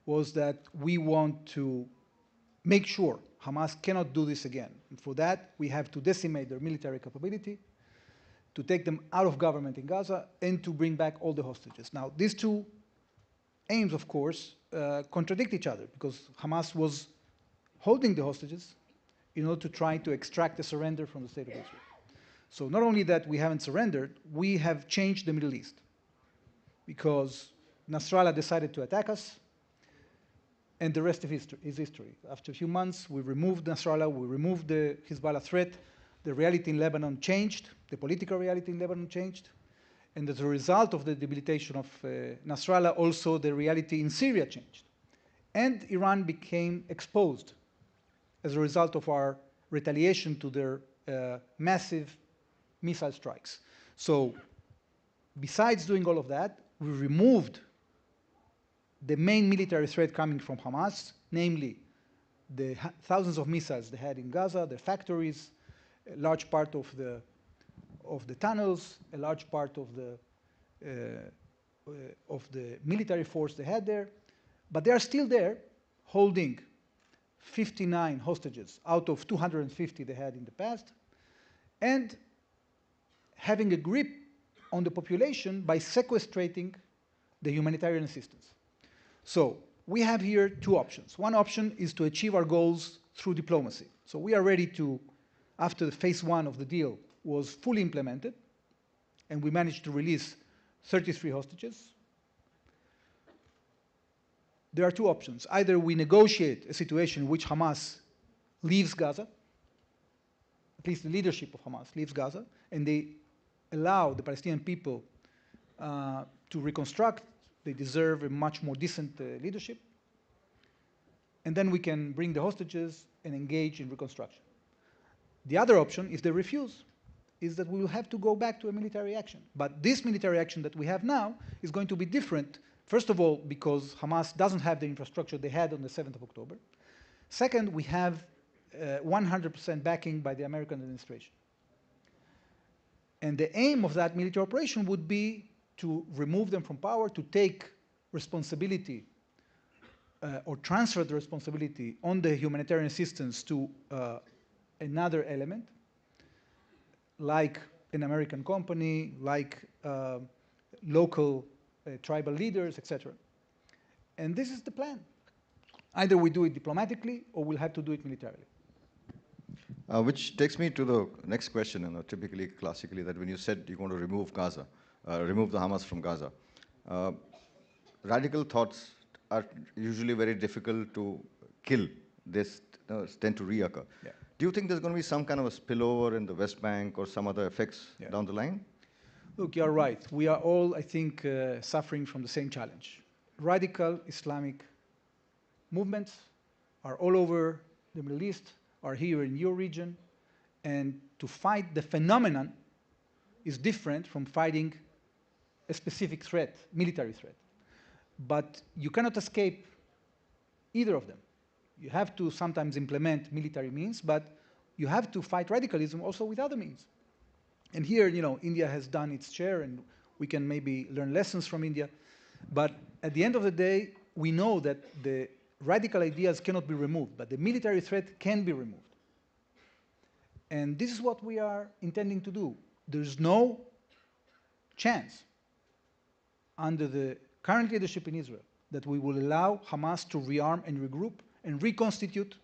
was that we want to make sure Hamas cannot do this again. And for that, we have to decimate their military capability, to take them out of government in Gaza, and to bring back all the hostages. Now, these two aims, of course, contradict each other, because Hamas was holding the hostages in order to try to extract a surrender from the state of Israel. So not only that we haven't surrendered, we have changed the Middle East, because Nasrallah decided to attack us, and the rest of is history. After a few months, we removed Nasrallah, we removed the Hezbollah threat, the reality in Lebanon changed, the political reality in Lebanon changed, and as a result of the debilitation of Nasrallah, also the reality in Syria changed. And Iran became exposed as a result of our retaliation to their massive missile strikes. So besides doing all of that, we removed the main military threat coming from Hamas, namely the thousands of missiles they had in Gaza, the factories, a large part of the tunnels, a large part of the military force they had there. But they are still there, holding 59 hostages out of 250 they had in the past, and having a grip on the population by sequestrating the humanitarian assistance. So we have here two options. One option is to achieve our goals through diplomacy. So we are ready to, after the phase one of the deal was fully implemented, and we managed to release 33 hostages, there are two options. Either we negotiate a situation in which Hamas leaves Gaza, at least the leadership of Hamas leaves Gaza, and they allow the Palestinian people to reconstruct. They deserve a much more decent leadership. And then we can bring the hostages and engage in reconstruction. The other option, if they refuse, is that we will have to go back to a military action. But this military action that we have now is going to be different, first of all, because Hamas doesn't have the infrastructure they had on the 7th of October. Second, we have 100% backing by the American administration. And the aim of that military operation would be to remove them from power, to take responsibility or transfer the responsibility on the humanitarian assistance to another element, like an American company, like local tribal leaders, etc. And this is the plan. Either we do it diplomatically or we'll have to do it militarily. Which takes me to the next question, typically, classically, that when you said you're going to remove Gaza, remove the Hamas from Gaza, radical thoughts are usually very difficult to kill. They tend to reoccur. Yeah. Do you think there's going to be some kind of a spillover in the West Bank or some other effects down the line? Look, you're right. We are all, I think, suffering from the same challenge. Radical Islamic movements are all over the Middle East, are here in your region, and to fight the phenomenon is different from fighting a specific threat, military threat. But you cannot escape either of them. You have to sometimes implement military means, but you have to fight radicalism also with other means. And here, India has done its share, and we can maybe learn lessons from India. But at the end of the day, we know that the radical ideas cannot be removed, but the military threat can be removed. And this is what we are intending to do. There's no chance under the current leadership in Israel that we will allow Hamas to rearm and regroup and reconstitute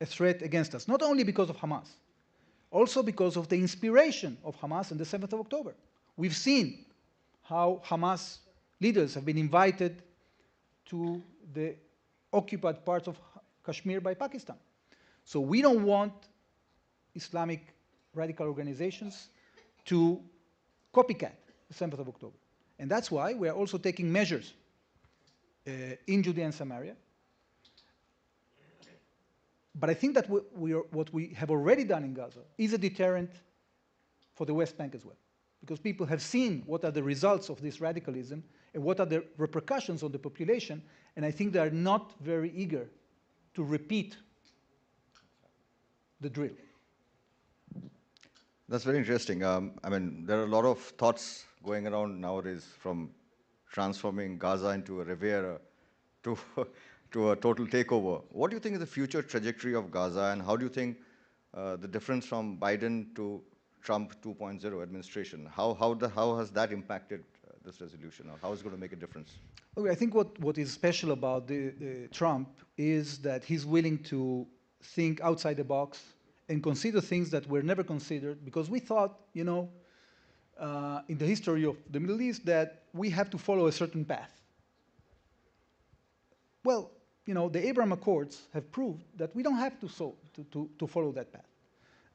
a threat against us, not only because of Hamas, also because of the inspiration of Hamas on the 7th of October. We've seen how Hamas leaders have been invited to the occupied parts of Kashmir by Pakistan. So we don't want Islamic radical organizations to copycat the 7th of October. And that's why we are also taking measures in Judea and Samaria. But I think that what we have already done in Gaza is a deterrent for the West Bank as well. Because people have seen what are the results of this radicalism and what are the repercussions on the population, and I think they are not very eager to repeat the drill. That's very interesting. I mean, there are a lot of thoughts going around nowadays, from transforming Gaza into a Riviera to, to a total takeover. What do you think is the future trajectory of Gaza, and how do you think the difference from Biden to Trump 2.0 administration, how has that impacted this resolution, or how is it going to make a difference? Okay, I think what is special about Trump is that he's willing to think outside the box and consider things that were never considered, because we thought, you know, in the history of the Middle East, that we have to follow a certain path. Well, you know, the Abraham Accords have proved that we don't have to follow that path.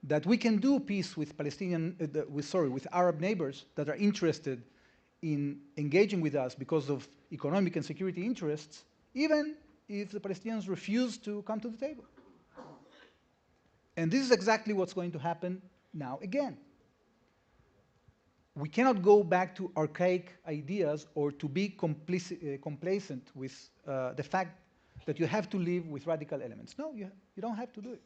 That we can do peace with with Arab neighbors that are interested in engaging with us because of economic and security interests, even if the Palestinians refuse to come to the table. And this is exactly what's going to happen now again. We cannot go back to archaic ideas or to be complacent with the fact that you have to live with radical elements. No, you don't have to do it.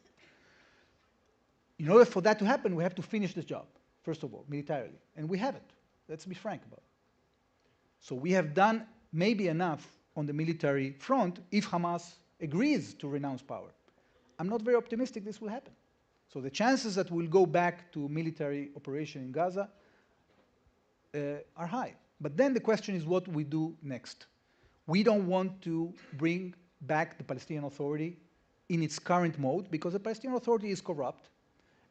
In order for that to happen, we have to finish the job, first of all, militarily. And we haven't. Let's be frank about it. So we have done maybe enough on the military front if Hamas agrees to renounce power. I'm not very optimistic this will happen. So the chances that we'll go back to military operation in Gaza are high. But then the question is what we do next. We don't want to bring back the Palestinian Authority in its current mode, because the Palestinian Authority is corrupt,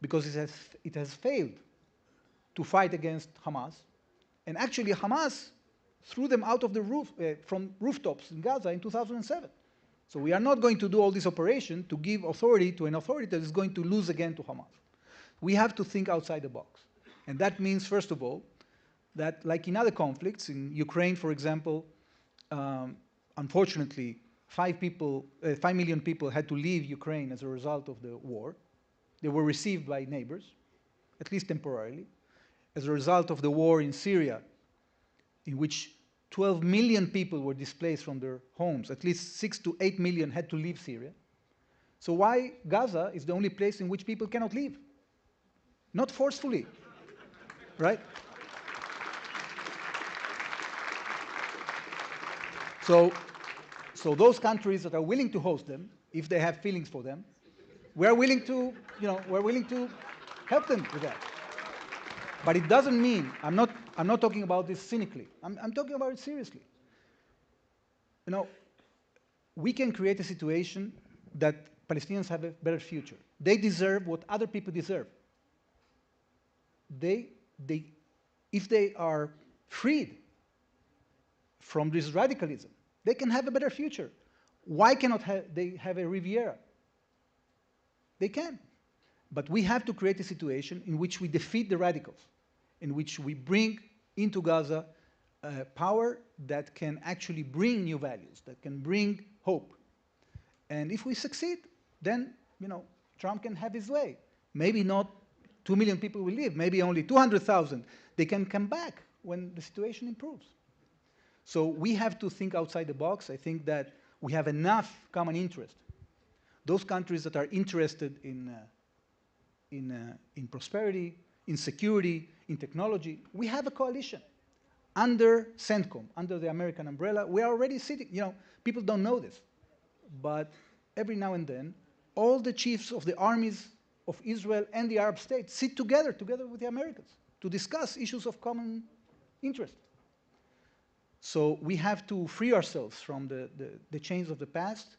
because it has failed to fight against Hamas. And actually Hamas threw them out of the roof, from rooftops in Gaza in 2007. So we are not going to do all this operation to give authority to an authority that is going to lose again to Hamas. We have to think outside the box. And that means, first of all, that like in other conflicts, in Ukraine, for example, unfortunately, 5 million people had to leave Ukraine as a result of the war. They were received by neighbors, at least temporarily. As a result of the war in Syria, in which 12 million people were displaced from their homes, at least 6 to 8 million had to leave Syria. So why Gaza is the only place in which people cannot leave? Not forcefully, right? So those countries that are willing to host them, if they have feelings for them, we're willing to help them with that. But it doesn't mean, I'm not talking about this cynically. I'm talking about it seriously. You know, we can create a situation that Palestinians have a better future. They deserve what other people deserve. If they are freed from this radicalism, they can have a better future. Why cannot they have a Riviera? They can. But we have to create a situation in which we defeat the radicals, in which we bring into Gaza power that can actually bring new values, that can bring hope. And if we succeed, then, you know, Trump can have his way. Maybe not 2 million people will leave, maybe only 200,000. They can come back when the situation improves. So we have to think outside the box. I think that we have enough common interest. Those countries that are interested in prosperity, in security, in technology, we have a coalition under CENTCOM, under the American umbrella. We are already sitting, you know, people don't know this, but every now and then, all the chiefs of the armies of Israel and the Arab states sit together with the Americans, to discuss issues of common interest. So we have to free ourselves from the chains of the past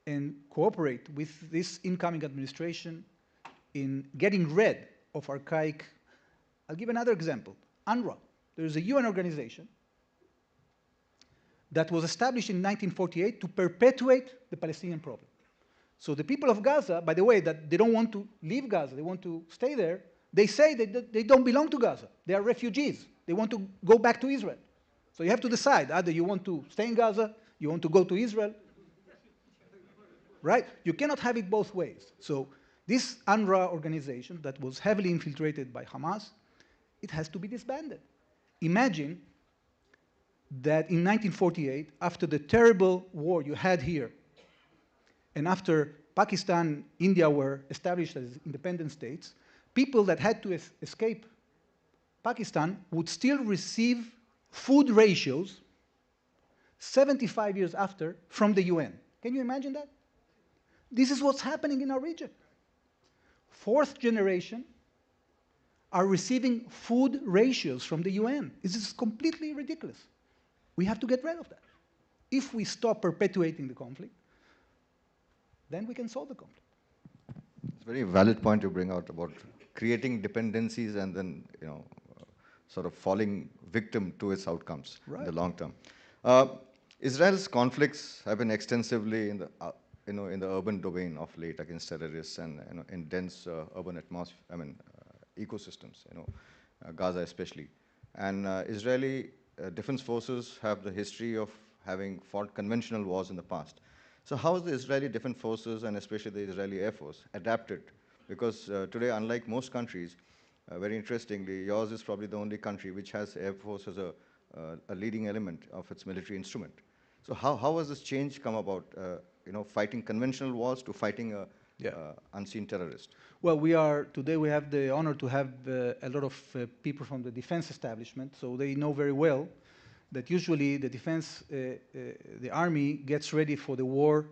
and cooperate with this incoming administration in getting rid of archaic. I'll give another example. UNRWA. There is a UN organization that was established in 1948 to perpetuate the Palestinian problem. So the people of Gaza, by the way, that they don't want to leave Gaza, they want to stay there, they say that they don't belong to Gaza. They are refugees. They want to go back to Israel. So you have to decide, either you want to stay in Gaza, you want to go to Israel, right? You cannot have it both ways. So this UNRWA organization that was heavily infiltrated by Hamas, it has to be disbanded. Imagine that in 1948, after the terrible war you had here, and after Pakistan, India were established as independent states, people that had to escape Pakistan would still receive food ratios 75 years after from the UN. Can you imagine that? This is what's happening in our region. Fourth generation are receiving food ratios from the UN. This is completely ridiculous. We have to get rid of that. If we stop perpetuating the conflict, then we can solve the conflict. It's a very valid point you bring out about creating dependencies and then, sort of falling victim to its outcomes in the long term. Israel's conflicts have been extensively in the, in the urban domain of late against terrorists and in dense urban atmosphere, ecosystems, Gaza especially. And Israeli defense forces have the history of having fought conventional wars in the past. So how has the Israeli defense forces and especially the Israeli Air Force adapted? Because today, unlike most countries, very interestingly, yours is probably the only country which has Air Force as a leading element of its military instrument. So how has this change come about, fighting conventional wars to fighting unseen terrorist? Well, today we have the honor to have a lot of people from the defense establishment, so they know very well that usually the defense, the army gets ready for the war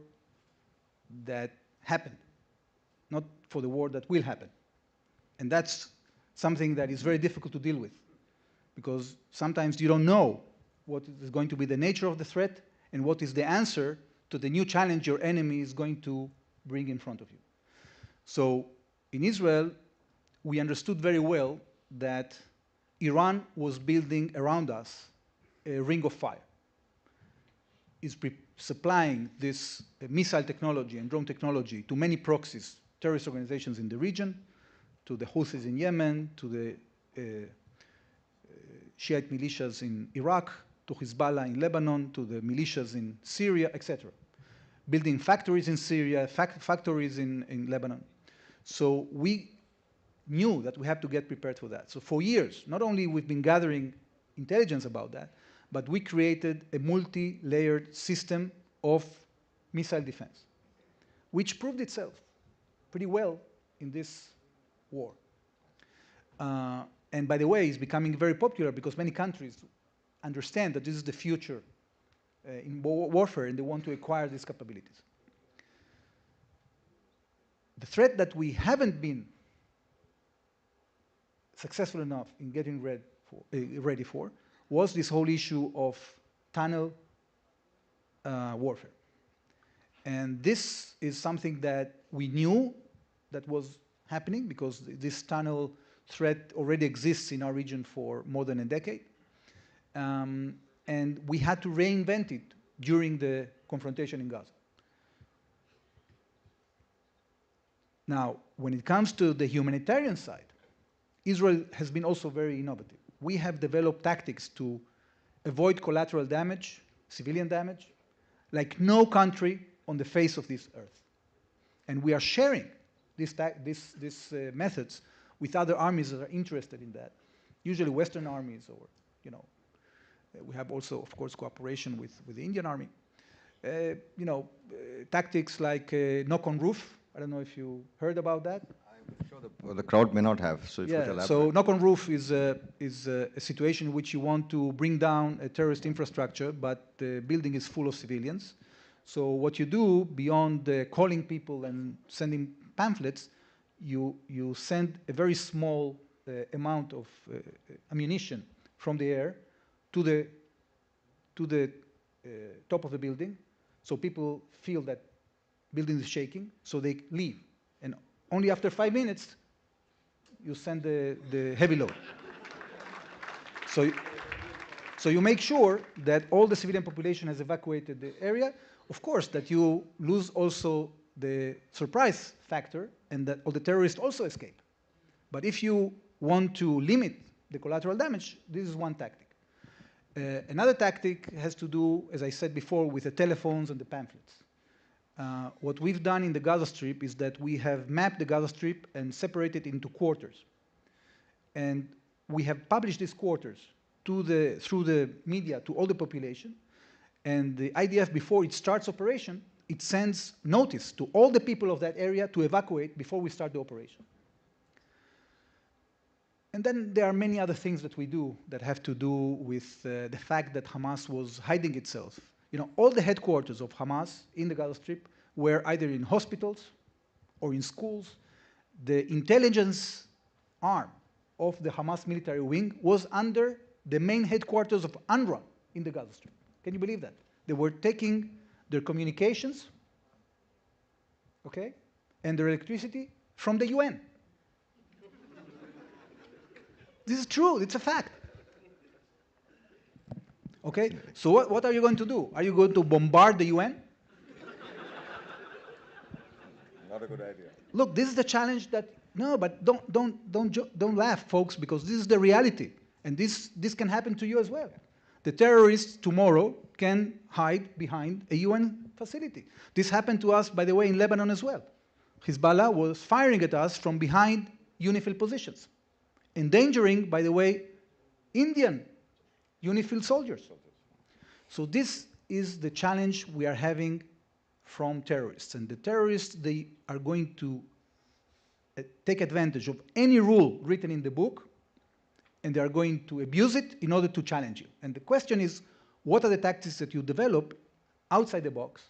that happened, not for the war that will happen. And that's something that is very difficult to deal with, because sometimes you don't know what is going to be the nature of the threat and what is the answer to the new challenge your enemy is going to bring in front of you. So in Israel, we understood very well that Iran was building around us a ring of fire. Is supplying this missile technology and drone technology to many proxies, terrorist organizations in the region, to the Houthis in Yemen, to the Shiite militias in Iraq, to Hezbollah in Lebanon, to the militias in Syria, etc. Building factories in Syria, factories in Lebanon. So we knew that we had to get prepared for that. So for years, not only we've been gathering intelligence about that, but we created a multi-layered system of missile defense, which proved itself pretty well in this war. And by the way, it's becoming very popular because many countries understand that this is the future in warfare and they want to acquire these capabilities. The threat that we haven't been successful enough in getting ready for was this whole issue of tunnel warfare. And this is something that we knew that was happening because this tunnel threat already exists in our region for more than a decade. And we had to reinvent it during the confrontation in Gaza. Now, when it comes to the humanitarian side, Israel has been also very innovative. We have developed tactics to avoid collateral damage, civilian damage, like no country on the face of this earth. And we are sharing these methods with other armies that are interested in that, usually Western armies or, we have also, of course, cooperation with the Indian army. Tactics like knock on roof. I don't know if you heard about that. I'm sure the crowd may not have, so if you could elaborate. So knock on roof is a situation in which you want to bring down a terrorist infrastructure, but the building is full of civilians. So what you do, beyond calling people and sending pamphlets, you send a very small amount of ammunition from the air to the top of the building, so people feel that building is shaking, so they leave. And only after 5 minutes, you send the heavy load. So you make sure that all the civilian population has evacuated the area. Of course, that you lose also the surprise factor and that all the terrorists also escape. But if you want to limit the collateral damage, this is one tactic. Another tactic has to do, as I said before, with the telephones and the pamphlets. What we've done in the Gaza Strip is that we have mapped the Gaza Strip and separated it into quarters. And we have published these quarters through the media to all the population. And the IDF, before it starts operation, it sends notice to all the people of that area to evacuate before we start the operation. And then there are many other things that we do that have to do with the fact that Hamas was hiding itself. You know, all the headquarters of Hamas in the Gaza Strip were either in hospitals or in schools. The intelligence arm of the Hamas military wing was under the main headquarters of UNRWA in the Gaza Strip. Can you believe that? They were taking their communications, okay, and their electricity from the UN. This is true, it's a fact. Okay, so what are you going to do? Are you going to bombard the UN? Not a good idea. Look, this is the challenge that, no, but don't laugh, folks, because this is the reality. And this can happen to you as well. The terrorists tomorrow can hide behind a UN facility. This happened to us, by the way, in Lebanon as well. Hezbollah was firing at us from behind UNIFIL positions, endangering, by the way, Indian UNIFIL soldiers. So this is the challenge we are having from terrorists. And the terrorists, they are going to take advantage of any rule written in the book, and they are going to abuse it in order to challenge you. And the question is, what are the tactics that you develop outside the box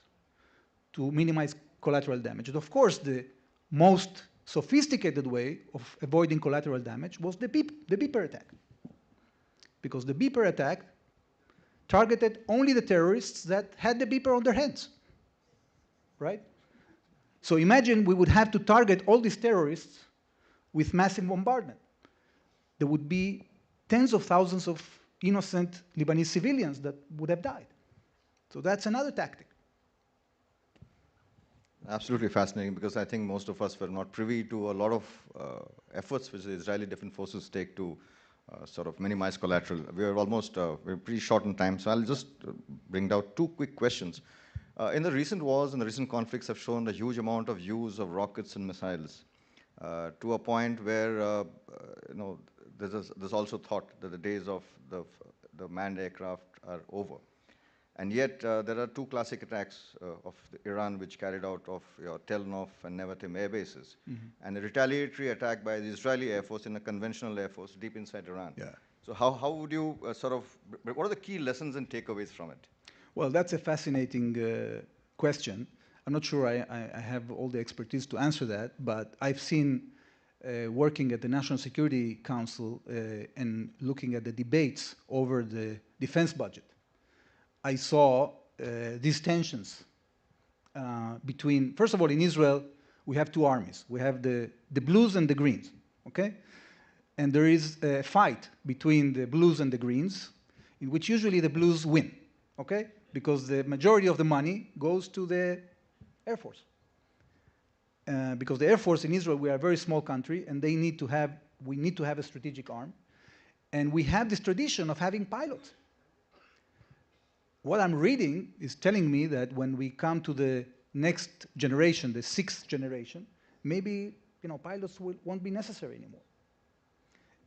to minimize collateral damage? And of course, the most sophisticated way of avoiding collateral damage was the beeper attack. Because the beeper attack targeted only the terrorists that had the beeper on their heads, right? So imagine we would have to target all these terrorists with massive bombardment. There would be tens of thousands of innocent Lebanese civilians that would have died. So that's another tactic. Absolutely fascinating, because I think most of us were not privy to a lot of efforts which the Israeli Defense Forces take to sort of minimize collateral. We are almost we're pretty short on time, so I'll just bring out two quick questions. In the recent wars and the recent conflicts have shown a huge amount of use of rockets and missiles to a point where there's also thought that the days of the manned aircraft are over. And yet, there are two classic attacks of Iran which carried out of Tel Nof and Nevatim air bases, and a retaliatory attack by the Israeli Air Force in a conventional air force deep inside Iran. Yeah. So how would you what are the key lessons and takeaways from it? Well, that's a fascinating question. I'm not sure I have all the expertise to answer that, but I've seen working at the National Security Council and looking at the debates over the defense budget. I saw these tensions between, first of all, in Israel, we have two armies. We have the blues and the greens, okay? And there is a fight between the blues and the greens, in which usually the blues win, okay? Because the majority of the money goes to the Air Force. Because the Air Force in Israel, we are a very small country, and we need to have a strategic arm. And we have this tradition of having pilots. What I'm reading is telling me that when we come to the next generation, the sixth generation, maybe pilots won't be necessary anymore.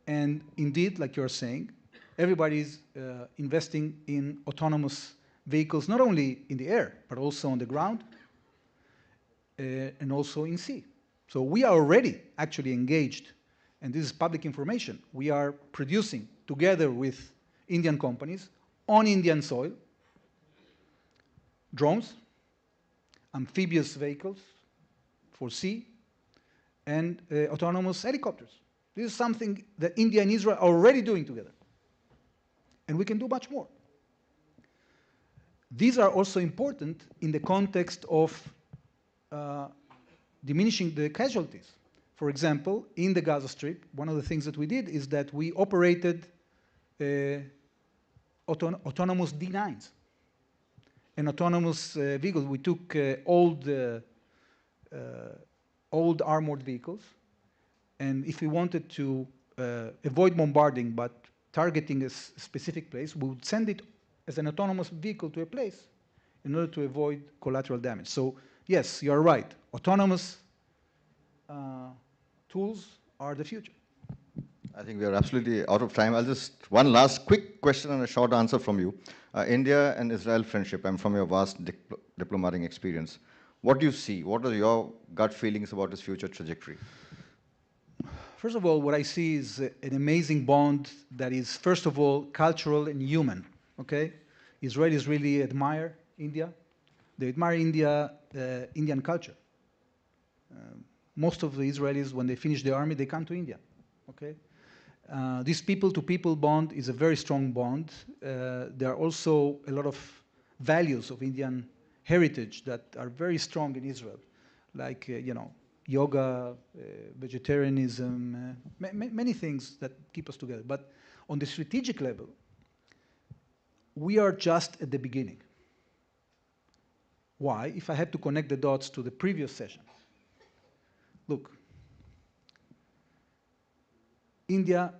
And indeed, like you're saying, everybody's investing in autonomous vehicles, not only in the air, but also on the ground, and also in sea. So we are already actually engaged, and this is public information. We are producing, together with Indian companies, on Indian soil, drones, amphibious vehicles for sea, and autonomous helicopters. This is something that India and Israel are already doing together. And we can do much more. These are also important in the context of diminishing the casualties. For example, in the Gaza Strip, one of the things that we did is that we operated autonomous D9s. And autonomous vehicles. We took old armored vehicles, and if we wanted to avoid bombarding but targeting a specific place, we would send it as an autonomous vehicle to a place in order to avoid collateral damage. So yes, you're right. Autonomous tools are the future. I think we are absolutely out of time. I'll just, one last quick question and a short answer from you. India and Israel friendship, I'm from your vast diplomatic experience. What do you see? What are your gut feelings about its future trajectory? First of all, what I see is an amazing bond that is, first of all, cultural and human, okay? Israelis really admire India. They admire Indian culture. Most of the Israelis, when they finish the army, they come to India, okay? This people-to-people bond is a very strong bond. There are also a lot of values of Indian heritage that are very strong in Israel, like, yoga, vegetarianism, many things that keep us together. But on the strategic level, we are just at the beginning. Why? If I had to connect the dots to the previous session. Look, India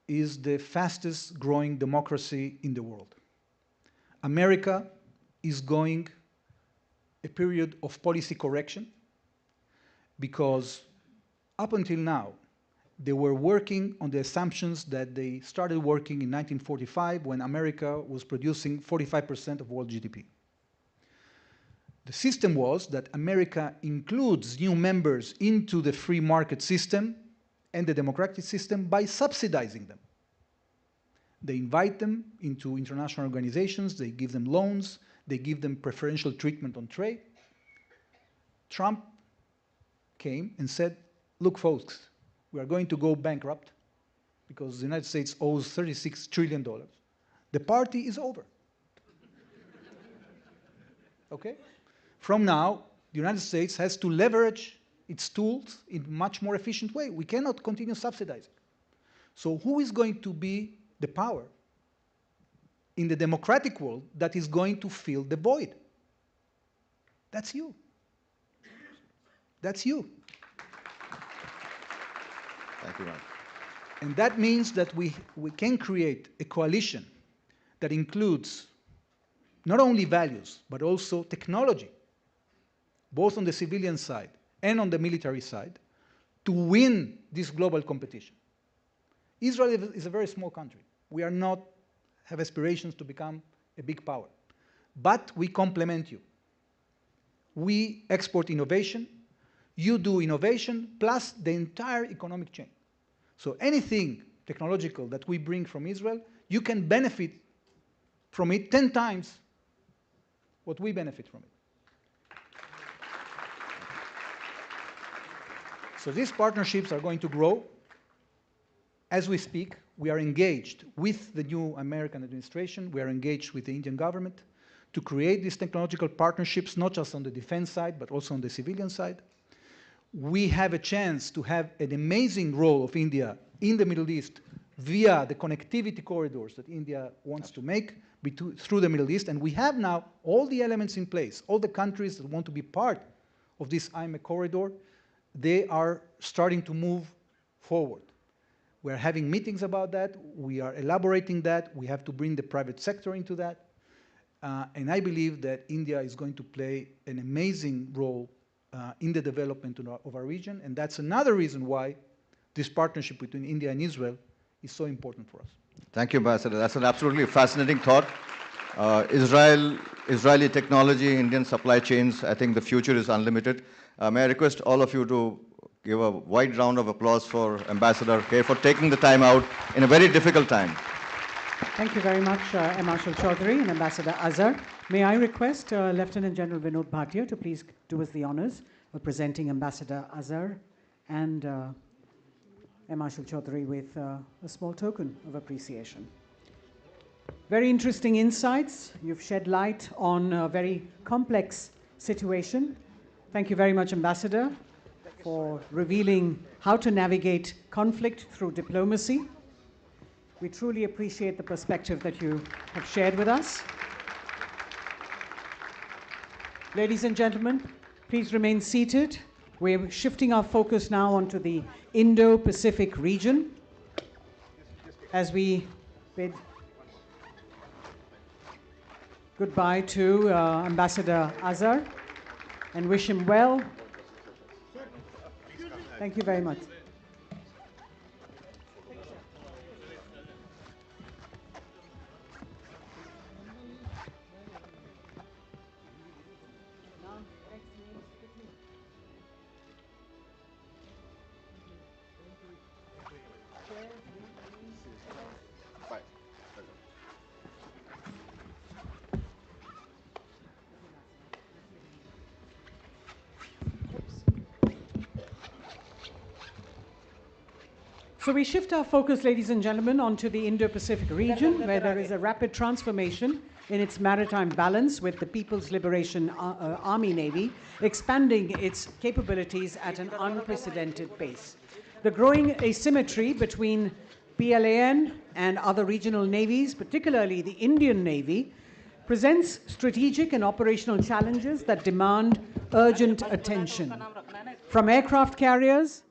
is the fastest growing democracy in the world. America is going a period of policy correction because up until now, they were working on the assumptions that they started working in 1945 when America was producing 45% of world GDP. The system was that America includes new members into the free market system and the democratic system by subsidizing them. They invite them into international organizations, they give them loans, they give them preferential treatment on trade. Trump came and said, look, folks, we are going to go bankrupt because the United States owes $36 trillion. The party is over. Okay? From now, the United States has to leverage its tools in a much more efficient way. We cannot continue subsidizing. So who is going to be the power in the democratic world that is going to fill the void? That's you. That's you. Thank you, Mark. And that means that we can create a coalition that includes not only values, but also technology, both on the civilian side and on the military side, to win this global competition. Israel is a very small country. We are not have aspirations to become a big power. But we complement you. We export innovation, you do innovation, plus the entire economic chain. So anything technological that we bring from Israel, you can benefit from it 10 times what we benefit from it. So these partnerships are going to grow. As we speak, we are engaged with the new American administration, we are engaged with the Indian government to create these technological partnerships, not just on the defense side, but also on the civilian side. We have a chance to have an amazing role of India in the Middle East via the connectivity corridors that India wants to make through the Middle East. And we have now all the elements in place. All the countries that want to be part of this IMEC corridor, they are starting to move forward. We're having meetings about that. We are elaborating that. We have to bring the private sector into that. And I believe that India is going to play an amazing role in the development of our region. And that's another reason why this partnership between India and Israel is so important for us. Thank you, Ambassador. That's an absolutely fascinating thought. Israeli technology, Indian supply chains, I think the future is unlimited. May I request all of you to give a wide round of applause for Ambassador K for taking the time out in a very difficult time. Thank you very much, Air Marshal Chaudhary and Ambassador Azhar. May I request Lieutenant General Vinod Bhatia to please do us the honors of presenting Ambassador Azhar and Air Marshal Chaudhary with a small token of appreciation. Very interesting insights. You've shed light on a very complex situation. Thank you very much, Ambassador, for revealing how to navigate conflict through diplomacy. We truly appreciate the perspective that you have shared with us. Ladies and gentlemen, please remain seated. We're shifting our focus now onto the Indo-Pacific region as we bid goodbye to Ambassador Azhar and wish him well. Thank you very much. So we shift our focus, ladies and gentlemen, onto the Indo-Pacific region, where there is a rapid transformation in its maritime balance, with the People's Liberation Army Navy expanding its capabilities at an unprecedented pace. The growing asymmetry between PLAN and other regional navies, particularly the Indian Navy, presents strategic and operational challenges that demand urgent attention. From aircraft carriers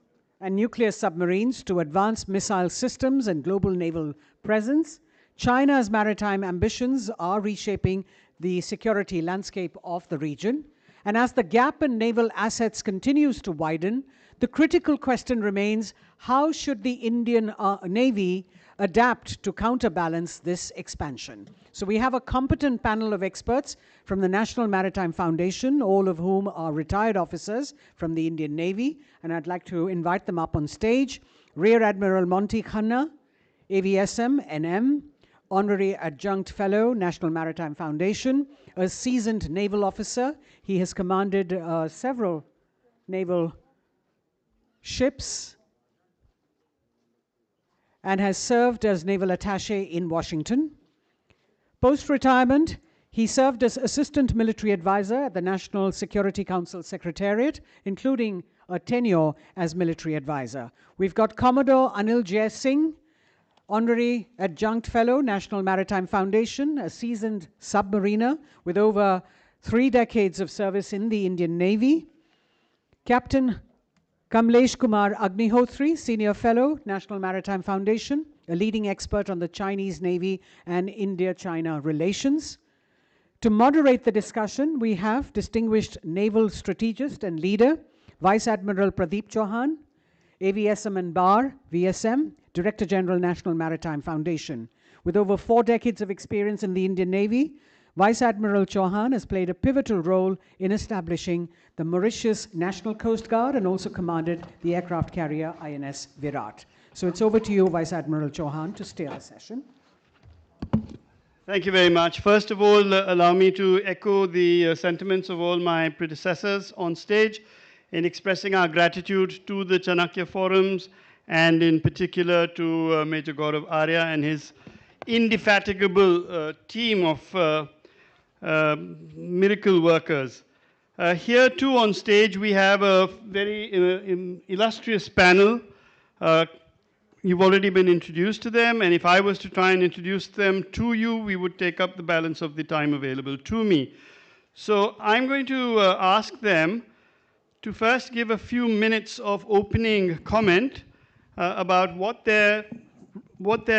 and nuclear submarines to advanced missile systems and global naval presence, China's maritime ambitions are reshaping the security landscape of the region. And as the gap in naval assets continues to widen, the critical question remains, how should the Indian Navy adapt to counterbalance this expansion? So we have a competent panel of experts from the National Maritime Foundation, all of whom are retired officers from the Indian Navy, and I'd like to invite them up on stage. Rear Admiral Monty Khanna, AVSM, NM, Honorary Adjunct Fellow, National Maritime Foundation, a seasoned naval officer. He has commanded several naval ships and has served as naval attaché in Washington. Post-retirement, he served as Assistant Military Advisor at the National Security Council Secretariat, including a tenure as Military Advisor. We've got Commodore Anil Jay Singh, Honorary Adjunct Fellow, National Maritime Foundation, a seasoned submariner with over 3 decades of service in the Indian Navy. Captain Kamlesh Kumar Agnihotri, Senior Fellow, National Maritime Foundation, a leading expert on the Chinese Navy and India-China relations. To moderate the discussion, we have distinguished naval strategist and leader, Vice Admiral Pradeep Chauhan, AVSM and Bar, VSM, Director General, National Maritime Foundation. With over 4 decades of experience in the Indian Navy, Vice Admiral Chauhan has played a pivotal role in establishing the Mauritius National Coast Guard and also commanded the aircraft carrier INS Virat. So it's over to you, Vice Admiral Chauhan, to steer the session. Thank you very much. First of all, allow me to echo the sentiments of all my predecessors on stage in expressing our gratitude to the Chanakya forums and in particular to Major Gaurav Arya and his indefatigable team of miracle workers. Here too on stage we have a very illustrious panel. You've already been introduced to them, and if I was to try and introduce them to you, we would take up the balance of the time available to me. So I'm going to ask them to first give a few minutes of opening comment about what their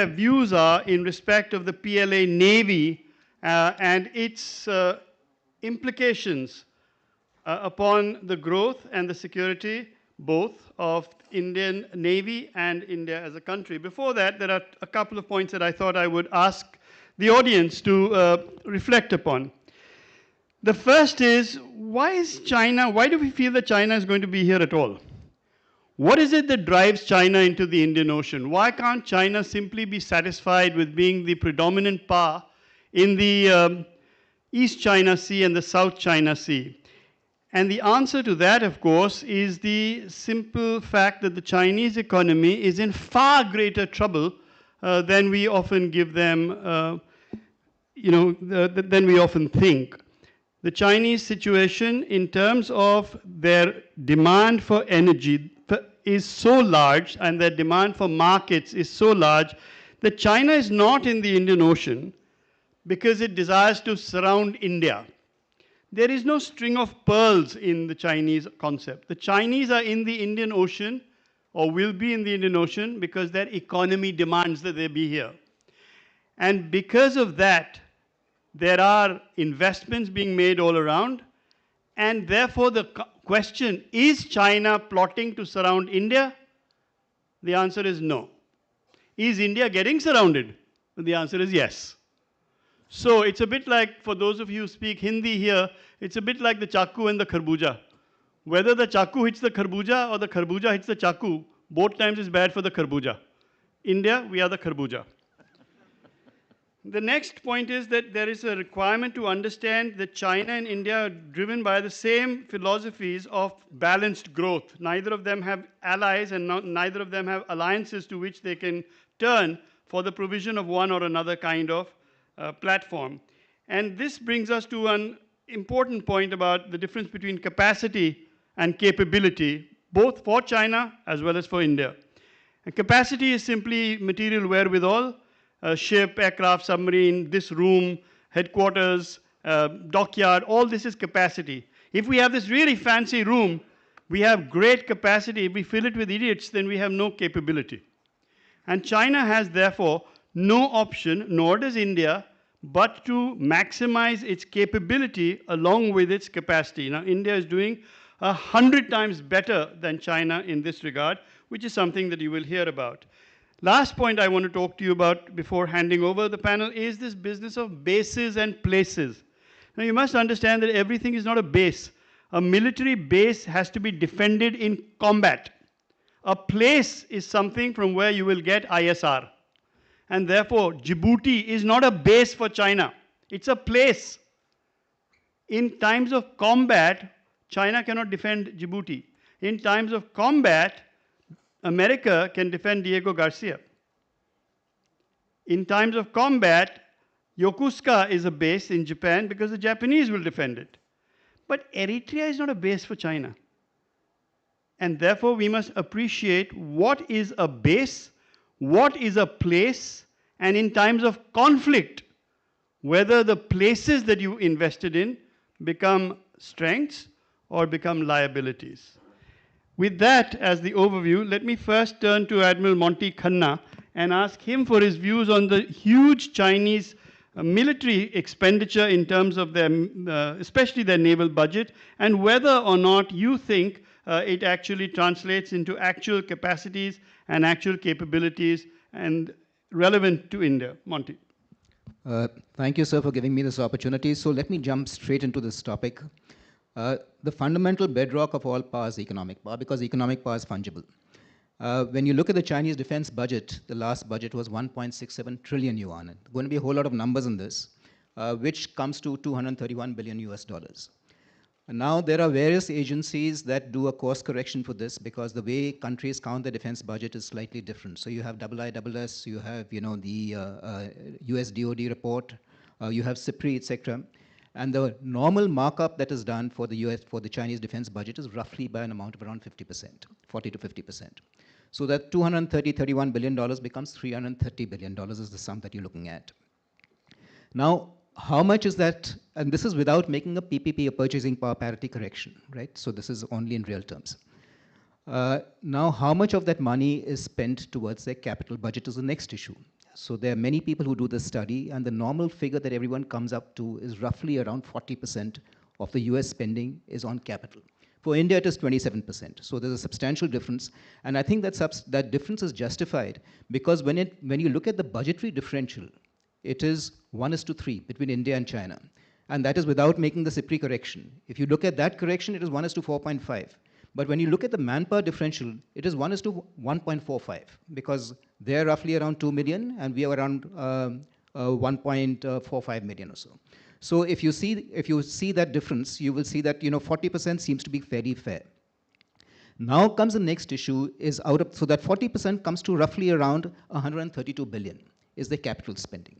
views are in respect of the PLA Navy and its implications upon the growth and the security both of Indian Navy and India as a country. Before that, there are a couple of points that I thought I would ask the audience to reflect upon. The first is, why do we feel that China is going to be here at all? What is it that drives China into the Indian Ocean? Why can't China simply be satisfied with being the predominant power in the East China Sea and the South China Sea? And the answer to that, of course, is the simple fact that the Chinese economy is in far greater trouble than we often give them, than we often think. The Chinese situation in terms of their demand for energy is so large and their demand for markets is so large that China is not in the Indian Ocean because it desires to surround India. There is no string of pearls in the Chinese concept. The Chinese are in the Indian Ocean or will be in the Indian Ocean because their economy demands that they be here. And because of that, there are investments being made all around, and therefore the question, is China plotting to surround India? The answer is no. Is India getting surrounded? The answer is yes. So it's a bit like, for those of you who speak Hindi here, it's a bit like the chaku and the kharbuja. Whether the chaku hits the kharbuja or the kharbuja hits the chaku, both times is bad for the kharbuja. India, we are the kharbuja. The next point is that there is a requirement to understand that China and India are driven by the same philosophies of balanced growth. Neither of them have allies and neither of them have alliances to which they can turn for the provision of one or another kind of platform. And this brings us to an important point about the difference between capacity and capability, both for China as well as for India. And capacity is simply material wherewithal, ship, aircraft, submarine, this room, headquarters, dockyard, all this is capacity. If we have this really fancy room, we have great capacity. If we fill it with idiots, then we have no capability. And China has therefore no option, nor does India, but to maximize its capability along with its capacity. Now, India is doing 100 times better than China in this regard, which is something that you will hear about. Last point I want to talk to you about before handing over the panel is this business of bases and places. Now, you must understand that everything is not a base. A military base has to be defended in combat. A place is something from where you will get ISR. And therefore, Djibouti is not a base for China. It's a place. In times of combat, China cannot defend Djibouti. In times of combat, America can defend Diego Garcia. In times of combat, Yokosuka is a base in Japan because the Japanese will defend it. But Eritrea is not a base for China. And therefore, we must appreciate what is a base, what is a place, and in times of conflict, whether the places that you invested in become strengths or become liabilities. With that as the overview, let me first turn to Admiral Monty Khanna and ask him for his views on the huge Chinese military expenditure in terms of their, especially their naval budget, and whether or not you think it actually translates into actual capacities and actual capabilities and relevant to India. Monty. Thank you, sir, for giving me this opportunity. So let me jump straight into this topic. The fundamental bedrock of all power is economic power, because economic power is fungible. When you look at the Chinese defense budget, the last budget was 1.67 trillion yuan. There's going to be a whole lot of numbers in this, which comes to 231 billion US dollars. And now there are various agencies that do a course correction for this, because the way countries count the defense budget is slightly different. So you have IISS, you have the US DoD report, you have CIPRI, etc. And the normal markup that is done for the Chinese defense budget is roughly by an amount of around 50%, 40 to 50%. So that $31 billion becomes $330 billion is the sum that you're looking at. Now, how much is that? And this is without making a PPP, a purchasing power parity correction, right? So this is only in real terms. Now, how much of that money is spent towards their capital budget is the next issue. So there are many people who do this study, and the normal figure that everyone comes up to is roughly around 40% of the US spending is on capital. For India, it is 27%. So there's a substantial difference. And I think that difference is justified because when you look at the budgetary differential, it is 1:3 between India and China. And that is without making the CIPRI correction. If you look at that correction, it is 1:4.5. But when you look at the manpower differential, it is 1:1.45, because they're roughly around 2 million and we are around 1.45 million or so. So if you see that difference, you will see that 40% seems to be fairly fair. Now comes the next issue, so that 40% comes to roughly around 132 billion is the capital spending.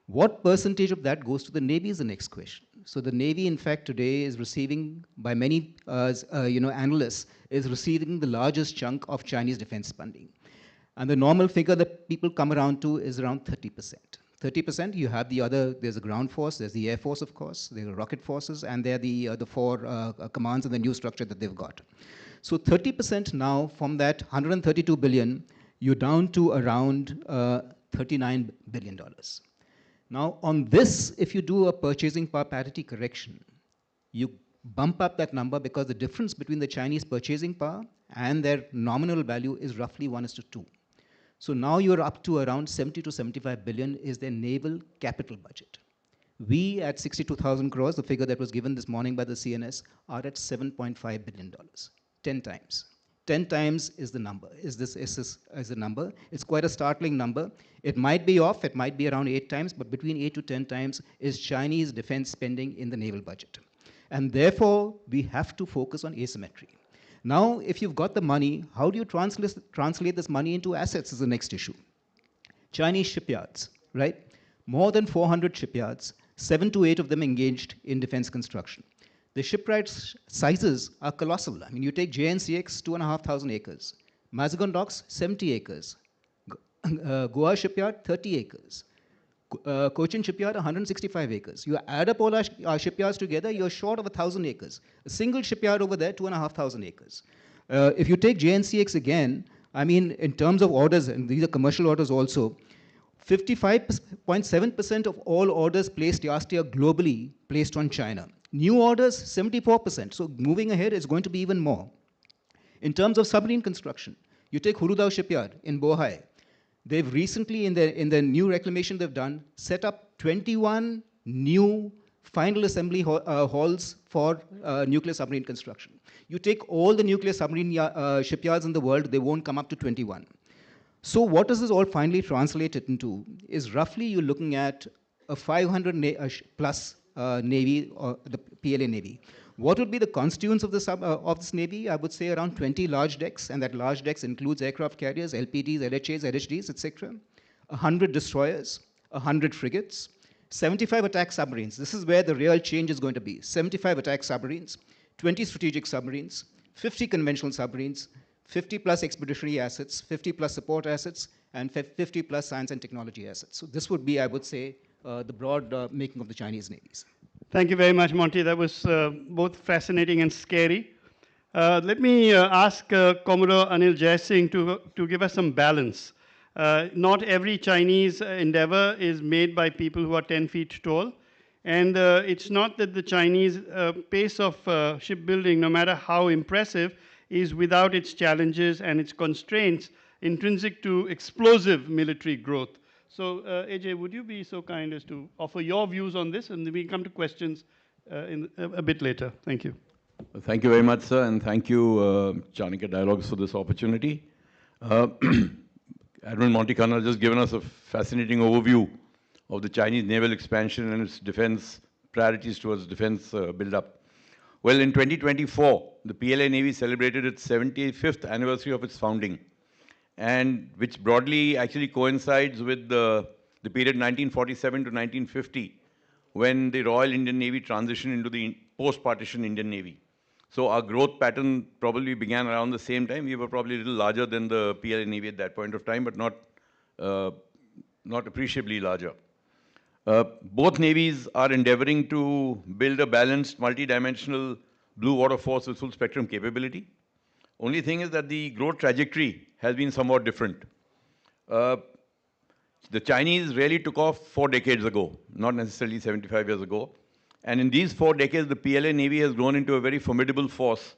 What percentage of that goes to the Navy is the next question. So the Navy, in fact, today is receiving, by many analysts, is receiving the largest chunk of Chinese defense spending. And the normal figure that people come around to is around 30%. 30%, you have there's the ground force, there's the air force, of course, there are rocket forces, and there are the four commands and the new structure that they've got. So 30% now, from that 132 billion, you're down to around $39 billion. Now, on this, if you do a purchasing power parity correction, you bump up that number because the difference between the Chinese purchasing power and their nominal value is roughly 1:2. So now you're up to around 70 to 75 billion is their naval capital budget. We at 62,000 crores, the figure that was given this morning by the CNS, are at $7.5 billion, 10 times. 10 times is the number, is the number. It's quite a startling number. It might be off, it might be around 8 times, but between 8 to 10 times is Chinese defense spending in the naval budget. And therefore, we have to focus on asymmetry. Now, if you've got the money, how do you translate this money into assets is the next issue. Chinese shipyards, right? More than 400 shipyards, 7 to 8 of them engaged in defense construction. The shipyard sizes are colossal. I mean, you take JNCX, 2,500 acres. Mazagon Docks, 70 acres. Goa Shipyard, 30 acres. Cochin Shipyard, 165 acres. You add up all our shipyards together, you're short of 1,000 acres. A single shipyard over there, 2,500 acres. If you take JNCX again, I mean, in terms of orders, and these are commercial orders also, 55.7% of all orders placed last year globally placed on China. New orders, 74%. So moving ahead is going to be even more. In terms of submarine construction, you take Hurudao Shipyard in Bohai. They've recently, in the new reclamation they've done, set up 21 new final assembly halls for nuclear submarine construction. You take all the nuclear submarine shipyards in the world, they won't come up to 21. So what does this all finally translate it into is roughly you're looking at a 500 plus Navy, or the PLA Navy. What would be the constituents of this Navy? I would say around 20 large decks, and that large decks includes aircraft carriers, LPDs, LHAs, LHDs, etc. 100 destroyers, 100 frigates, 75 attack submarines. This is where the real change is going to be. 75 attack submarines, 20 strategic submarines, 50 conventional submarines, 50 plus expeditionary assets, 50 plus support assets, and 50 plus science and technology assets. So this would be, I would say, the broad making of the Chinese navies. Thank you very much, Monty. That was both fascinating and scary. Let me ask Commodore Anil Jaisingh to give us some balance. Not every Chinese endeavor is made by people who are 10 feet tall. And it's not that the Chinese pace of shipbuilding, no matter how impressive, is without its challenges and its constraints intrinsic to explosive military growth. So, AJ, would you be so kind as to offer your views on this, and then we come to questions a bit later. Thank you. Thank you very much, sir, and thank you, Chanakya Dialogues, for this opportunity. Admiral Monty Khanna has just given us a fascinating overview of the Chinese naval expansion and its defense priorities towards defense build-up. Well, in 2024, the PLA Navy celebrated its 75th anniversary of its founding, and which broadly actually coincides with the period 1947 to 1950, when the Royal Indian Navy transitioned into the post-partition Indian Navy. So our growth pattern probably began around the same time. We were probably a little larger than the PLA Navy at that point of time, but not appreciably larger. Both navies are endeavoring to build a balanced, multi-dimensional blue water force with full spectrum capability. Only thing is that the growth trajectory has been somewhat different. The Chinese really took off 4 decades ago, not necessarily 75 years ago. And in these 4 decades, the PLA Navy has grown into a very formidable force.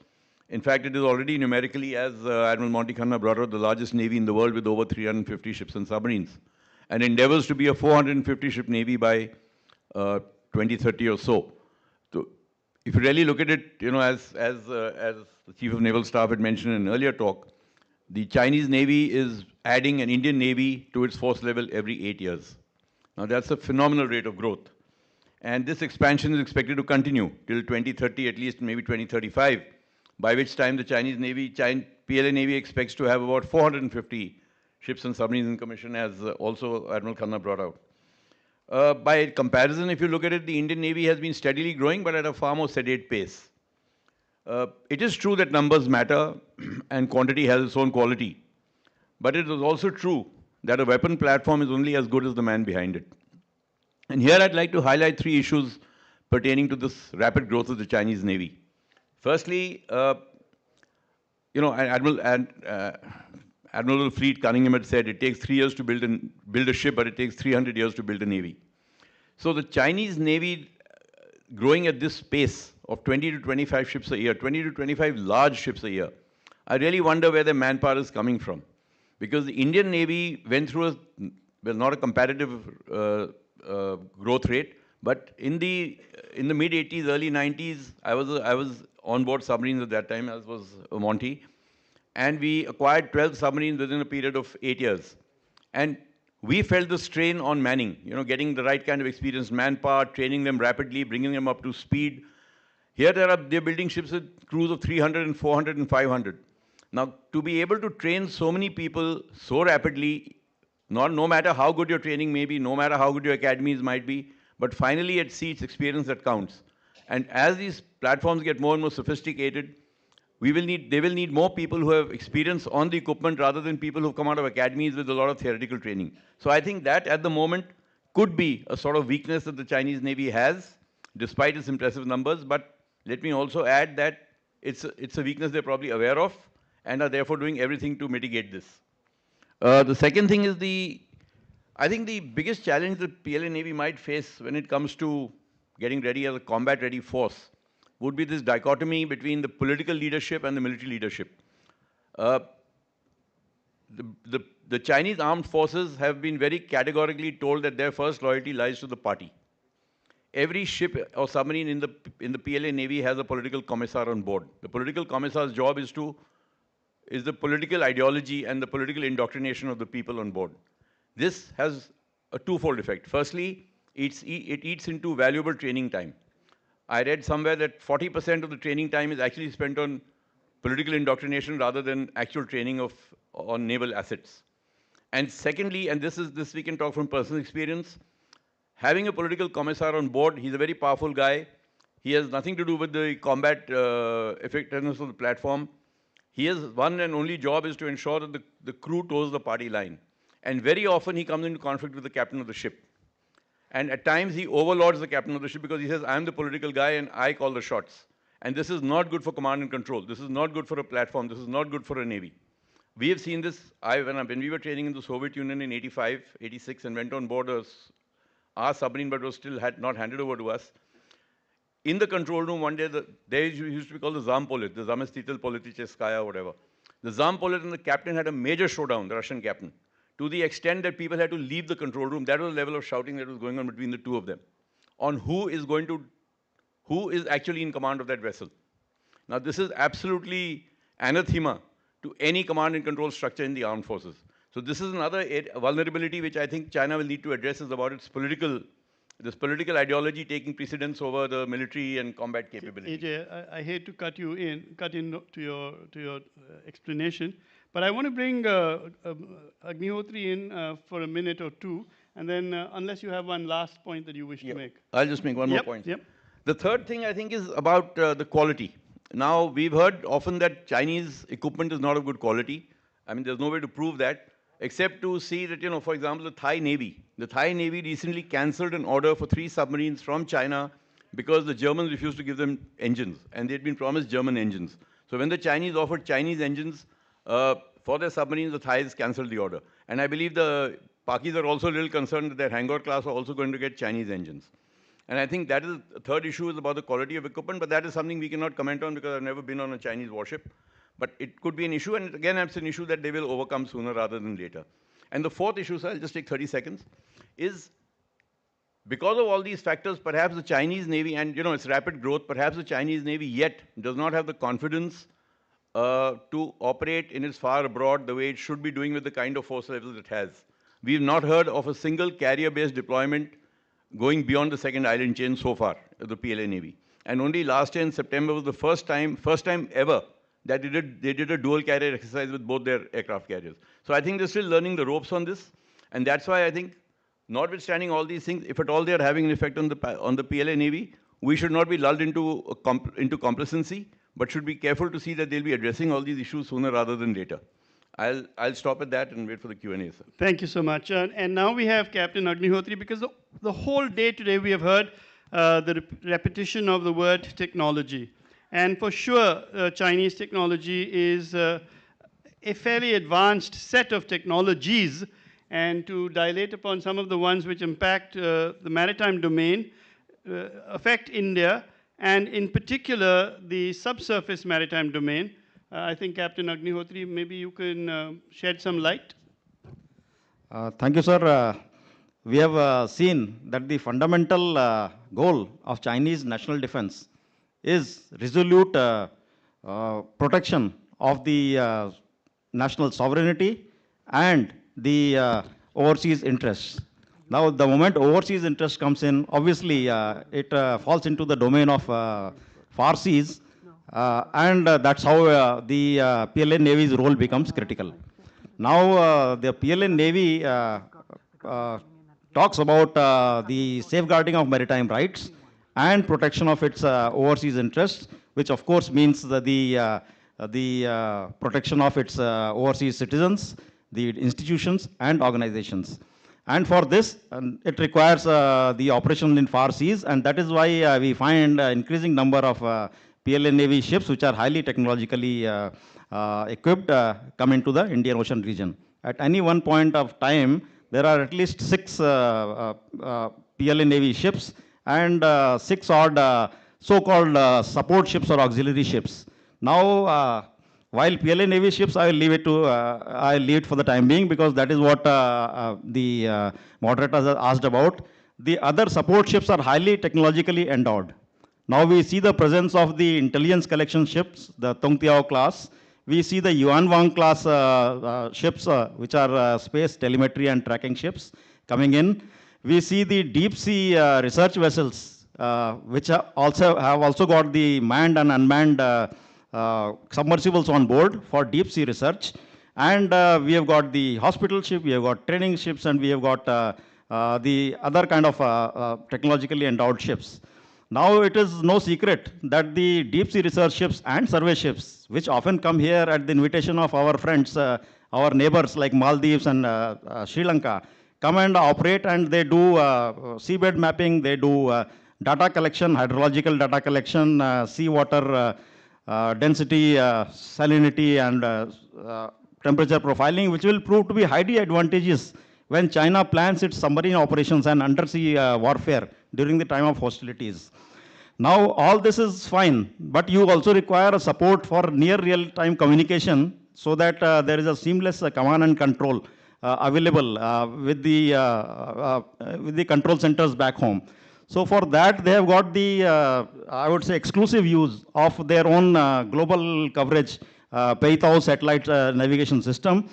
In fact, it is already numerically, as Admiral Monty Khanna brought out, the largest navy in the world with over 350 ships and submarines, and endeavors to be a 450-ship navy by 2030 or so. So, if you really look at it, you know, as the Chief of Naval Staff had mentioned in an earlier talk, the Chinese Navy is adding an Indian Navy to its force level every 8 years. Now, that's a phenomenal rate of growth. And this expansion is expected to continue till 2030, at least maybe 2035, by which time the Chinese Navy, PLA Navy expects to have about 450 ships and submarines in commission, as also Admiral Khanna brought out. By comparison, if you look at it, the Indian Navy has been steadily growing, but at a far more sedate pace. It is true that numbers matter and quantity has its own quality. But it is also true that a weapon platform is only as good as the man behind it. And here I'd like to highlight 3 issues pertaining to this rapid growth of the Chinese Navy. Firstly, you know, Admiral Fleet Cunningham had said it takes 3 years to build a ship, but it takes 300 years to build a navy. So the Chinese Navy growing at this pace of 20 to 25 ships a year, 20 to 25 large ships a year, I really wonder where the manpower is coming from. Because the Indian Navy went through well, not a comparative growth rate, but in the mid-80s, early 90s, I was on board submarines at that time, as was Monty. and we acquired 12 submarines within a period of 8 years. And we felt the strain on manning, getting the right kind of experienced manpower, training them rapidly, bringing them up to speed. Here they're building ships with crews of 300 and 400 and 500. Now, to be able to train so many people so rapidly, no matter how good your training may be, no matter how good your academies might be, but finally at sea, it's experience that counts. And as these platforms get more and more sophisticated, they will need more people who have experience on the equipment rather than people who come out of academies with a lot of theoretical training. So I think that at the moment could be a sort of weakness that the Chinese Navy has, despite its impressive numbers. But let me also add that it's a weakness they're probably aware of and are therefore doing everything to mitigate this. The second thing is I think the biggest challenge the PLA Navy might face when it comes to getting ready as a combat-ready force would be this dichotomy between the political leadership and the military leadership. The Chinese armed forces have been very categorically told that their first loyalty lies to the party. Every ship or submarine in the PLA Navy has a political commissar on board. The political commissar's job is the political ideology and the political indoctrination of the people on board. This has a twofold effect. Firstly, it eats into valuable training time. I read somewhere that 40% of the training time is actually spent on political indoctrination rather than actual training on naval assets. And secondly, and this we can talk from personal experience, having a political commissar on board, he's a very powerful guy. He has nothing to do with the combat effectiveness of the platform. His one and only job is to ensure that the crew toes the party line. And very often he comes into conflict with the captain of the ship. And at times he overlords the captain of the ship because he says, I'm the political guy and I call the shots. And this is not good for command and control. This is not good for a platform. This is not good for a navy. We have seen this, when we were training in the Soviet Union in 85, 86 and went on board our submarine, but was still not handed over to us. In the control room one day, there used to be called the Zampolit, the Zamestitel Politicheskaya, whatever. The Zampolit and the captain had a major showdown, the Russian captain, to the extent that people had to leave the control room. That was the level of shouting that was going on between the two of them on who is actually in command of that vessel. Now, this is absolutely anathema to any command and control structure in the armed forces. So this is another vulnerability which I think China will need to address, is about its political ideology taking precedence over the military and combat capability. AJ, I hate to cut in to your explanation, but I want to bring Agnihotri in for a minute or two, and then unless you have one last point that you wish to make. I'll just make one more point. Yep. The third thing I think is about the quality. Now, we've heard often that Chinese equipment is not of good quality. I mean, there's no way to prove that, except to see that, for example, the Thai Navy recently cancelled an order for 3 submarines from China because the Germans refused to give them engines, and they'd been promised German engines. So when the Chinese offered Chinese engines for their submarines, the Thais cancelled the order. And I believe the Pakis are also a little concerned that their Hangar class are also going to get Chinese engines. And I think that is the third issue, is about the quality of equipment, but that is something we cannot comment on because I've never been on a Chinese warship. But it could be an issue, and again, it's an issue that they will overcome sooner rather than later. And the fourth issue, sir, I'll just take 30 seconds, is because of all these factors, perhaps the Chinese Navy, and its rapid growth, perhaps the Chinese Navy yet does not have the confidence to operate in its far abroad the way it should be doing with the kind of force levels it has. We've not heard of a single carrier-based deployment going beyond the second island chain so far, the PLA Navy. And only last year in September was the first time ever that they did a dual carrier exercise with both their aircraft carriers. So I think they're still learning the ropes on this. And that's why I think, notwithstanding all these things, if at all they are having an effect on the PLA Navy, we should not be lulled into complacency, but should be careful to see that they'll be addressing all these issues sooner rather than later. I'll stop at that and wait for the Q&A, sir. Thank you so much. And now we have Captain Agnihotri, because the whole day today we have heard the repetition of the word technology. And for sure, Chinese technology is a fairly advanced set of technologies, and to dilate upon some of the ones which impact the maritime domain, affect India, and in particular the subsurface maritime domain. I think Captain Agnihotri, maybe you can shed some light. Thank you, sir. We have seen that the fundamental goal of Chinese national defense is resolute protection of the national sovereignty and the overseas interests. Now, the moment overseas interest comes in, obviously it falls into the domain of far seas, and that's how the PLA Navy's role becomes critical. Now, the PLA Navy talks about the safeguarding of maritime rights and protection of its overseas interests, which of course means the protection of its overseas citizens, the institutions and organizations. And for this, it requires the operation in far seas, and that is why we find increasing number of PLA Navy ships which are highly technologically equipped come into the Indian Ocean region. At any one point of time, there are at least 6 PLA Navy ships and 6 odd so-called support ships or auxiliary ships. Now, while PLA Navy ships, I will leave it for the time being, because that is what the moderators have asked about. The other support ships are highly technologically endowed. Now we see the presence of the intelligence collection ships, the Tongtiao class. We see the Yuan Wang class ships, which are space telemetry and tracking ships coming in. We see the deep sea research vessels, which have also got the manned and unmanned submersibles on board for deep sea research. And we have got the hospital ship, we have got training ships, and we have got the other kind of technologically endowed ships. Now it is no secret that the deep sea research ships and survey ships, which often come here at the invitation of our friends, our neighbors like Maldives and Sri Lanka, come and operate, and they do seabed mapping, they do data collection, hydrological data collection, seawater density, salinity, and temperature profiling, which will prove to be highly advantageous when China plans its submarine operations and undersea warfare during the time of hostilities. Now, all this is fine, but you also require a support for near real-time communication, so that there is a seamless command and control available with the control centers back home. So for that, they have got the, I would say, exclusive use of their own global coverage, PayTM satellite navigation system.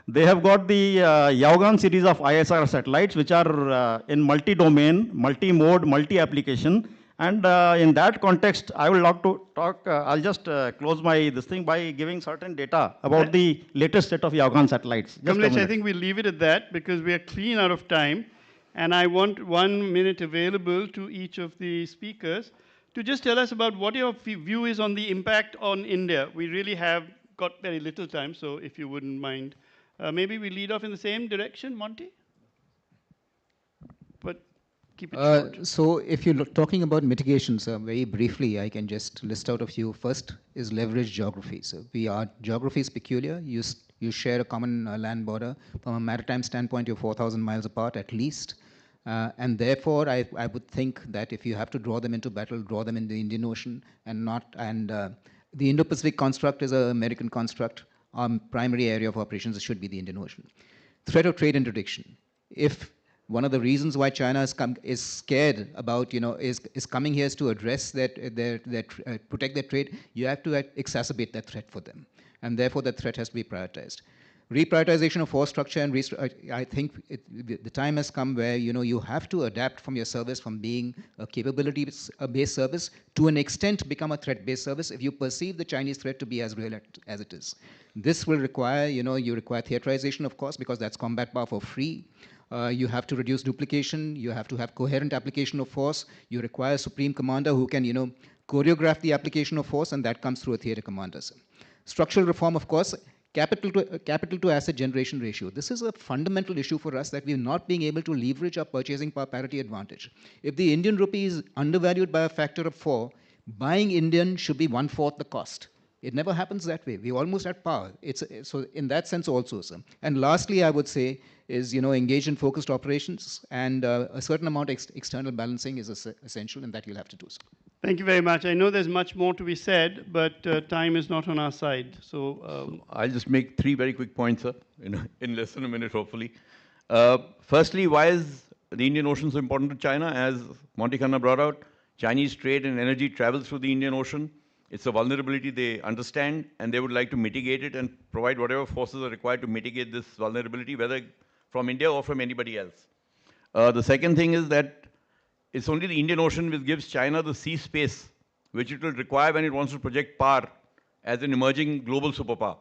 They have got the GaganYaan series of ISR satellites, which are in multi-domain, multi-mode, multi-application. And in that context, I will like to talk, I'll just close this thing by giving certain data about the latest set of GaganYaan satellites. Kamlesh, I think we'll leave it at that, because we are clean out of time. And I want 1 minute available to each of the speakers to just tell us about what your view is on the impact on India. We really have got very little time, so if you wouldn't mind. Maybe we lead off in the same direction, Monty? But keep it short. So if you're talking about mitigations, very briefly, I can just list out a few. First is leverage geography. So geography is peculiar. You share a common land border. From a maritime standpoint, you're 4,000 miles apart at least. And therefore, I would think that if you have to draw them into battle, draw them in the Indian Ocean, and the Indo-Pacific construct is an American construct. Our primary area of operations should be the Indian Ocean. Threat of trade interdiction. If one of the reasons why China is scared about, is coming here is to address protect their trade, you have to exacerbate that threat for them. And therefore, that threat has to be prioritized. Reprioritization of force structure, and I think the time has come where you have to adapt from your service from being a capability-based service to an extent become a threat-based service if you perceive the Chinese threat to be as real as it is. This will require, you require theaterization, of course, because that's combat power for free. You have to reduce duplication. You have to have coherent application of force. You require a supreme commander who can, choreograph the application of force, and that comes through a theater commander. Structural reform, of course. Capital to asset generation ratio. This is a fundamental issue for us, that we're not being able to leverage our purchasing power parity advantage. If the Indian rupee is undervalued by a factor of 4, buying Indian should be 1/4 the cost. It never happens that way. We're almost at par. So in that sense also, sir. And lastly, I would say is, engage in focused operations, and a certain amount of external balancing is essential, and that you'll have to do, sir. Thank you very much. I know there's much more to be said, but time is not on our side. So I'll just make 3 very quick points, sir, in less than a minute, hopefully. Firstly, why is the Indian Ocean so important to China? As Monty Khanna brought out, Chinese trade and energy travels through the Indian Ocean. It's a vulnerability they understand, and they would like to mitigate it and provide whatever forces are required to mitigate this vulnerability, whether from India or from anybody else. The second thing is that it's only the Indian Ocean which gives China the sea space, which it will require when it wants to project power as an emerging global superpower.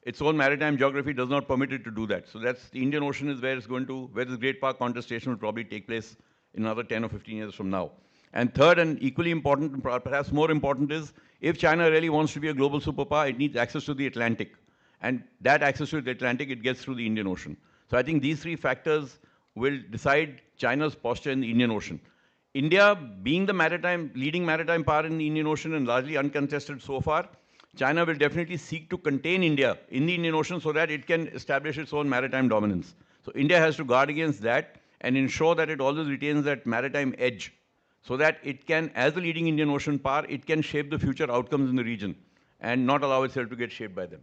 Its own maritime geography does not permit it to do that. So that's the Indian Ocean is where it's going to, where this great power contestation will probably take place in another 10 or 15 years from now. And third, and equally important, and perhaps more important, is if China really wants to be a global superpower, it needs access to the Atlantic. And that access to the Atlantic, it gets through the Indian Ocean. So I think these three factors will decide China's posture in the Indian Ocean. India, being the leading maritime power in the Indian Ocean and largely uncontested so far, China will definitely seek to contain India in the Indian Ocean so that it can establish its own maritime dominance. So India has to guard against that and ensure that it always retains that maritime edge so that it can, as the leading Indian Ocean power, it can shape the future outcomes in the region and not allow itself to get shaped by them.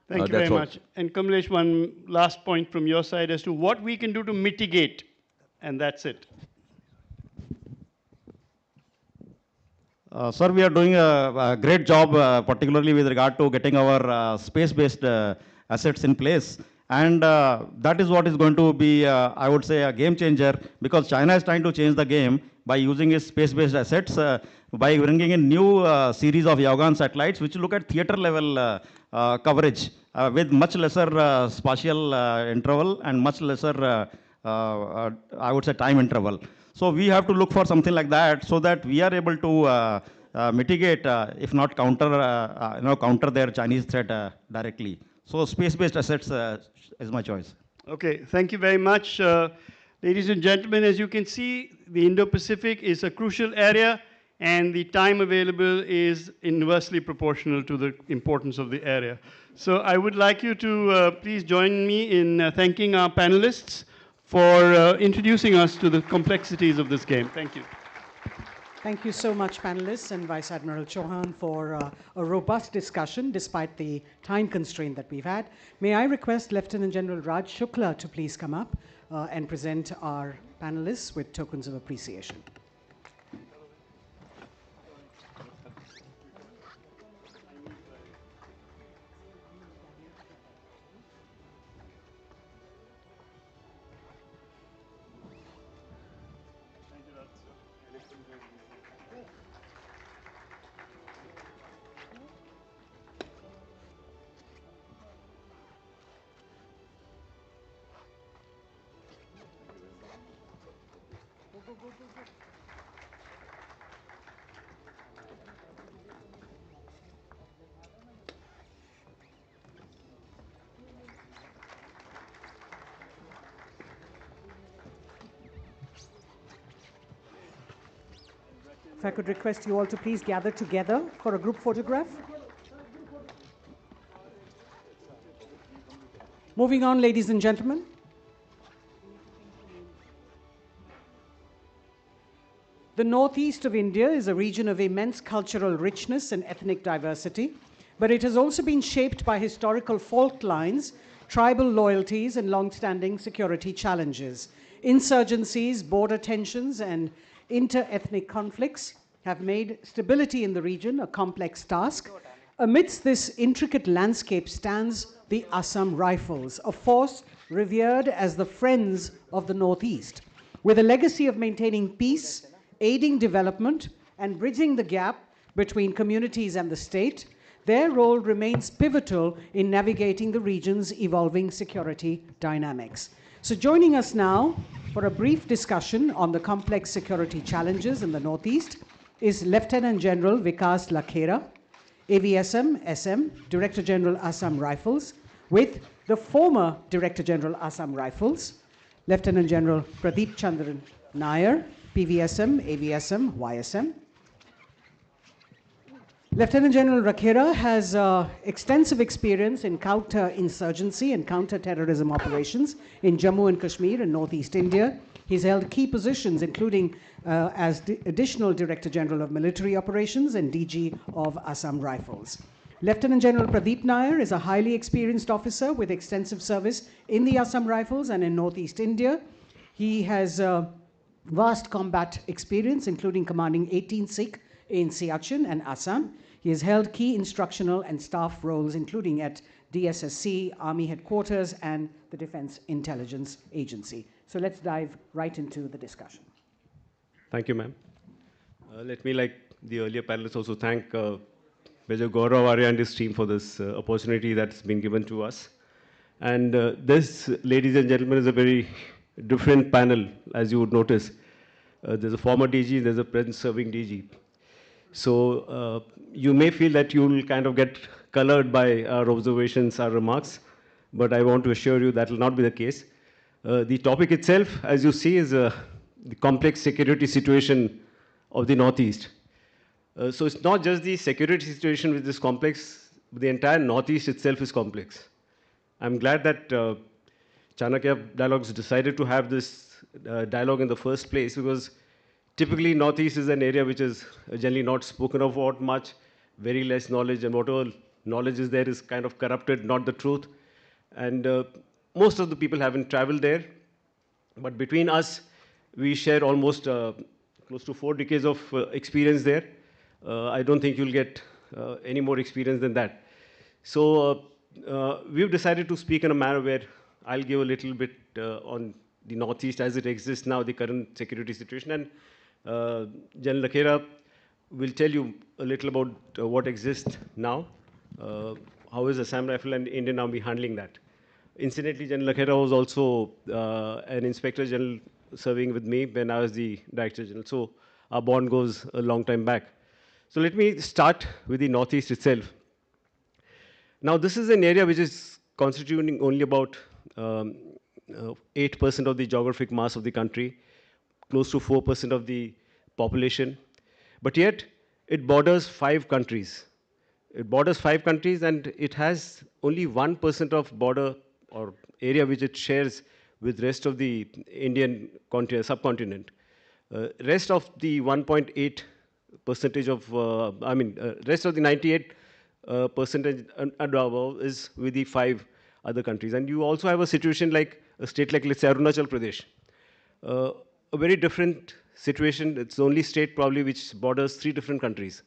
Thank you very much. And Kamlesh, one last point from your side as to what we can do to mitigate, and that's it. Sir, we are doing a great job, particularly with regard to getting our space-based assets in place. And that is what is going to be, I would say, a game changer, because China is trying to change the game by using its space-based assets, by bringing in new series of GaganYaan satellites, which look at theater level coverage with much lesser spatial interval and much lesser, I would say, time interval. So we have to look for something like that so that we are able to mitigate, if not counter their Chinese threat directly. So space-based assets is my choice. Okay, thank you very much. Ladies and gentlemen, as you can see, the Indo-Pacific is a crucial area, and the time available is inversely proportional to the importance of the area. So I would like you to please join me in thanking our panelists for introducing us to the complexities of this game. Thank you. Thank you so much, panelists and Vice Admiral Chauhan, for a robust discussion despite the time constraint that we've had. May I request Lieutenant General Raj Shukla to please come up and present our panelists with tokens of appreciation. If I could request you all to please gather together for a group photograph. Moving on, ladies and gentlemen. The northeast of India is a region of immense cultural richness and ethnic diversity, but it has also been shaped by historical fault lines, tribal loyalties, and long-standing security challenges. Insurgencies, border tensions, and inter-ethnic conflicts have made stability in the region a complex task. Amidst this intricate landscape stands the Assam Rifles, a force revered as the friends of the Northeast. With a legacy of maintaining peace, aiding development, and bridging the gap between communities and the state, their role remains pivotal in navigating the region's evolving security dynamics. So joining us now for a brief discussion on the complex security challenges in the Northeast is Lieutenant General Vikas Lakhera, AVSM SM, Director General Assam Rifles, with the former Director General Assam Rifles, Lieutenant General Pradeep Chandran Nair, PVSM, AVSM, YSM. Lieutenant General Lakhera has extensive experience in counter-insurgency and counter-terrorism operations in Jammu and Kashmir and Northeast India. He's held key positions, including as Additional Director General of Military Operations and DG of Assam Rifles. Lieutenant General Pradeep Nair is a highly experienced officer with extensive service in the Assam Rifles and in Northeast India. He has vast combat experience, including commanding 18 Sikh in Siachen and Assam. He has held key instructional and staff roles, including at DSSC, Army Headquarters, and the Defense Intelligence Agency. So let's dive right into the discussion. Thank you, ma'am. Let me, like the earlier panelists, also thank Major Gaurav Arya and his team for this opportunity that's been given to us. And this, ladies and gentlemen, is a very different panel, as you would notice. There's a former DG, there's a present serving DG. So you may feel that you'll kind of get colored by our observations, our remarks, but I want to assure you that will not be the case. The topic itself, as you see, is the complex security situation of the Northeast. So it's not just the security situation which is complex, but the entire Northeast itself is complex. I'm glad that Chanakya Dialogues decided to have this dialogue in the first place, because typically Northeast is an area which is generally not spoken about much, very less knowledge, and whatever knowledge is there is kind of corrupted, not the truth. And most of the people haven't traveled there, but between us, we share almost close to 4 decades of experience there. I don't think you'll get any more experience than that. So we've decided to speak in a manner where I'll give a little bit on the Northeast as it exists now, the current security situation, and General Lakhera will tell you a little about what exists now. How is Assam Rifle and Indian Army handling that? Incidentally, General Lakhera was also an Inspector General serving with me when I was the Director General. So our bond goes a long time back. So let me start with the Northeast itself. Now, this is an area which is constituting only about 8% of the geographic mass of the country, close to 4% of the population. But yet, it borders 5 countries. It borders 5 countries, and it has only 1% of border or area which it shares with rest of the Indian subcontinent. Rest of the 1.8 percentage of, rest of the 98 percentage and above is with the 5 other countries. And you also have a situation like a state like, let's say, Arunachal Pradesh. A very different situation. It's the only state probably which borders 3 different countries.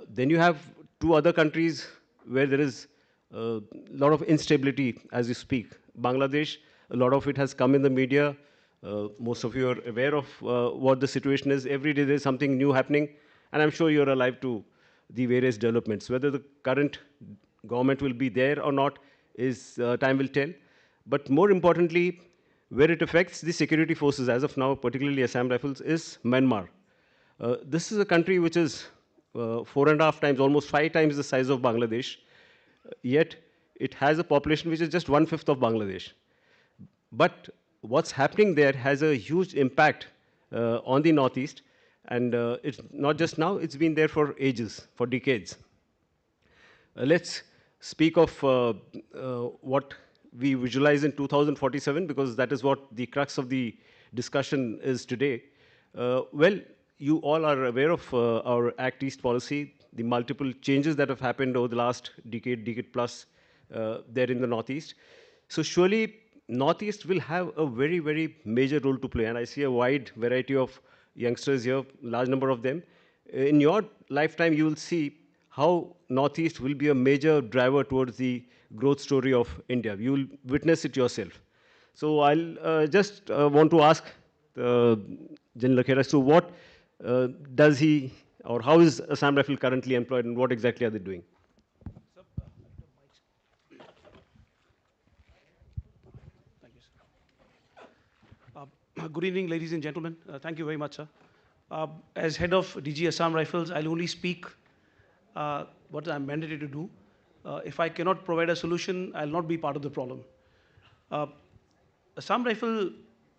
Then you have 2 other countries where there is a lot of instability as you speak. Bangladesh, a lot of it has come in the media. Most of you are aware of what the situation is. Every day there's something new happening, and I'm sure you're alive to the various developments. Whether the current government will be there or not is time will tell. But more importantly, where it affects the security forces as of now, particularly Assam Rifles, is Myanmar. This is a country which is 4.5 times, almost 5 times the size of Bangladesh, yet it has a population which is just 1/5 of Bangladesh. But what's happening there has a huge impact on the Northeast, and it's not just now, it's been there for ages, for decades. Let's speak of what we visualize in 2047, because that is what the crux of the discussion is today. Well, you all are aware of our Act East policy, the multiple changes that have happened over the last decade plus there in the Northeast. So surely Northeast will have a very, very major role to play, and I see a wide variety of youngsters here, large number of them. In your lifetime, you will see how Northeast will be a major driver towards the growth story of India. You will witness it yourself. So I'll just want to ask General Lakhera as to what does he, or how is Assam Rifle currently employed, and what exactly are they doing? Good evening, ladies and gentlemen. Thank you very much, sir. As head of DG Assam Rifles, I'll only speak what I'm mandated to do. If I cannot provide a solution, I'll not be part of the problem. Assam Rifle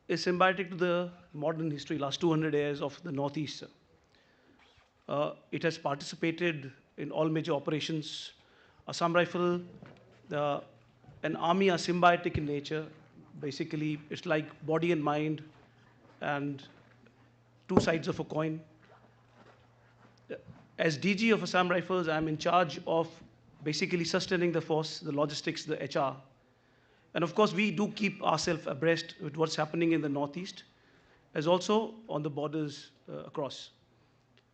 is symbiotic to the modern history, last 200 years of the Northeast. It has participated in all major operations. Assam Rifle, an army are symbiotic in nature. Basically, it's like body and mind and 2 sides of a coin. As DG of Assam Rifles, I'm in charge of basically sustaining the force, the logistics, the HR. And of course, we do keep ourselves abreast with what's happening in the Northeast, as also on the borders across.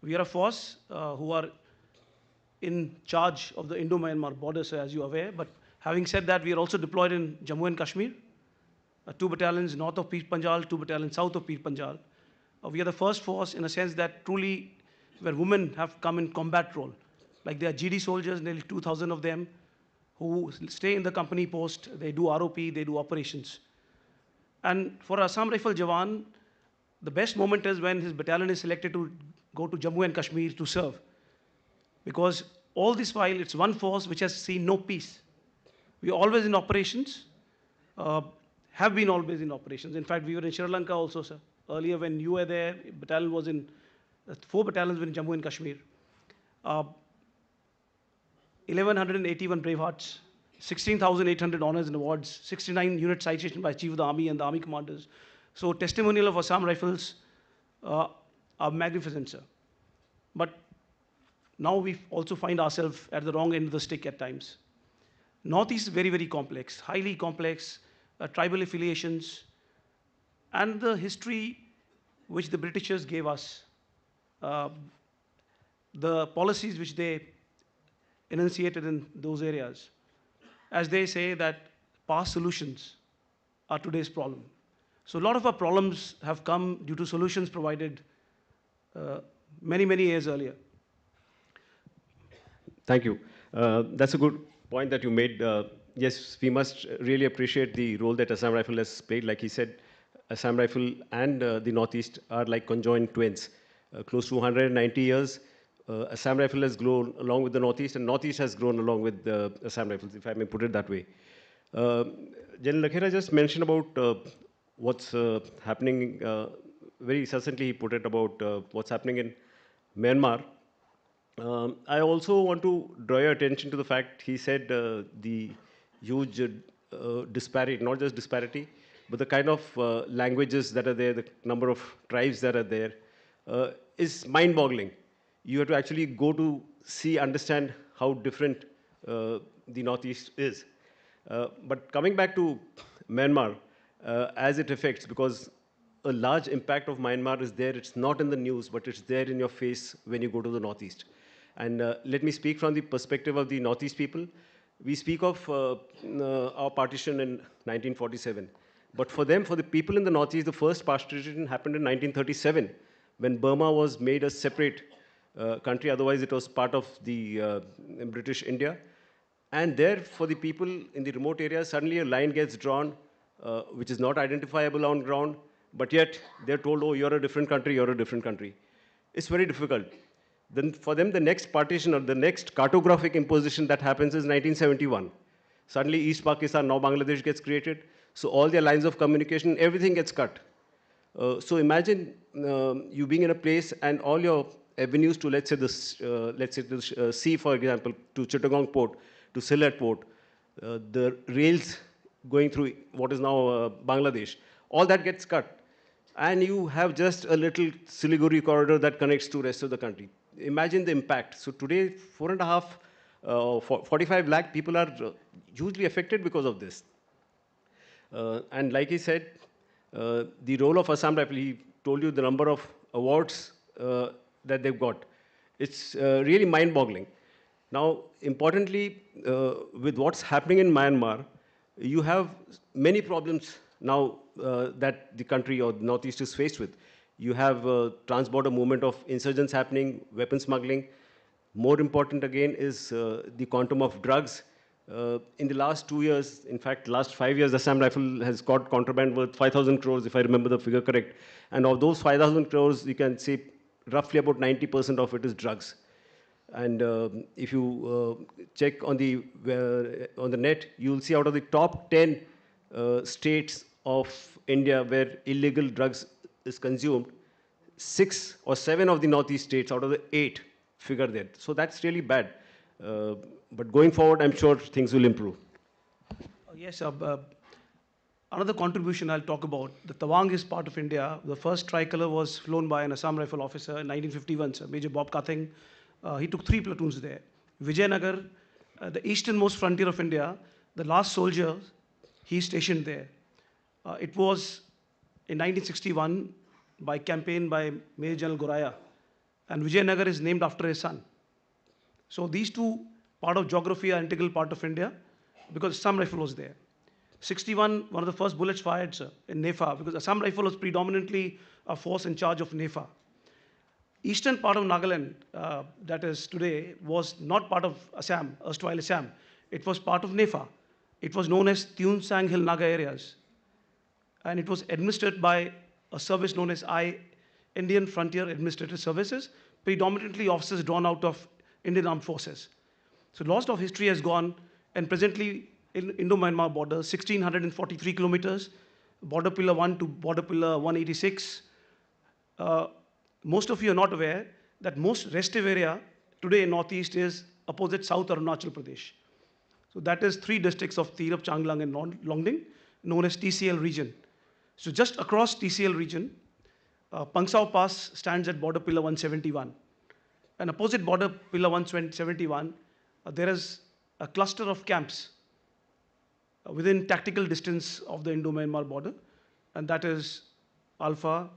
We are a force who are in charge of the Indo-Myanmar border, sir, as you are aware. But having said that, we are also deployed in Jammu and Kashmir, 2 battalions north of Peer Panjal, 2 battalions south of Peer Panjal. We are the first force in a sense that truly where women have come in combat role. Like there are GD soldiers, nearly 2,000 of them, who stay in the company post, they do ROP, they do operations. And for Assam Rifle Jawan, the best moment is when his battalion is selected to go to Jammu and Kashmir to serve. Because all this while, it's one force which has seen no peace. We are always in operations, have been always in operations. In fact, we were in Sri Lanka also, sir. Earlier when you were there, battalion was in, 4 battalions were in Jammu and Kashmir. 1,181 brave hearts, 16,800 honors and awards, 69 unit citation by Chief of the Army and the Army commanders. So testimonial of Assam Rifles are magnificent, sir. But now we also find ourselves at the wrong end of the stick at times. Northeast is very, very complex, highly complex, tribal affiliations, and the history which the Britishers gave us, the policies which they enunciated in those areas. As they say that past solutions are today's problem. So a lot of our problems have come due to solutions provided many, many years earlier. Thank you. That's a good point that you made. Yes, we must really appreciate the role that Assam Rifle has played. Like he said, Assam Rifle and the Northeast are like conjoined twins. Close to 190 years, Assam Rifle has grown along with the Northeast, and Northeast has grown along with the Assam Rifles, if I may put it that way. General Lakhera just mentioned about what's happening, very succinctly he put it about what's happening in Myanmar. I also want to draw your attention to the fact he said the huge disparity, not just disparity, but the kind of languages that are there, the number of tribes that are there, is mind-boggling. You have to actually go to see, understand how different the Northeast is. But coming back to Myanmar, as it affects, because a large impact of Myanmar is there, it's not in the news, but it's there in your face when you go to the Northeast. And let me speak from the perspective of the Northeast people. We speak of our partition in 1947. But for them, for the people in the Northeast, the first partition happened in 1937, when Burma was made a separate country. Otherwise, it was part of the British India. And there, for the people in the remote areas, suddenly a line gets drawn, which is not identifiable on ground, but yet they're told, oh, you're a different country, you're a different country. It's very difficult. Then for them, the next partition or the next cartographic imposition that happens is 1971. Suddenly, East Pakistan, now Bangladesh gets created. So all their lines of communication, everything gets cut. So imagine you being in a place and all your avenues to, let's say, the sea, for example, to Chittagong port, to Sylhet port, the rails going through what is now Bangladesh, all that gets cut. And you have just a little Siliguri corridor that connects to the rest of the country. Imagine the impact. So today, 45 lakh people are hugely affected because of this. And like he said, the role of Assam Rifle, he told you the number of awards that they've got. It's really mind-boggling. Now, importantly, with what's happening in Myanmar, you have many problems now that the country or the Northeast is faced with. You have trans-border movement of insurgents happening, weapon smuggling. More important again is the quantum of drugs. In the last 2 years, in fact, last 5 years, Assam Rifle has got contraband worth 5,000 crores, if I remember the figure correct. And of those 5,000 crores, you can say roughly about 90% of it is drugs. And if you check on the net, you'll see out of the top 10 states of India where illegal drugs is consumed, 6 or 7 of the Northeast states out of the 8 figure there. So that's really bad. But going forward, I'm sure things will improve. Yes, another contribution I'll talk about. The Tawang is part of India. The first tricolor was flown by an Assam Rifle officer in 1951, sir, Major Bob Kathing. He took 3 platoons there. Vijayanagar, the easternmost frontier of India, the last soldier, he stationed there. It was in 1961 by Major General Goraya. And Vijayanagar is named after his son. So these two part of geography are integral part of India because Assam Rifle was there. 61, one of the first bullets fired, sir, in NEFA, because Assam Rifle was predominantly a force in charge of NEFA. Eastern part of Nagaland, that is today, was not part of Assam, erstwhile Assam. It was part of NEFA. It was known as Tune Sang Hill Naga areas. And it was administered by a service known as Indian Frontier Administrative Services, predominantly officers drawn out of Indian Armed Forces. So loss of history has gone, and presently in Indo-Myanmar border, 1,643 kilometers, border pillar 1 to border pillar 186. Most of you are not aware that most restive area today in Northeast is opposite South Arunachal Pradesh. So that is 3 districts of Tirap, Changlang and Longding, known as TCL region. So just across TCL region, Pangsao Pass stands at border pillar 171. And opposite border pillar 171, there is a cluster of camps within tactical distance of the Indo-Myanmar border, and that is Alpha,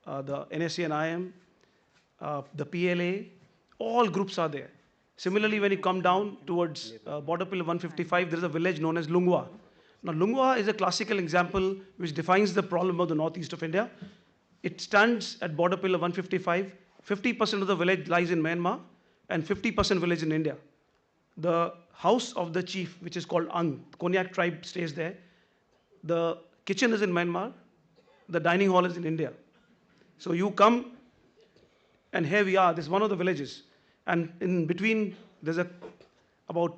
the NSA and IM, the PLA, all groups are there. Similarly, when you come down towards border pillar 155, there is a village known as Lungwa. Now, Lungwa is a classical example which defines the problem of the northeast of India. It stands at border pillar 155. 50% of the village lies in Myanmar and 50% village in India. The house of the chief, which is called Ang, the Konyak tribe stays there. The kitchen is in Myanmar. The dining hall is in India. So you come, and here we are. This is one of the villages. And in between, there's about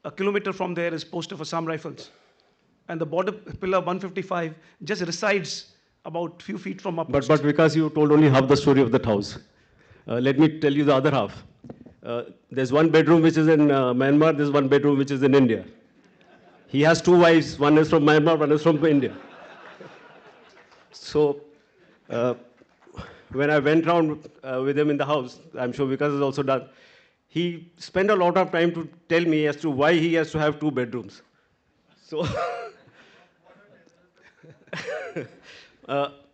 a kilometer from there is post of Assam Rifles. And the border pillar 155 just resides about few feet from up. But because you told only half the story of that house, let me tell you the other half. There's one bedroom which is in Myanmar, there's one bedroom which is in India. He has 2 wives, one is from Myanmar, one is from India. So when I went around with him in the house, I'm sure Vikas has also done, he spent a lot of time to tell me as to why he has to have 2 bedrooms. So,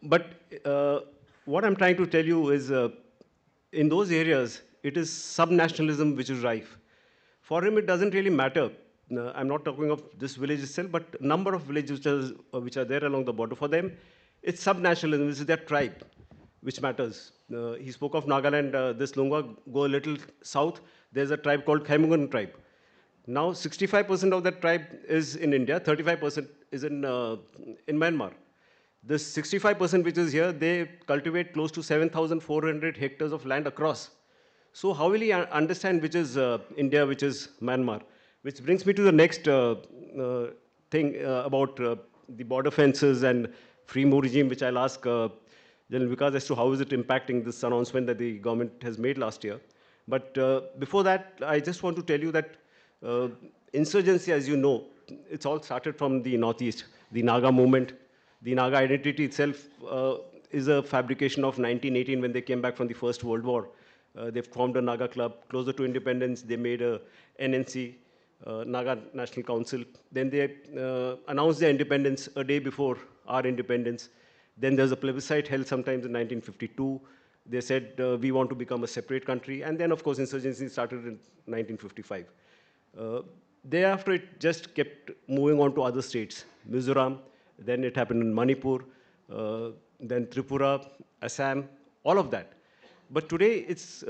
what I'm trying to tell you is, in those areas, it is sub-nationalism which is rife. For him, it doesn't really matter. I'm not talking of this village itself, but number of villages which are there along the border. For them, it's sub-nationalism. This is their tribe, which matters. He spoke of Nagaland, this Lungwa, go a little south. There's a tribe called Khaimungan tribe. Now, 65% of that tribe is in India, 35% is in Myanmar. This 65% which is here, they cultivate close to 7,400 hectares of land across. So how will he understand which is India, which is Myanmar? Which brings me to the next thing about the border fences and free move regime, which I'll ask General Vikas as to how is it impacting this announcement that the government has made last year. But before that, I just want to tell you that insurgency, as you know, it's all started from the Northeast, the Naga movement. The Naga identity itself is a fabrication of 1918 when they came back from the First World War. They formed a Naga club. Closer to independence, they made a NNC, Naga National Council. Then they announced their independence a day before our independence. Then there's a plebiscite held sometimes in 1952. They said, we want to become a separate country. And then, of course, insurgency started in 1955. Thereafter, it just kept moving on to other states. Mizoram, then it happened in Manipur, then Tripura, Assam, all of that. But today, it's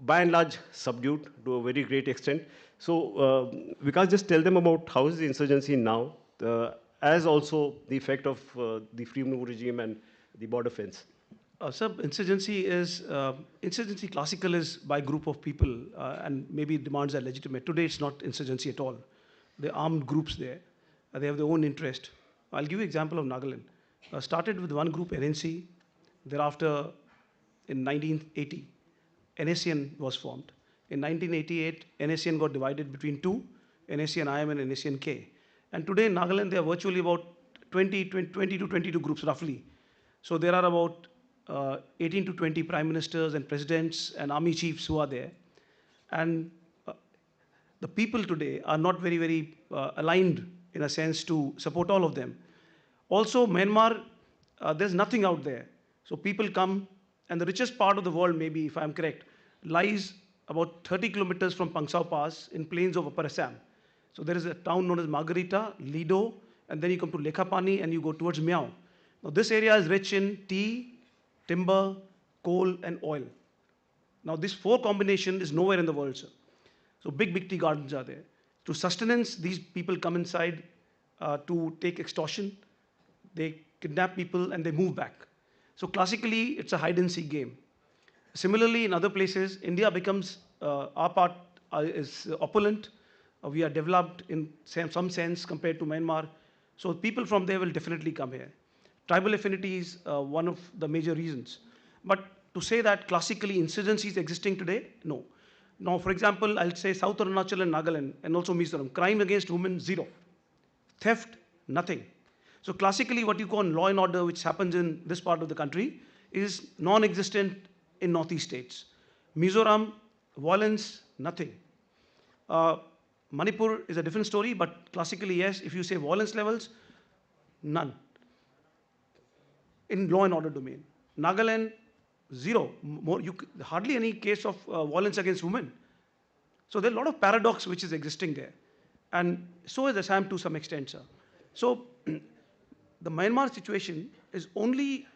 by and large subdued to a very great extent. So Vikas, just tell them about how is the insurgency now, as also the effect of the free move regime and the border fence. Sir, insurgency classical is by group of people and maybe demands are legitimate. Today it's not insurgency at all. There are armed groups there. They have their own interest. I'll give you an example of Nagaland. Started with one group, NNC. Thereafter, in 1980, NACN was formed. In 1988, NACN got divided between 2, NACN IM and NACN K. And today in Nagaland, there are virtually about 20 to 22 groups roughly. So there are about 18 to 20 prime ministers and presidents and army chiefs who are there. And the people today are not very, very aligned in a sense to support all of them. Also, Myanmar, there's nothing out there. So people come, and the richest part of the world, maybe, if I'm correct, lies about 30 kilometers from Pangsao Pass in plains of Upper Assam. So there is a town known as Margarita, Lido, and then you come to Lekhapani and you go towards Miao. Now this area is rich in tea, timber, coal, and oil. Now this four combination is nowhere in the world, sir. So big tea gardens are there. To sustenance, these people come inside to take extortion. They kidnap people and they move back. So classically, it's a hide and seek game. Similarly, in other places, India becomes, our part is opulent. We are developed in some sense compared to Myanmar. So people from there will definitely come here. Tribal affinity is one of the major reasons. But to say that classically insurgency is existing today, no. Now, for example, I'll say South Arunachal and Nagaland and also Mizoram, crime against women, zero. Theft, nothing. So classically what you call law and order, which happens in this part of the country, is non-existent in northeast states. Mizoram, violence, nothing. Manipur is a different story, but classically, yes, if you say violence levels, none. In law and order domain. Nagaland, zero. Hardly any case of violence against women. So there are a lot of paradox which is existing there. And so is Assam to some extent, sir. So the Myanmar situation is only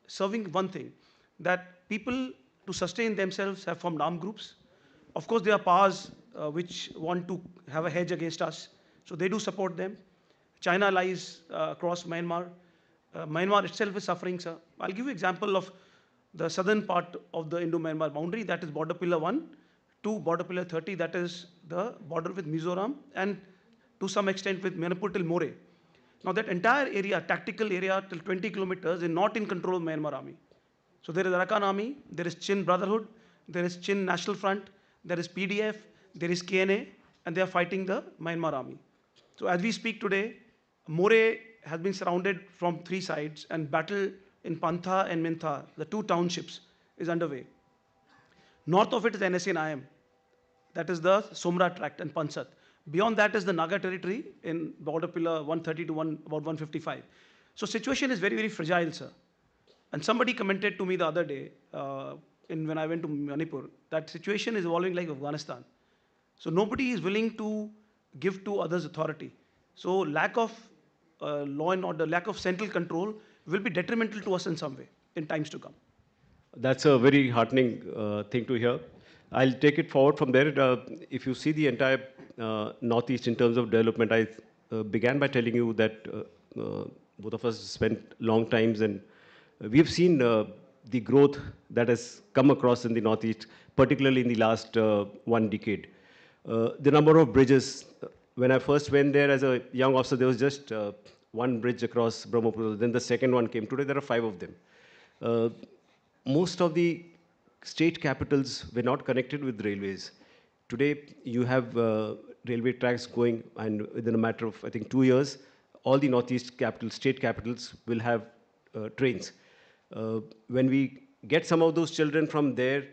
serving one thing, that people to sustain themselves have formed armed groups. Of course, there are powers which want to have a hedge against us, so they do support them. China lies across Myanmar. Myanmar itself is suffering, sir. I'll give you an example of the southern part of the Indo-Myanmar boundary, that is border pillar 1, to border pillar 30, that is the border with Mizoram, and to some extent with Manipur till More. Now that entire area, tactical area till 20 kilometers, is not in control of Myanmar army. So there is Arakan army, there is Chin Brotherhood, there is Chin National Front, there is PDF, there is KNA, and they are fighting the Myanmar army. So as we speak today, More has been surrounded from 3 sides, and battle in Pantha and Mintha, the 2 townships, is underway. North of it is NSA and IM. That is the Somra tract and Pansat. Beyond that is the Naga territory in border pillar 130 to about 155. So situation is very fragile, sir. And somebody commented to me the other day, when I went to Manipur, that situation is evolving like Afghanistan. So nobody is willing to give to others authority. So lack of law and order, lack of central control will be detrimental to us in some way in times to come. That's a very heartening thing to hear. I'll take it forward from there. If you see the entire Northeast in terms of development, I began by telling you that both of us spent long times, and we've seen the growth that has come across in the Northeast, particularly in the last 1 decade. The number of bridges, when I first went there as a young officer, there was just 1 bridge across Brahmaputra. Then the second one came. Today there are 5 of them. Most of the state capitals were not connected with railways. Today you have railway tracks going, and within a matter of, I think, 2 years, all the Northeast capitals, state capitals will have trains. When we get some of those children from there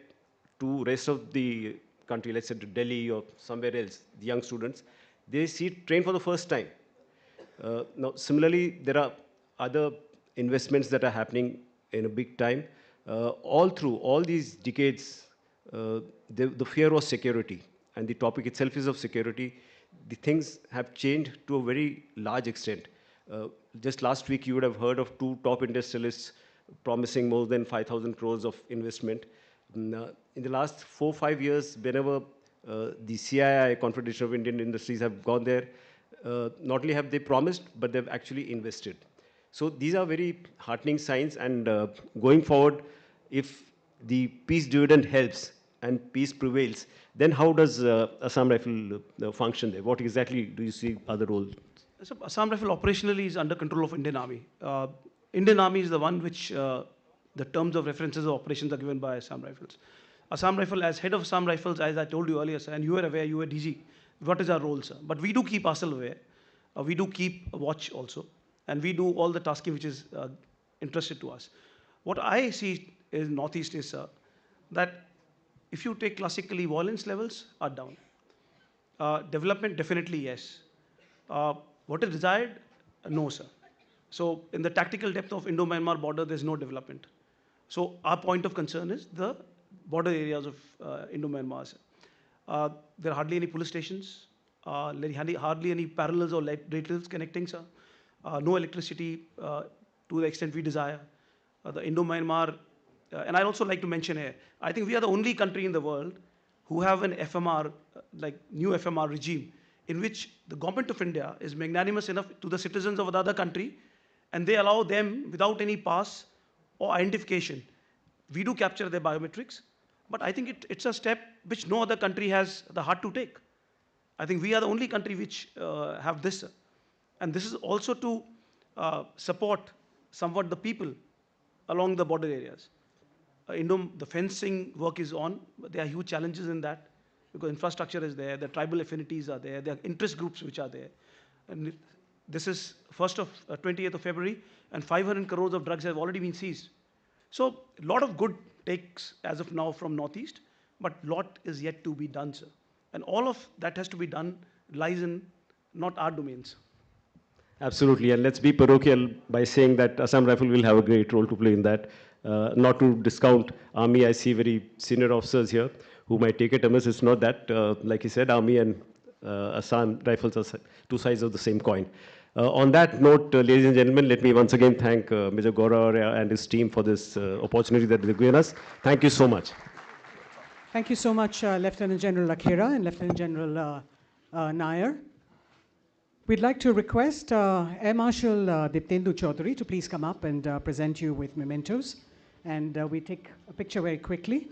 to rest of the country, let's say to Delhi or somewhere else, the young students, they see train for the first time. Now, similarly, there are other investments that are happening in a big time. All through all these decades, the fear was security, and the topic itself is of security. The things have changed to a very large extent. Just last week, you would have heard of 2 top industrialists promising more than 5,000 crores of investment. In the last 4-5 years, whenever the CII, Confederation of Indian Industries, have gone there, not only have they promised, but they've actually invested. So these are very heartening signs, and going forward, if the peace dividend helps and peace prevails, then how does Assam Rifle function there? What exactly do you see other roles? So Assam Rifle operationally is under control of Indian Army. Indian Army is the one which the terms of references of operations are given by Assam Rifles. Assam Rifle, as head of Assam Rifles, as I told you earlier, sir, and you were aware, you were DG, what is our role, sir? But we do keep ourselves aware. We do keep a watch also. And we do all the tasking which is interested to us. What I see in Northeast is, sir, that if you take classically, violence levels are down. Development, definitely yes. What is desired? No, sir. So in the tactical depth of Indo-Myanmar border, there's no development. So our point of concern is the border areas of Indo-Myanmar. There are hardly any police stations, hardly any parallels or rails connecting, sir. No electricity to the extent we desire. The Indo-Myanmar, and I'd also like to mention here, I think we are the only country in the world who have an FMR, like new FMR regime, in which the government of India is magnanimous enough to the citizens of the other country, and they allow them without any pass or identification. We do capture their biometrics, but I think it's a step which no other country has the heart to take. I think we are the only country which have this. And this is also to support somewhat the people along the border areas. The fencing work is on, but there are huge challenges in that because infrastructure is there, the tribal affinities are there are interest groups which are there. And this is 20th of February, and 500 crores of drugs have already been seized. So a lot of good takes as of now from Northeast, but lot is yet to be done, sir. And all of that has to be done lies in not our domains. Absolutely, and let's be parochial by saying that Assam Rifle will have a great role to play in that. Not to discount Army, I see very senior officers here who might take it amiss. It's not that, like you said, Army and Assam Rifles are two sides of the same coin. On that note, ladies and gentlemen, let me once again thank Major Gaurav and his team for this opportunity that they've given us. Thank you so much. Thank you so much, Lieutenant General Akhira and Lieutenant General Nair. We'd like to request Air Marshal Diptendu Chaudhary to please come up and present you with mementos. And we take a picture very quickly.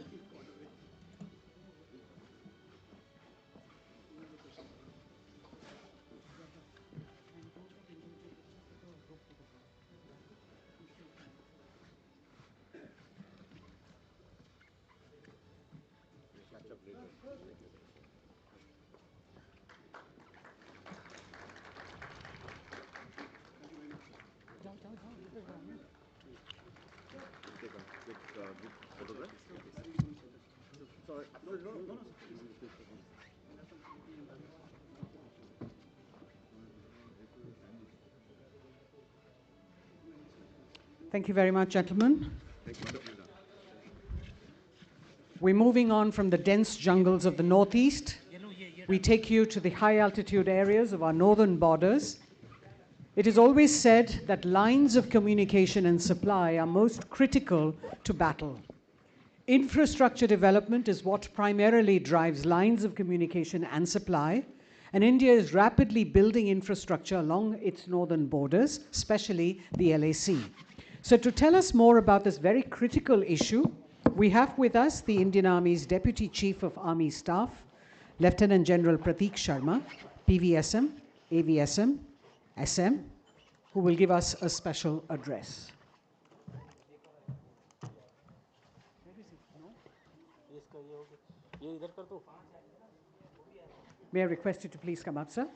Thank you very much, gentlemen. We're moving on from the dense jungles of the Northeast. We take you to the high altitude areas of our northern borders. It is always said that lines of communication and supply are most critical to battle. Infrastructure development is what primarily drives lines of communication and supply, and India is rapidly building infrastructure along its northern borders, especially the LAC. So to tell us more about this very critical issue, we have with us the Indian Army's Deputy Chief of Army Staff, Lieutenant General Prateek Sharma, PVSM, AVSM, SM, who will give us a special address. May I request you to please come up, sir?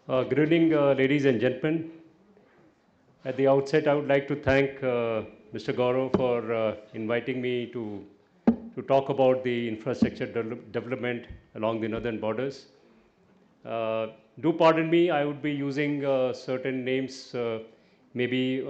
Good evening, ladies and gentlemen. At the outset, I would like to thank Mr. Gaurav for inviting me to talk about the infrastructure development along the northern borders. Do pardon me, I would be using certain names maybe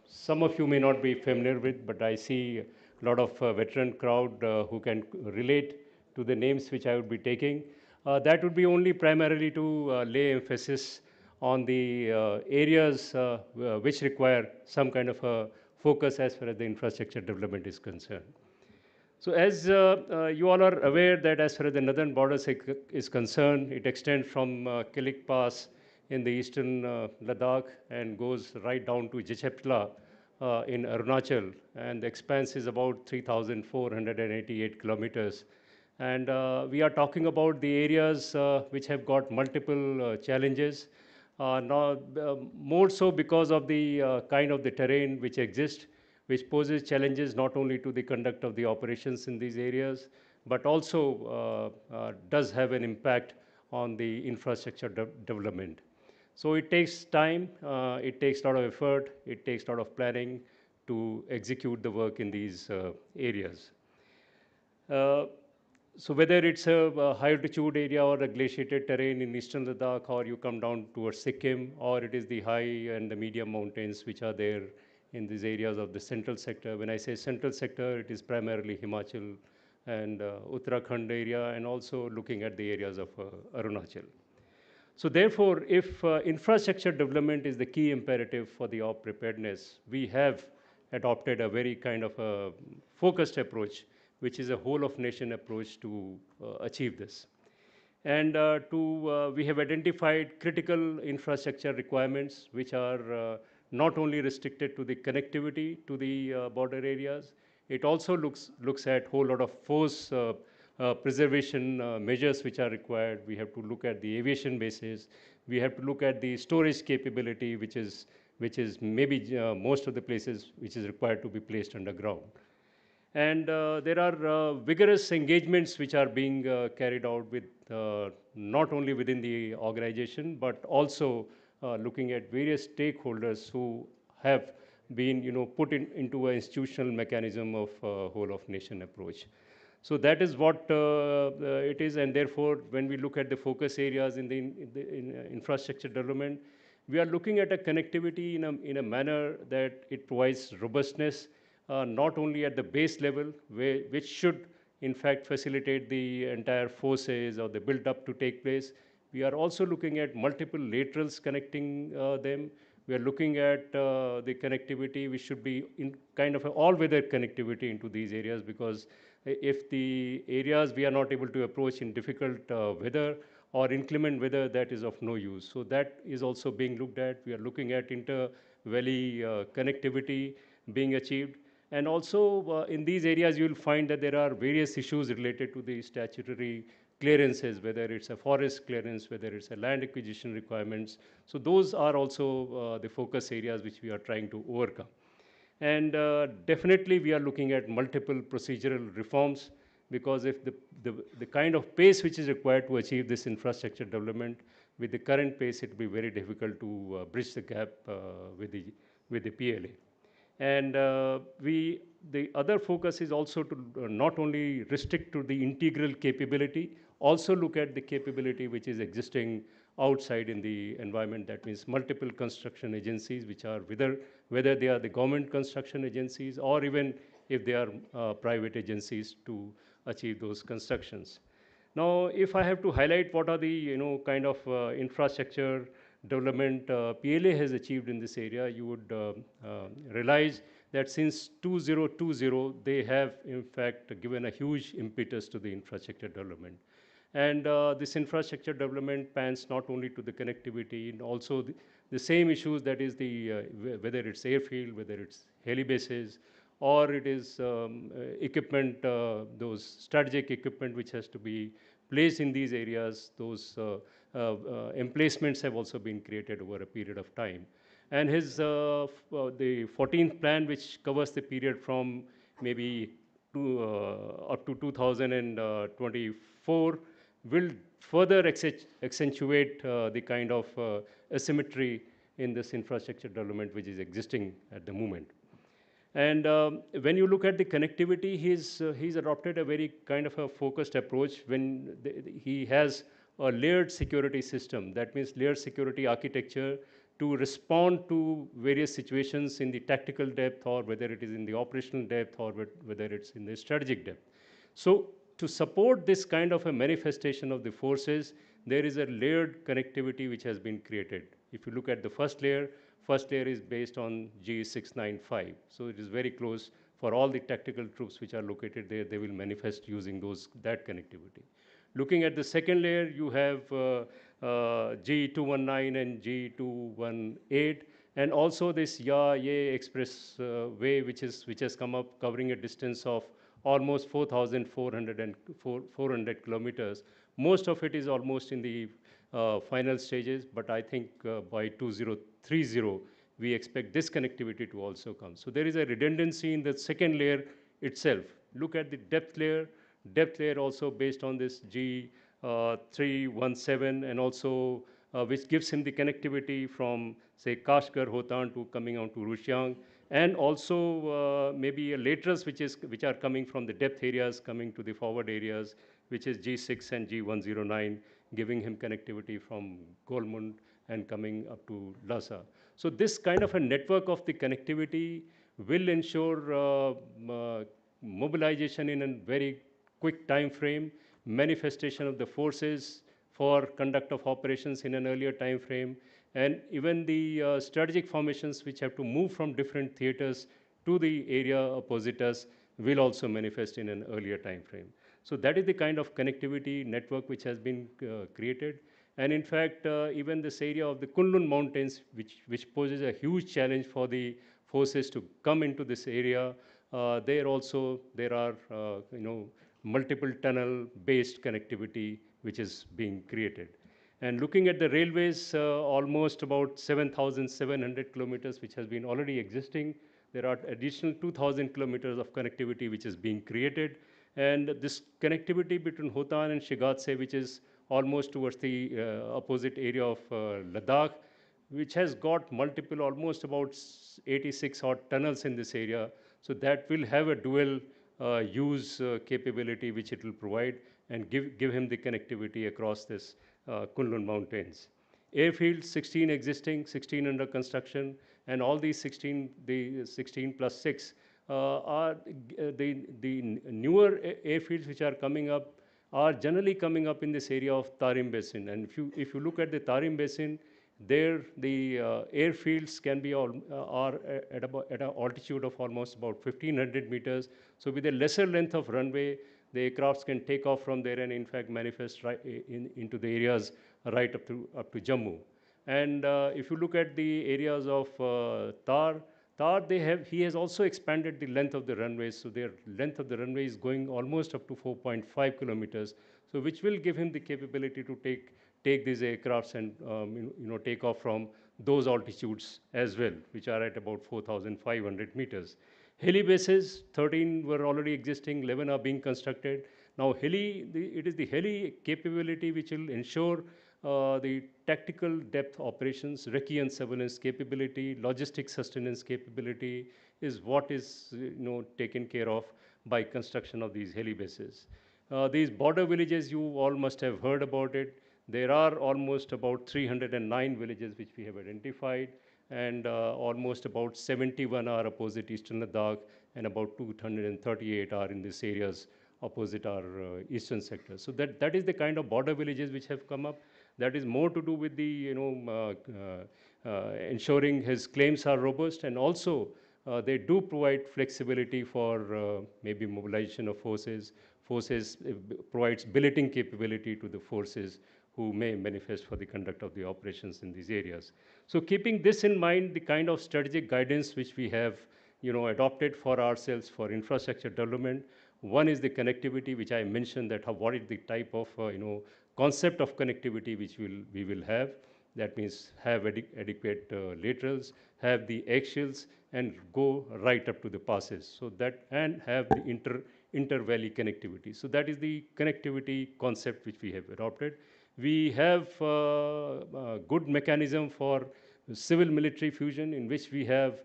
some of you may not be familiar with, but I see a lot of veteran crowd who can relate to the names which I would be taking. That would be only primarily to lay emphasis on the areas which require some kind of a focus as far as the infrastructure development is concerned. So as you all are aware that as far as the northern border is concerned, it extends from Kilik Pass in the eastern Ladakh and goes right down to Jicheptla in Arunachal, and the expanse is about 3,488 kilometers. And we are talking about the areas which have got multiple challenges, more so because of the kind of the terrain which exists, which poses challenges not only to the conduct of the operations in these areas, but also does have an impact on the infrastructure development. So it takes time, it takes a lot of effort, it takes a lot of planning to execute the work in these areas. So whether it's a high altitude area or a glaciated terrain in eastern Ladakh, or you come down towards Sikkim, or it is the high and the medium mountains which are there in these areas of the central sector. When I say central sector, it is primarily Himachal and Uttarakhand area, and also looking at the areas of Arunachal. So therefore, if infrastructure development is the key imperative for the op preparedness, we have adopted a very kind of a focused approach, which is a whole of nation approach to achieve this. And we have identified critical infrastructure requirements, which are not only restricted to the connectivity to the border areas. It also looks at whole lot of force preservation measures which are required. We have to look at the aviation bases. We have to look at the storage capability, which is maybe most of the places which is required to be placed underground. And there are vigorous engagements which are being carried out with not only within the organization, but also looking at various stakeholders who have been put into an institutional mechanism of whole of nation approach. So that is what it is, and therefore when we look at the focus areas in infrastructure development, we are looking at a connectivity in a manner that it provides robustness, not only at the base level, which should in fact facilitate the entire forces or the build-up to take place. We are also looking at multiple laterals connecting them. We are looking at the connectivity, which should be in kind of an all-weather connectivity into these areas, because if the areas we are not able to approach in difficult weather or inclement weather, that is of no use. So that is also being looked at. We are looking at inter-valley connectivity being achieved. And also in these areas, you will find that there are various issues related to the statutory clearances, whether it's a forest clearance, whether it's a land acquisition requirements. So those are also the focus areas which we are trying to overcome. And definitely we are looking at multiple procedural reforms, because if the kind of pace which is required to achieve this infrastructure development, with the current pace, it will be very difficult to bridge the gap with the PLA. And the other focus is also to not only restrict to the integral capability, also look at the capability which is existing outside in the environment. That means multiple construction agencies, which are whether they are the government construction agencies or even if they are private agencies, to achieve those constructions. Now, if I have to highlight what are the kind of infrastructure development PLA has achieved in this area, you would realize that since 2020, they have in fact given a huge impetus to the infrastructure development. And this infrastructure development pans not only to the connectivity, and also the same issues, that is whether it's airfield, whether it's heli bases, or it is equipment, those strategic equipment which has to be placed in these areas. Those emplacements have also been created over a period of time. And the 14th plan, which covers the period from maybe up to 2024, will further accentuate the kind of asymmetry in this infrastructure development which is existing at the moment. And when you look at the connectivity, he's adopted a very kind of a focused approach when he has a layered security system. That means layered security architecture to respond to various situations in the tactical depth, or whether it is in the operational depth, or whether it's in the strategic depth. So to support this kind of a manifestation of the forces, there is a layered connectivity which has been created. If you look at the first layer is based on G695. So it is very close for all the tactical troops which are located there. They will manifest using that connectivity. Looking at the second layer, you have G219 and G218, And also this Ya-Ye Express way, which has come up covering a distance of almost 400 kilometers. Most of it is almost in the final stages, but I think by 2030, we expect this connectivity to also come. So there is a redundancy in the second layer itself. Look at the depth layer also based on this G317, and also which gives him the connectivity from, say, Kashgar, Hotan to coming on to Rushiang, and also maybe a laterals which are coming from the depth areas coming to the forward areas, which is G6 and G109, giving him connectivity from Golmund and coming up to Lhasa. So this kind of a network of the connectivity will ensure mobilization in a very quick time frame, manifestation of the forces for conduct of operations in an earlier time frame, and even the strategic formations which have to move from different theaters to the area opposite us will also manifest in an earlier time frame. So that is the kind of connectivity network which has been created. And in fact, even this area of the Kunlun Mountains, which poses a huge challenge for the forces to come into this area, there are multiple tunnel-based connectivity which is being created. And looking at the railways, almost about 7,700 kilometers which has been already existing. There are additional 2,000 kilometers of connectivity which is being created. And this connectivity between Hotan and Shigatse, which is almost towards the opposite area of Ladakh, which has got multiple, almost about 86 odd tunnels in this area. So that will have a dual use capability which it will provide and give him the connectivity across this Kunlun Mountains. Airfields, 16 existing, 16 under construction, and all these 16, the 16 plus 6 are the newer airfields which are coming up are generally coming up in this area of Tarim Basin. And if you look at the Tarim Basin, there the airfields can be are at an altitude of almost about 1,500 meters. So with a lesser length of runway, the aircrafts can take off from there and in fact manifest right into the areas right up to Jammu. And if you look at the areas of Tar, he has also expanded the length of the runways. So their length of the runway is going almost up to 4.5 kilometers. So which will give him the capability to take these aircrafts and take off from those altitudes as well, which are at about 4,500 meters. Heli bases, 13 were already existing, 11 are being constructed. Now it is the heli capability which will ensure the tactical depth operations, recce and surveillance capability, logistic sustenance capability is what is taken care of by construction of these heli bases. These border villages, you all must have heard about it. There are almost about 309 villages which we have identified, and almost about 71 are opposite Eastern Ladakh, and about 238 are in these areas opposite our eastern sector. So that is the kind of border villages which have come up. That is more to do with the ensuring his claims are robust, and also they do provide flexibility for maybe mobilization of forces. Forces provides billeting capability to the forces who may manifest for the conduct of the operations in these areas. So keeping this in mind, the kind of strategic guidance which we have adopted for ourselves for infrastructure development, one is the connectivity, which I mentioned, that what is the type of concept of connectivity which we will have. That means have adequate laterals, have the axials, and go right up to the passes. So that, and have the inter-valley connectivity. So that is the connectivity concept which we have adopted. We have a good mechanism for civil-military fusion, in which we have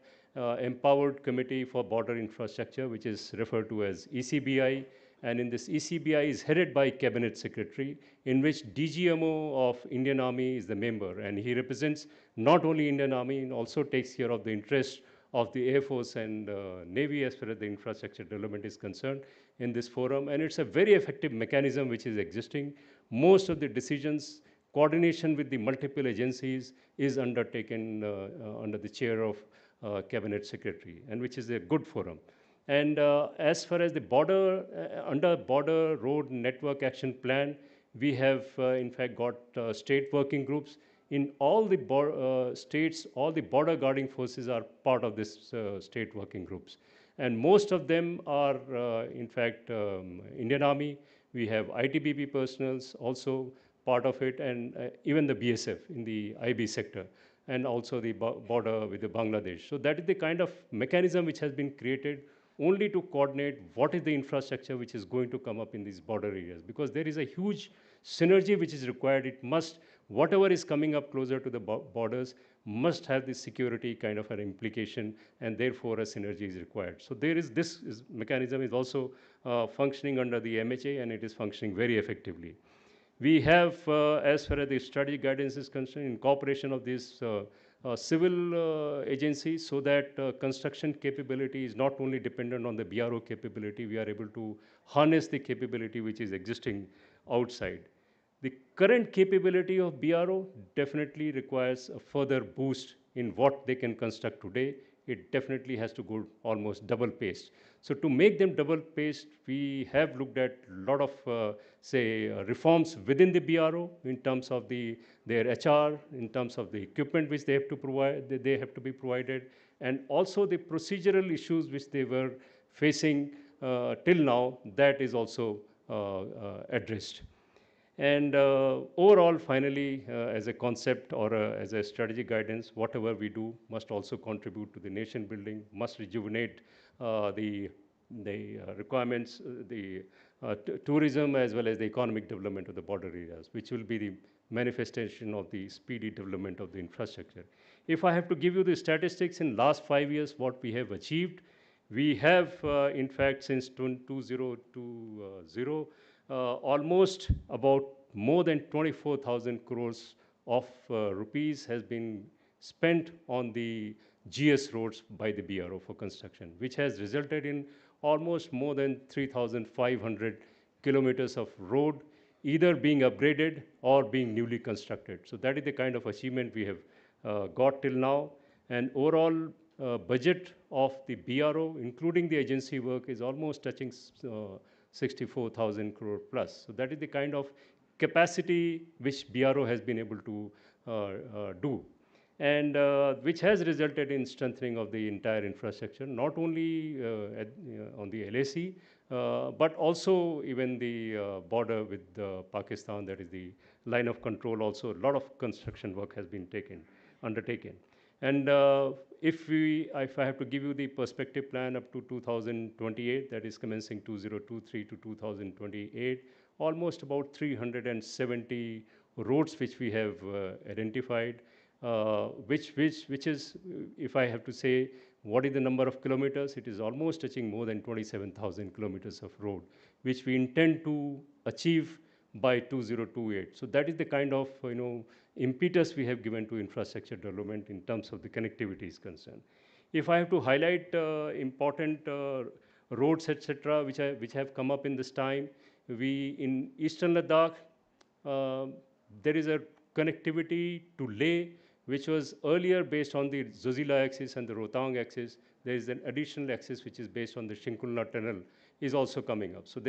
empowered committee for border infrastructure, which is referred to as ECBI. And in this ECBI is headed by Cabinet Secretary, in which DGMO of Indian Army is the member. And he represents not only Indian Army, and also takes care of the interest of the Air Force and Navy as far as the infrastructure development is concerned in this forum. And it's a very effective mechanism which is existing. Most of the decisions, coordination with the multiple agencies is undertaken under the chair of Cabinet Secretary, and which is a good forum. And as far as the border, under Border Road Network Action Plan, we have in fact got state working groups. in all the states, all the border guarding forces are part of this state working groups. And most of them are, in fact, Indian Army. We have ITBP personnels also part of it, and even the BSF in the IB sector, and also the border with the Bangladesh. So that is the kind of mechanism which has been created only to coordinate what is the infrastructure which is going to come up in these border areas. Because there is a huge synergy which is required. It must, whatever is coming up closer to the borders, must have this security kind of an implication, and therefore a synergy is required. So there is this mechanism is also functioning under the MHA, and it is functioning very effectively. We have, as far as the strategic guidance is concerned, incorporation of these civil agencies, so that construction capability is not only dependent on the BRO capability, we are able to harness the capability which is existing outside. The current capability of BRO definitely requires a further boost in what they can construct today. It definitely has to go almost double paced. So to make them double paced, we have looked at a lot of, reforms within the BRO in terms of their HR, in terms of the equipment which they have to provide, they have to be provided, and also the procedural issues which they were facing till now, that is also addressed. And overall, finally, as a concept or as a strategic guidance, whatever we do must also contribute to the nation building, must rejuvenate the requirements, the tourism as well as the economic development of the border areas, which will be the manifestation of the speedy development of the infrastructure. If I have to give you the statistics in last 5 years, what we have achieved, we have, in fact, since 2020, almost about more than 24,000 crores of rupees has been spent on the GS roads by the BRO for construction, which has resulted in almost more than 3,500 kilometers of road either being upgraded or being newly constructed. So that is the kind of achievement we have got till now. And overall budget of the BRO, including the agency work, is almost touching 64,000 crore plus. So that is the kind of capacity which BRO has been able to do, and which has resulted in strengthening of the entire infrastructure, not only on the LAC, but also even the border with Pakistan, that is the line of control also. A lot of construction work has been undertaken. And if I have to give you the perspective plan up to 2028, that is commencing 2023 to 2028, almost about 370 roads which we have identified, which is, if I have to say, what is the number of kilometers? It is almost touching more than 27,000 kilometers of road, which we intend to achieve by 2028. So that is the kind of impetus we have given to infrastructure development in terms of the connectivity is concerned. If I have to highlight important roads, etc., which have come up in this time, in Eastern Ladakh, there is a connectivity to Leh, which was earlier based on the Zojila axis and the Rohtang axis. There is an additional axis which is based on the Shinkulna tunnel is also coming up. So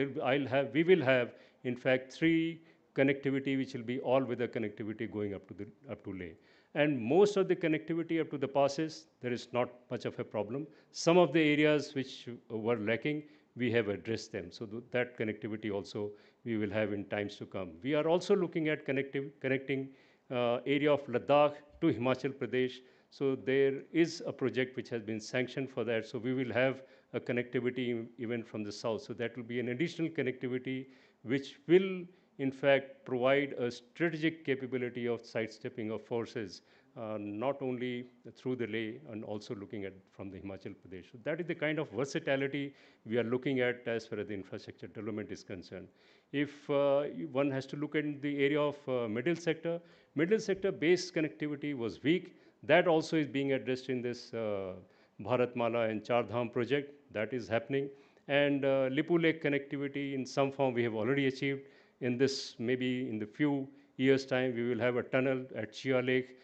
we will have, in fact, 3 connectivity, which will be all-weather connectivity going up to Leh. And most of the connectivity up to the passes, there is not much of a problem. Some of the areas which were lacking, we have addressed them. So that connectivity also we will have in times to come. We are also looking at connecting area of Ladakh to Himachal Pradesh. So there is a project which has been sanctioned for that. So we will have a connectivity even from the south. So that will be an additional connectivity which will, in fact, provide a strategic capability of sidestepping of forces, not only through the Leh and also looking at from the Himachal Pradesh. So that is the kind of versatility we are looking at as far as the infrastructure development is concerned. If one has to look at the area of middle sector based connectivity was weak. That also is being addressed in this Bharatmala and Char Dham project. That is happening. And Lipu Lake connectivity in some form we have already achieved. In this, maybe in the few years' time, we will have a tunnel at Chia Lake,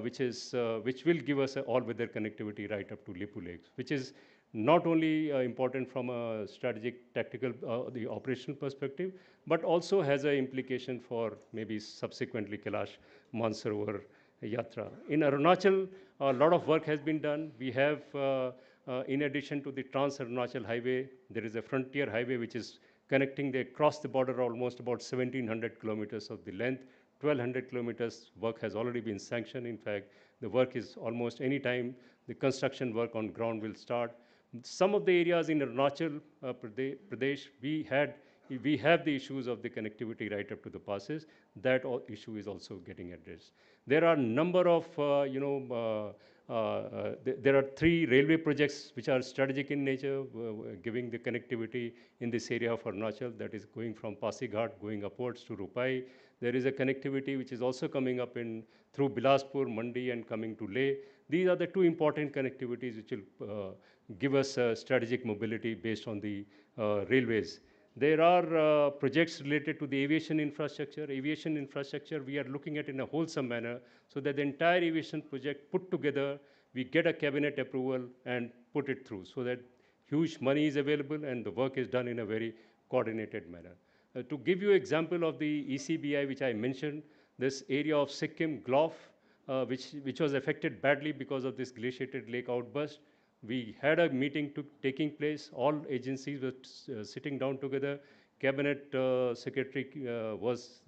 which will give us an all-weather connectivity right up to Lipu Lake, which is not only important from a strategic, tactical, the operational perspective, but also has an implication for maybe subsequently Kailash Mansarovar yatra. In Arunachal, a lot of work has been done. We have, in addition to the Trans-Arunachal Highway, there is a frontier highway which is connecting across the border almost about 1,700 kilometers of the length. 1,200 kilometers work has already been sanctioned. In fact, the work is almost any time the construction work on ground will start. Some of the areas in Arunachal Pradesh, we have the issues of the connectivity right up to the passes. That issue is also getting addressed. There are a number of, there are 3 railway projects which are strategic in nature, giving the connectivity in this area of Arunachal, that is going from Pasighat, going upwards to Rupai. There is a connectivity which is also coming up through Bilaspur, Mandi, and coming to Leh. These are the 2 important connectivities which will give us strategic mobility based on the railways. There are projects related to the aviation infrastructure. Aviation infrastructure we are looking at in a wholesome manner so that the entire aviation project put together, we get a cabinet approval and put it through so that huge money is available and the work is done in a very coordinated manner. To give you an example of the ECBI which I mentioned, this area of Sikkim, Glof, which was affected badly because of this glaciated lake outburst. We had a meeting taking place. All agencies were sitting down together. Cabinet Secretary was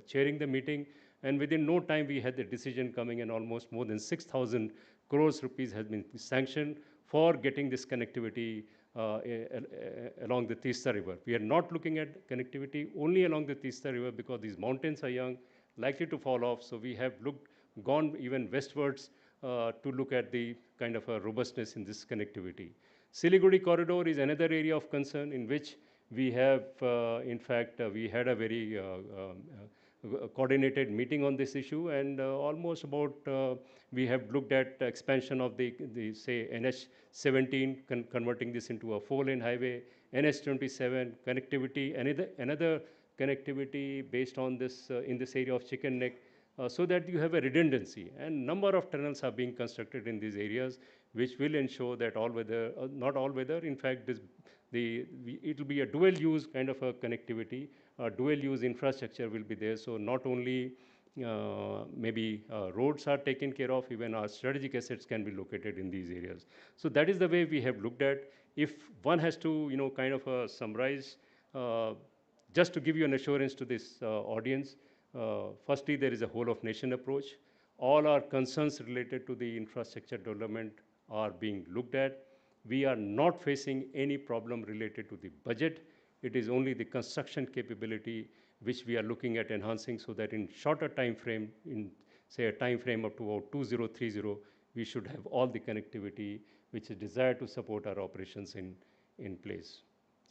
chairing the meeting. And within no time, we had the decision coming and almost more than 6,000 crores rupees has been sanctioned for getting this connectivity along the Teesta River. We are not looking at connectivity only along the Teesta River because these mountains are young, likely to fall off. So we have gone even westwards to look at the kind of a robustness in this connectivity. Siliguri corridor is another area of concern in which we have, in fact, we had a very coordinated meeting on this issue, and almost about we have looked at expansion of the say NH17, converting this into a 4-lane highway, NH27 connectivity, another connectivity based on this in this area of Chicken Neck. So that you have a redundancy, and number of tunnels are being constructed in these areas, which will ensure that all weather, not all weather, in fact, it will be a dual use kind of a connectivity, dual use infrastructure will be there. So not only maybe roads are taken care of, even our strategic assets can be located in these areas. So that is the way we have looked at. If one has to, kind of summarize, just to give you an assurance to this audience, firstly, there is a whole of nation approach. All our concerns related to the infrastructure development are being looked at. We are not facing any problem related to the budget. It is only the construction capability which we are looking at enhancing so that in shorter time frame, in say a time frame up to about 2030, we should have all the connectivity which is desired to support our operations in place.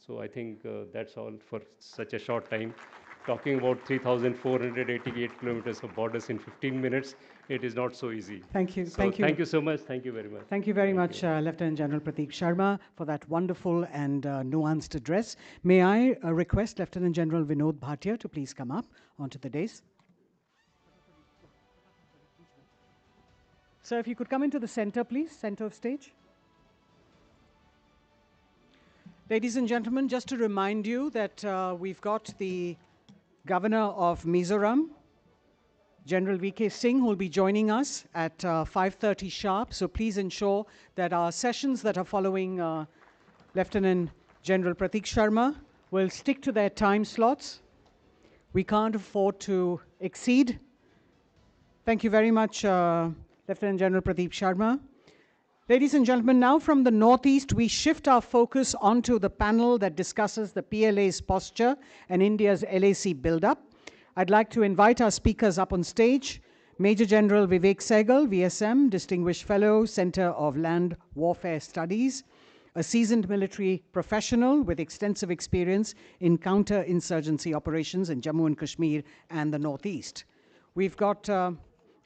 So I think that's all for such a short time. Talking about 3,488 kilometers of borders in 15 minutes, it is not so easy. Thank you. So thank you. Thank you so much. Thank you very much. Thank you very much, Lieutenant General Prateek Sharma, for that wonderful and nuanced address. May I request Lieutenant General Vinod Bhatia to please come up onto the dais. Sir, if you could come into the center, please, center of stage. Ladies and gentlemen, just to remind you that we've got the Governor of Mizoram, General V.K. Singh, who will be joining us at 5:30 sharp. So please ensure that our sessions that are following Lieutenant General Prateek Sharma will stick to their time slots. We can't afford to exceed. Thank you very much, Lieutenant General Prateek Sharma. Ladies and gentlemen, now from the Northeast, we shift our focus onto the panel that discusses the PLA's posture and India's LAC buildup. I'd like to invite our speakers up on stage. Major General Vivek Sehgal, VSM, Distinguished Fellow, Center of Land Warfare Studies, a seasoned military professional with extensive experience in counter-insurgency operations in Jammu and Kashmir and the Northeast. We've got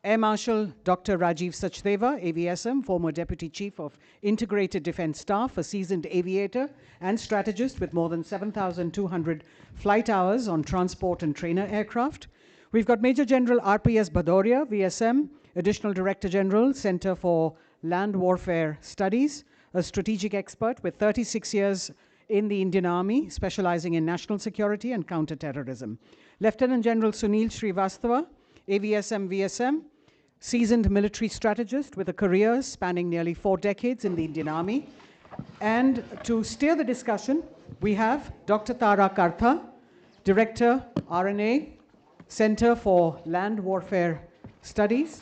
Air Marshal Dr. Rajiv Sachdeva, AVSM, former Deputy Chief of Integrated Defense Staff, a seasoned aviator and strategist with more than 7,200 flight hours on transport and trainer aircraft. We've got Major General RPS Bhadoria, VSM, Additional Director General, Center for Land Warfare Studies, a strategic expert with 36 years in the Indian Army, specializing in national security and counter-terrorism. Lieutenant General Sunil Srivastava, AVSM, VSM, seasoned military strategist with a career spanning nearly 4 decades in the Indian Army. And to steer the discussion, we have Dr. Tara Kartha, Director, RNA, Center for Land Warfare Studies,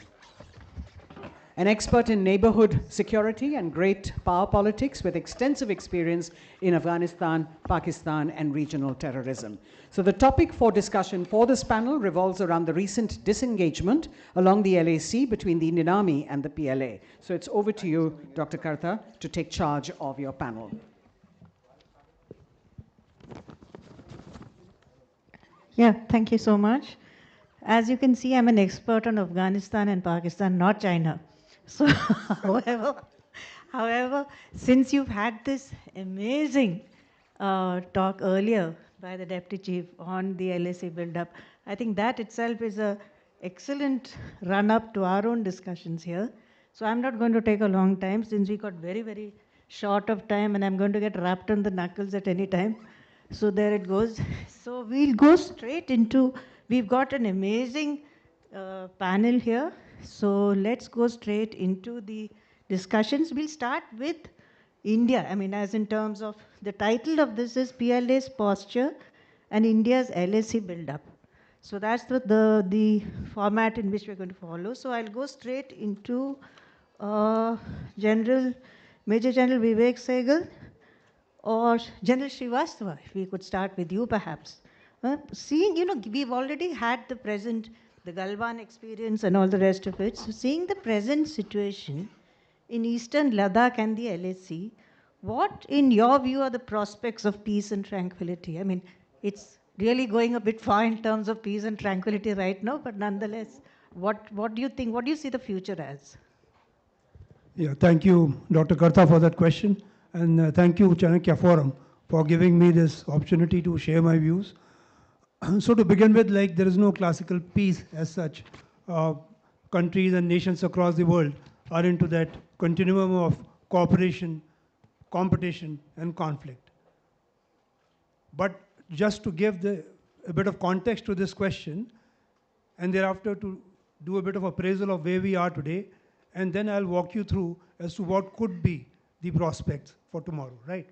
an expert in neighborhood security and great power politics with extensive experience in Afghanistan, Pakistan, and regional terrorism. So the topic for discussion for this panel revolves around the recent disengagement along the LAC between the Indian Army and the PLA. So it's over to you, Dr. Kartha, to take charge of your panel. Yeah, thank you so much. As you can see, I'm an expert on Afghanistan and Pakistan, not China. So, however, since you've had this amazing talk earlier by the Deputy Chief on the LAC build-up, I think that itself is an excellent run-up to our own discussions here. So I'm not going to take a long time since we got very, very short of time and I'm going to get wrapped on the knuckles at any time. So there it goes. So we'll go straight into, we've got an amazing panel here. So let's go straight into the discussions. We'll start with India. I mean, as in terms of, the title of this is PLA's Posture and India's LAC Build-up. So that's the format in which we're going to follow. So I'll go straight into Major General Vivek Sehgal or General Srivastava, if we could start with you perhaps. Seeing, we've already had the present, the Galwan experience and all the rest of it. So seeing the present situation in eastern Ladakh and the LAC, what in your view are the prospects of peace and tranquility? I mean, it's really going a bit far in terms of peace and tranquility right now, but nonetheless, what do you think, what do you see the future as? Yeah, thank you, Dr. Kartha, for that question. And thank you, Chanakya Forum, for giving me this opportunity to share my views. So to begin with, there is no classical peace as such. Countries and nations across the world are into that continuum of cooperation, competition, and conflict. But just to give a bit of context to this question, and thereafter to do a bit of appraisal of where we are today, and then I'll walk you through as to what could be the prospects for tomorrow, right?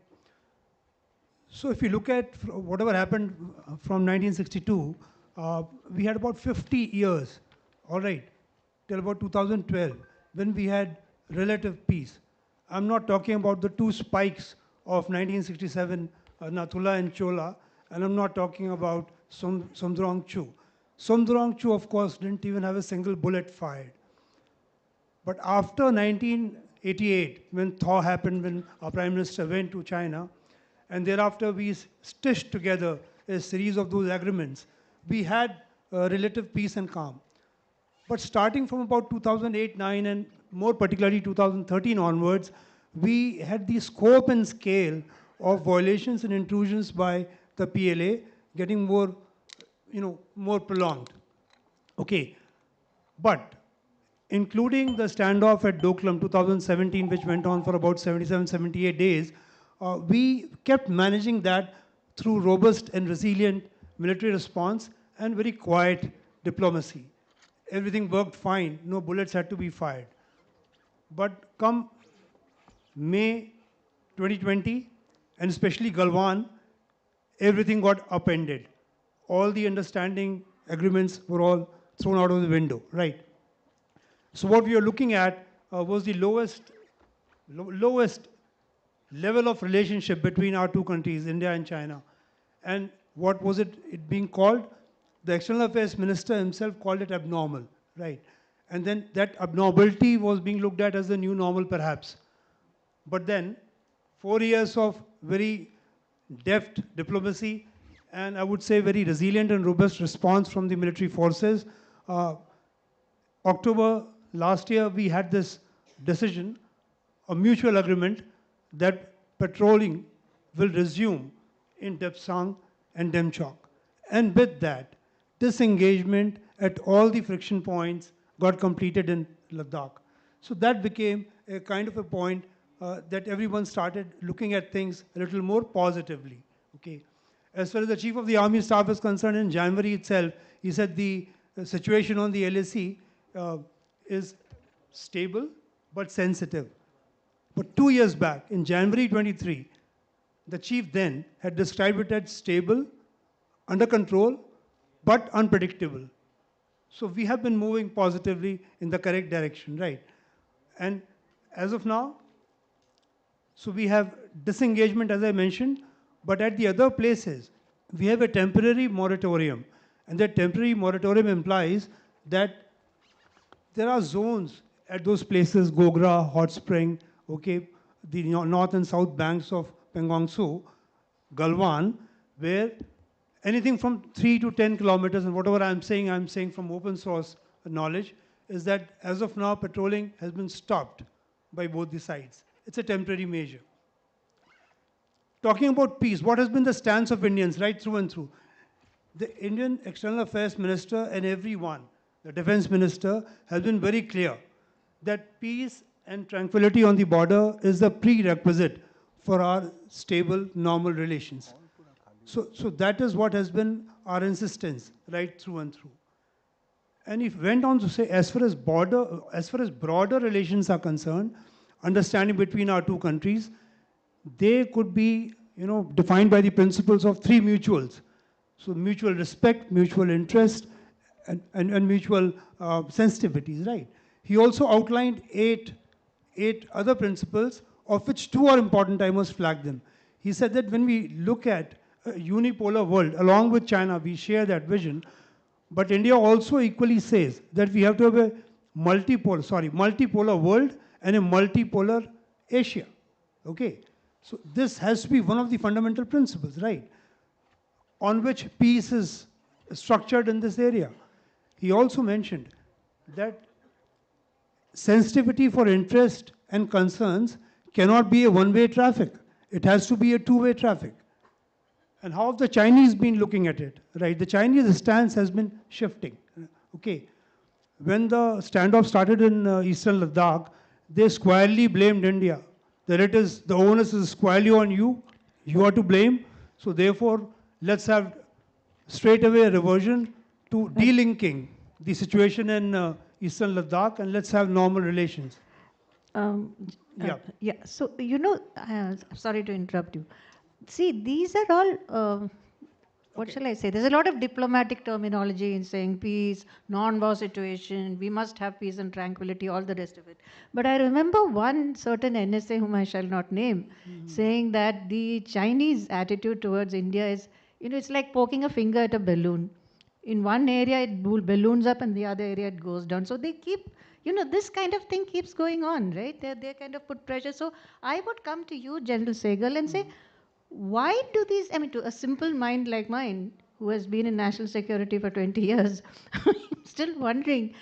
So if you look at whatever happened from 1962, we had about 50 years, all right, till about 2012, when we had relative peace. I'm not talking about the two spikes of 1967, Nathula and Chola, and I'm not talking about Sumdrong-Chu. Sumdrong-Chu, of course, didn't even have a single bullet fired. But after 1988, when thaw happened, when our Prime Minister went to China, and thereafter we stitched together a series of those agreements, we had relative peace and calm. But starting from about 2008-9 and more particularly 2013 onwards, we had the scope and scale of violations and intrusions by the PLA getting more, more prolonged. Okay, but including the standoff at Doklam 2017, which went on for about 77, 78 days, we kept managing that through robust and resilient military response and very quiet diplomacy. Everything worked fine, no bullets had to be fired. But come May 2020, and especially Galwan, everything got upended. All the understanding agreements were all thrown out of the window, right? So what we are looking at was the lowest level of relationship between our two countries, India and China. And what was it being called? The External Affairs Minister himself called it abnormal, right? And then that abnormality was being looked at as the new normal, perhaps. But then, 4 years of very deft diplomacy, and I would say very resilient and robust response from the military forces. October last year, we had this decision, a mutual agreement that patrolling will resume in Depsang and Demchok. And with that, disengagement at all the friction points got completed in Ladakh. So that became a kind of a point that everyone started looking at things a little more positively. Okay. As far as the Chief of the Army Staff is concerned, in January itself, he said the situation on the LAC is stable but sensitive. But 2 years back, in January 23, the chief then had described it as stable, under control, but unpredictable. So we have been moving positively in the correct direction, right? And as of now, so we have disengagement, as I mentioned, but at the other places, we have a temporary moratorium. And that temporary moratorium implies that there are zones at those places, Gogra, Hot Spring, okay, the north and south banks of Pangong Tso, Galwan, where anything from 3 to 10 kilometers, and whatever I'm saying from open source knowledge, is that as of now, patrolling has been stopped by both the sides. It's a temporary measure. Talking about peace, what has been the stance of Indians right through and through? The Indian External Affairs Minister and everyone, the Defense Minister, has been very clear that peace and tranquility on the border is the prerequisite for our stable, normal relations. So that is what has been our insistence right through and through. And if went on to say, as far as broader relations are concerned, understanding between our two countries, they could be, defined by the principles of 3 mutuals. So mutual respect, mutual interest, and mutual sensitivities, right? He also outlined eight other principles, of which 2 are important. I must flag them. He said that when we look at a unipolar world, along with China, we share that vision, but India also equally says that we have to have a multipolar world and a multipolar Asia, okay? So this has to be one of the fundamental principles, right? On which peace is structured in this area. He also mentioned that sensitivity for interest and concerns cannot be a one-way traffic. It has to be a two-way traffic. And how have the Chinese been looking at it, right? The Chinese stance has been shifting, okay? When the standoff started in eastern Ladakh, they squarely blamed India. That it is, the onus is squarely on you, you are to blame, so therefore, let's have straight away a reversion to delinking the situation in eastern Ladakh, and let's have normal relations. Yeah, so, sorry to interrupt you. See, these are all, what shall I say? There's a lot of diplomatic terminology in saying peace, non-war situation, we must have peace and tranquility, all the rest of it. But I remember one certain NSA, whom I shall not name, saying that the Chinese attitude towards India is, it's like poking a finger at a balloon. In one area, it balloons up, and the other area, it goes down. So they keep, this kind of thing keeps going on, right? They kind of put pressure. So I would come to you, General Sehgal, and say, why do these, to a simple mind like mine, who has been in national security for 20 years, I'm still wondering,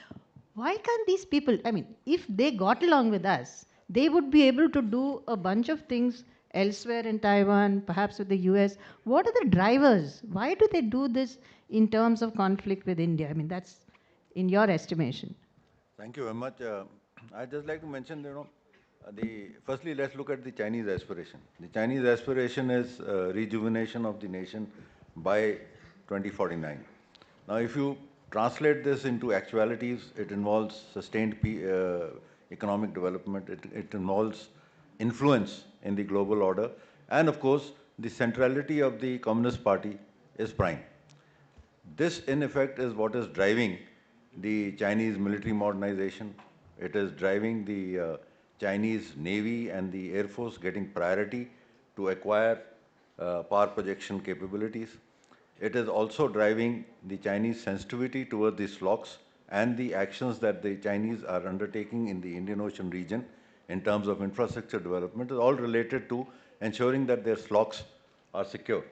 why can't these people, if they got along with us, they would be able to do a bunch of things elsewhere in Taiwan, perhaps with the US. What are the drivers? Why do they do this in terms of conflict with India? That's in your estimation. Thank you very much. I'd just like to mention, firstly, let's look at the Chinese aspiration. The Chinese aspiration is rejuvenation of the nation by 2049. Now, if you translate this into actualities, it involves sustained economic development, it involves influence in the global order, and of course, the centrality of the Communist Party is prime. This, in effect, is what is driving the Chinese military modernization. It is driving the Chinese Navy and the Air Force getting priority to acquire power projection capabilities. It is also driving the Chinese sensitivity toward the SLOCs and the actions that the Chinese are undertaking in the Indian Ocean region in terms of infrastructure development is all related to ensuring that their SLOCs are secure.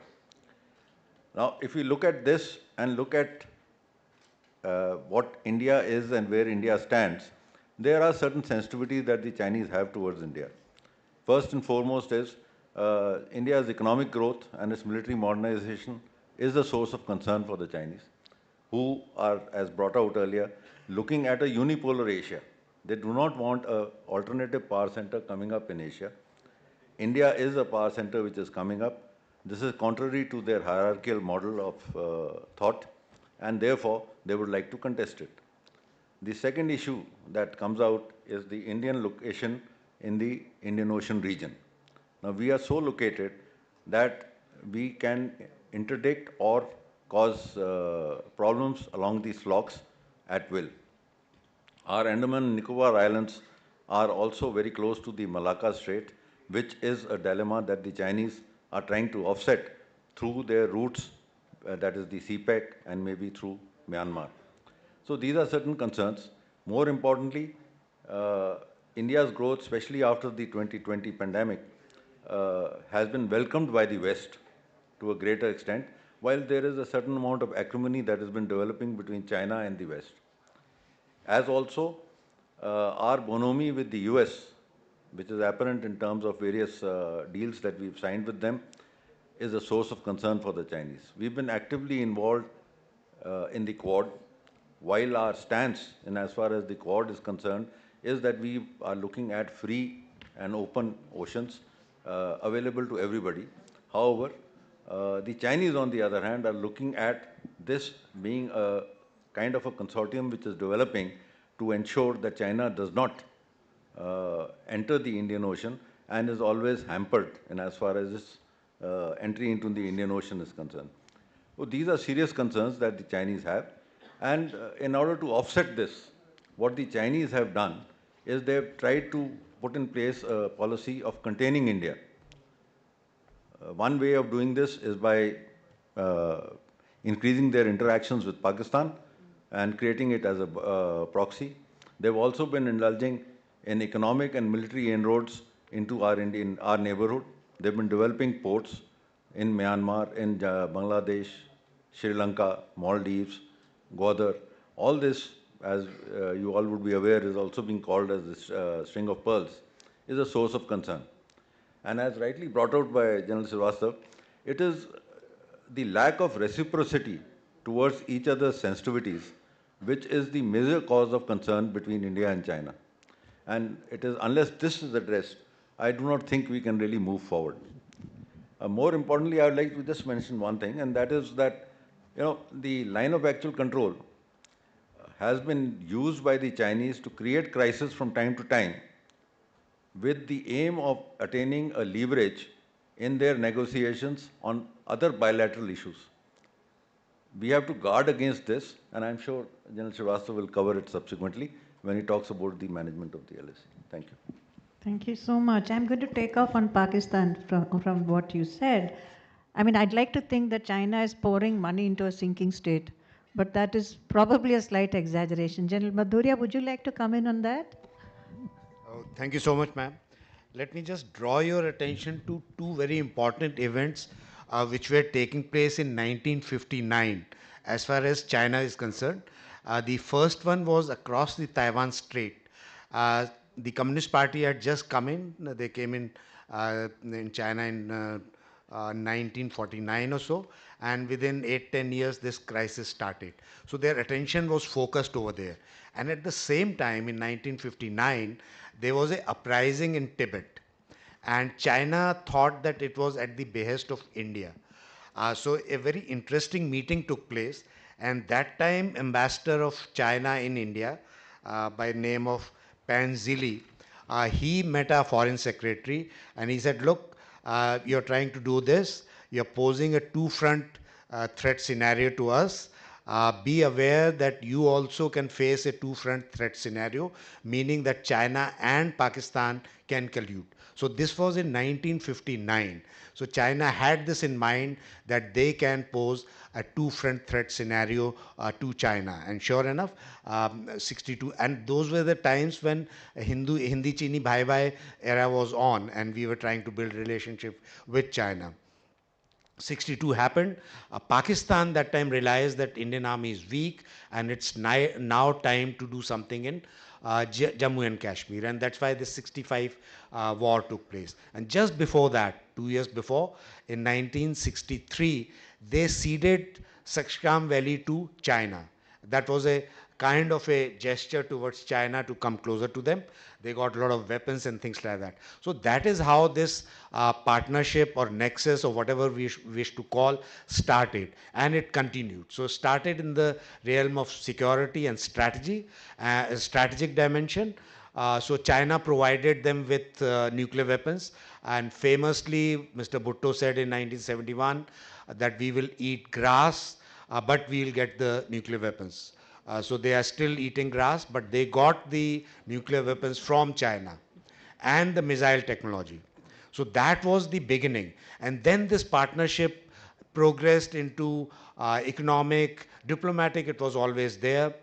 Now, if we look at this and look at what India is and where India stands, there are certain sensitivities that the Chinese have towards India. First and foremost is India's economic growth and its military modernization is a source of concern for the Chinese, who are, as brought out earlier, looking at a unipolar Asia. They do not want an alternative power center coming up in Asia. India is a power center which is coming up. This is contrary to their hierarchical model of thought, and therefore they would like to contest it. The second issue that comes out is the Indian location in the Indian Ocean region. Now, we are so located that we can interdict or cause problems along these locks at will. Our Andaman and Nicobar Islands are also very close to the Malacca Strait, which is a dilemma that the Chinese are trying to offset through their routes, that is the CPEC and maybe through Myanmar. So these are certain concerns. More importantly, India's growth, especially after the 2020 pandemic, has been welcomed by the West to a greater extent, while there is a certain amount of acrimony that has been developing between China and the West. As also, our bonhomie with the US, which is apparent in terms of various deals that we've signed with them, is a source of concern for the Chinese. We've been actively involved in the Quad, while our stance, in as far as the Quad is concerned, is that we are looking at free and open oceans available to everybody. However, the Chinese, on the other hand, are looking at this being a kind of a consortium which is developing to ensure that China does not enter the Indian Ocean and is always hampered in as far as its entry into the Indian Ocean is concerned. So these are serious concerns that the Chinese have. And in order to offset this, what the Chinese have done is they've tried to put in place a policy of containing India. One way of doing this is by increasing their interactions with Pakistan and creating it as a proxy. They've also been indulging in economic and military inroads into our neighborhood. They've been developing ports in Myanmar, in Bangladesh, Sri Lanka, Maldives, Gwadar. All this, as you all would be aware, is also being called as the string of pearls, is a source of concern. And as rightly brought out by General Srivastava, it is the lack of reciprocity towards each other's sensitivities which is the major cause of concern between India and China. And it is, unless this is addressed, I do not think we can really move forward. More importantly, I would like to just mention one thing, and that is that, the line of actual control has been used by the Chinese to create crisis from time to time with the aim of attaining a leverage in their negotiations on other bilateral issues. We have to guard against this, and I'm sure General Srivastava will cover it subsequently when he talks about the management of the LAC. Thank you. Thank you so much. I'm going to take off on Pakistan from what you said. I mean, I'd like to think that China is pouring money into a sinking state, but that is probably a slight exaggeration. General Madhuria, would you like to come in on that? Oh, thank you so much, ma'am. Let me just draw your attention to two very important events which were taking place in 1959 as far as China is concerned. The first one was across the Taiwan Strait. The Communist Party had just come in. They came in China in 1949 or so, and within 8-10 years this crisis started. So their attention was focused over there. And at the same time, in 1959, there was an uprising in Tibet. And China thought that it was at the behest of India. So a very interesting meeting took place. And that time, ambassador of China in India, by name of Pan Zili, he met our foreign secretary and he said, look, you're trying to do this. You're posing a two-front threat scenario to us. Be aware that you also can face a two-front threat scenario, meaning that China and Pakistan can collude. So this was in 1959. So China had this in mind that they can pose a two-front threat scenario to China. And sure enough, 62, and those were the times when Hindi Chini Bhai Bhai era was on and we were trying to build relationship with China. 62 happened. Pakistan that time realized that Indian army is weak and it's now time to do something in Jammu and Kashmir, and that's why the 65 war took place. And just before that, 2 years before, in 1963, they ceded Saksham Valley to China. That was a kind of a gesture towards China to come closer to them. They got a lot of weapons and things like that. So that is how this partnership or nexus or whatever we wish to call started, and it continued. So started in the realm of security and strategy, strategic dimension. So China provided them with nuclear weapons, and famously Mr. Bhutto said in 1971 that we will eat grass, but we will get the nuclear weapons. So they are still eating grass, but they got the nuclear weapons from China and the missile technology. So that was the beginning. And then this partnership progressed into economic, diplomatic, it was always there.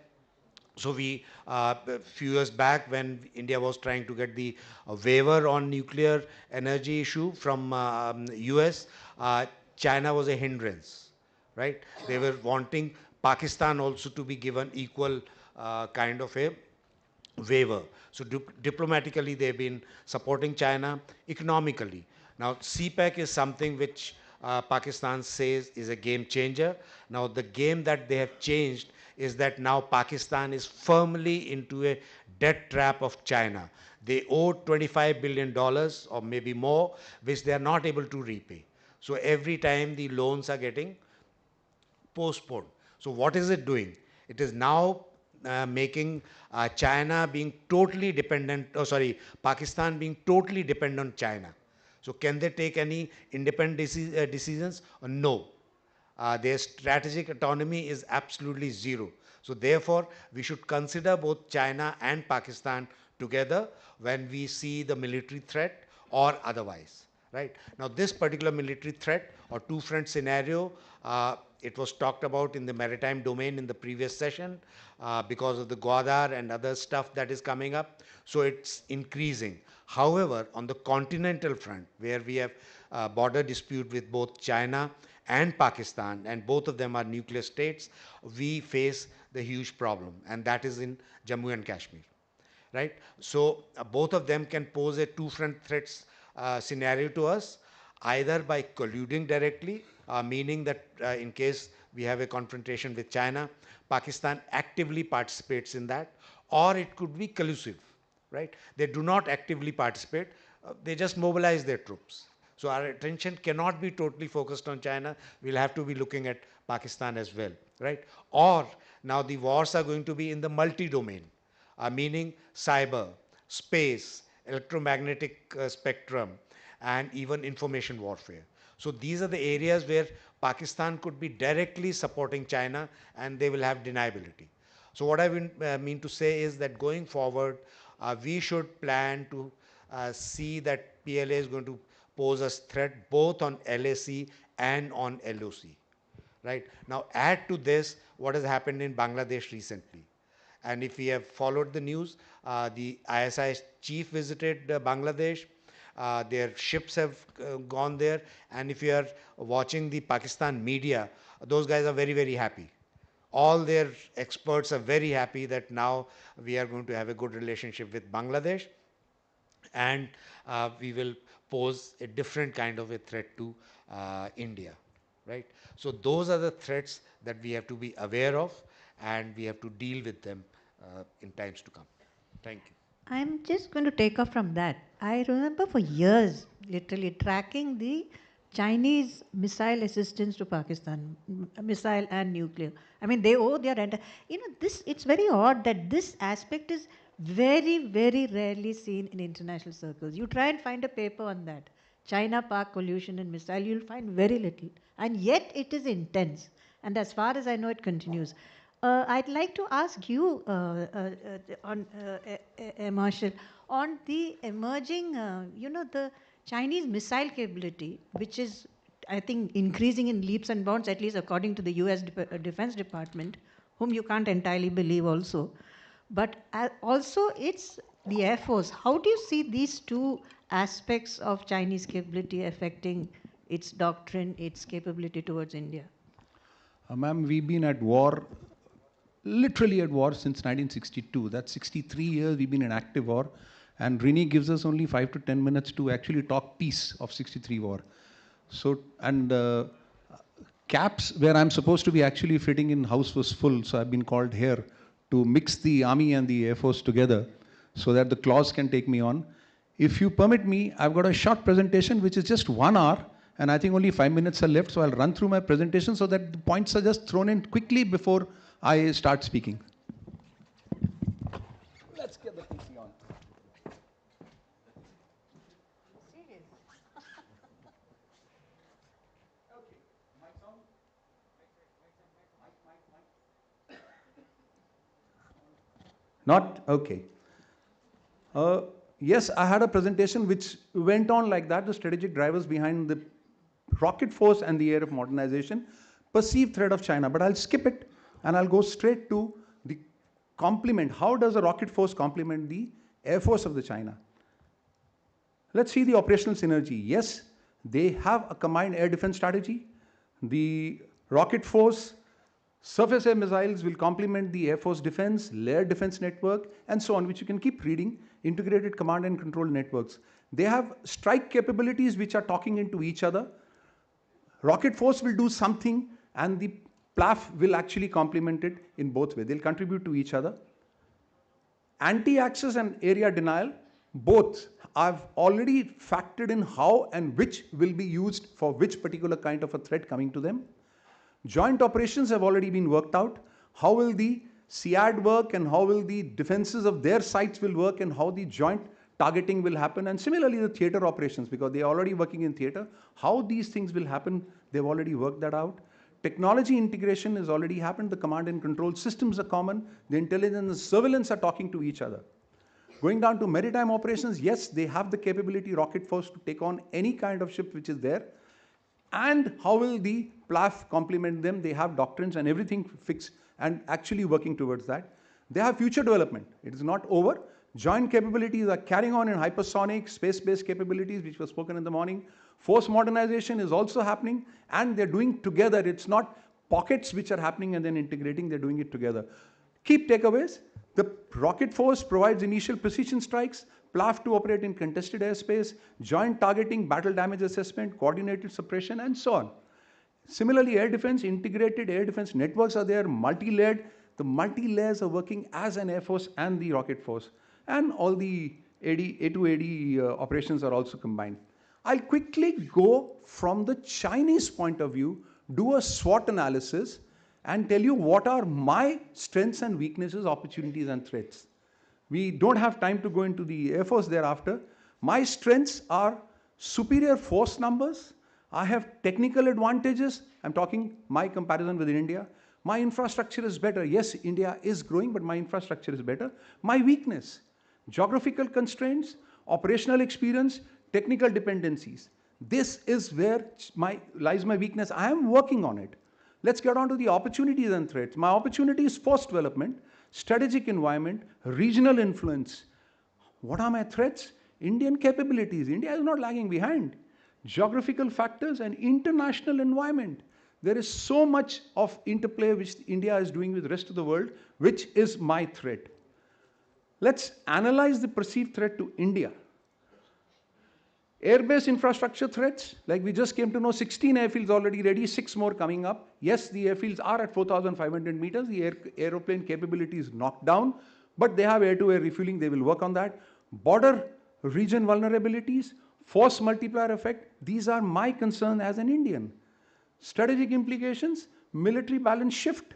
So we, a few years back when India was trying to get the waiver on nuclear energy issue from US, China was a hindrance, right? They were wanting Pakistan also to be given equal kind of a waiver. So diplomatically they've been supporting China, economically. Now CPEC is something which Pakistan says is a game changer. Now the game that they have changed is that now Pakistan is firmly into a debt trap of China. They owe $25 billion or maybe more, which they are not able to repay. So every time the loans are getting postponed. So what is it doing? It is now making China being totally dependent, Pakistan being totally dependent on China. So can they take any independent decisions? No. Their strategic autonomy is absolutely zero. So therefore, we should consider both China and Pakistan together when we see the military threat or otherwise. Right? Now this particular military threat or two-front scenario, it was talked about in the maritime domain in the previous session because of the Gwadar and other stuff that is coming up. So it's increasing. However, on the continental front, where we have border dispute with both China and Pakistan, and both of them are nuclear states, we face the huge problem, and that is in Jammu and Kashmir. Right? So both of them can pose a two-front threats scenario to us, either by colluding directly, meaning that in case we have a confrontation with China, Pakistan actively participates in that, or it could be collusive, right? They do not actively participate, they just mobilize their troops. So our attention cannot be totally focused on China, we'll have to be looking at Pakistan as well, right? Or now the wars are going to be in the multi-domain, meaning cyber, space, electromagnetic spectrum, and even information warfare. So these are the areas where Pakistan could be directly supporting China, and they will have deniability. So what I mean to say is that going forward, we should plan to see that PLA is going to pose a threat both on LAC and on LOC. Right? Now add to this what has happened in Bangladesh recently. And if we have followed the news, the ISI chief visited Bangladesh. Their ships have gone there. And if you are watching the Pakistan media, those guys are very, very happy. All their experts are very happy that now we are going to have a good relationship with Bangladesh. And we will pose a different kind of a threat to India. Right? So those are the threats that we have to be aware of, and we have to deal with them in times to come. Thank you. I'm just going to take off from that. I remember for years, literally tracking the Chinese missile assistance to Pakistan, missile and nuclear. I mean, they owe their entire, it's very odd that this aspect is very, very rarely seen in international circles. You try and find a paper on that, China-Pak collusion and missile, you'll find very little. And yet it is intense. And as far as I know, it continues. I'd like to ask you, Marshall, on the emerging, the Chinese missile capability, which is, I think, increasing in leaps and bounds, at least according to the US Defense Department, whom you can't entirely believe also. But also it's the Air Force. How do you see these two aspects of Chinese capability affecting its doctrine, its capability towards India? Ma'am, we've been at war, literally at war since 1962. That's 63 years we've been in active war. And Rini gives us only 5 to 10 minutes to actually talk peace of 63 war. So, and CAPS, where I'm supposed to be actually fitting in, house was full, so I've been called here to mix the Army and the Air Force together so that the clause can take me on. If you permit me, I've got a short presentation which is just 1 hour, and I think only 5 minutes are left, so I'll run through my presentation so that the points are just thrown in quickly before I start speaking. Let's get the PC on. Not? Okay. Yes, I had a presentation which went on like that, the strategic drivers behind the rocket force and the era of modernization, perceived threat of China. But I'll skip it and I'll go straight to the complement. How does a rocket force complement the air force of the China? Let's see the operational synergy. Yes, they have a combined air defense strategy. The rocket force surface air missiles will complement the Air Force defense, layered defense network, and so on, which you can keep reading, integrated command and control networks. They have strike capabilities which are talking into each other. Rocket force will do something, and the PLAF will actually complement it in both ways. They'll contribute to each other. Anti-access and area denial, both I've already factored in how and which will be used for which particular kind of a threat coming to them. Joint operations have already been worked out. How will the SEAD work and how will the defenses of their sites will work and how the joint targeting will happen, and similarly the theater operations, because they are already working in theater. How these things will happen, they've already worked that out. Technology integration has already happened. The command and control systems are common. The intelligence and the surveillance are talking to each other. Going down to maritime operations, yes, they have the capability, rocket force, to take on any kind of ship which is there. And how will the PLAF complement them? They have doctrines and everything fixed and actually working towards that. They have future development. It is not over. Joint capabilities are carrying on in hypersonic, space-based capabilities, which was spoken in the morning. Force modernization is also happening, and they're doing together. It's not pockets which are happening and then integrating, they're doing it together. Key takeaways: the rocket force provides initial precision strikes, PLAF to operate in contested airspace, joint targeting, battle damage assessment, coordinated suppression, and so on. Similarly, air defense, integrated air defense networks are there, multi-layered. The multi-layers are working as an air force and the rocket force. And all the A2AD operations are also combined. I'll quickly go from the Chinese point of view, do a SWOT analysis, and tell you what are my strengths and weaknesses, opportunities and threats. We don't have time to go into the Air Force thereafter. My strengths are superior force numbers. I have technical advantages. I'm talking my comparison with India. My infrastructure is better. Yes, India is growing, but my infrastructure is better. My weakness: geographical constraints, operational experience, technical dependencies. This is where lies my weakness. I am working on it. Let's get on to the opportunities and threats. My opportunity is force development, strategic environment, regional influence. What are my threats? Indian capabilities. India is not lagging behind. Geographical factors and international environment. There is so much of interplay which India is doing with the rest of the world, which is my threat. Let's analyze the perceived threat to India. Air-based infrastructure threats, like we just came to know, 16 airfields already ready, 6 more coming up. Yes, the airfields are at 4,500 meters. The aeroplane capability is knocked down, but they have air-to-air refueling. They will work on that. Border region vulnerabilities, force multiplier effect. These are my concern as an Indian. Strategic implications, military balance shift,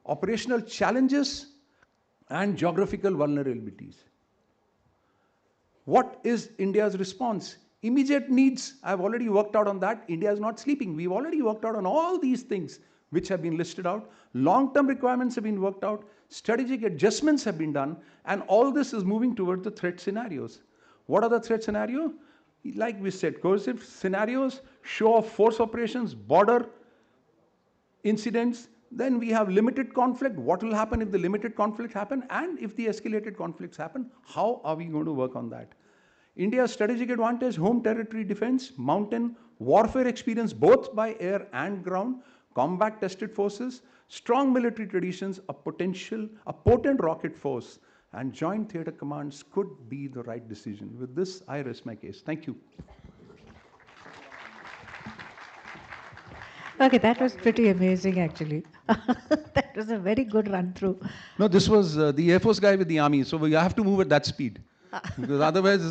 operational challenges, and geographical vulnerabilities. What is India's response? Immediate needs, I've already worked out on that. India is not sleeping. We've already worked out on all these things which have been listed out. Long-term requirements have been worked out. Strategic adjustments have been done. And all this is moving towards the threat scenarios. What are the threat scenarios? Like we said, coercive scenarios, show of force operations, border incidents. Then we have limited conflict. What will happen if the limited conflict happen? And if the escalated conflicts happen, how are we going to work on that? India's strategic advantage: home territory defense, mountain warfare experience both by air and ground, combat tested forces, strong military traditions, a potent rocket force, and joint theater commands could be the right decision. With this, I rest my case. Thank you. Okay, that was pretty amazing, actually. That was a very good run through. No, this was the Air Force guy with the Army, so we have to move at that speed. Because otherwise,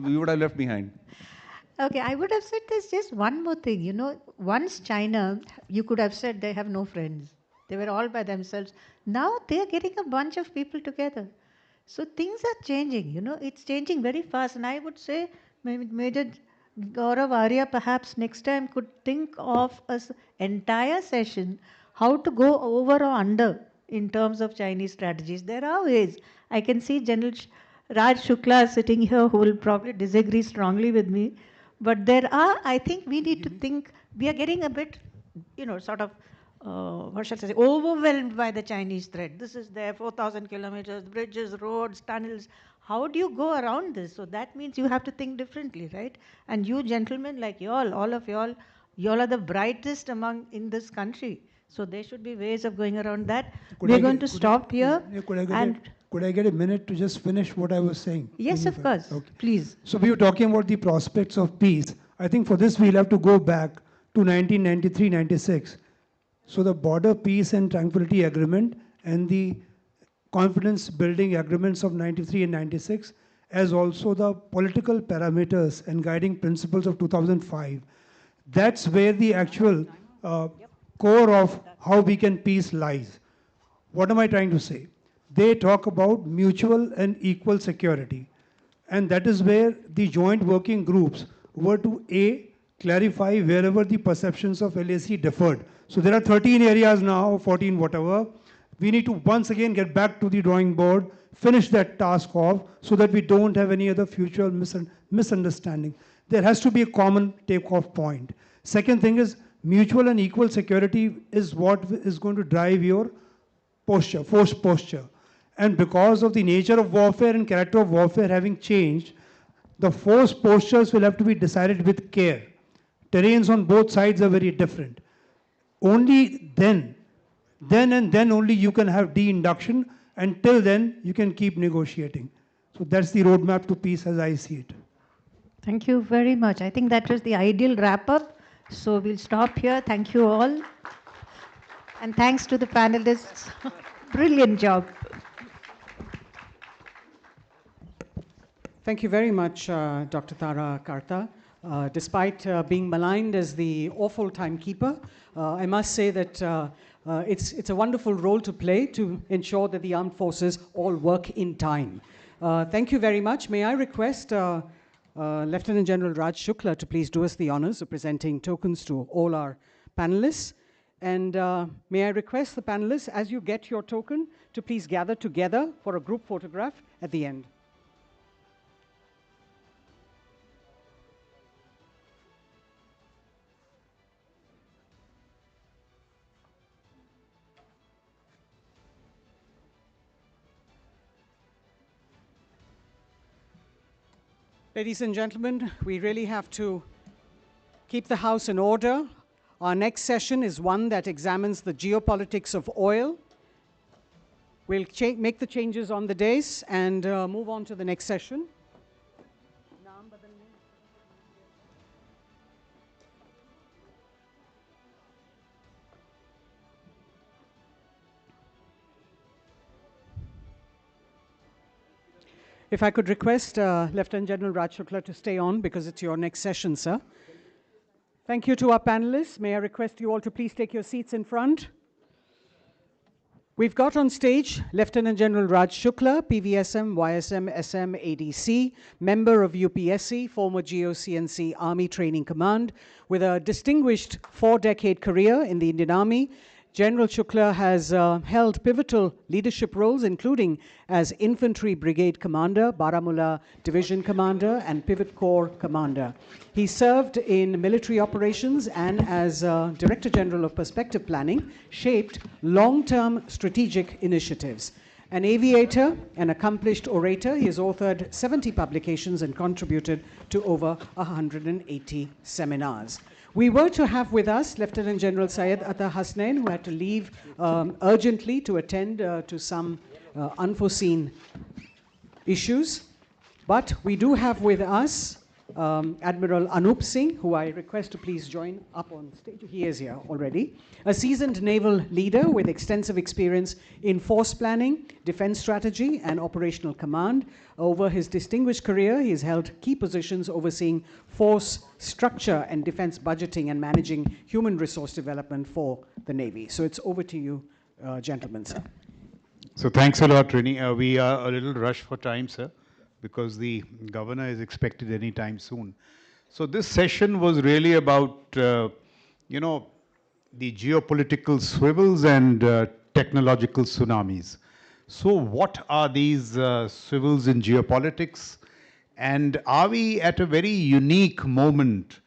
we would have left behind. Okay, I would have said there's just one more thing. You know, once China, you could have said they have no friends. They were all by themselves. Now they're getting a bunch of people together. So things are changing, you know, it's changing very fast. And I would say Major Gaurav Arya perhaps next time could think of an entire session how to go over or under in terms of Chinese strategies. There are ways. I can see General Raj Shukla sitting here who will probably disagree strongly with me. But there are, I think we need to think, we are getting a bit, you know, sort of, what shall I say, overwhelmed by the Chinese threat. This is there, 4,000 kilometers, bridges, roads, tunnels. How do you go around this? So that means you have to think differently, right? And you gentlemen, like y'all, all of y'all are the brightest among in this country. So there should be ways of going around that. We're going to stop here. Could I get a minute to just finish what I was saying? Yes, of course. Okay. Please. So we were talking about the prospects of peace. I think for this we'll have to go back to 1993-96. So the Border Peace and Tranquility Agreement and the confidence building agreements of 93 and 96, as also the political parameters and guiding principles of 2005. That's where the actual core of how we can peace lies. What am I trying to say? They talk about mutual and equal security. And that is where the joint working groups were to clarify wherever the perceptions of LAC differed. So there are 13 areas now, 14 whatever. We need to once again get back to the drawing board, finish that task off so that we don't have any other future misunderstanding. There has to be a common takeoff point. Second thing is mutual and equal security is what is going to drive your posture, force posture. And because of the nature of warfare and character of warfare having changed, the force postures will have to be decided with care. Terrains on both sides are very different. Only then and then only you can have de-induction. Until then, you can keep negotiating. So that's the roadmap to peace as I see it. Thank you very much. I think that was the ideal wrap-up. So we'll stop here. Thank you all. And thanks to the panelists. Brilliant job. Thank you very much, Dr. Tara Karta. Despite being maligned as the awful timekeeper, I must say that it's a wonderful role to play to ensure that the armed forces all work in time. Thank you very much. May I request Lieutenant General Raj Shukla to please do us the honors of presenting tokens to all our panelists. And may I request the panelists, as you get your token, to please gather together for a group photograph at the end. Ladies and gentlemen, we really have to keep the house in order. Our next session is one that examines the geopolitics of oil. We'll make the changes on the dais and move on to the next session. If I could request Lieutenant General Raj Shukla to stay on because it's your next session, sir. Thank you to our panelists. May I request you all to please take your seats in front. We've got on stage Lieutenant General Raj Shukla, PVSM, YSM, SM, ADC, member of UPSC, former GOCNC Army Training Command, with a distinguished 4-decade career in the Indian Army. General Shukla has held pivotal leadership roles, including as Infantry Brigade Commander, Baramulla Division Commander, and Pivot Corps Commander. He served in military operations and as Director General of Perspective Planning, shaped long-term strategic initiatives. An aviator, an accomplished orator, he has authored 70 publications and contributed to over 180 seminars. We were to have with us Lieutenant General Syed Atta Hasnain, who had to leave urgently to attend to some unforeseen issues. But we do have with us Admiral Anup Singh, who I request to please join up on stage. He is here already. A seasoned naval leader with extensive experience in force planning, defense strategy, and operational command. Over his distinguished career, he has held key positions overseeing force structure and defense budgeting and managing human resource development for the Navy. So it's over to you, gentlemen, sir. So thanks a lot, Rini. We are a little rushed for time, sir, because the governor is expected any time soon. So this session was really about, you know, the geopolitical swivels and technological tsunamis. So what are these swivels in geopolitics? And are we at a very unique moment,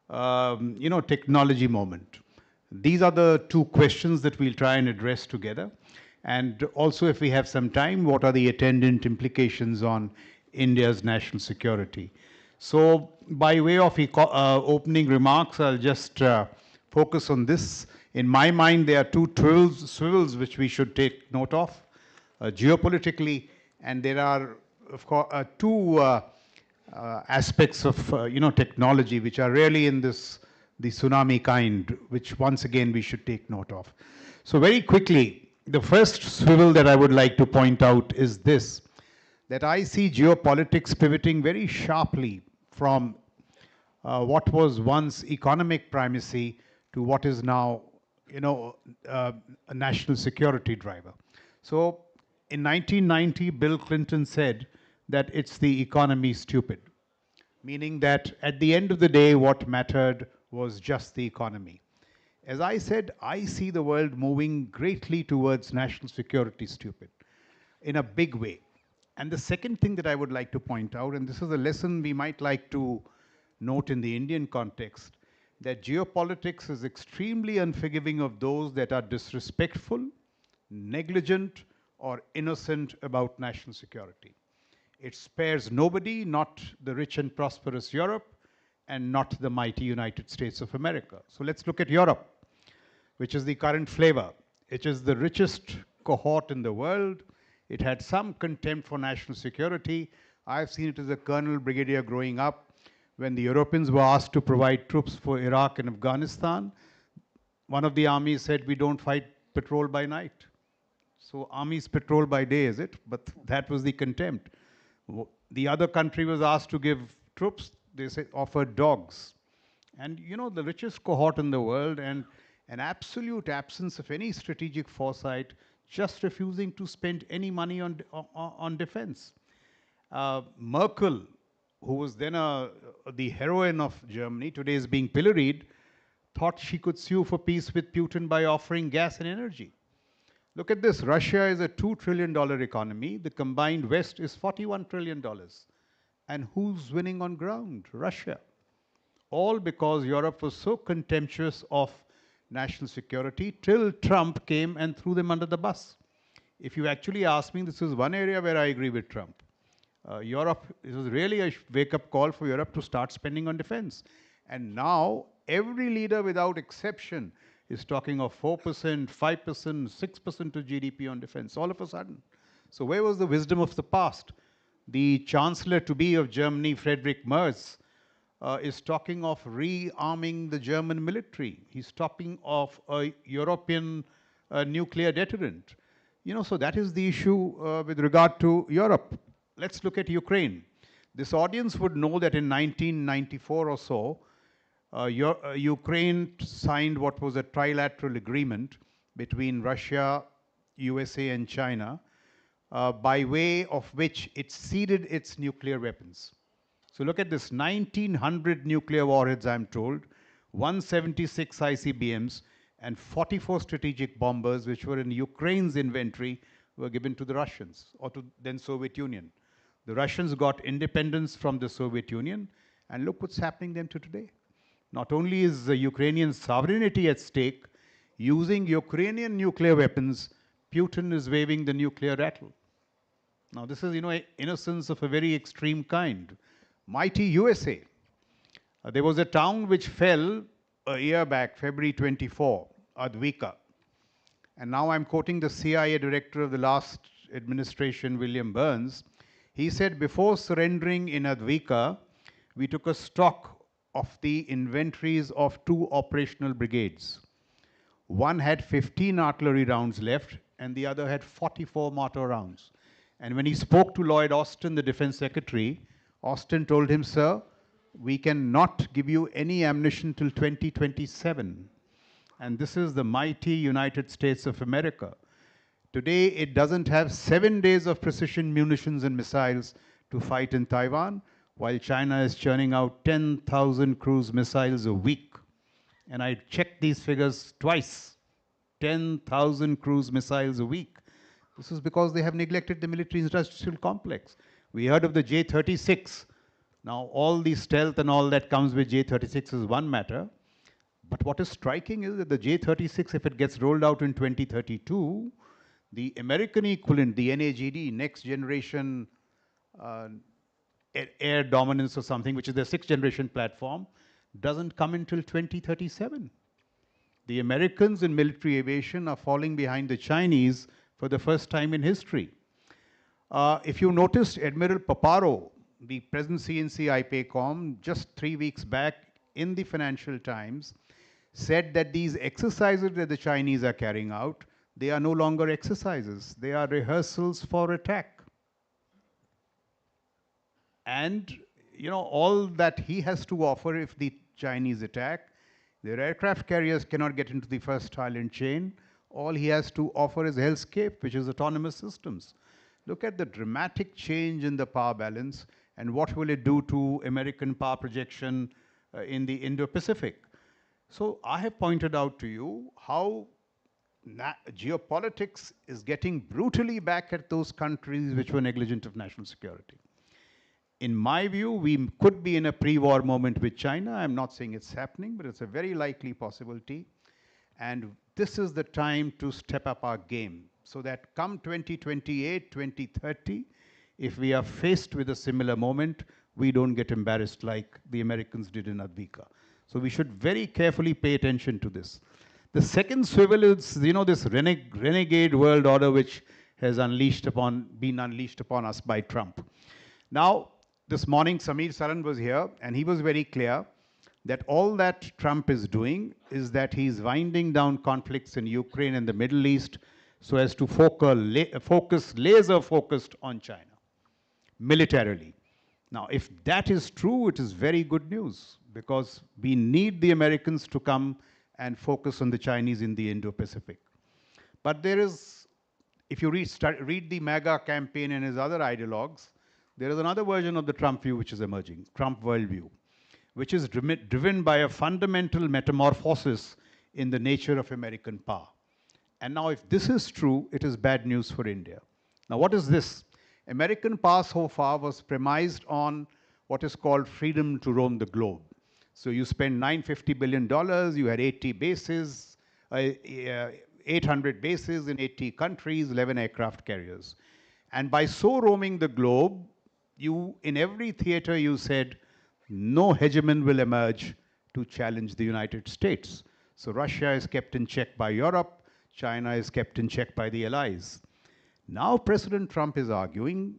you know, technology moment? These are the two questions that we'll try and address together. And also, if we have some time, what are the attendant implications on India's national security? So by way of opening remarks, I'll just focus on this. In my mind, there are two swivels which we should take note of, geopolitically, and there are, of course, two aspects of you know, technology which are really in this, the tsunami kind, which once again we should take note of. So very quickly, the first swivel that I would like to point out is this, that I see geopolitics pivoting very sharply from what was once economic primacy to what is now, you know, a national security driver. So in 1990, Bill Clinton said that it's the economy stupid, meaning that at the end of the day, what mattered was just the economy. As I said, I see the world moving greatly towards national security stupid in a big way. And the second thing that I would like to point out, and this is a lesson we might like to note in the Indian context, that geopolitics is extremely unforgiving of those that are disrespectful, negligent, or innocent about national security. It spares nobody, not the rich and prosperous Europe, and not the mighty United States of America. So let's look at Europe, which is the current flavor. It is the richest cohort in the world. It had some contempt for national security. I've seen it as a colonel brigadier growing up. When the Europeans were asked to provide troops for Iraq and Afghanistan, one of the armies said, we don't fight patrol by night. So armies patrol by day, is it? But that was the contempt. The other country was asked to give troops. They said, offered dogs. And you know, the richest cohort in the world and an absolute absence of any strategic foresight, just refusing to spend any money on defense. Merkel, who was then the heroine of Germany, today is being pilloried, thought she could sue for peace with Putin by offering gas and energy. Look at this, Russia is a $2 trillion economy, the combined West is $41 trillion. And who's winning on ground? Russia. All because Europe was so contemptuous of national security till Trump came and threw them under the bus. If you actually ask me, this is one area where I agree with Trump. Europe, it was really a wake-up call for Europe to start spending on defense. And now, every leader without exception is talking of 4%, 5%, 6% to GDP on defense, all of a sudden. So where was the wisdom of the past? The Chancellor-to-be of Germany, Friedrich Merz, is talking of rearming the German military. He's talking of a European nuclear deterrent. You know, so that is the issue with regard to Europe. Let's look at Ukraine. This audience would know that in 1994 or so, Ukraine signed what was a trilateral agreement between Russia, USA, and China, by way of which it ceded its nuclear weapons. So look at this, 1,900 nuclear warheads, I'm told, 176 ICBMs, and 44 strategic bombers, which were in Ukraine's inventory, were given to the Russians, or to then Soviet Union. The Russians got independence from the Soviet Union, and look what's happening them to today. Not only is the Ukrainian sovereignty at stake, using Ukrainian nuclear weapons, Putin is waving the nuclear rattle. Now this is, you know, innocence of a very extreme kind. Mighty USA. There was a town which fell a year back, February 24, Advika. And now I'm quoting the CIA director of the last administration, William Burns. He said, before surrendering in Advika, we took a stock of the inventories of 2 operational brigades. One had 15 artillery rounds left, and the other had 44 mortar rounds. And when he spoke to Lloyd Austin, the Defense Secretary, Austin told him, sir, we cannot give you any ammunition till 2027. And this is the mighty United States of America. Today, it doesn't have 7 days of precision munitions and missiles to fight in Taiwan, while China is churning out 10,000 cruise missiles a week. And I checked these figures twice. 10,000 cruise missiles a week. This is because they have neglected the military industrial complex. We heard of the J-36. Now, all the stealth and all that comes with J-36 is one matter. But what is striking is that the J-36, if it gets rolled out in 2032, the American equivalent, the NAGD, Next Generation Air Dominance or something, which is their 6th generation platform, doesn't come until 2037. The Americans in military aviation are falling behind the Chinese for the first time in history. If you noticed, Admiral Paparo, the present CNC IPACOM, just 3 weeks back in the Financial Times, said that these exercises that the Chinese are carrying out, they are no longer exercises. They are rehearsals for attack. And, you know, all that he has to offer if the Chinese attack, their aircraft carriers cannot get into the first island chain. All he has to offer is hellscape, which is autonomous systems. Look at the dramatic change in the power balance and what will it do to American power projection in the Indo-Pacific. So I have pointed out to you how geopolitics is getting brutally back at those countries which were negligent of national security. In my view, we could be in a pre-war moment with China. I'm not saying it's happening, but it's a very likely possibility. And this is the time to step up our game so that come 2028, 2030, if we are faced with a similar moment, we don't get embarrassed like the Americans did in Advika. So we should very carefully pay attention to this. The second swivel is, you know, this renegade world order which has been unleashed upon us by Trump. Now, this morning, Samir Saran was here, and he was very clear that all that Trump is doing is that he's winding down conflicts in Ukraine and the Middle East so as to laser-focused on China, militarily. Now, if that is true, it is very good news, because we need the Americans to come and focus on the Chinese in the Indo-Pacific. But there is, if you read the MAGA campaign and his other ideologues, there is another version of the Trump view which is emerging, Trump worldview, which is driven by a fundamental metamorphosis in the nature of American power. And now if this is true, it is bad news for India. Now what is this? American power so far was premised on what is called freedom to roam the globe. So you spend $950 billion, you had 80 bases, 800 bases in 80 countries, 11 aircraft carriers. And by so roaming the globe, in every theater you said, no hegemon will emerge to challenge the United States. So Russia is kept in check by Europe, China is kept in check by the allies. Now President Trump is arguing,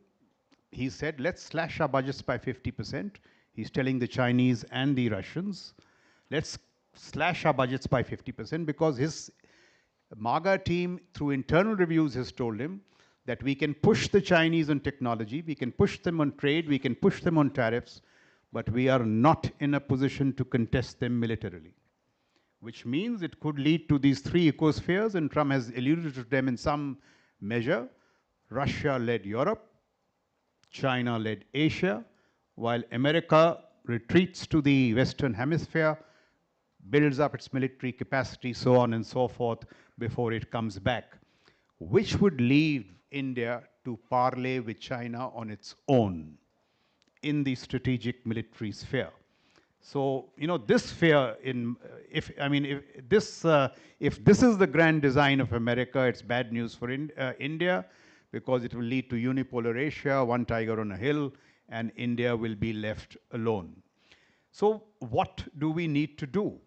he said, let's slash our budgets by 50%. He's telling the Chinese and the Russians, let's slash our budgets by 50% because his MAGA team, through internal reviews, has told him that we can push the Chinese on technology, we can push them on trade, we can push them on tariffs, but we are not in a position to contest them militarily. Which means it could lead to these 3 ecospheres, and Trump has alluded to them in some measure. Russia led Europe, China led Asia, while America retreats to the Western Hemisphere, builds up its military capacity, so on and so forth, before it comes back, which would leave India to parley with China on its own in the strategic military sphere. So, you know, this sphere, if this is the grand design of America, it's bad news for India, because it will lead to unipolar Asia, one tiger on a hill, and India will be left alone. So what do we need to do?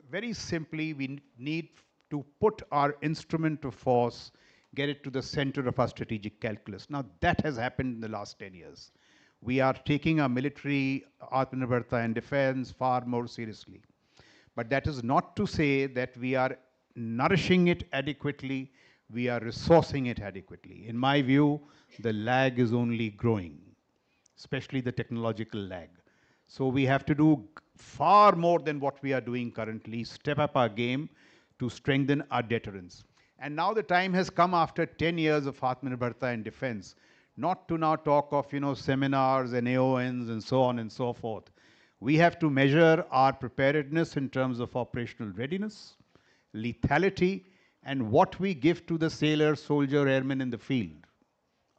Very simply, we need to put our instrument of force, get it to the center of our strategic calculus. Now, that has happened in the last 10 years. we are taking our military, Atmanirbhar and defense far more seriously. But that is not to say that we are nourishing it adequately, we are resourcing it adequately. In my view, the lag is only growing, especially the technological lag. So we have to do far more than what we are doing currently, step up our game to strengthen our deterrence. And now the time has come after 10 years of Atmanirbhar and defense, not to now talk of, seminars and AONs and so on and so forth. We have to measure our preparedness in terms of operational readiness, lethality, and what we give to the sailor, soldier, airman in the field.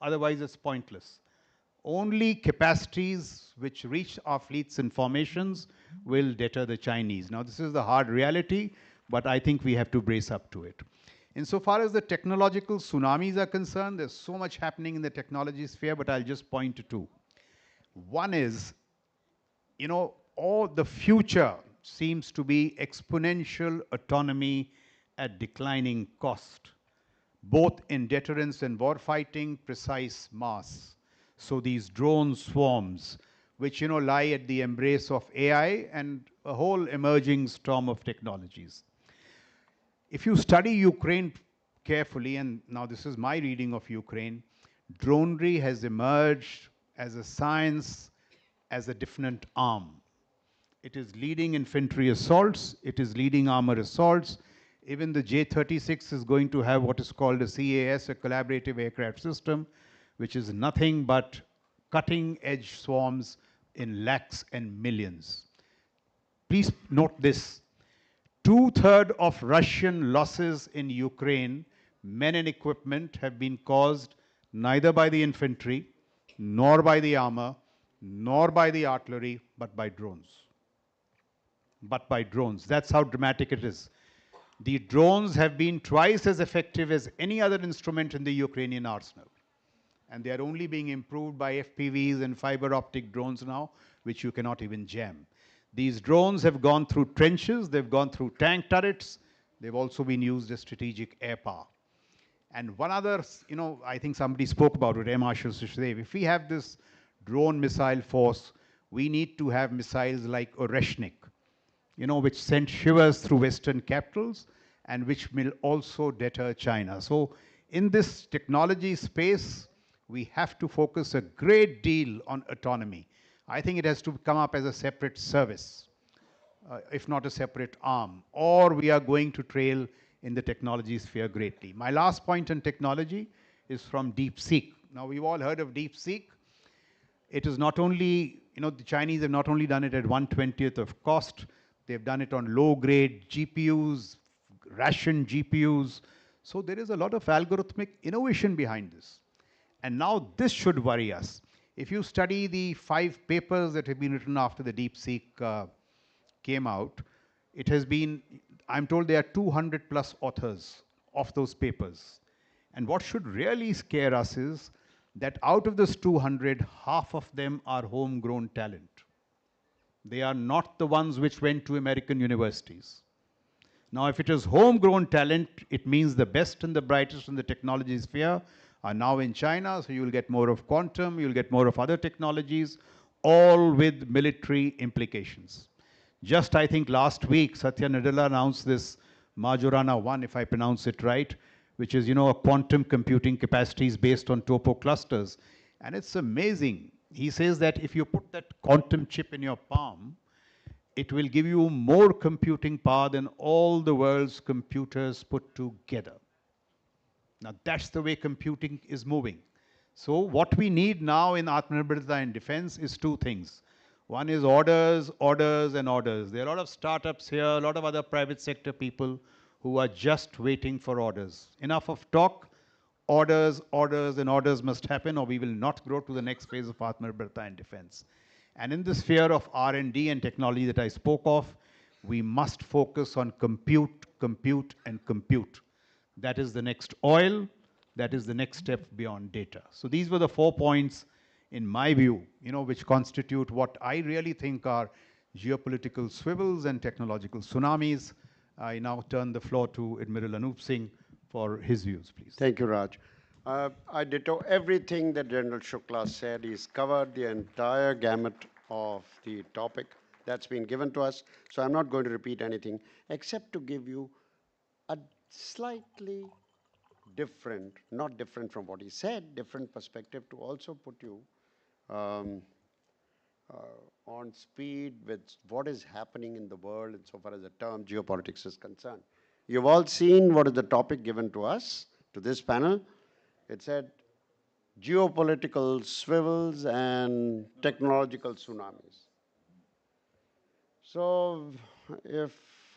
Otherwise, it's pointless. Only capacities which reach our fleets and formations will deter the Chinese. Now, this is the hard reality, but I think we have to brace up to it. Insofar as the technological tsunamis are concerned, there's so much happening in the technology sphere, but I'll just point to two. One is, all the future seems to be exponential autonomy at declining cost, both in deterrence and warfighting, precise mass. So these drone swarms, which lie at the embrace of AI and a whole emerging storm of technologies. If you study Ukraine carefully, and now this is my reading of Ukraine, dronery has emerged as a science, as a different arm. It is leading infantry assaults, it is leading armor assaults. Even the J-36 is going to have what is called a CAS, a collaborative aircraft system, which is nothing but cutting-edge swarms in lakhs and millions. Please note this. 2/3 of Russian losses in Ukraine, men and equipment, have been caused neither by the infantry, nor by the armor, nor by the artillery, but by drones. But by drones. That's how dramatic it is. The drones have been twice as effective as any other instrument in the Ukrainian arsenal. And they are only being improved by FPVs and fiber optic drones now, which you cannot even jam. These drones have gone through trenches, they've gone through tank turrets, they've also been used as strategic air power. And one other, I think somebody spoke about it, Air Marshal Sushdev. If we have this drone missile force, we need to have missiles like Oreshnik, which sent shivers through Western capitals and which will also deter China. So in this technology space, we have to focus a great deal on autonomy. I think it has to come up as a separate service, if not a separate arm, or we are going to trail in the technology sphere greatly. My last point on technology is from DeepSeek. Now, we've all heard of DeepSeek. It is not only, the Chinese have not only done it at 1/20th of cost, they've done it on low-grade GPUs, ration GPUs. So there is a lot of algorithmic innovation behind this. And now this should worry us. If you study the 5 papers that have been written after the DeepSeek came out, it has been, I'm told there are 200 plus authors of those papers. And what should really scare us is that out of this 200, half of them are homegrown talent. They are not the ones which went to American universities. Now, if it is homegrown talent, it means the best and the brightest in the technology sphere are now in China, so you'll get more of quantum, you'll get more of other technologies, all with military implications. Just, I think, last week, Satya Nadella announced this Majorana 1, if I pronounce it right, which is, a quantum computing capacities based on topo clusters. And it's amazing. He says that if you put that quantum chip in your palm, it will give you more computing power than all the world's computers put together. Now, that's the way computing is moving. So what we need now in Atmanirbhar and defense is 2 things. One is orders, orders, and orders. There are a lot of startups here, a lot of other private sector people who are just waiting for orders. Enough of talk. Orders, orders, and orders must happen, or we will not grow to the next phase of Atmanirbhar and defense. And in the sphere of R&D and technology that I spoke of, we must focus on compute, compute, and compute. That is the next oil. That is the next step beyond data. So these were the 4 points, in my view, which constitute what I really think are geopolitical swivels and technological tsunamis. I now turn the floor to Admiral Anup Singh for his views, please. Thank you, Raj. I ditto everything that General Shukla said. He's covered the entire gamut of the topic that's been given to us. So I'm not going to repeat anything except to give you a slightly different, not different from what he said, different perspective to also put you um, on speed with what is happening in the world insofar as the term geopolitics is concerned. You've all seen what is the topic given to us, to this panel. It said geopolitical swivels and technological tsunamis. So if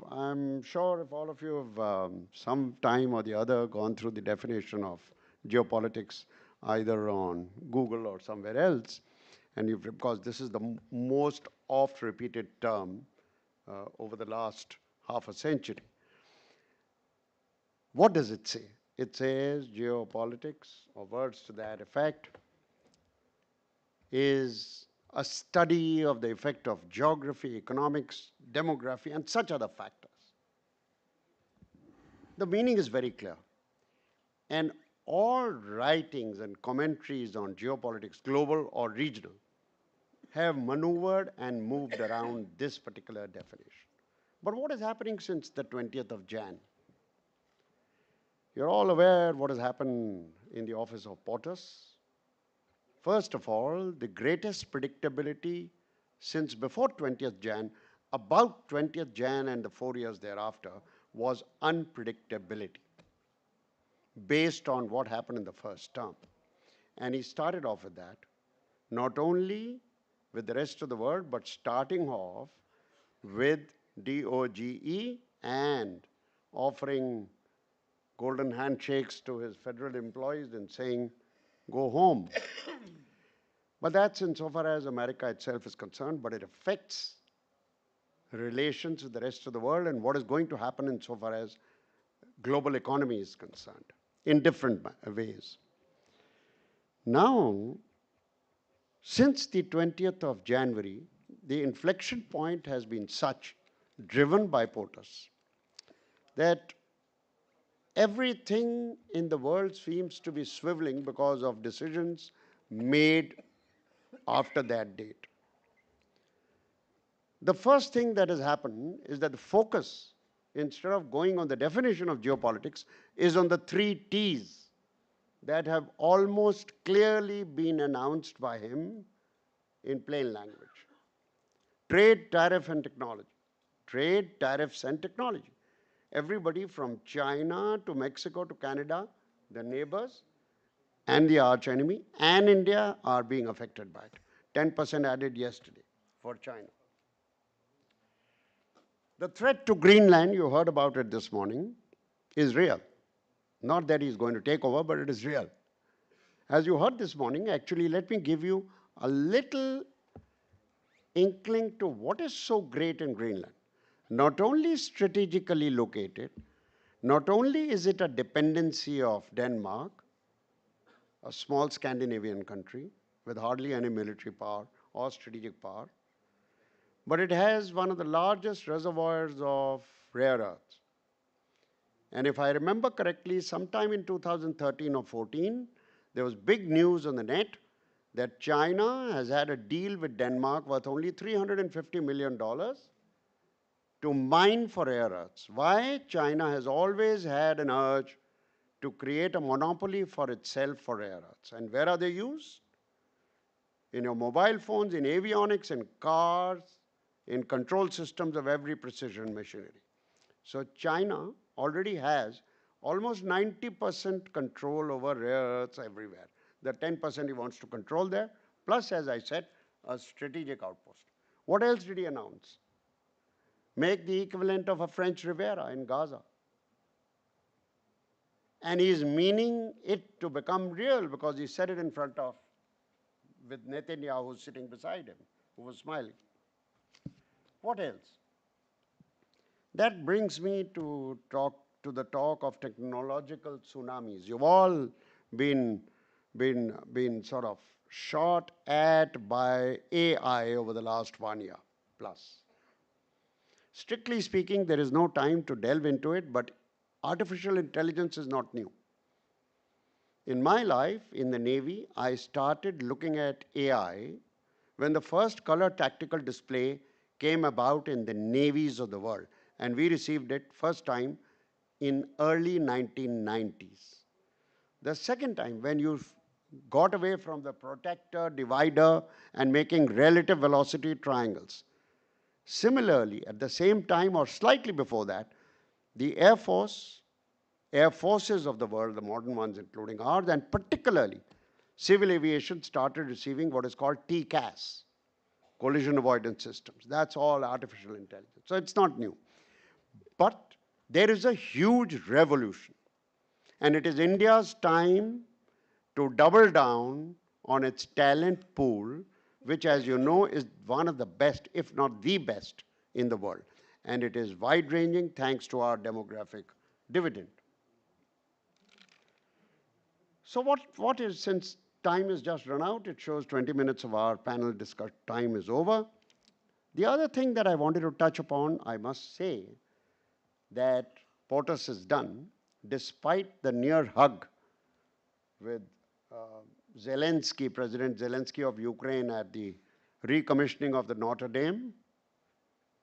I'm sure if all of you have some time or the other gone through the definition of geopolitics either on Google or somewhere else, and you've, because this is the most oft repeated term over the last half a century. What does it say? It says geopolitics, or words to that effect, is a study of the effect of geography, economics, demography, and such other factors. The meaning is very clear. And all writings and commentaries on geopolitics, global or regional, have maneuvered and moved around this particular definition. But what is happening since the 20th of Jan? You're all aware what has happened in the office of POTUS. First of all, the greatest predictability since before 20th Jan, about 20th Jan and the 4 years thereafter, was unpredictability based on what happened in the first term. And he started off with that, not only with the rest of the world, but starting off with DOGE and offering golden handshakes to his federal employees and saying, go home. But that's insofar as America itself is concerned, but it affects relations with the rest of the world and what is going to happen insofar as global economy is concerned in different ways. Now, since the 20th of January, the inflection point has been such, driven by POTUS, that everything in the world seems to be swiveling because of decisions made after that date. The first thing that has happened is that the focus, instead of going on the definition of geopolitics, is on the 3 T's that have almost clearly been announced by him in plain language. Trade, tariff, and technology. Trade, tariffs, and technology. Everybody from China to Mexico to Canada, the neighbors, and the arch enemy, and India are being affected by it. 10% added yesterday for China. The threat to Greenland, you heard about it this morning, is real. Not that he's going to take over, but it is real. As you heard this morning, actually, let me give you a little inkling to what is so great in Greenland. Not only strategically located, not only is it a dependency of Denmark, a small Scandinavian country with hardly any military power or strategic power, but it has one of the largest reservoirs of rare earths. And if I remember correctly, sometime in 2013 or 14, there was big news on the net that China has had a deal with Denmark worth only $350 million to mine for rare earths. Why? China has always had an urge to create a monopoly for itself for rare earths. And where are they used? In your mobile phones, in avionics, in cars, in control systems of every precision machinery. So China already has almost 90% control over rare earths everywhere. The 10% he wants to control there, plus, as I said, a strategic outpost. What else did he announce? Make the equivalent of a French Riviera in Gaza. And he's meaning it to become real because he said it in front of, with Netanyahu sitting beside him, who was smiling. What else? That brings me to the talk of technological tsunamis. You've all been sort of shot at by AI over the last 1 year plus. Strictly speaking, there is no time to delve into it, but artificial intelligence is not new. In my life in the Navy, I started looking at AI when the first color tactical display came about in the navies of the world. And we received it first time in early 1990s. The second time, when you got away from the protector, divider, and making relative velocity triangles. Similarly, at the same time or slightly before that, the Air Forces of the world, the modern ones including ours, and particularly civil aviation started receiving what is called TCAS, collision avoidance systems. That's all artificial intelligence. So it's not new. But there is a huge revolution. And it is India's time to double down on its talent pool, which, as you know, is one of the best, if not the best, in the world. And it is wide-ranging thanks to our demographic dividend. So what is, since time has just run out, it shows 20 minutes of our panel discussion time is over. The other thing that I wanted to touch upon, I must say, that POTUS has done, despite the near hug with Zelensky, President Zelensky of Ukraine at the recommissioning of the Notre Dame,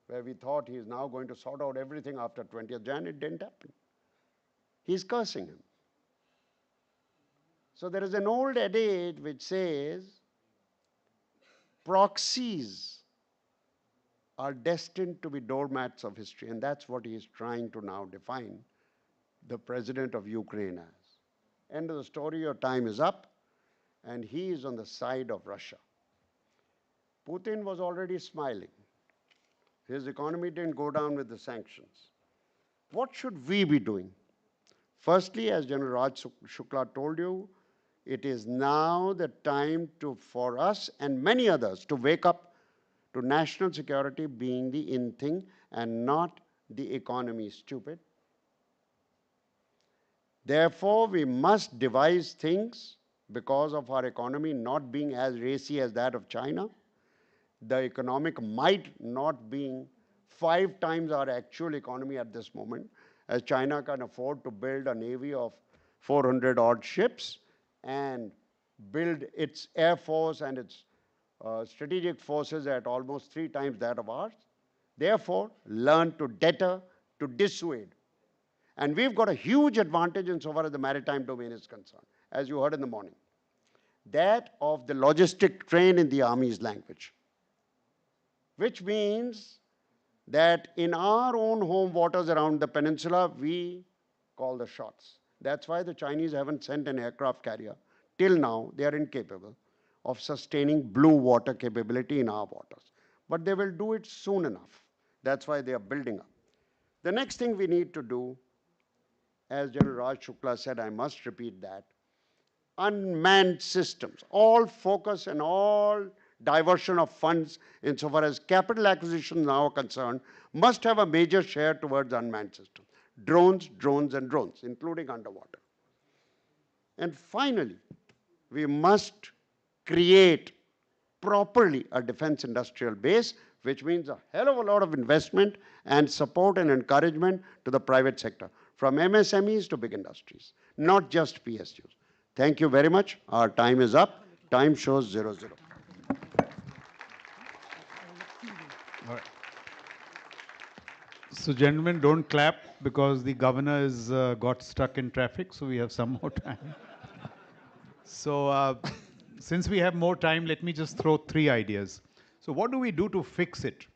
where we thought he is now going to sort out everything after 20th Jan, it didn't happen. He's cursing him. So there is an old adage which says, proxies are destined to be doormats of history, and that's what he is trying to now define the president of Ukraine as. End of the story, your time is up, and he is on the side of Russia. Putin was already smiling. His economy didn't go down with the sanctions. What should we be doing? Firstly, as General Raj Shukla told you, it is now the time for us and many others to wake up to national security being the in thing and not the economy stupid. Therefore, we must devise things because of our economy not being as racy as that of China. The economic might not being 5 times our actual economy at this moment, as China can afford to build a navy of 400 odd ships and build its air force and its strategic forces at almost 3 times that of ours. Therefore, learn to deter, to dissuade. And we've got a huge advantage insofar as the maritime domain is concerned, as you heard in the morning. That of the logistic train in the Army's language, which means that in our own home waters around the peninsula, we call the shots. That's why the Chinese haven't sent an aircraft carrier. Till now, they are incapable of sustaining blue water capability in our waters. But they will do it soon enough. That's why they are building up. The next thing we need to do, as General Raj Shukla said, I must repeat that, unmanned systems, all focus and all diversion of funds insofar as capital acquisition now are concerned, must have a major share towards unmanned systems. Drones, drones, and drones, including underwater. And finally, we must create properly a defense industrial base, which means a hell of a lot of investment and support and encouragement to the private sector, from MSMEs to big industries, not just PSUs. Thank you very much. Our time is up. Time shows 00. All right. So gentlemen, don't clap because the governor has got stuck in traffic, so we have some more time. So since we have more time, let me just throw 3 ideas. So what do we do to fix it?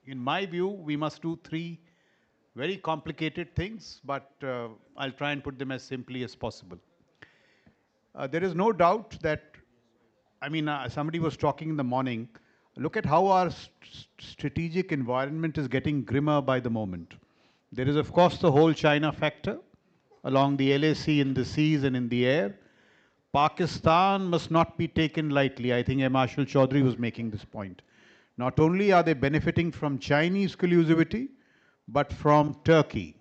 In my view, we must do 3 very complicated things, but I'll try and put them as simply as possible. There is no doubt that, somebody was talking in the morning, look at how our strategic environment is getting grimmer by the moment. There is, of course, the whole China factor along the LAC in the seas and in the air. Pakistan must not be taken lightly. I think Marshal Chaudhry was making this point. Not only are they benefiting from Chinese collusivity, but from Turkey.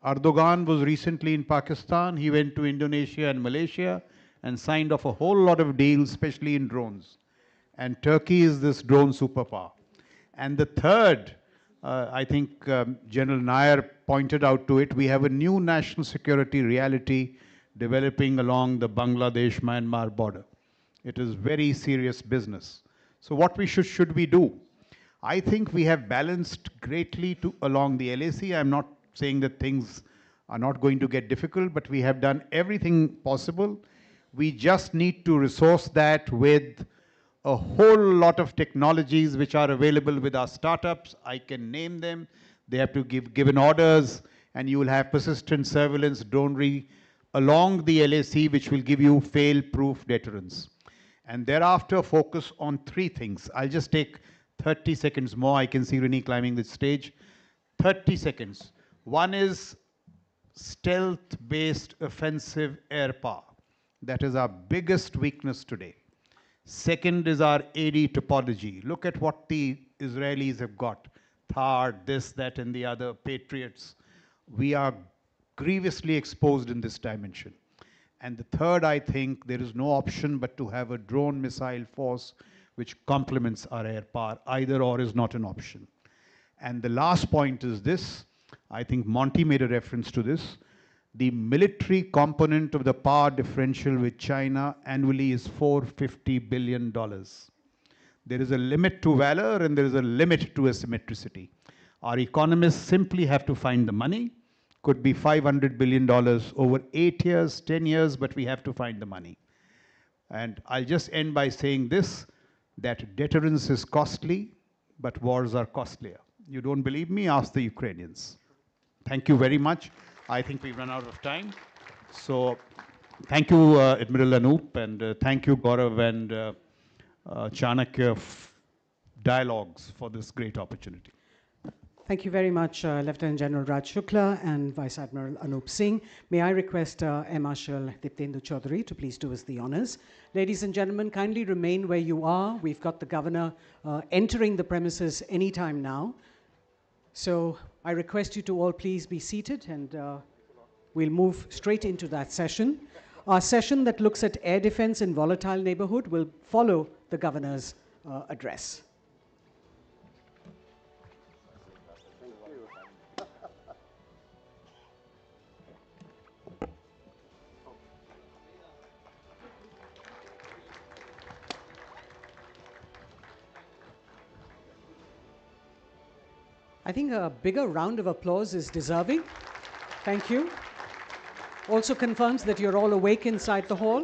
Erdogan was recently in Pakistan. He went to Indonesia and Malaysia and signed off a whole lot of deals, especially in drones. And Turkey is this drone superpower. And the third, I think General Nair pointed out to it, we have a new national security reality developing along the Bangladesh-Myanmar border. It is very serious business. So what should we do? I think we have balanced greatly along the LAC. I'm not saying that things are not going to get difficult, but we have done everything possible. We just need to resource that with a whole lot of technologies which are available with our startups. I can name them. They have to give given orders, and you will have persistent surveillance, dronery along the LAC, which will give you fail-proof deterrence. And thereafter, focus on three things. I'll just take 30 seconds more. I can see Rini climbing the stage. 30 seconds. One is stealth-based offensive air power. That is our biggest weakness today. Second is our AD topology. Look at what the Israelis have got. THAAD, this, that, and the other, Patriots. We are grievously exposed in this dimension. And the third, I think, there is no option but to have a drone missile force which complements our air power. Either or is not an option. And the last point is this. I think Monty made a reference to this. The military component of the power differential with China annually is $450 billion. There is a limit to valor and there is a limit to asymmetricity. Our economists simply have to find the money. Could be $500 billion over 8 years, 10 years, but we have to find the money. And I'll just end by saying this, that deterrence is costly, but wars are costlier. You don't believe me? Ask the Ukrainians. Thank you very much. I think we've run out of time. So thank you, Admiral Anup, and thank you, Gaurav and Chanakya Dialogues for this great opportunity. Thank you very much, Lieutenant General Raj Shukla and Vice Admiral Anup Singh. May I request Air Marshal Diptendu Chaudhary to please do us the honors. Ladies and gentlemen, kindly remain where you are. We've got the governor entering the premises anytime now. So I request you to all please be seated, and we'll move straight into that session. Our session that looks at air defense in volatile neighborhood will follow the governor's address. I think a bigger round of applause is deserving. Thank you. Also confirms that you're all awake inside the hall.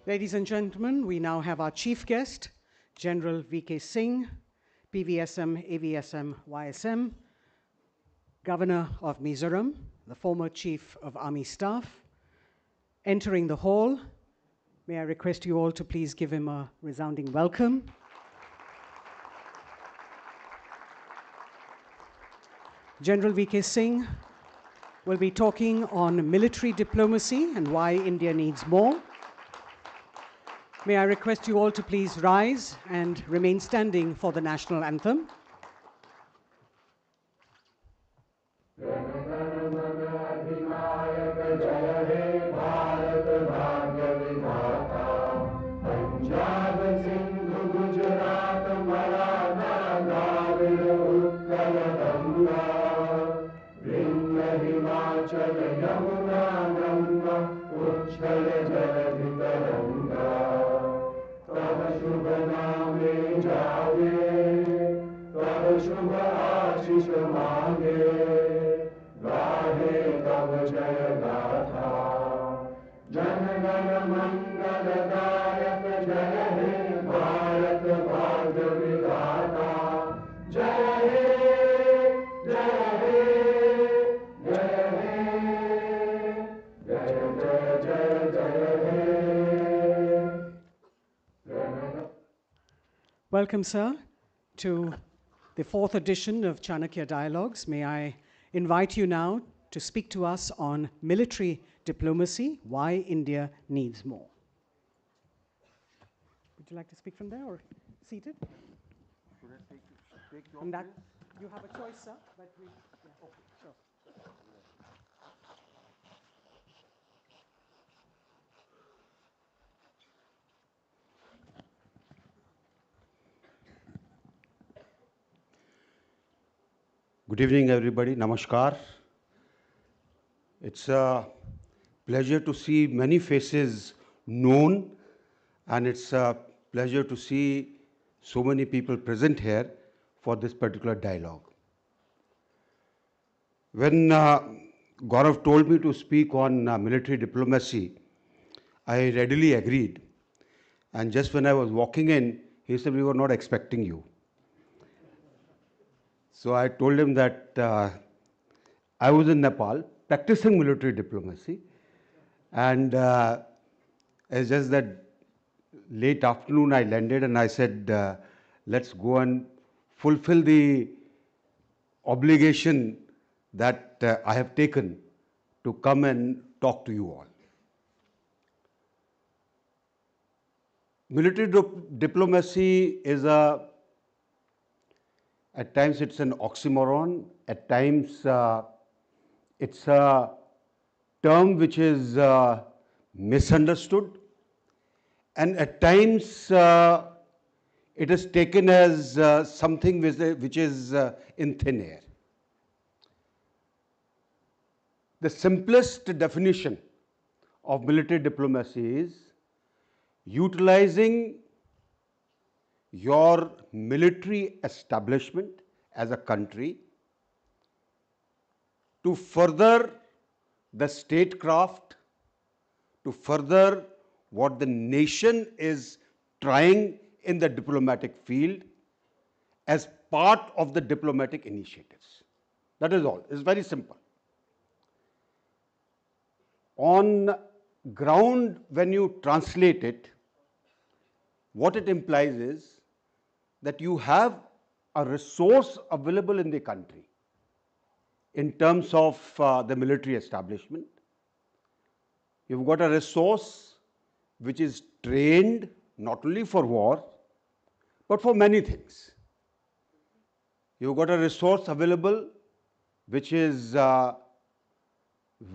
Ladies and gentlemen, we now have our chief guest, General V.K. Singh, PVSM, AVSM, YSM, Governor of Mizoram, the former Chief of Army Staff, entering the hall. May I request you all to please give him a resounding welcome. General V.K. Singh will be talking on military diplomacy and why India needs more. May I request you all to please rise and remain standing for the national anthem. Welcome, sir, to the 4th edition of Chanakya Dialogues. May I invite you now to speak to us on military diplomacy, why India needs more. Would you like to speak from there or seated? Should I take your And that, place? you have a choice, sir. But we, yeah, okay, sure. Good evening, everybody. Namaskar. It's a pleasure to see many faces known, and it's a pleasure to see so many people present here for this particular dialogue. When Gaurav told me to speak on military diplomacy, I readily agreed. And just when I was walking in, he said, "We were not expecting you." So I told him that I was in Nepal practicing military diplomacy, and it's just that late afternoon I landed and I said, let's go and fulfill the obligation that I have taken to come and talk to you all. Military diplomacy is at times it's an oxymoron, at times it's a term which is misunderstood, and at times it is taken as something which is in thin air. The simplest definition of military diplomacy is utilizing your military establishment as a country to further the statecraft, to further what the nation is trying in the diplomatic field as part of the diplomatic initiatives. That is all. It's very simple. On ground, when you translate it, what it implies is that you have a resource available in the country in terms of the military establishment. You've got a resource which is trained not only for war, but for many things. You've got a resource available which is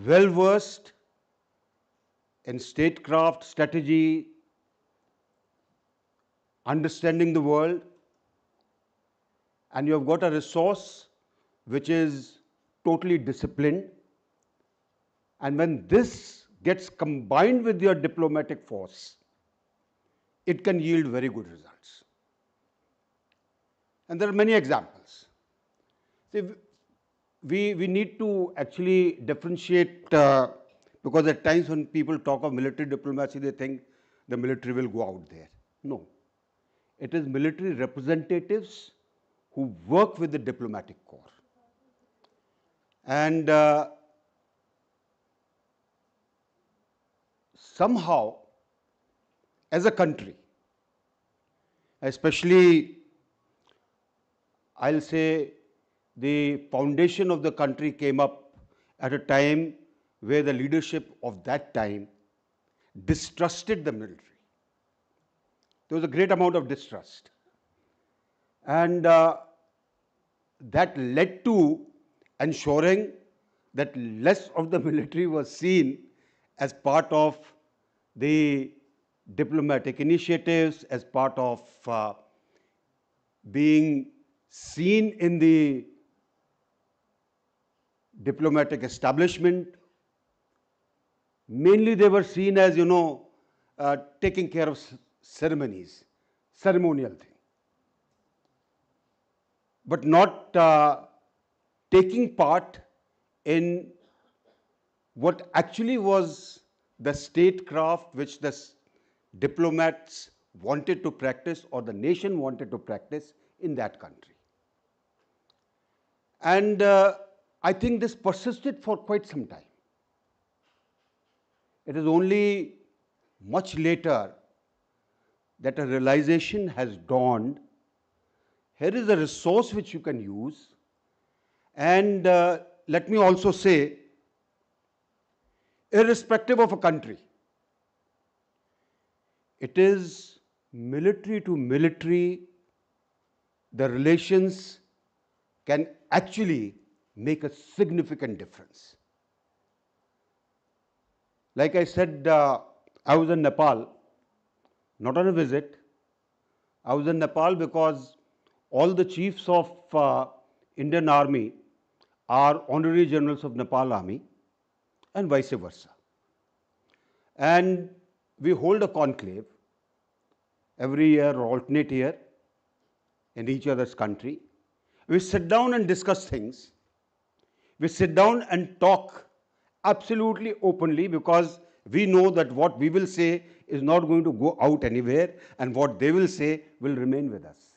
well-versed in statecraft, strategy, understanding the world, and you have got a resource which is totally disciplined. And when this gets combined with your diplomatic force, it can yield very good results. And there are many examples. See, we need to actually differentiate because at times when people talk of military diplomacy, they think the military will go out there. No. It is military representatives who work with the diplomatic corps. And somehow, as a country, especially, I'll say, the foundation of the country came up at a time where the leadership of that time distrusted the military. There was a great amount of distrust. And that led to ensuring that less of the military was seen as part of the diplomatic initiatives, as part of being seen in the diplomatic establishment. Mainly they were seen as, taking care of ceremonies, ceremonial thing. But not taking part in what actually was the statecraft which the diplomats wanted to practice or the nation wanted to practice in that country. And I think this persisted for quite some time. It is only much later that a realization has dawned. Here is a resource which you can use. And let me also say, irrespective of a country, it is military to military, the relations can actually make a significant difference. Like I said, I was in Nepal, not on a visit. I was in Nepal because all the chiefs of Indian Army are honorary generals of Nepal Army and vice versa. And we hold a conclave every year or alternate year in each other's country. We sit down and discuss things. We sit down and talk absolutely openly because we know that what we will say is not going to go out anywhere and what they will say will remain with us.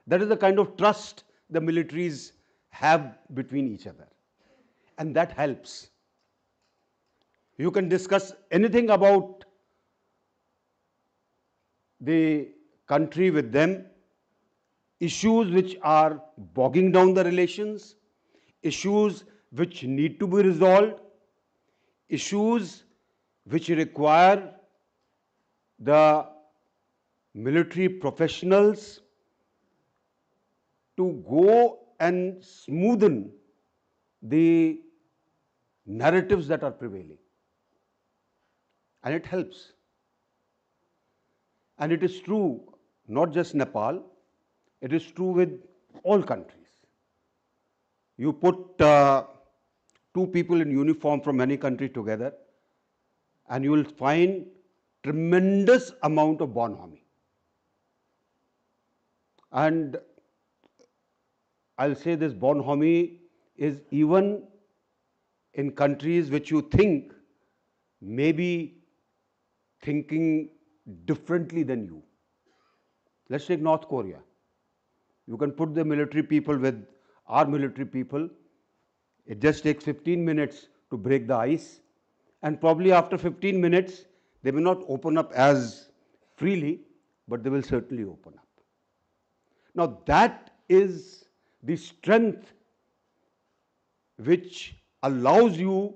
That is the kind of trust the militaries have between each other. And that helps. You can discuss anything about the country with them, issues which are bogging down the relations, issues which need to be resolved, issues which require the military professionals to go and smoothen the narratives that are prevailing. And it helps. And it is true, not just Nepal, it is true with all countries. You put two people in uniform from any country together, and you will find tremendous amount of bonhomie. And I'll say this bonhomie is even in countries which you think may be thinking differently than you. Let's take North Korea. You can put the military people with our military people. It just takes 15 minutes to break the ice. And probably after 15 minutes, they may not open up as freely, but they will certainly open up. Now that is the strength which allows you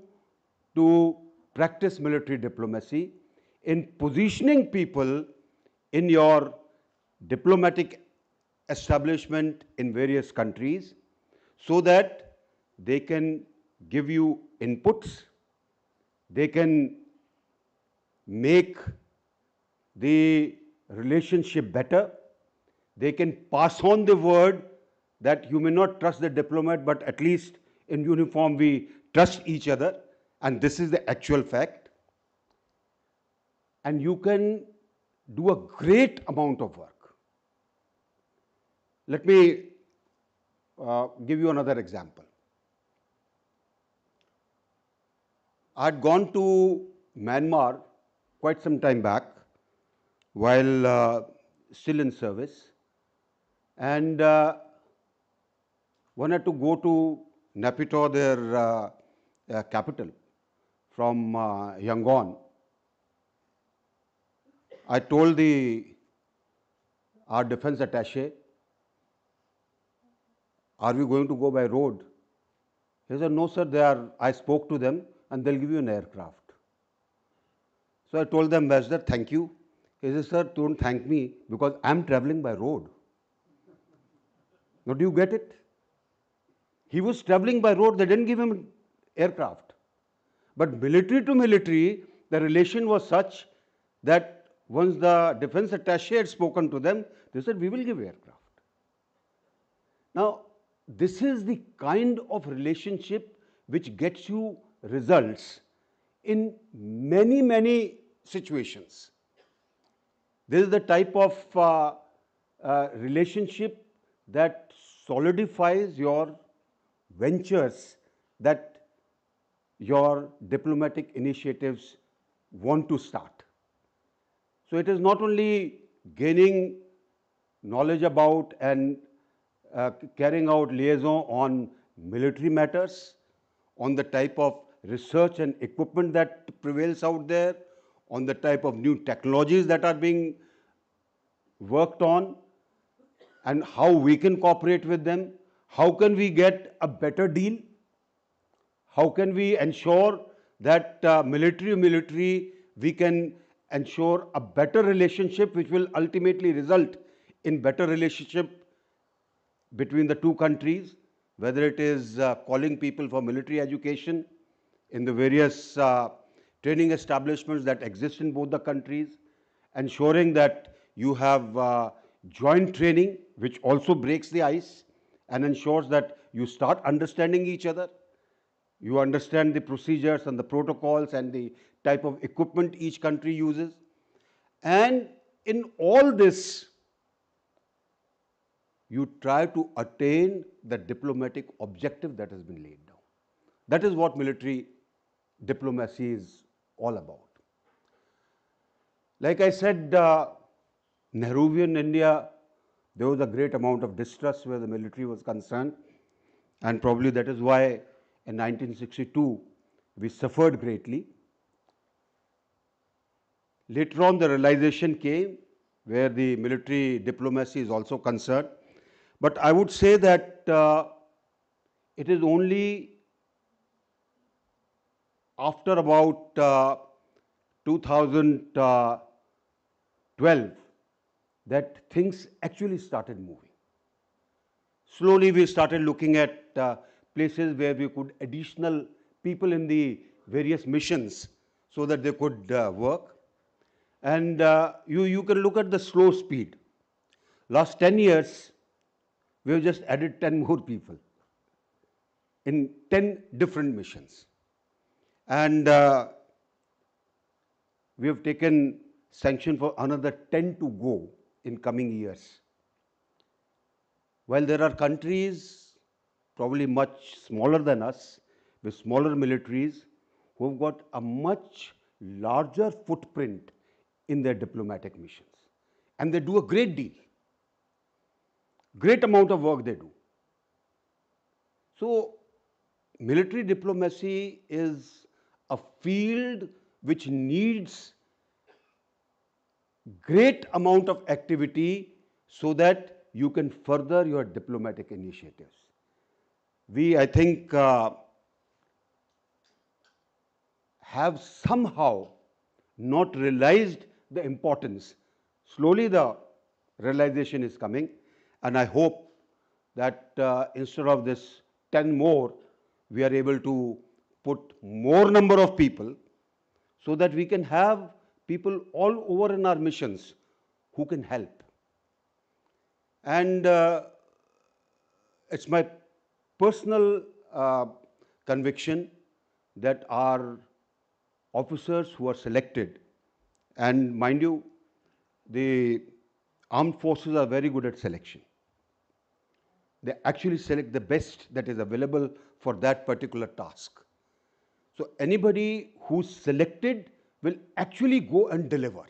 to practice military diplomacy in positioning people in your diplomatic establishment in various countries so that they can give you inputs, they can make the relationship better, they can pass on the word that you may not trust the diplomat, but at least in uniform we trust each other, and this is the actual fact. And you can do a great amount of work. Let me give you another example. I had gone to Myanmar quite some time back while still in service, and one had to go to Naypyidaw, their capital, from Yangon. I told our defense attaché, are we going to go by road? He said, no, sir, I spoke to them and they'll give you an aircraft. So I told the ambassador, thank you. He said, sir, don't thank me because I'm traveling by road. Now, do you get it? He was traveling by road, they didn't give him an aircraft. But military to military, the relation was such that once the defense attaché had spoken to them, they said, we will give aircraft. Now, this is the kind of relationship which gets you results in many, many situations. This is the type of relationship that solidifies your ventures that your diplomatic initiatives want to start. So it is not only gaining knowledge about and carrying out liaison on military matters, on the type of research and equipment that prevails out there, on the type of new technologies that are being worked on, and how we can cooperate with them. How can we get a better deal? How can we ensure that military we can ensure a better relationship which will ultimately result in better relationship between the two countries, whether it is calling people for military education in the various training establishments that exist in both the countries, ensuring that you have joint training which also breaks the ice and ensures that you start understanding each other. You understand the procedures and the protocols and the type of equipment each country uses. And in all this, you try to attain the diplomatic objective that has been laid down. That is what military diplomacy is all about. Like I said, Nehruvian India, there was a great amount of distrust where the military was concerned, and probably that is why in 1962 we suffered greatly. Later on the realization came where the military diplomacy is also concerned. But I would say that it is only after about 2012 that things actually started moving. Slowly we started looking at places where we could additional people in the various missions so that they could work. And you can look at the slow speed. Last 10 years, we have just added 10 more people in 10 different missions. And we have taken sanction for another 10 to go in coming years. While there are countries probably much smaller than us, with smaller militaries, who have got a much larger footprint in their diplomatic missions. And they do a great deal. Great amount of work they do. So, military diplomacy is a field which needs great amount of activity so that you can further your diplomatic initiatives. We, I think, have somehow not realized the importance. Slowly the realization is coming, and I hope that instead of this 10 more, we are able to put more number of people so that we can have people all over in our missions who can help. And it's my personal conviction that our officers who are selected, and mind you, the armed forces are very good at selection. They actually select the best that is available for that particular task. So anybody who's selected will actually go and deliver,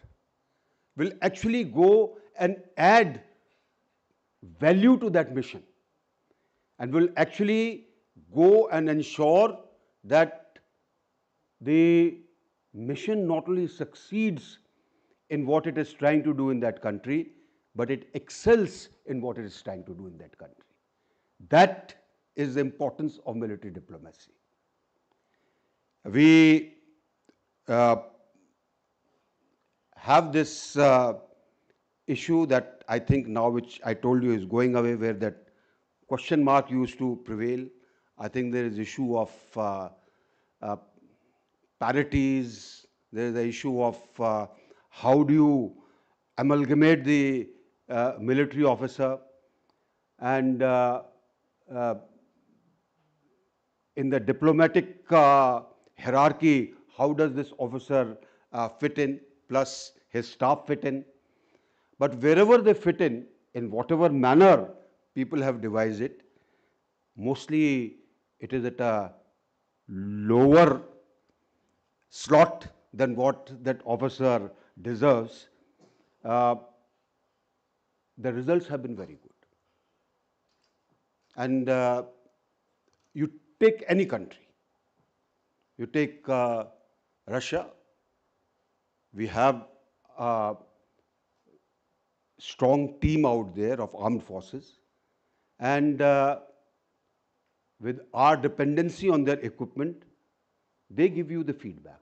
will actually go and add value to that mission, and will actually go and ensure that the mission not only succeeds in what it is trying to do in that country, but it excels in what it is trying to do in that country. That is the importance of military diplomacy. We have this issue that I think now, which I told you is going away, where that question mark used to prevail. I think there is issue of parities, there is the issue of how do you amalgamate the military officer, and in the diplomatic hierarchy, how does this officer fit in, plus his staff fit in. But wherever they fit in whatever manner people have devised it, mostly it is at a lower slot than what that officer deserves. The results have been very good. And you take any country, you take Russia, we have a strong team out there of armed forces, and with our dependency on their equipment, they give you the feedback.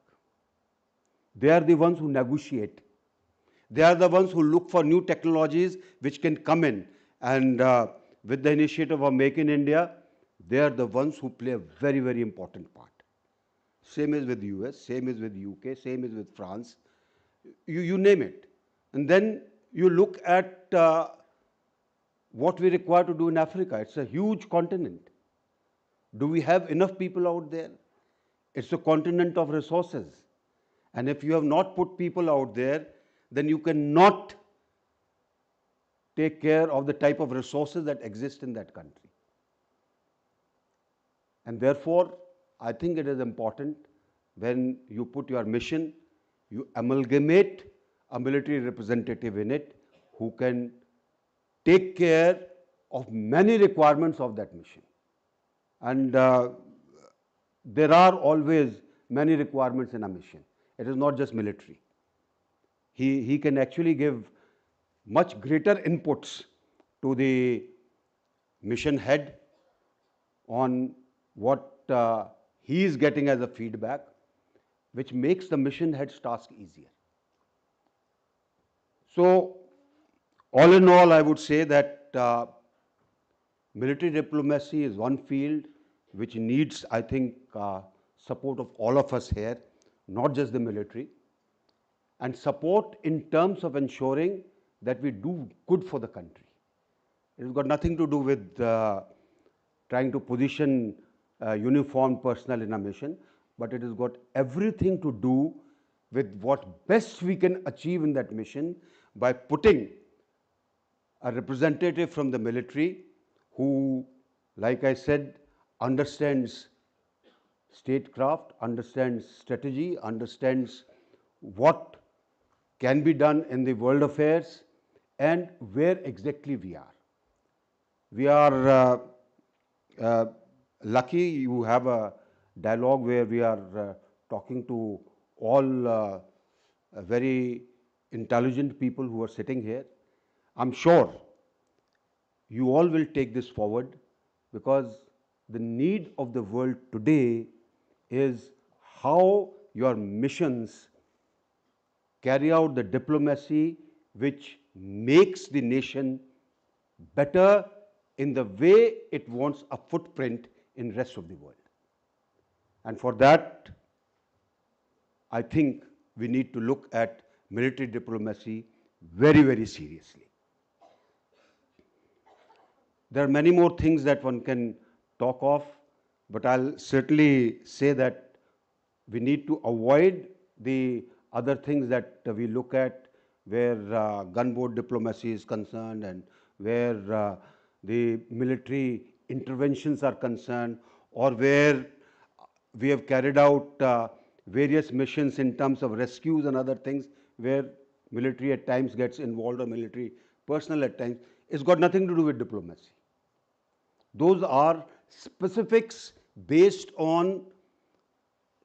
They are the ones who negotiate. They are the ones who look for new technologies which can come in, and with the initiative of Make in India, they are the ones who play a very, very important part. Same is with US, same is with UK, same is with France, you name it. And then you look at what we require to do in Africa. It's a huge continent. Do we have enough people out there? It's a continent of resources. And if you have not put people out there, then you cannot take care of the type of resources that exist in that country. And therefore, I think it is important when you put your mission, you amalgamate a military representative in it who can take care of many requirements of that mission. And there are always many requirements in a mission. It is not just military. He can actually give much greater inputs to the mission head on what he is getting as a feedback, which makes the mission head's task easier. So, all in all, I would say that military diplomacy is one field which needs, I think, support of all of us here, not just the military, and support in terms of ensuring that we do good for the country. It has got nothing to do with trying to position uniformed personnel in a mission, but it has got everything to do with what best we can achieve in that mission by putting a representative from the military who, like I said, understands statecraft, understands strategy, understands what can be done in the world affairs and where exactly we are. We are lucky you have a dialogue where we are talking to all very intelligent people who are sitting here. I'm sure you all will take this forward, because the need of the world today is how your missions carry out the diplomacy which makes the nation better in the way it wants a footprint in the rest of the world. And for that, I think we need to look at military diplomacy very, very seriously. There are many more things that one can talk of, but I'll certainly say that we need to avoid the other things that we look at where gunboat diplomacy is concerned and where the military interventions are concerned, or where we have carried out various missions in terms of rescues and other things where military at times gets involved or military personnel at times. It's got nothing to do with diplomacy. Those are specifics based on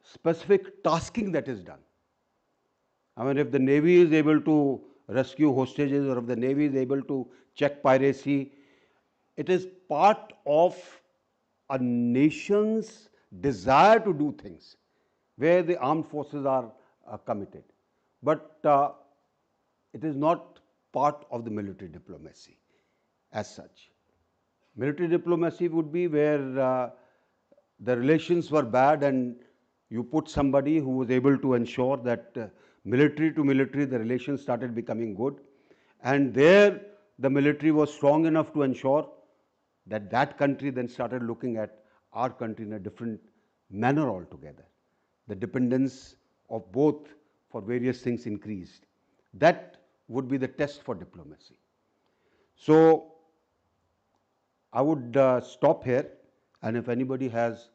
specific tasking that is done. I mean, if the Navy is able to rescue hostages or if the Navy is able to check piracy, it is part of a nation's desire to do things where the armed forces are committed. But it is not part of the military diplomacy as such. Military diplomacy would be where the relations were bad and you put somebody who was able to ensure that military to military the relations started becoming good, and there the military was strong enough to ensure that that country then started looking at our country in a different manner altogether. The dependence of both for various things increased. That would be the test for diplomacy. So I would stop here, and if anybody has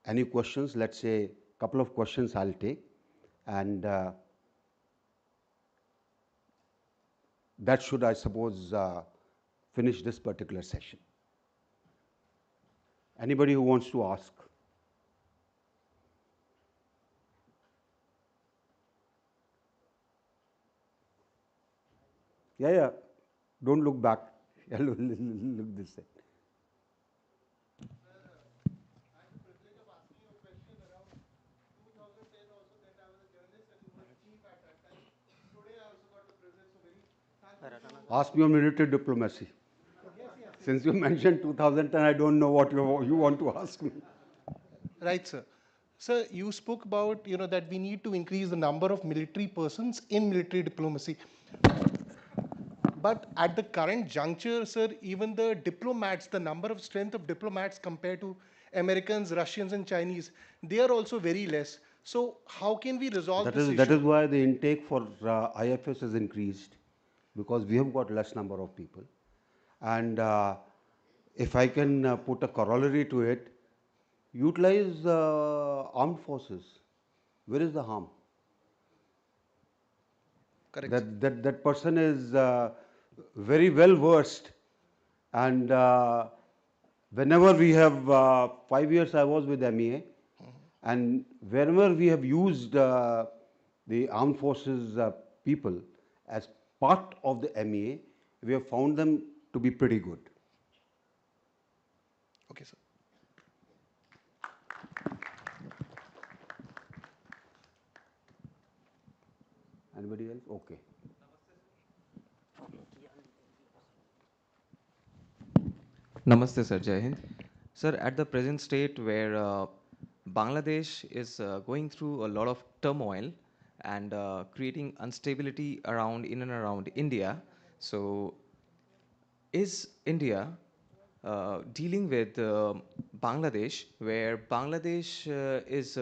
any questions, let's say a couple of questions I'll take, and that should, I suppose, finish this particular session. Anybody who wants to ask? Yeah. Don't look back. Look this side. Ask me on military diplomacy. Since you mentioned 2010, I don't know what you want to ask me. Right, sir. Sir, you spoke about that we need to increase the number of military persons in military diplomacy. But at the current juncture, sir, even the diplomats, the number of strength of diplomats compared to Americans, Russians, and Chinese, they are also very less. So how can we resolve this issue? That is why the intake for IFS has increased, because we have got less number of people. And if I can put a corollary to it, utilize armed forces. Where is the harm? Correct. That person is very well versed, and whenever we have 5 years I was with MEA, and whenever we have used the armed forces people as part of the MEA, we have found them to be pretty good. Okay, sir. Anybody else? Okay. Namaste, sir. Jai Hind. Sir, at the present state where Bangladesh is going through a lot of turmoil and creating instability in and around India, so is India dealing with Bangladesh, where Bangladesh is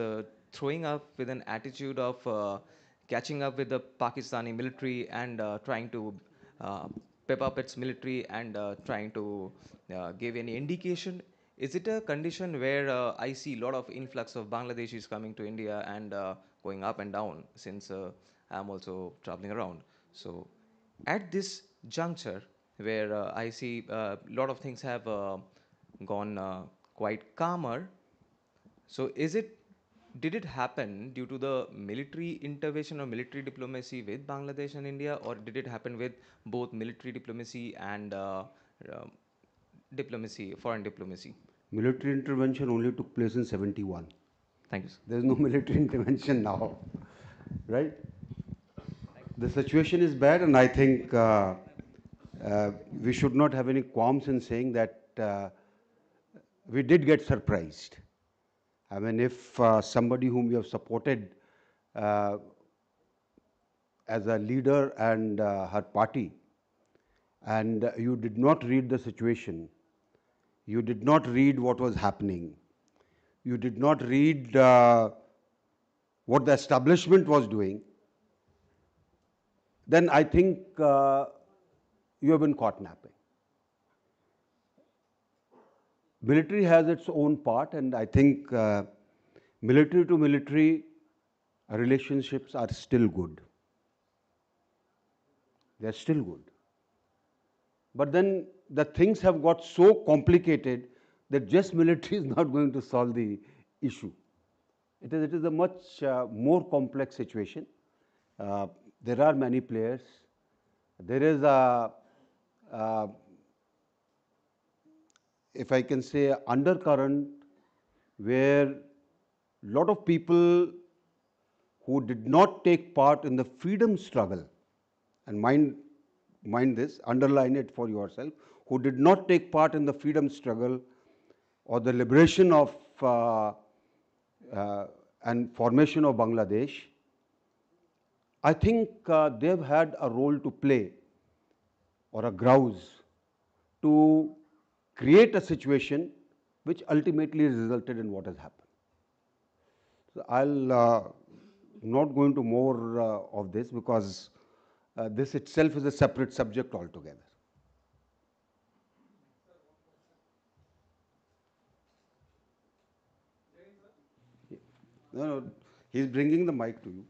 throwing up with an attitude of catching up with the Pakistani military and trying to pep up its military and trying to give any indication? Is it a condition where I see a lot of influx of Bangladeshis coming to India and going up and down, since I'm also traveling around? So at this juncture, where I see a lot of things have gone quite calmer, so did it happen due to the military intervention or military diplomacy with Bangladesh and India, or did it happen with both military diplomacy and foreign diplomacy? Military intervention only took place in 71. Thank you, sir. There is no military intervention now, right? The situation is bad, and I think we should not have any qualms in saying that we did get surprised. I mean, if somebody whom you have supported as a leader and her party, and you did not read the situation, you did not read what was happening, you did not read what the establishment was doing, then I think you have been caught napping. Military has its own part, and I think military to military relationships are still good. They are still good. But then the things have got so complicated that just military is not going to solve the issue. It is a much more complex situation. There are many players. There is if I can say, undercurrent where a lot of people who did not take part in the freedom struggle, and mind this, underline it for yourself, who did not take part in the freedom struggle or the liberation of and formation of Bangladesh, I think they've had a role to play or a grouse to create a situation which ultimately resulted in what has happened. So I'll not go into more of this because this itself is a separate subject altogether. No, he's bringing the mic to you.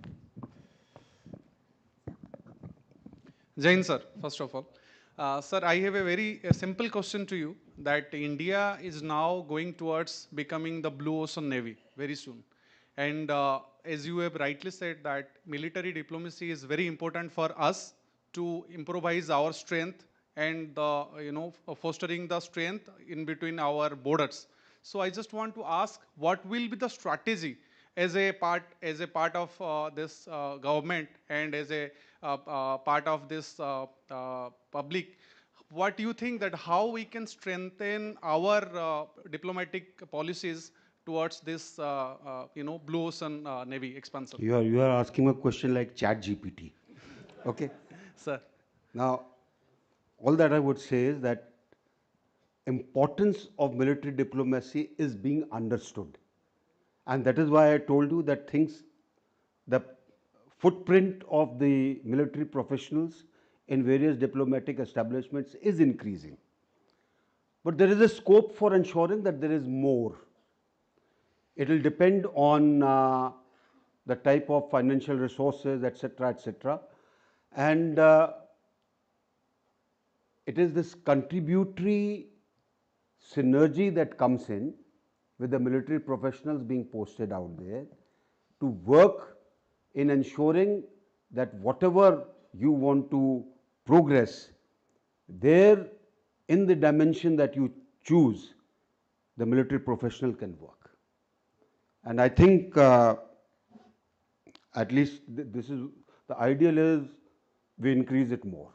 Jain sir, first of all. Sir, I have a very simple question to you, that India is now going towards becoming the Blue Ocean Navy very soon. And as you have rightly said, that military diplomacy is very important for us to improvise our strength and fostering the strength in between our borders. So I just want to ask, what will be the strategy as a part of this government and as a part of this public? What do you think that how we can strengthen our diplomatic policies towards this Blue Ocean Navy expansion? You are asking a question like Chat GPT. Okay. Sir. Now, all that I would say is that importance of military diplomacy is being understood. And that is why I told you that the footprint of the military professionals in various diplomatic establishments is increasing. But there is a scope for ensuring that there is more. It will depend on the type of financial resources, etc., etc. And it is this contributory synergy that comes in with the military professionals being posted out there to work in ensuring that whatever you want to progress, there in the dimension that you choose, the military professional can work. And I think at least this is, the ideal is we increase it more.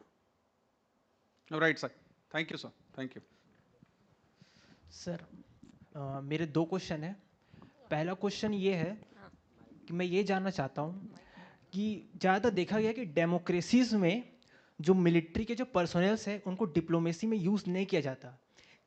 All right, sir. Thank you, sir. Thank you. Sir मेरे दो question हैं. पहला question ये है कि मैं ये जानना चाहता हूँ कि ज़्यादातर देखा गया कि डेमोक्रेसीज़ में जो मिलिट्री के जो पर्सोनल्स हैं उनको डिप्लोमेसी में यूज़ नहीं किया जाता.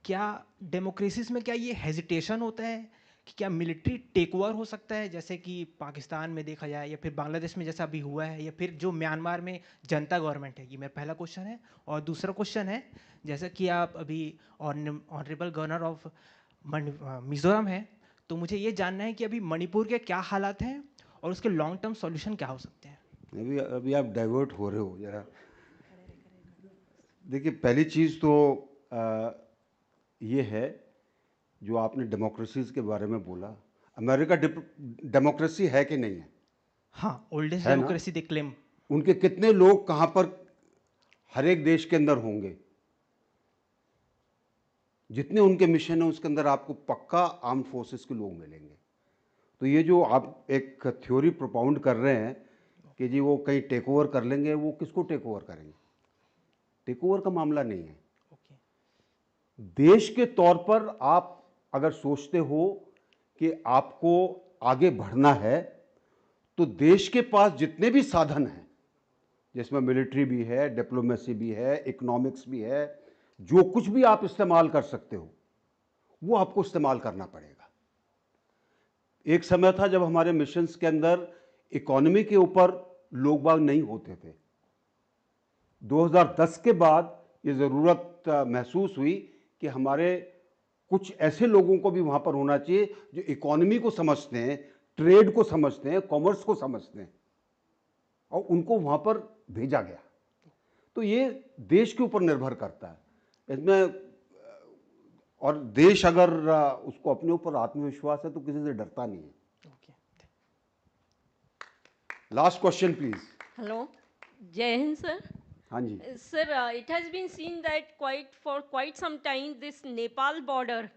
क्या डेमोक्रेसीज़ में क्या ये हेजिटेशन होता है कि क्या मिलिट्री टेक ओवर हो सकता है, जैसे कि पाकिस्तान में देखा जाए या फिर बांग्लादेश में जैसा अभी हुआ है, या फिर जो म्यांमार में जनता गवर्नमेंट है? ये मेरा पहला क्वेश्चन है. और दूसरा क्वेश्चन है, जैसा कि आप अभी ऑनरेबल गवर्नर ऑफ मिज़ोरम है, तो मुझे ये जानना है कि अभी मणिपुर के क्या हालात हैं और उसके लॉन्ग टर्म सॉल्यूशन क्या हो सकते हैं? अभी आप डाइवर्ट हो रहे हो जरा. देखिए, पहली चीज़ तो ये है जो आपने डेमोक्रेसीज के बारे में बोला. अमेरिका डेमोक्रेसी है कि नहीं है? हाँ, ओल्डेस्ट डेमोक्रेसी दे क्लेम. उनके कितने लोग कहाँ पर हर एक देश के अंदर होंगे? जितने उनके मिशन है उसके अंदर आपको पक्का आर्म फोर्सेस के लोग मिलेंगे. तो ये जो आप एक थ्योरी प्रोपाउंड कर रहे हैं कि जी वो कहीं टेक ओवर कर लेंगे, वो किसको टेक ओवर करेंगे? टेक ओवर का मामला नहीं है. देश के तौर पर आप अगर सोचते हो कि आपको आगे बढ़ना है, तो देश के पास जितने भी साधन हैं, जिसमें मिलिट्री भी है, डिप्लोमेसी भी है, इकोनॉमिक्स भी है, जो कुछ भी आप इस्तेमाल कर सकते हो वो आपको इस्तेमाल करना पड़ेगा. एक समय था जब हमारे मिशंस के अंदर इकोनॉमी के ऊपर लोग बाग नहीं होते थे. 2010 के बाद ये ज़रूरत महसूस हुई कि हमारे कुछ ऐसे लोगों को भी वहाँ पर होना चाहिए जो इकोनॉमी को समझते हैं, ट्रेड को समझते हैं, कॉमर्स को समझते हैं, और उनको वहाँ पर भेजा गया. तो ये देश के ऊपर निर्भर करता है इसमें. और देश अगर उसको अपने ऊपर आत्मविश्वास है तो किसी से डरता नहीं है. Last question please. हेलो, जय हिंद सर. हाँ जी. Sir, it has been seen that for quite some time this Nepal border,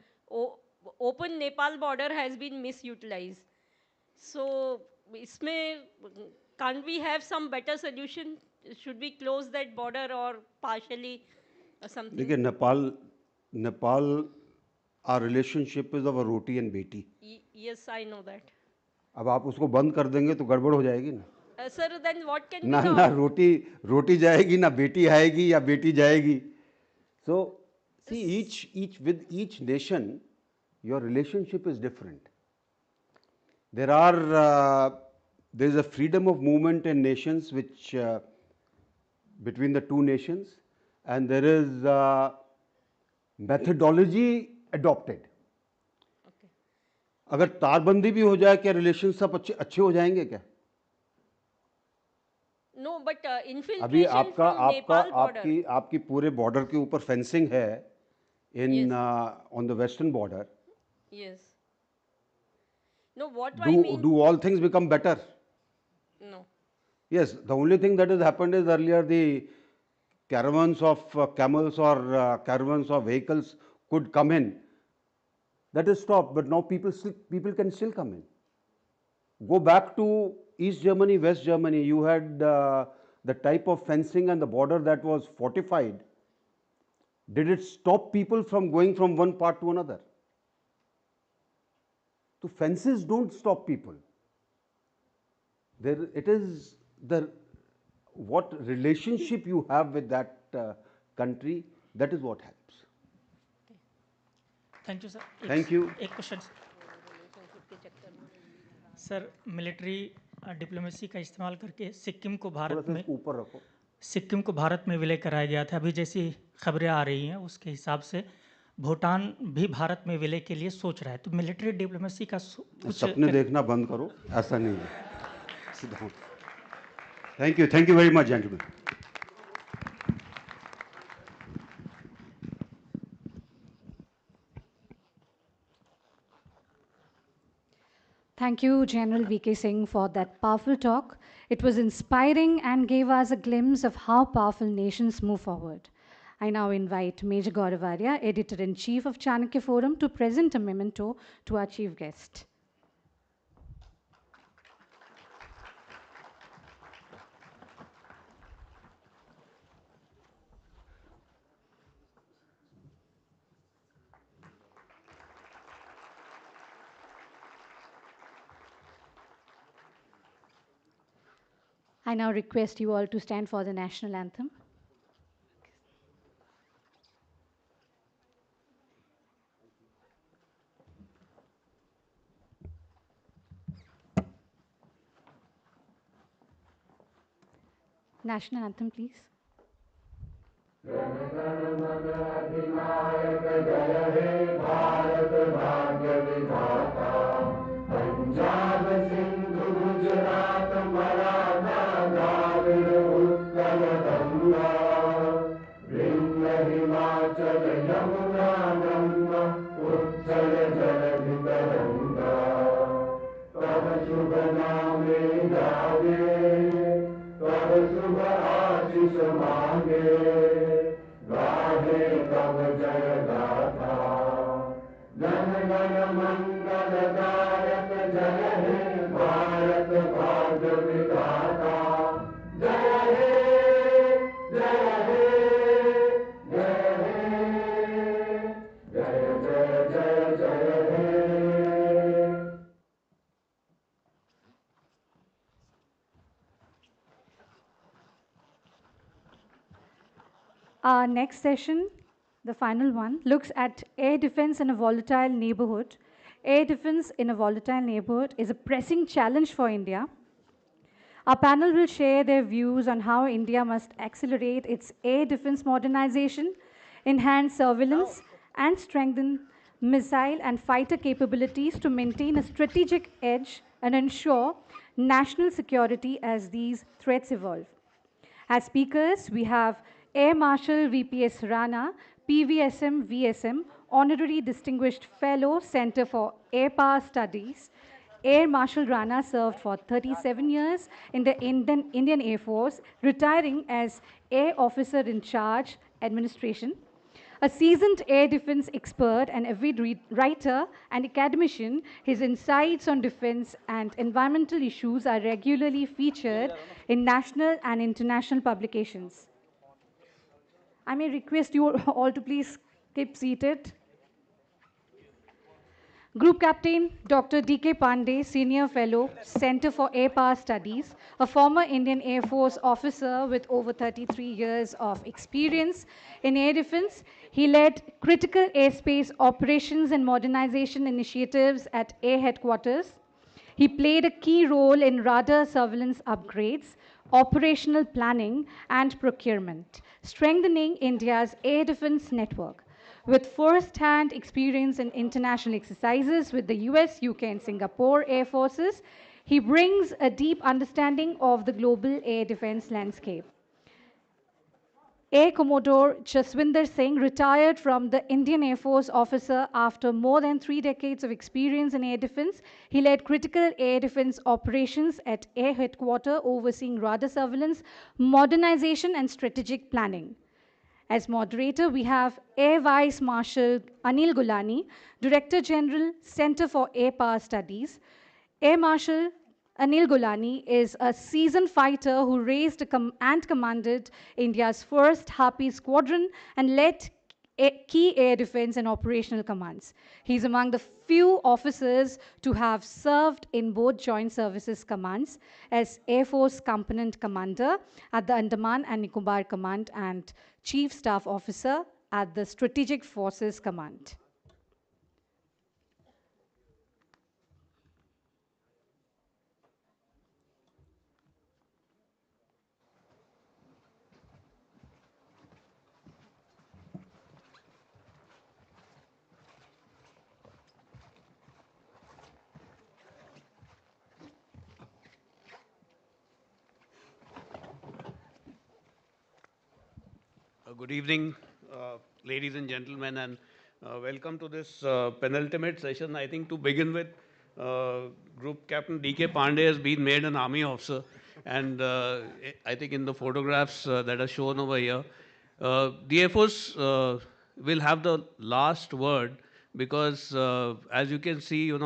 open Nepal border has been misutilized. So, can't we have some better solution? Should we close that border or partially something? देखिए Nepal our relationship is of a roti and beti. Yes, I know that. अब आप उसको बंद कर देंगे तो गड़बड़ हो जाएगी ना. Sir, then what can be ना the रोटी जाएगी ना बेटी आएगी या बेटी जाएगी. So see with each nation your relationship is different. There is a freedom of movement in nations which between the two nations, and there is methodology adopted. अगर तारबंदी भी हो जाए क्या रिलेशन सब अच्छे हो जाएंगे क्या? No, but infiltration अभी from Nepal border. आपकी पूरे बॉर्डर के ऊपर फेंसिंग है in on the western border. Yes. No, what I mean. Do all things become better? No. Yes, the only thing that has happened is earlier the caravans of camels or caravans of vehicles could come in. That is stopped, but now people can still come in. Go back to East Germany, West Germany, you had the type of fencing and the border that was fortified. Did it stop people from going from one part to another? So fences don't stop people. It is what relationship you have with that country, that is what helps. Thank you, sir. Thank you. एक question sir, military diplomacy का इस्तेमाल करके सिक्किम को भारत में विलय कराया गया था. अभी जैसी खबरें आ रही हैं उसके हिसाब से भूटान भी भारत में विलय के लिए सोच रहा है. तो मिलिट्री डिप्लोमेसी का कुछ सपने देखना बंद करो, ऐसा नहीं है. Thank you very much, gentlemen. Thank you, General V.K. Singh, for that powerful talk. It was inspiring and gave us a glimpse of how powerful nations move forward. I now invite Major Gaurav Arya, Editor-in-Chief of Chanakya Forum, to present a memento to our chief guest. I now request you all to stand for the national anthem. National anthem, please. Punjab Sindhu Gujarat Maratha Dravida Utkal Ganga Vindhya Himachal Yamuna Ganga उच्चल जलधि तरंगा तब शुभ नामे गावे तब शुभ आशीष मांगे गाहे तब जय गाथा जन गण मंगलदायक जय हे भारत भाग्य विधाता जय हे जय हे जय हे जय जय जय जय हे. Our next session, the final one, looks at air defense in a volatile neighborhood. Air defense in a volatile neighborhood is a pressing challenge for India. Our panel will share their views on how India must accelerate its air defense modernization, enhance surveillance, and strengthen missile and fighter capabilities to maintain a strategic edge and ensure national security as these threats evolve. As speakers, we have Air Marshal VPS Rana, PVSM VSM, Honorary Distinguished Fellow, Center for Air Power Studies, Air Marshal Rana served for 37 years in the Indian Air Force, retiring as Air Officer in Charge Administration. A seasoned air defense expert and avid writer and academician, his insights on defense and environmental issues are regularly featured in national and international publications. I may request you all to please keep seated. Group Captain Dr. D.K. Pandey, Senior Fellow, Center for Air Power Studies, a former Indian Air Force officer with over 33 years of experience in air defense. He led critical airspace operations and modernization initiatives at Air Headquarters. He played a key role in radar surveillance upgrades, operational planning, and procurement, strengthening India's air defense network. With first-hand experience in international exercises with the US, UK, and Singapore Air Forces, he brings a deep understanding of the global air defense landscape. Air Commodore Jaswinder Singh retired from the Indian Air Force officer after more than 3 decades of experience in air defense. He led critical air defense operations at Air Headquarters, overseeing radar surveillance, modernization, and strategic planning. As moderator, we have Air Vice Marshal Anil Gulani, Director General, Center for Air Power Studies. Air Marshal Anil Gulani is a seasoned fighter who raised and commanded India's first Harpy squadron and led key air defense and operational commands. He's among the few officers to have served in both Joint Services Commands as Air Force Component Commander at the Andaman and Nicobar Command and Chief Staff Officer at the Strategic Forces Command. Good evening, ladies and gentlemen, and welcome to this penultimate session. I think to begin with, Group Captain D.K. Pandey has been made an army officer, and I think in the photographs that are shown over here, the Air Force will have the last word because, as you can see,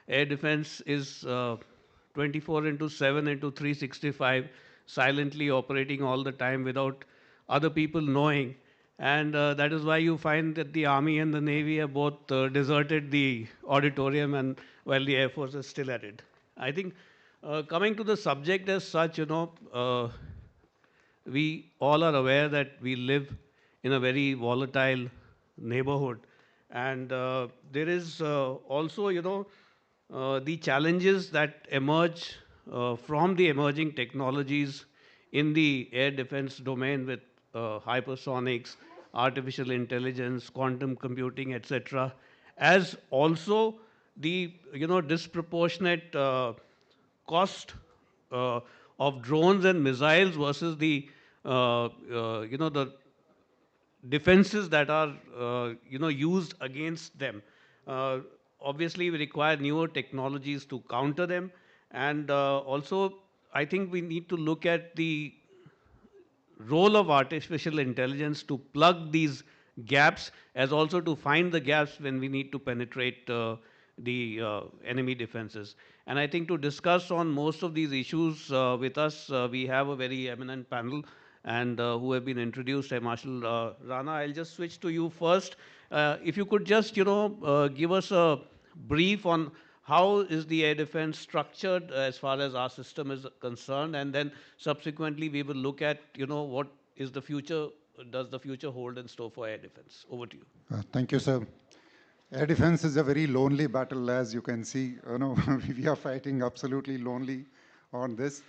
air defense is 24/7 into 365, silently operating all the time without other people knowing. And that is why you find that the Army and the Navy have both deserted the auditorium, and while the Air Force is still at it. I think coming to the subject as such, we all are aware that we live in a very volatile neighborhood. And there is also, the challenges that emerge from the emerging technologies in the air defense domain with hypersonics, artificial intelligence, quantum computing, etc., as also the disproportionate cost of drones and missiles versus the the defenses that are used against them. Obviously, we require newer technologies to counter them, and also I think we need to look at the role of artificial intelligence to plug these gaps, as also to find the gaps when we need to penetrate the enemy defenses. And I think to discuss on most of these issues with us, we have a very eminent panel and who have been introduced by Marshal Rana. I'll just switch to you first. If you could just, give us a brief on how is the air defense structured as far as our system is concerned, and then subsequently we will look at, what is the future, does the future hold in store for air defense? Over to you. Thank you, sir. Air defense is a very lonely battle, as you can see. We are fighting absolutely lonely on this.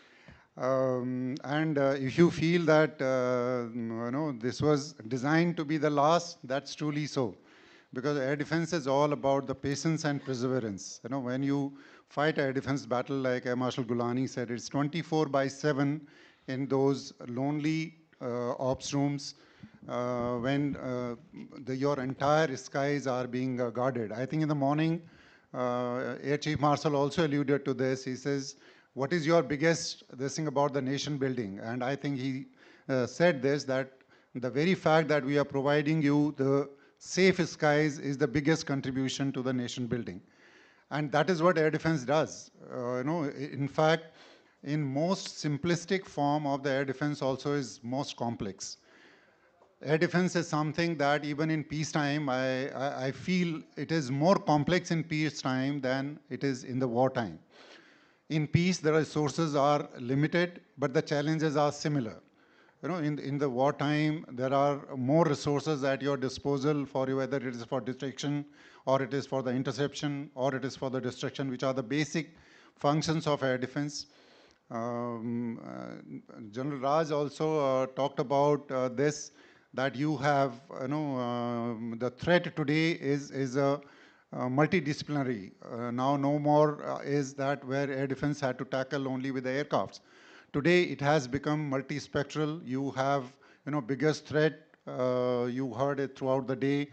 If you feel that, this was designed to be the last, that's truly so. Because air defense is all about the patience and perseverance. When you fight air defense battle, like Air Marshal Gulani said, it's 24/7 in those lonely ops rooms when your entire skies are being guarded. I think in the morning, Air Chief Marshal also alluded to this. He says, what is your biggest this thing about the nation building? And I think he said this, that the very fact that we are providing you the safe skies is the biggest contribution to the nation building. And that is what air defense does. In fact, in most simplistic form of the air defense also is most complex. Air defense is something that even in peacetime, I feel it is more complex in peacetime than it is in the wartime. In peace, the resources are limited, but the challenges are similar. In the wartime, there are more resources at your disposal for you, whether it is for detection, or it is for the interception, or it is for the destruction, which are the basic functions of air defense. General Raj also talked about this, that you have, the threat today is a multidisciplinary. Now no more is that where air defense had to tackle only with the aircrafts. Today it has become multispectral. You have, biggest threat. You heard it throughout the day.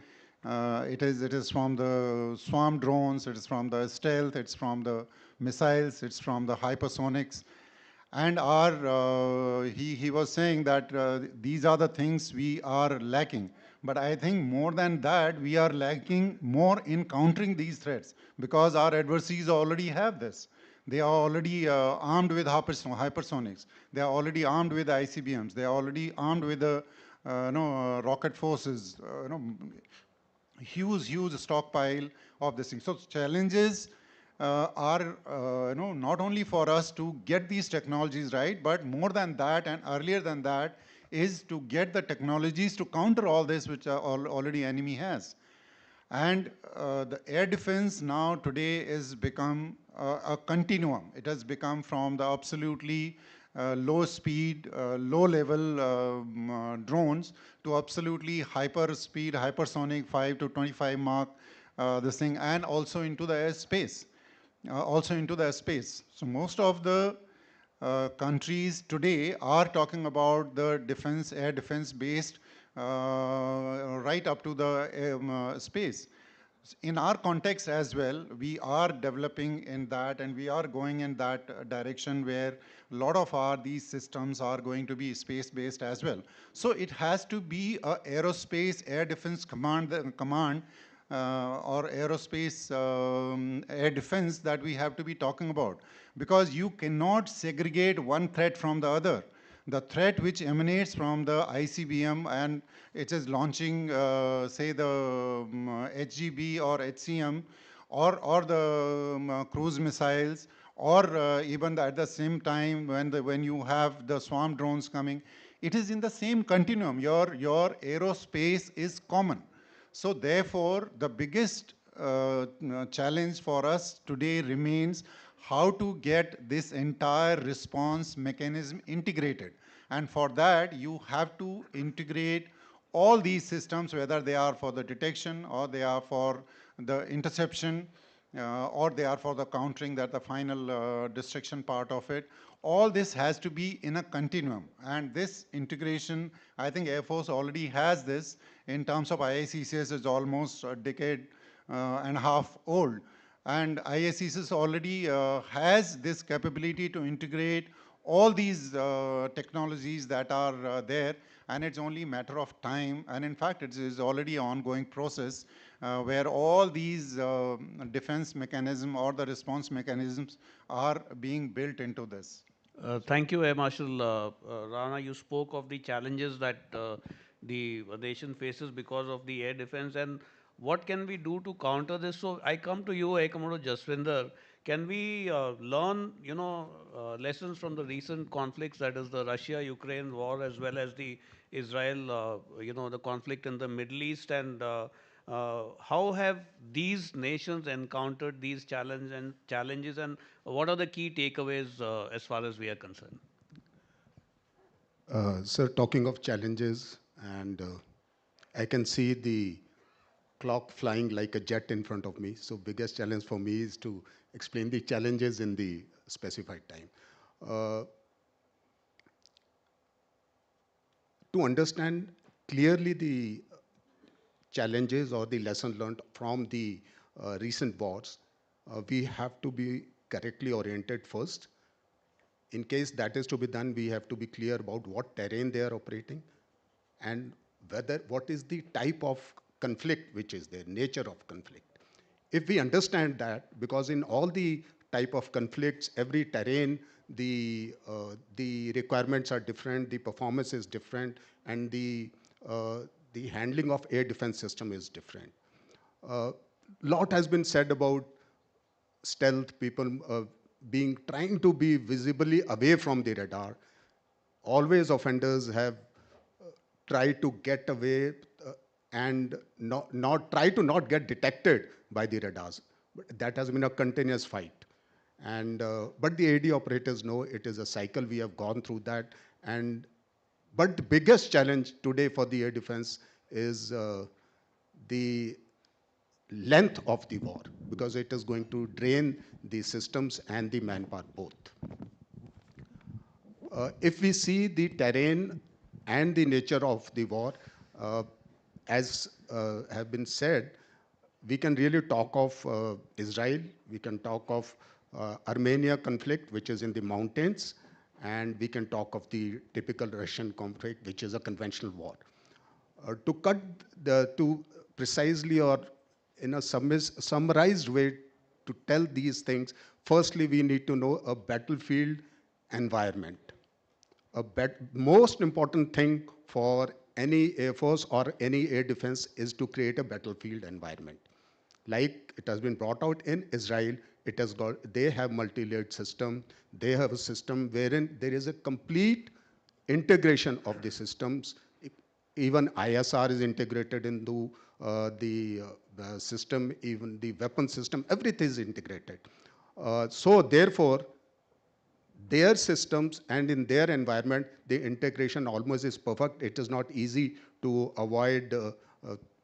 It is from the swarm drones. It is from the stealth. It's from the missiles. It's from the hypersonics. And he was saying that these are the things we are lacking. But I think more than that, we are lacking more in countering these threats, because our adversaries already have this. They are already armed with hypersonics. They are already armed with ICBMs. They are already armed with the rocket forces. Huge stockpile of this thing. So challenges are not only for us to get these technologies right, but more than that and earlier than that is to get the technologies to counter all this which already enemy has. And the air defense now today is become a continuum. It has become from the absolutely low speed, low level drones to absolutely hyper speed, hypersonic 5 to 25 Mach, this thing, and also into the airspace. So most of the countries today are talking about the defense, air defense based right up to the space. In our context as well, we are developing in that, and we are going in that direction where a lot of these systems are going to be space-based as well. So it has to be a aerospace air defense command or aerospace air defense that we have to be talking about, because you cannot segregate one threat from the other. The threat which emanates from the ICBM and it is launching, say, the HGB or HCM or the cruise missiles, or even at the same time when you have the swarm drones coming, it is in the same continuum. Your aerospace is common. So therefore, the biggest challenge for us today remains how to get this entire response mechanism integrated. And for that, you have to integrate all these systems, whether they are for the detection or they are for the interception or they are for the countering, that the final destruction part of it. All this has to be in a continuum. And this integration, I think Air Force already has this in terms of IICCS is almost a decade and a half old. And IICCS already has this capability to integrate all these technologies that are there, and it's only a matter of time. And in fact, it is already an ongoing process where all these defense mechanisms or the response mechanisms are being built into this. Thank you, Air Marshal Rana. You spoke of the challenges that the nation faces because of the air defense, and what can we do to counter this? So I come to you, Air Commodore Jaswinder. Can we learn, lessons from the recent conflicts, that is the Russia-Ukraine war, as well as the Israel, the conflict in the Middle East, and how have these nations encountered these challenges, and what are the key takeaways as far as we are concerned? Sir, talking of challenges, and I can see the clock flying like a jet in front of me. So biggest challenge for me is to explain the challenges in the specified time. To understand clearly the challenges or the lesson learned from the recent wars, we have to be correctly oriented first. In case that is to be done, we have to be clear about what terrain they are operating and what is the type of conflict which is there, nature of conflict. If we understand that, because in all the type of conflicts, every terrain, the requirements are different, the performance is different, and the handling of air defense system is different. Lot has been said about stealth, people trying to be visibly away from the radar. Always offenders have tried to get away and try to not get detected by the radars. But that has been a continuous fight. And but the AD operators know it is a cycle. We have gone through that. But the biggest challenge today for the air defense is the length of the war, because it is going to drain the systems and the manpower both. If we see the terrain and the nature of the war, as have been said, we can really talk of Israel, we can talk of Armenia conflict, which is in the mountains, and we can talk of the typical Russian conflict, which is a conventional war. To precisely or in a summarized way to tell these things, firstly, we need to know a battlefield environment. Most important thing for any air force or any air defense is to create a battlefield environment. Like it has been brought out in Israel, they have multi-layered system. They have a system wherein there is a complete integration of the systems. Even ISR is integrated into the system, even the weapon system, everything is integrated. So therefore, their systems and in their environment, the integration almost is perfect. It is not easy to avoid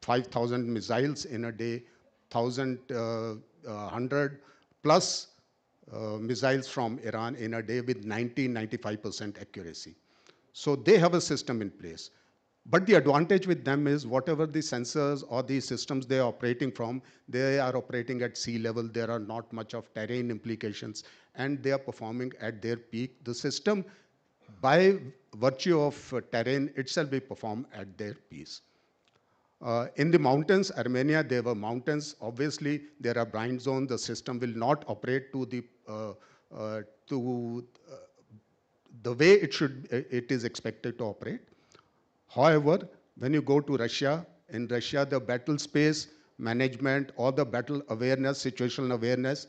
5,000 missiles in a day, 1,100 plus missiles from Iran in a day with 90-95% accuracy. So they have a system in place. But the advantage with them is whatever the sensors or the systems they are operating from, they are operating at sea level. There are not much of terrain implications, and they are performing at their peak. The system, by virtue of terrain itself, will perform at their peak. In the mountains, Armenia, there were mountains. Obviously, there are blind zones. The system will not operate to the way it is expected to operate. However, when you go to Russia, in Russia, the battle space management or the battle awareness, situational awareness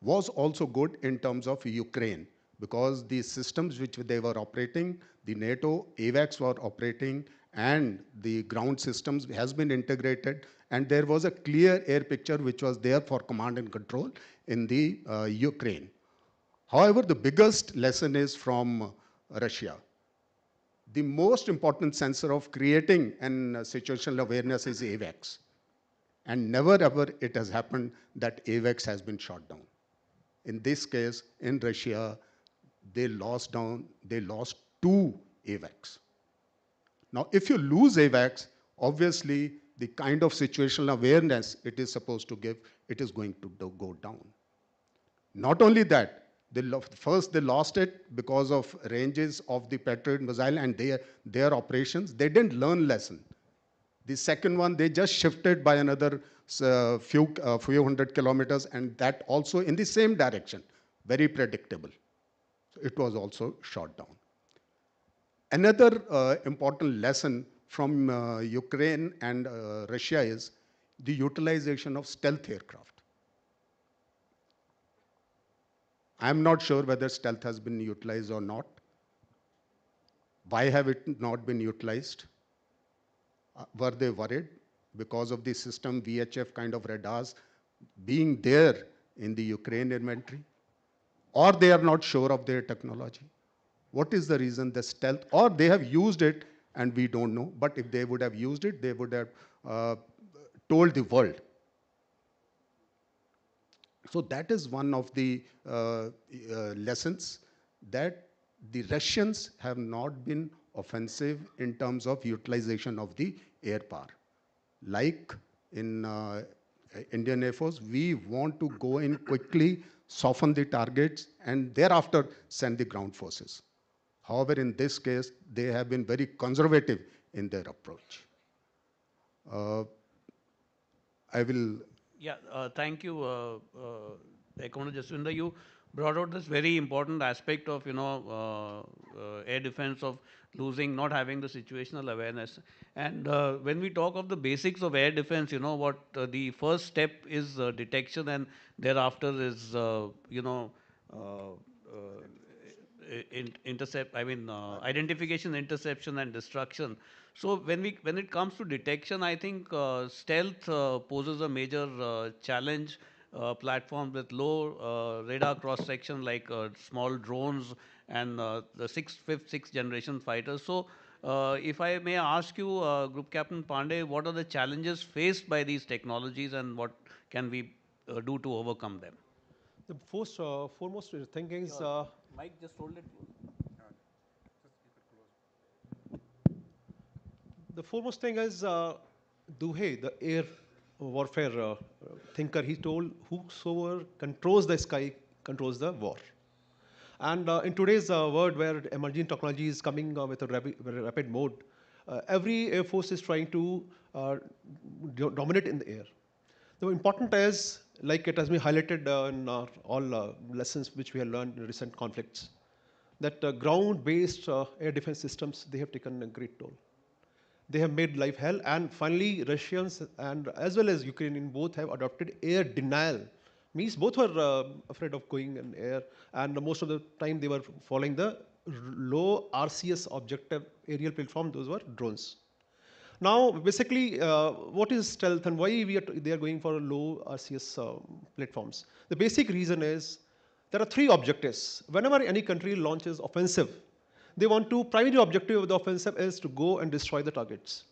was also good in terms of Ukraine, because the systems which they were operating, the NATO AVACs were operating, and the ground systems has been integrated, and there was a clear air picture which was there for command and control in the Ukraine. However, the biggest lesson is from Russia. The most important sensor of creating an situational awareness is AVACs. And never ever it has happened that AVACs has been shot down. In this case, in Russia, they lost 2 AVACs. Now, if you lose AVACs, obviously the kind of situational awareness it is supposed to give, it is going to go down. Not only that, first they lost it because of ranges of the Patriot missile and their operations. They didn't learn lesson. The second one, they just shifted by another few hundred kilometers, and that also in the same direction, very predictable. So it was also shot down. Another important lesson from Ukraine and Russia is the utilization of stealth aircraft. I'm not sure whether stealth has been utilized or not. Why have it not been utilized? Were they worried because of the system VHF kind of radars being there in the Ukraine inventory? Or they are not sure of their technology? What is the reason the stealth, or they have used it and we don't know, but if they would have used it, they would have told the world. So that is one of the lessons, that the Russians have not been offensive in terms of utilization of the air power. Like in Indian Air Force, we want to go in quickly, soften the targets, and thereafter send the ground forces. However, in this case, they have been very conservative in their approach. I will. Yeah, thank you, Econo Jaswinder. You brought out this very important aspect of, air defense, of losing, not having the situational awareness. And when we talk of the basics of air defense, what the first step is detection, and thereafter is, identification, interception, and destruction. So when it comes to detection, I think stealth poses a major challenge. Platforms with low radar cross section, like small drones and the fifth, sixth generation fighters. So if I may ask you, Group Captain Pandey, what are the challenges faced by these technologies, and what can we do to overcome them? The foremost thing is... Mike, just hold it. The foremost thing is Duhe, the air warfare thinker. He told, whosoever controls the sky controls the war. And in today's world, where emerging technology is coming with a rapid mode, every air force is trying to dominate in the air. The important is, like it has been highlighted in all lessons which we have learned in recent conflicts, that ground-based air defense systems, they have taken a great toll. They have made life hell, and finally Russians and as well as Ukrainian both have adopted air denial. Means both were afraid of going in air, and most of the time they were following the low RCS objective aerial platform. Those were drones. Now, basically, what is stealth and why they are going for low RCS platforms? The basic reason is there are three objectives. Whenever any country launches offensive, they want to, primary objective of the offensive is to go and destroy the targets.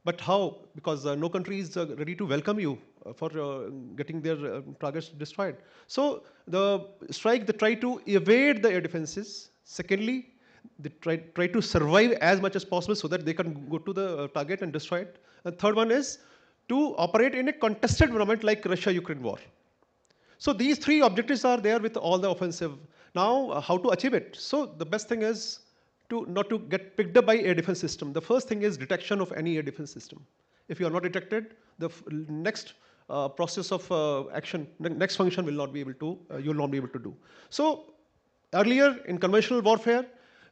But how? Because no country is ready to welcome you for getting their targets destroyed. So the strike, they try to evade the air defenses. Secondly, they try to survive as much as possible so that they can go to the target and destroy it. And third one is to operate in a contested environment like Russia-Ukraine war. So these three objectives are there with all the offensive. Now, how to achieve it? So the best thing is not to get picked up by air defense system. The first thing is detection of any air defense system. If you are not detected, the next process of action, next function will not be able to, you will not be able to do. So earlier in conventional warfare,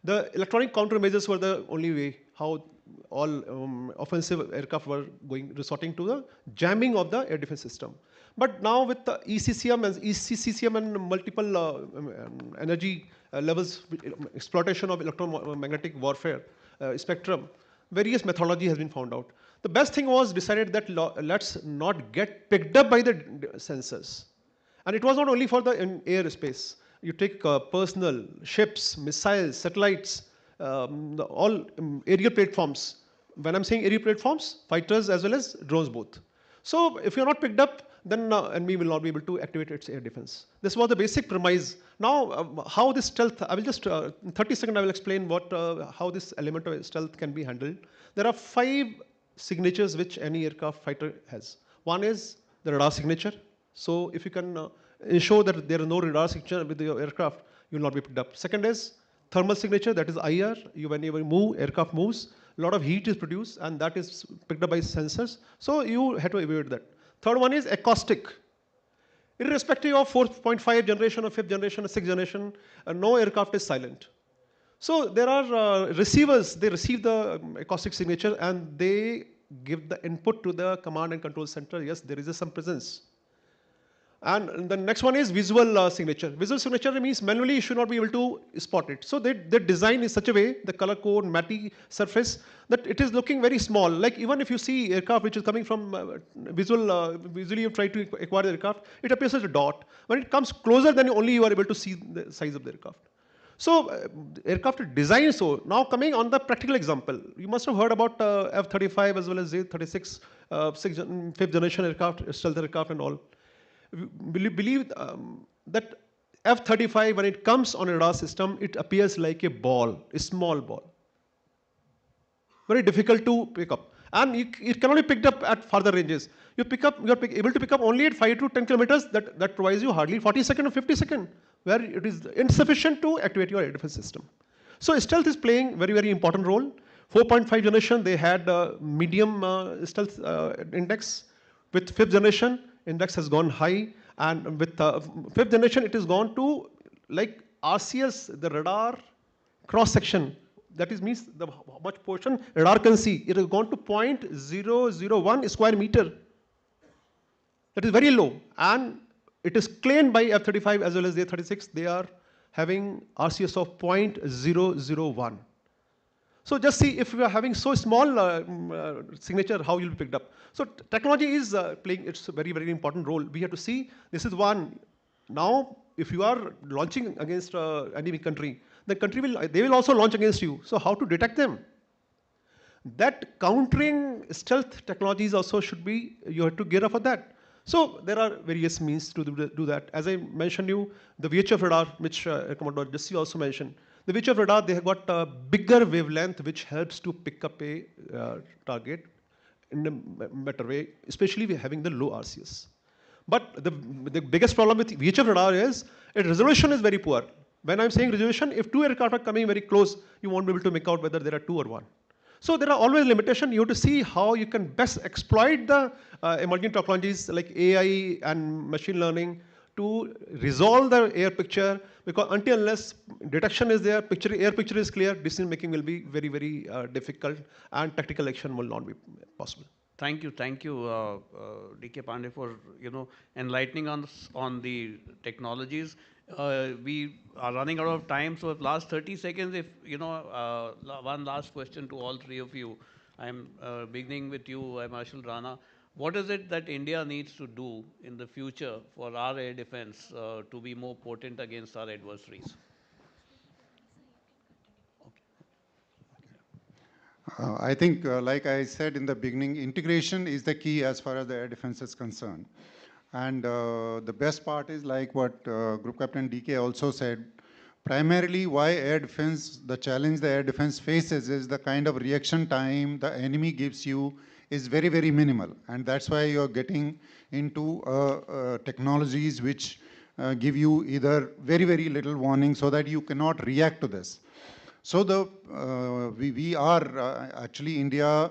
the electronic countermeasures were the only way how all offensive aircraft were resorting to the jamming of the air defense system. But now with the ECCM and multiple energy levels, exploitation of electromagnetic warfare spectrum, various methodology has been found out. The best thing was decided that let's not get picked up by the sensors. And it was not only for the airspace. You take personal, ships, missiles, satellites, all aerial platforms. When I'm saying aerial platforms, fighters as well as drones both. So if you're not picked up, then enemy will not be able to activate its air defense. This was the basic premise. Now, how this stealth, I will just, in 30 seconds, I will explain how this element of stealth can be handled. There are 5 signatures which any aircraft fighter has. One is the radar signature. So if you can ensure that there is no radar signature with your aircraft, you will not be picked up. Second is thermal signature, that is IR. Whenever you move, aircraft moves, a lot of heat is produced, and that is picked up by sensors. So you have to avoid that. Third one is acoustic. Irrespective of 4.5 generation or 5th generation or 6th generation, no aircraft is silent. So there are receivers, they receive the acoustic signature and they give the input to the command and control center. Yes, there is some presence. And the next one is visual signature. Visual signature means manually you should not be able to spot it. So they design in such a way, the color code, matte surface, that it is looking very small. Like even if you see aircraft which is coming from visually you try to acquire the aircraft, it appears as a dot. When it comes closer, then only you are able to see the size of the aircraft. So aircraft are designed so. Now coming on the practical example, you must have heard about F-35 as well as Z-36, 5th generation aircraft, stealth aircraft and all. Believe that F-35, when it comes on a radar system, it appears like a ball, a small ball. Very difficult to pick up. And it cannot be picked up at further ranges. You are able to pick up only at 5 to 10 kilometers. That provides you hardly 40 seconds or 50 seconds, where it is insufficient to activate your air defense system. So stealth is playing very, very important role. 4.5 generation, they had a medium stealth index. With 5th generation, index has gone high. And with 5th generation, it has gone to like RCS, the radar cross section. That is means the how much portion radar can see. It has gone to 0.001 square meter. That is very low. And it is claimed by F-35 as well as the A-36. They are having RCS of 0.001. So just see if we are having so small signature, how you'll be picked up. So technology is playing its very, very important role. We have to see, this is one. Now, if you are launching against enemy country, the country they will also launch against you. So how to detect them? That countering stealth technologies also should be, you have to gear up for that. So there are various means to do that. As I mentioned you, the VHF radar, which Commodore Jesse also mentioned, the VHF radar, they have got a bigger wavelength which helps to pick up a target in a better way, especially we having the low RCS. But the biggest problem with VHF radar is its resolution is very poor. When I'm saying resolution, if two aircraft are coming very close, you won't be able to make out whether there are two or one. So there are always limitations. You have to see how you can best exploit the emerging technologies like AI and machine learning to resolve the air picture, because until unless detection is there, air picture is clear, decision making will be very, very difficult, and tactical action will not be possible. Thank you, D.K. Pandey, for enlightening us on the technologies. We are running out of time, so last 30 seconds, if one last question to all three of you. I'm beginning with you, Marshal Rana. What is it that India needs to do in the future for our air defense to be more potent against our adversaries? I think, like I said in the beginning, integration is the key as far as the air defense is concerned. And the best part is like what Group Captain DK also said, primarily why air defense, the challenge the air defense faces is the kind of reaction time the enemy gives you is very, very minimal. And that's why you're getting into technologies which give you either very, very little warning so that you cannot react to this. So we are actually India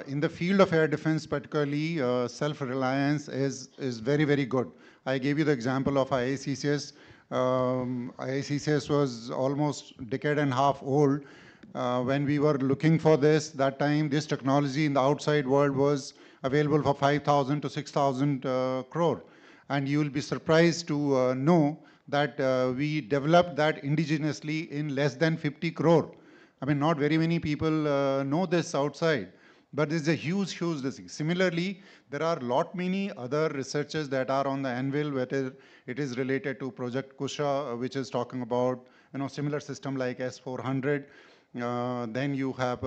in the field of air defense, particularly self-reliance is very, very good. I gave you the example of IACCS. IACCS was almost a decade and a half old. When we were looking for this, that time this technology in the outside world was available for 5,000 to 6,000 crore. And you will be surprised to know that we developed that indigenously in less than 50 crore. I mean, not very many people know this outside, but it's a huge, huge thing. Similarly, there are many other researchers that are on the anvil, whether it is related to Project Kusha, which is talking about similar system like S-400. Then you have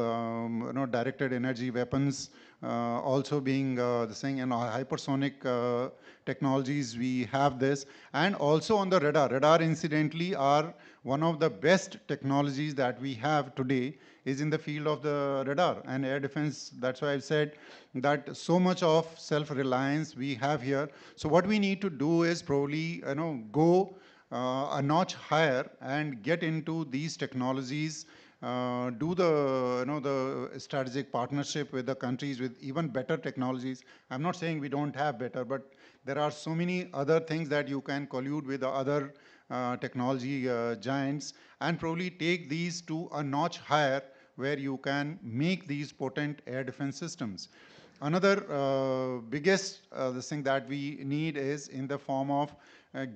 directed energy weapons also being the thing, hypersonic technologies, we have this. And also on the radar. Radar, incidentally, are one of the best technologies that we have today is in the field of the radar and air defense. That's why I've said that so much of self-reliance we have here. So what we need to do is probably go a notch higher and get into these technologies, do the strategic partnership with the countries with even better technologies. I'm not saying we don't have better, but there are so many other things that you can collude with the other technology giants and probably take these to a notch higher where you can make these potent air defense systems. Another biggest thing that we need is in the form of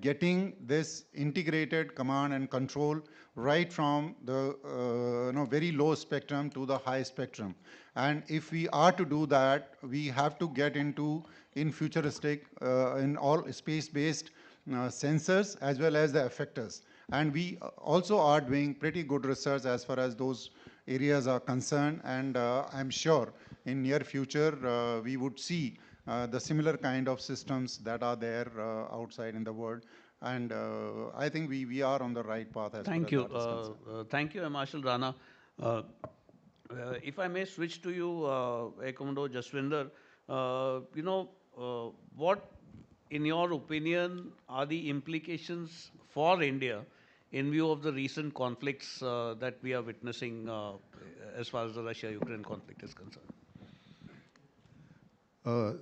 getting this integrated command and control right from the very low spectrum to the high spectrum. And if we are to do that, we have to get into futuristic, in all space-based sensors as well as the effectors. And we also are doing pretty good research as far as those areas are concerned. And I'm sure in near future, we would see the similar kind of systems that are there outside in the world. And I think we are on the right path. As Thank you. Thank you, Marshal Rana. If I may switch to you, Air Commodore Jaswinder, what, in your opinion, are the implications for India in view of the recent conflicts that we are witnessing as far as the Russia-Ukraine conflict is concerned?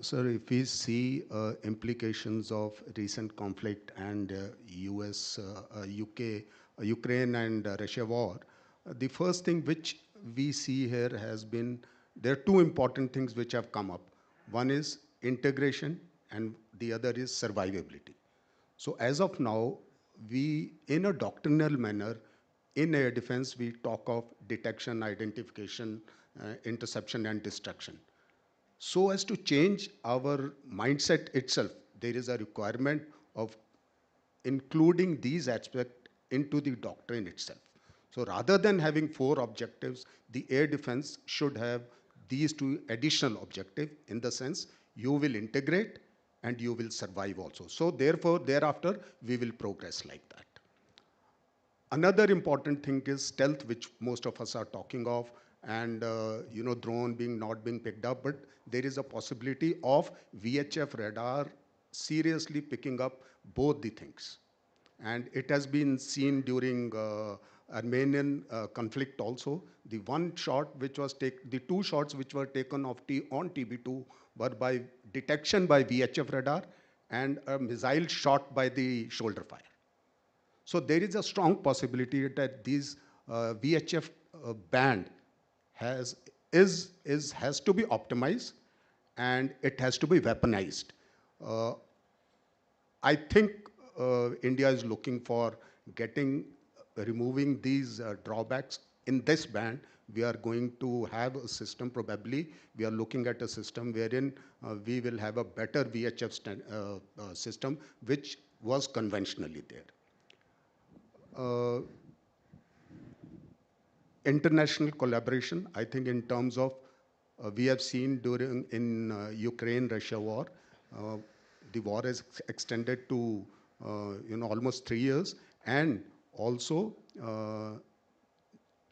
Sir, if we see implications of recent conflict and US, UK, Ukraine and Russia war, the first thing which we see here has been, there are two important things which have come up. One is integration and the other is survivability. So as of now, we, in a doctrinal manner, in air defense, we talk of detection, identification, interception and destruction. So as to change our mindset itself, there is a requirement of including these aspects into the doctrine itself. So rather than having 4 objectives, the air defense should have these 2 additional objectives, in the sense you will integrate and you will survive also. So therefore, thereafter, we will progress like that. Another important thing is stealth, which most of us are talking of, and drone not being picked up, but there is a possibility of VHF radar seriously picking up both the things. And it has been seen during Armenian conflict also. The one shot which was the 2 shots which were taken on TB2 were by detection by VHF radar and a missile shot by the shoulder fire. So there is a strong possibility that these VHF band has to be optimized and it has to be weaponized. I think India is looking for removing these drawbacks. In this band, we are going to have a system, probably we are looking at a system wherein we will have a better VHF system, which was conventionally there. International collaboration, I think in terms of, we have seen in Ukraine-Russia war, the war is extended to almost 3 years, and also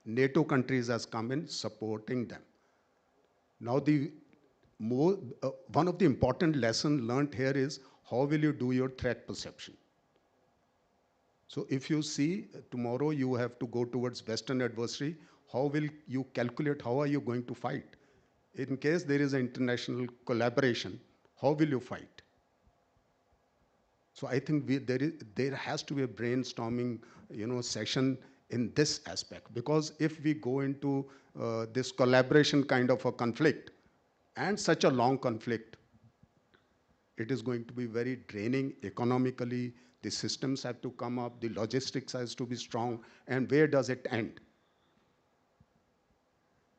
NATO countries has come in supporting them. Now one of the important lessons learned here is how will you do your threat perception? So if you see tomorrow you have to go towards Western adversary, how will you calculate, how are you going to fight? In case there is an international collaboration, how will you fight? So I think there has to be a brainstorming session in this aspect, because if we go into this collaboration kind of a conflict and such a long conflict, it is going to be very draining economically. The systems have to come up, the logistics has to be strong, and where does it end?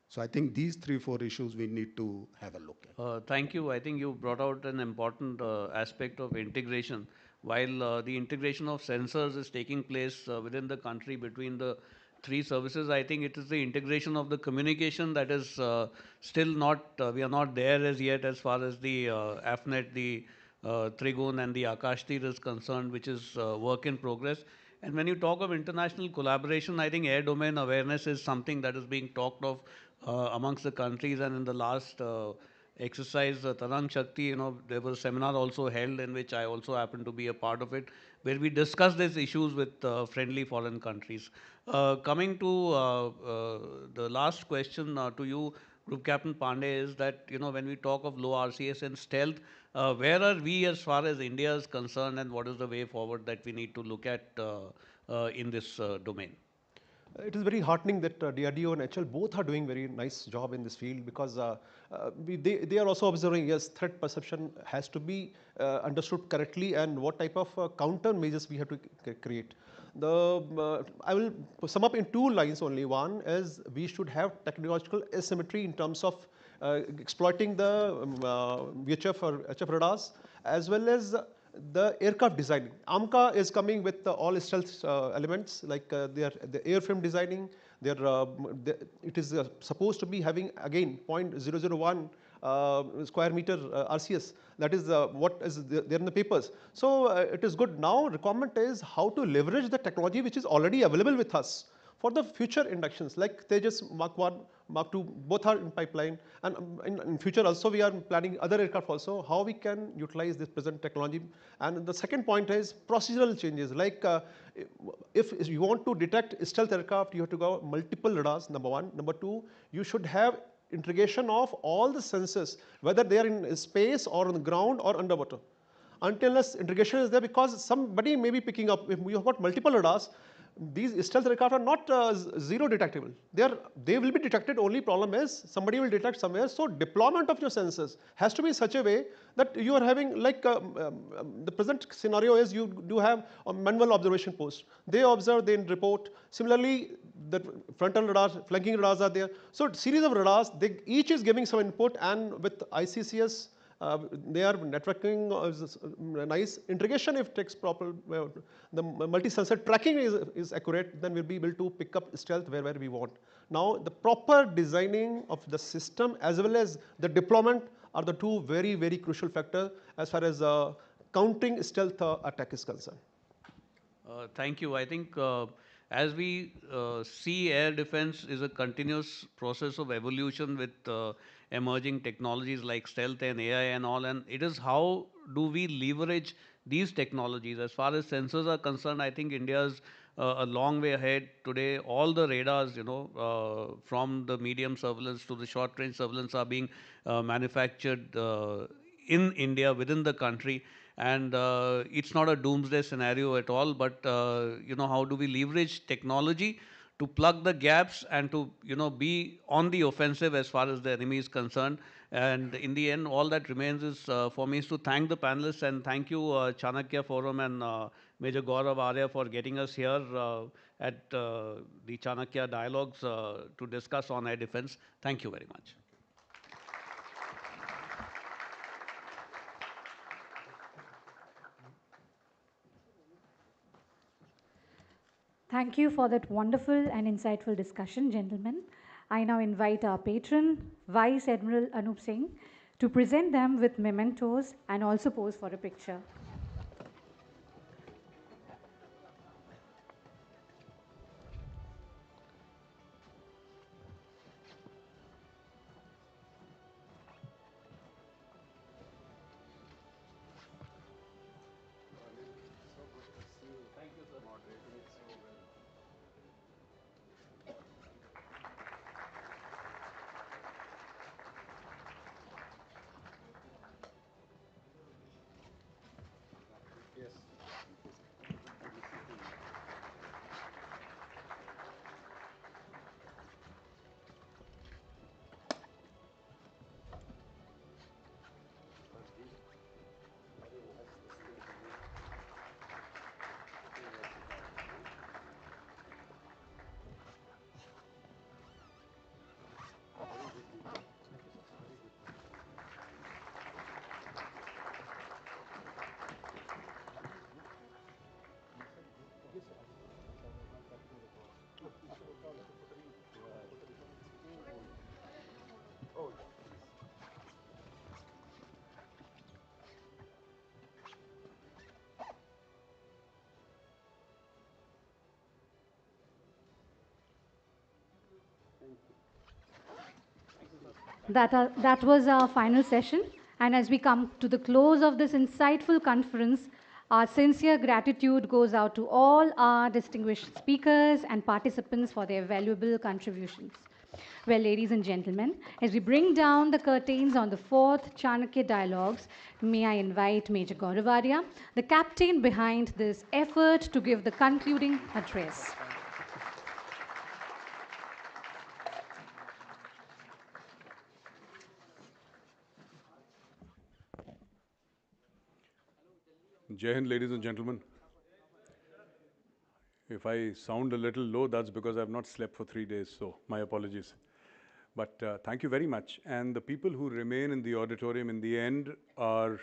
So I think these 3-4 issues we need to have a look at. Thank you. I think you brought out an important aspect of integration. While the integration of sensors is taking place within the country between the 3 services, I think it is the integration of the communication that is still not, we are not there as yet as far as the AFNet, the Trigun and the Akashtir is concerned, which is work in progress. And when you talk of international collaboration, I think air domain awareness is something that is being talked of amongst the countries. And in the last exercise, Tarang Shakti, there was a seminar also held in which I also happened to be a part of it, where we discussed these issues with friendly foreign countries. Coming to the last question to you, Group Captain Pandey, is that, when we talk of low RCS and stealth, where are we as far as India is concerned, and what is the way forward that we need to look at in this domain? It is very heartening that DRDO and HL both are doing very nice job in this field, because they are also observing, yes, threat perception has to be understood correctly, and what type of counter measures we have to create. I will sum up in 2 lines only. One is we should have technological asymmetry in terms of exploiting the VHF or HF radars, as well as the aircraft design. AMCA is coming with all stealth elements, like the airframe designing. It is supposed to be having, again, 0.001 square meter RCS. That is what is there in the papers. So it is good. Now requirement is how to leverage the technology which is already available with us for the future inductions, like Tejas Mark 1, Mark 2, both are in pipeline. And in future also, we are planning other aircraft also, how we can utilize this present technology. And the second point is procedural changes. Like if you want to detect stealth aircraft, you have to go multiple radars, number one. Number two, you should have integration of all the sensors, whether they are in space or on the ground or underwater. Until unless integration is there, because somebody may be picking up, if you have got multiple radars, these stealth aircraft are not zero detectable. They will be detected, only problem is somebody will detect somewhere. So deployment of your sensors has to be in such a way that you are having, like the present scenario is you do have a manual observation post. They observe, they report. Similarly, the frontal radars, flanking radars are there. So series of radars, each is giving some input, and with ICCS, they are networking, nice integration. If it takes proper, the multi-sensor tracking is accurate, then we'll be able to pick up stealth wherever we want. Now, the proper designing of the system as well as the deployment are the two very, very crucial factors as far as countering stealth attack is concerned. Thank you. I think as we see, air defense is a continuous process of evolution with emerging technologies like stealth and AI and all. And it is how do we leverage these technologies? As far as sensors are concerned, I think India's a long way ahead today. All the radars, from the medium surveillance to the short range surveillance are being manufactured in India, within the country. And it's not a doomsday scenario at all, but how do we leverage technology to plug the gaps and to be on the offensive as far as the enemy is concerned. And in the end, all that remains is for me is to thank the panelists, and thank you Chanakya Forum and Major Gaurav Arya for getting us here at the Chanakya Dialogues to discuss on air defense. Thank you very much. Thank you for that wonderful and insightful discussion, gentlemen. I now invite our patron, Vice Admiral Anup Singh, to present them with mementos and also pose for a picture. That was our final session. And as we come to the close of this insightful conference, our sincere gratitude goes out to all our distinguished speakers and participants for their valuable contributions. Well, ladies and gentlemen, as we bring down the curtains on the fourth Chanakya Dialogues, may I invite Major Gaurav Arya, the captain behind this effort, to give the concluding address. Jai Hind, ladies and gentlemen. If I sound a little low, that's because I've not slept for 3 days, so my apologies. But thank you very much. And the people who remain in the auditorium in the end are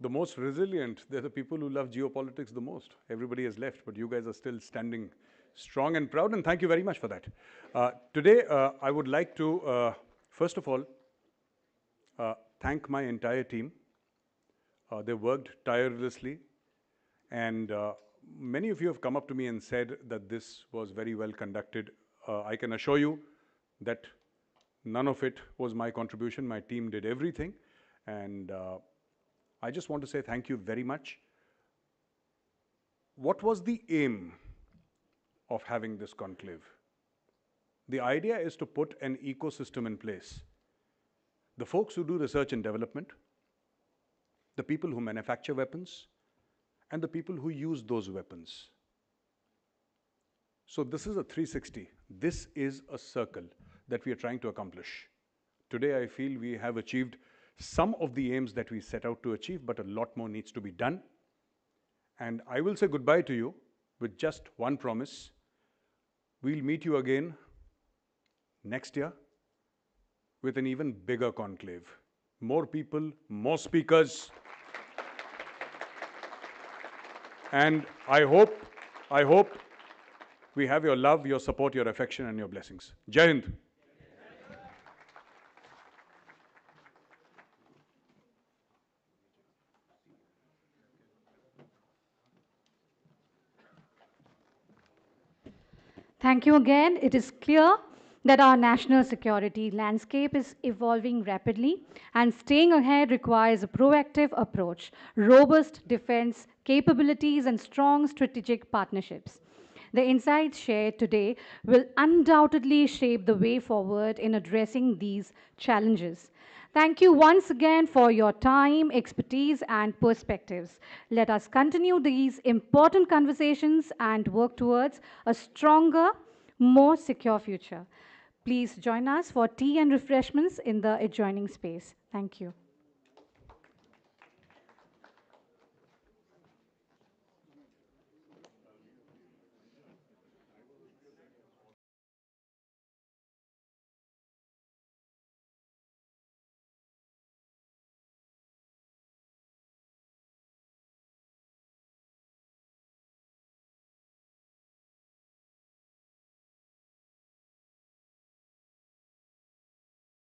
the most resilient. They're the people who love geopolitics the most. Everybody has left, but you guys are still standing strong and proud, and thank you very much for that. Today, I would like to, first of all, thank my entire team. They worked tirelessly, and many of you have come up to me and said that this was very well conducted. I can assure you that none of it was my contribution. My team did everything. And I just want to say thank you very much. What was the aim of having this conclave? The idea is to put an ecosystem in place. The folks who do research and development, the people who manufacture weapons, and the people who use those weapons. So this is a 360. This is a circle that we are trying to accomplish. Today, I feel we have achieved some of the aims that we set out to achieve, but a lot more needs to be done. And I will say goodbye to you with just one promise. We'll meet you again next year with an even bigger conclave. More people, more speakers. And I hope we have your love, your support, your affection, and your blessings. Jai Hind. Thank you again. It is clear that our national security landscape is evolving rapidly, and staying ahead requires a proactive approach, robust defense capabilities, and strong strategic partnerships. The insights shared today will undoubtedly shape the way forward in addressing these challenges. Thank you once again for your time, expertise, and perspectives. Let us continue these important conversations and work towards a stronger, more secure future. Please join us for tea and refreshments in the adjoining space. Thank you.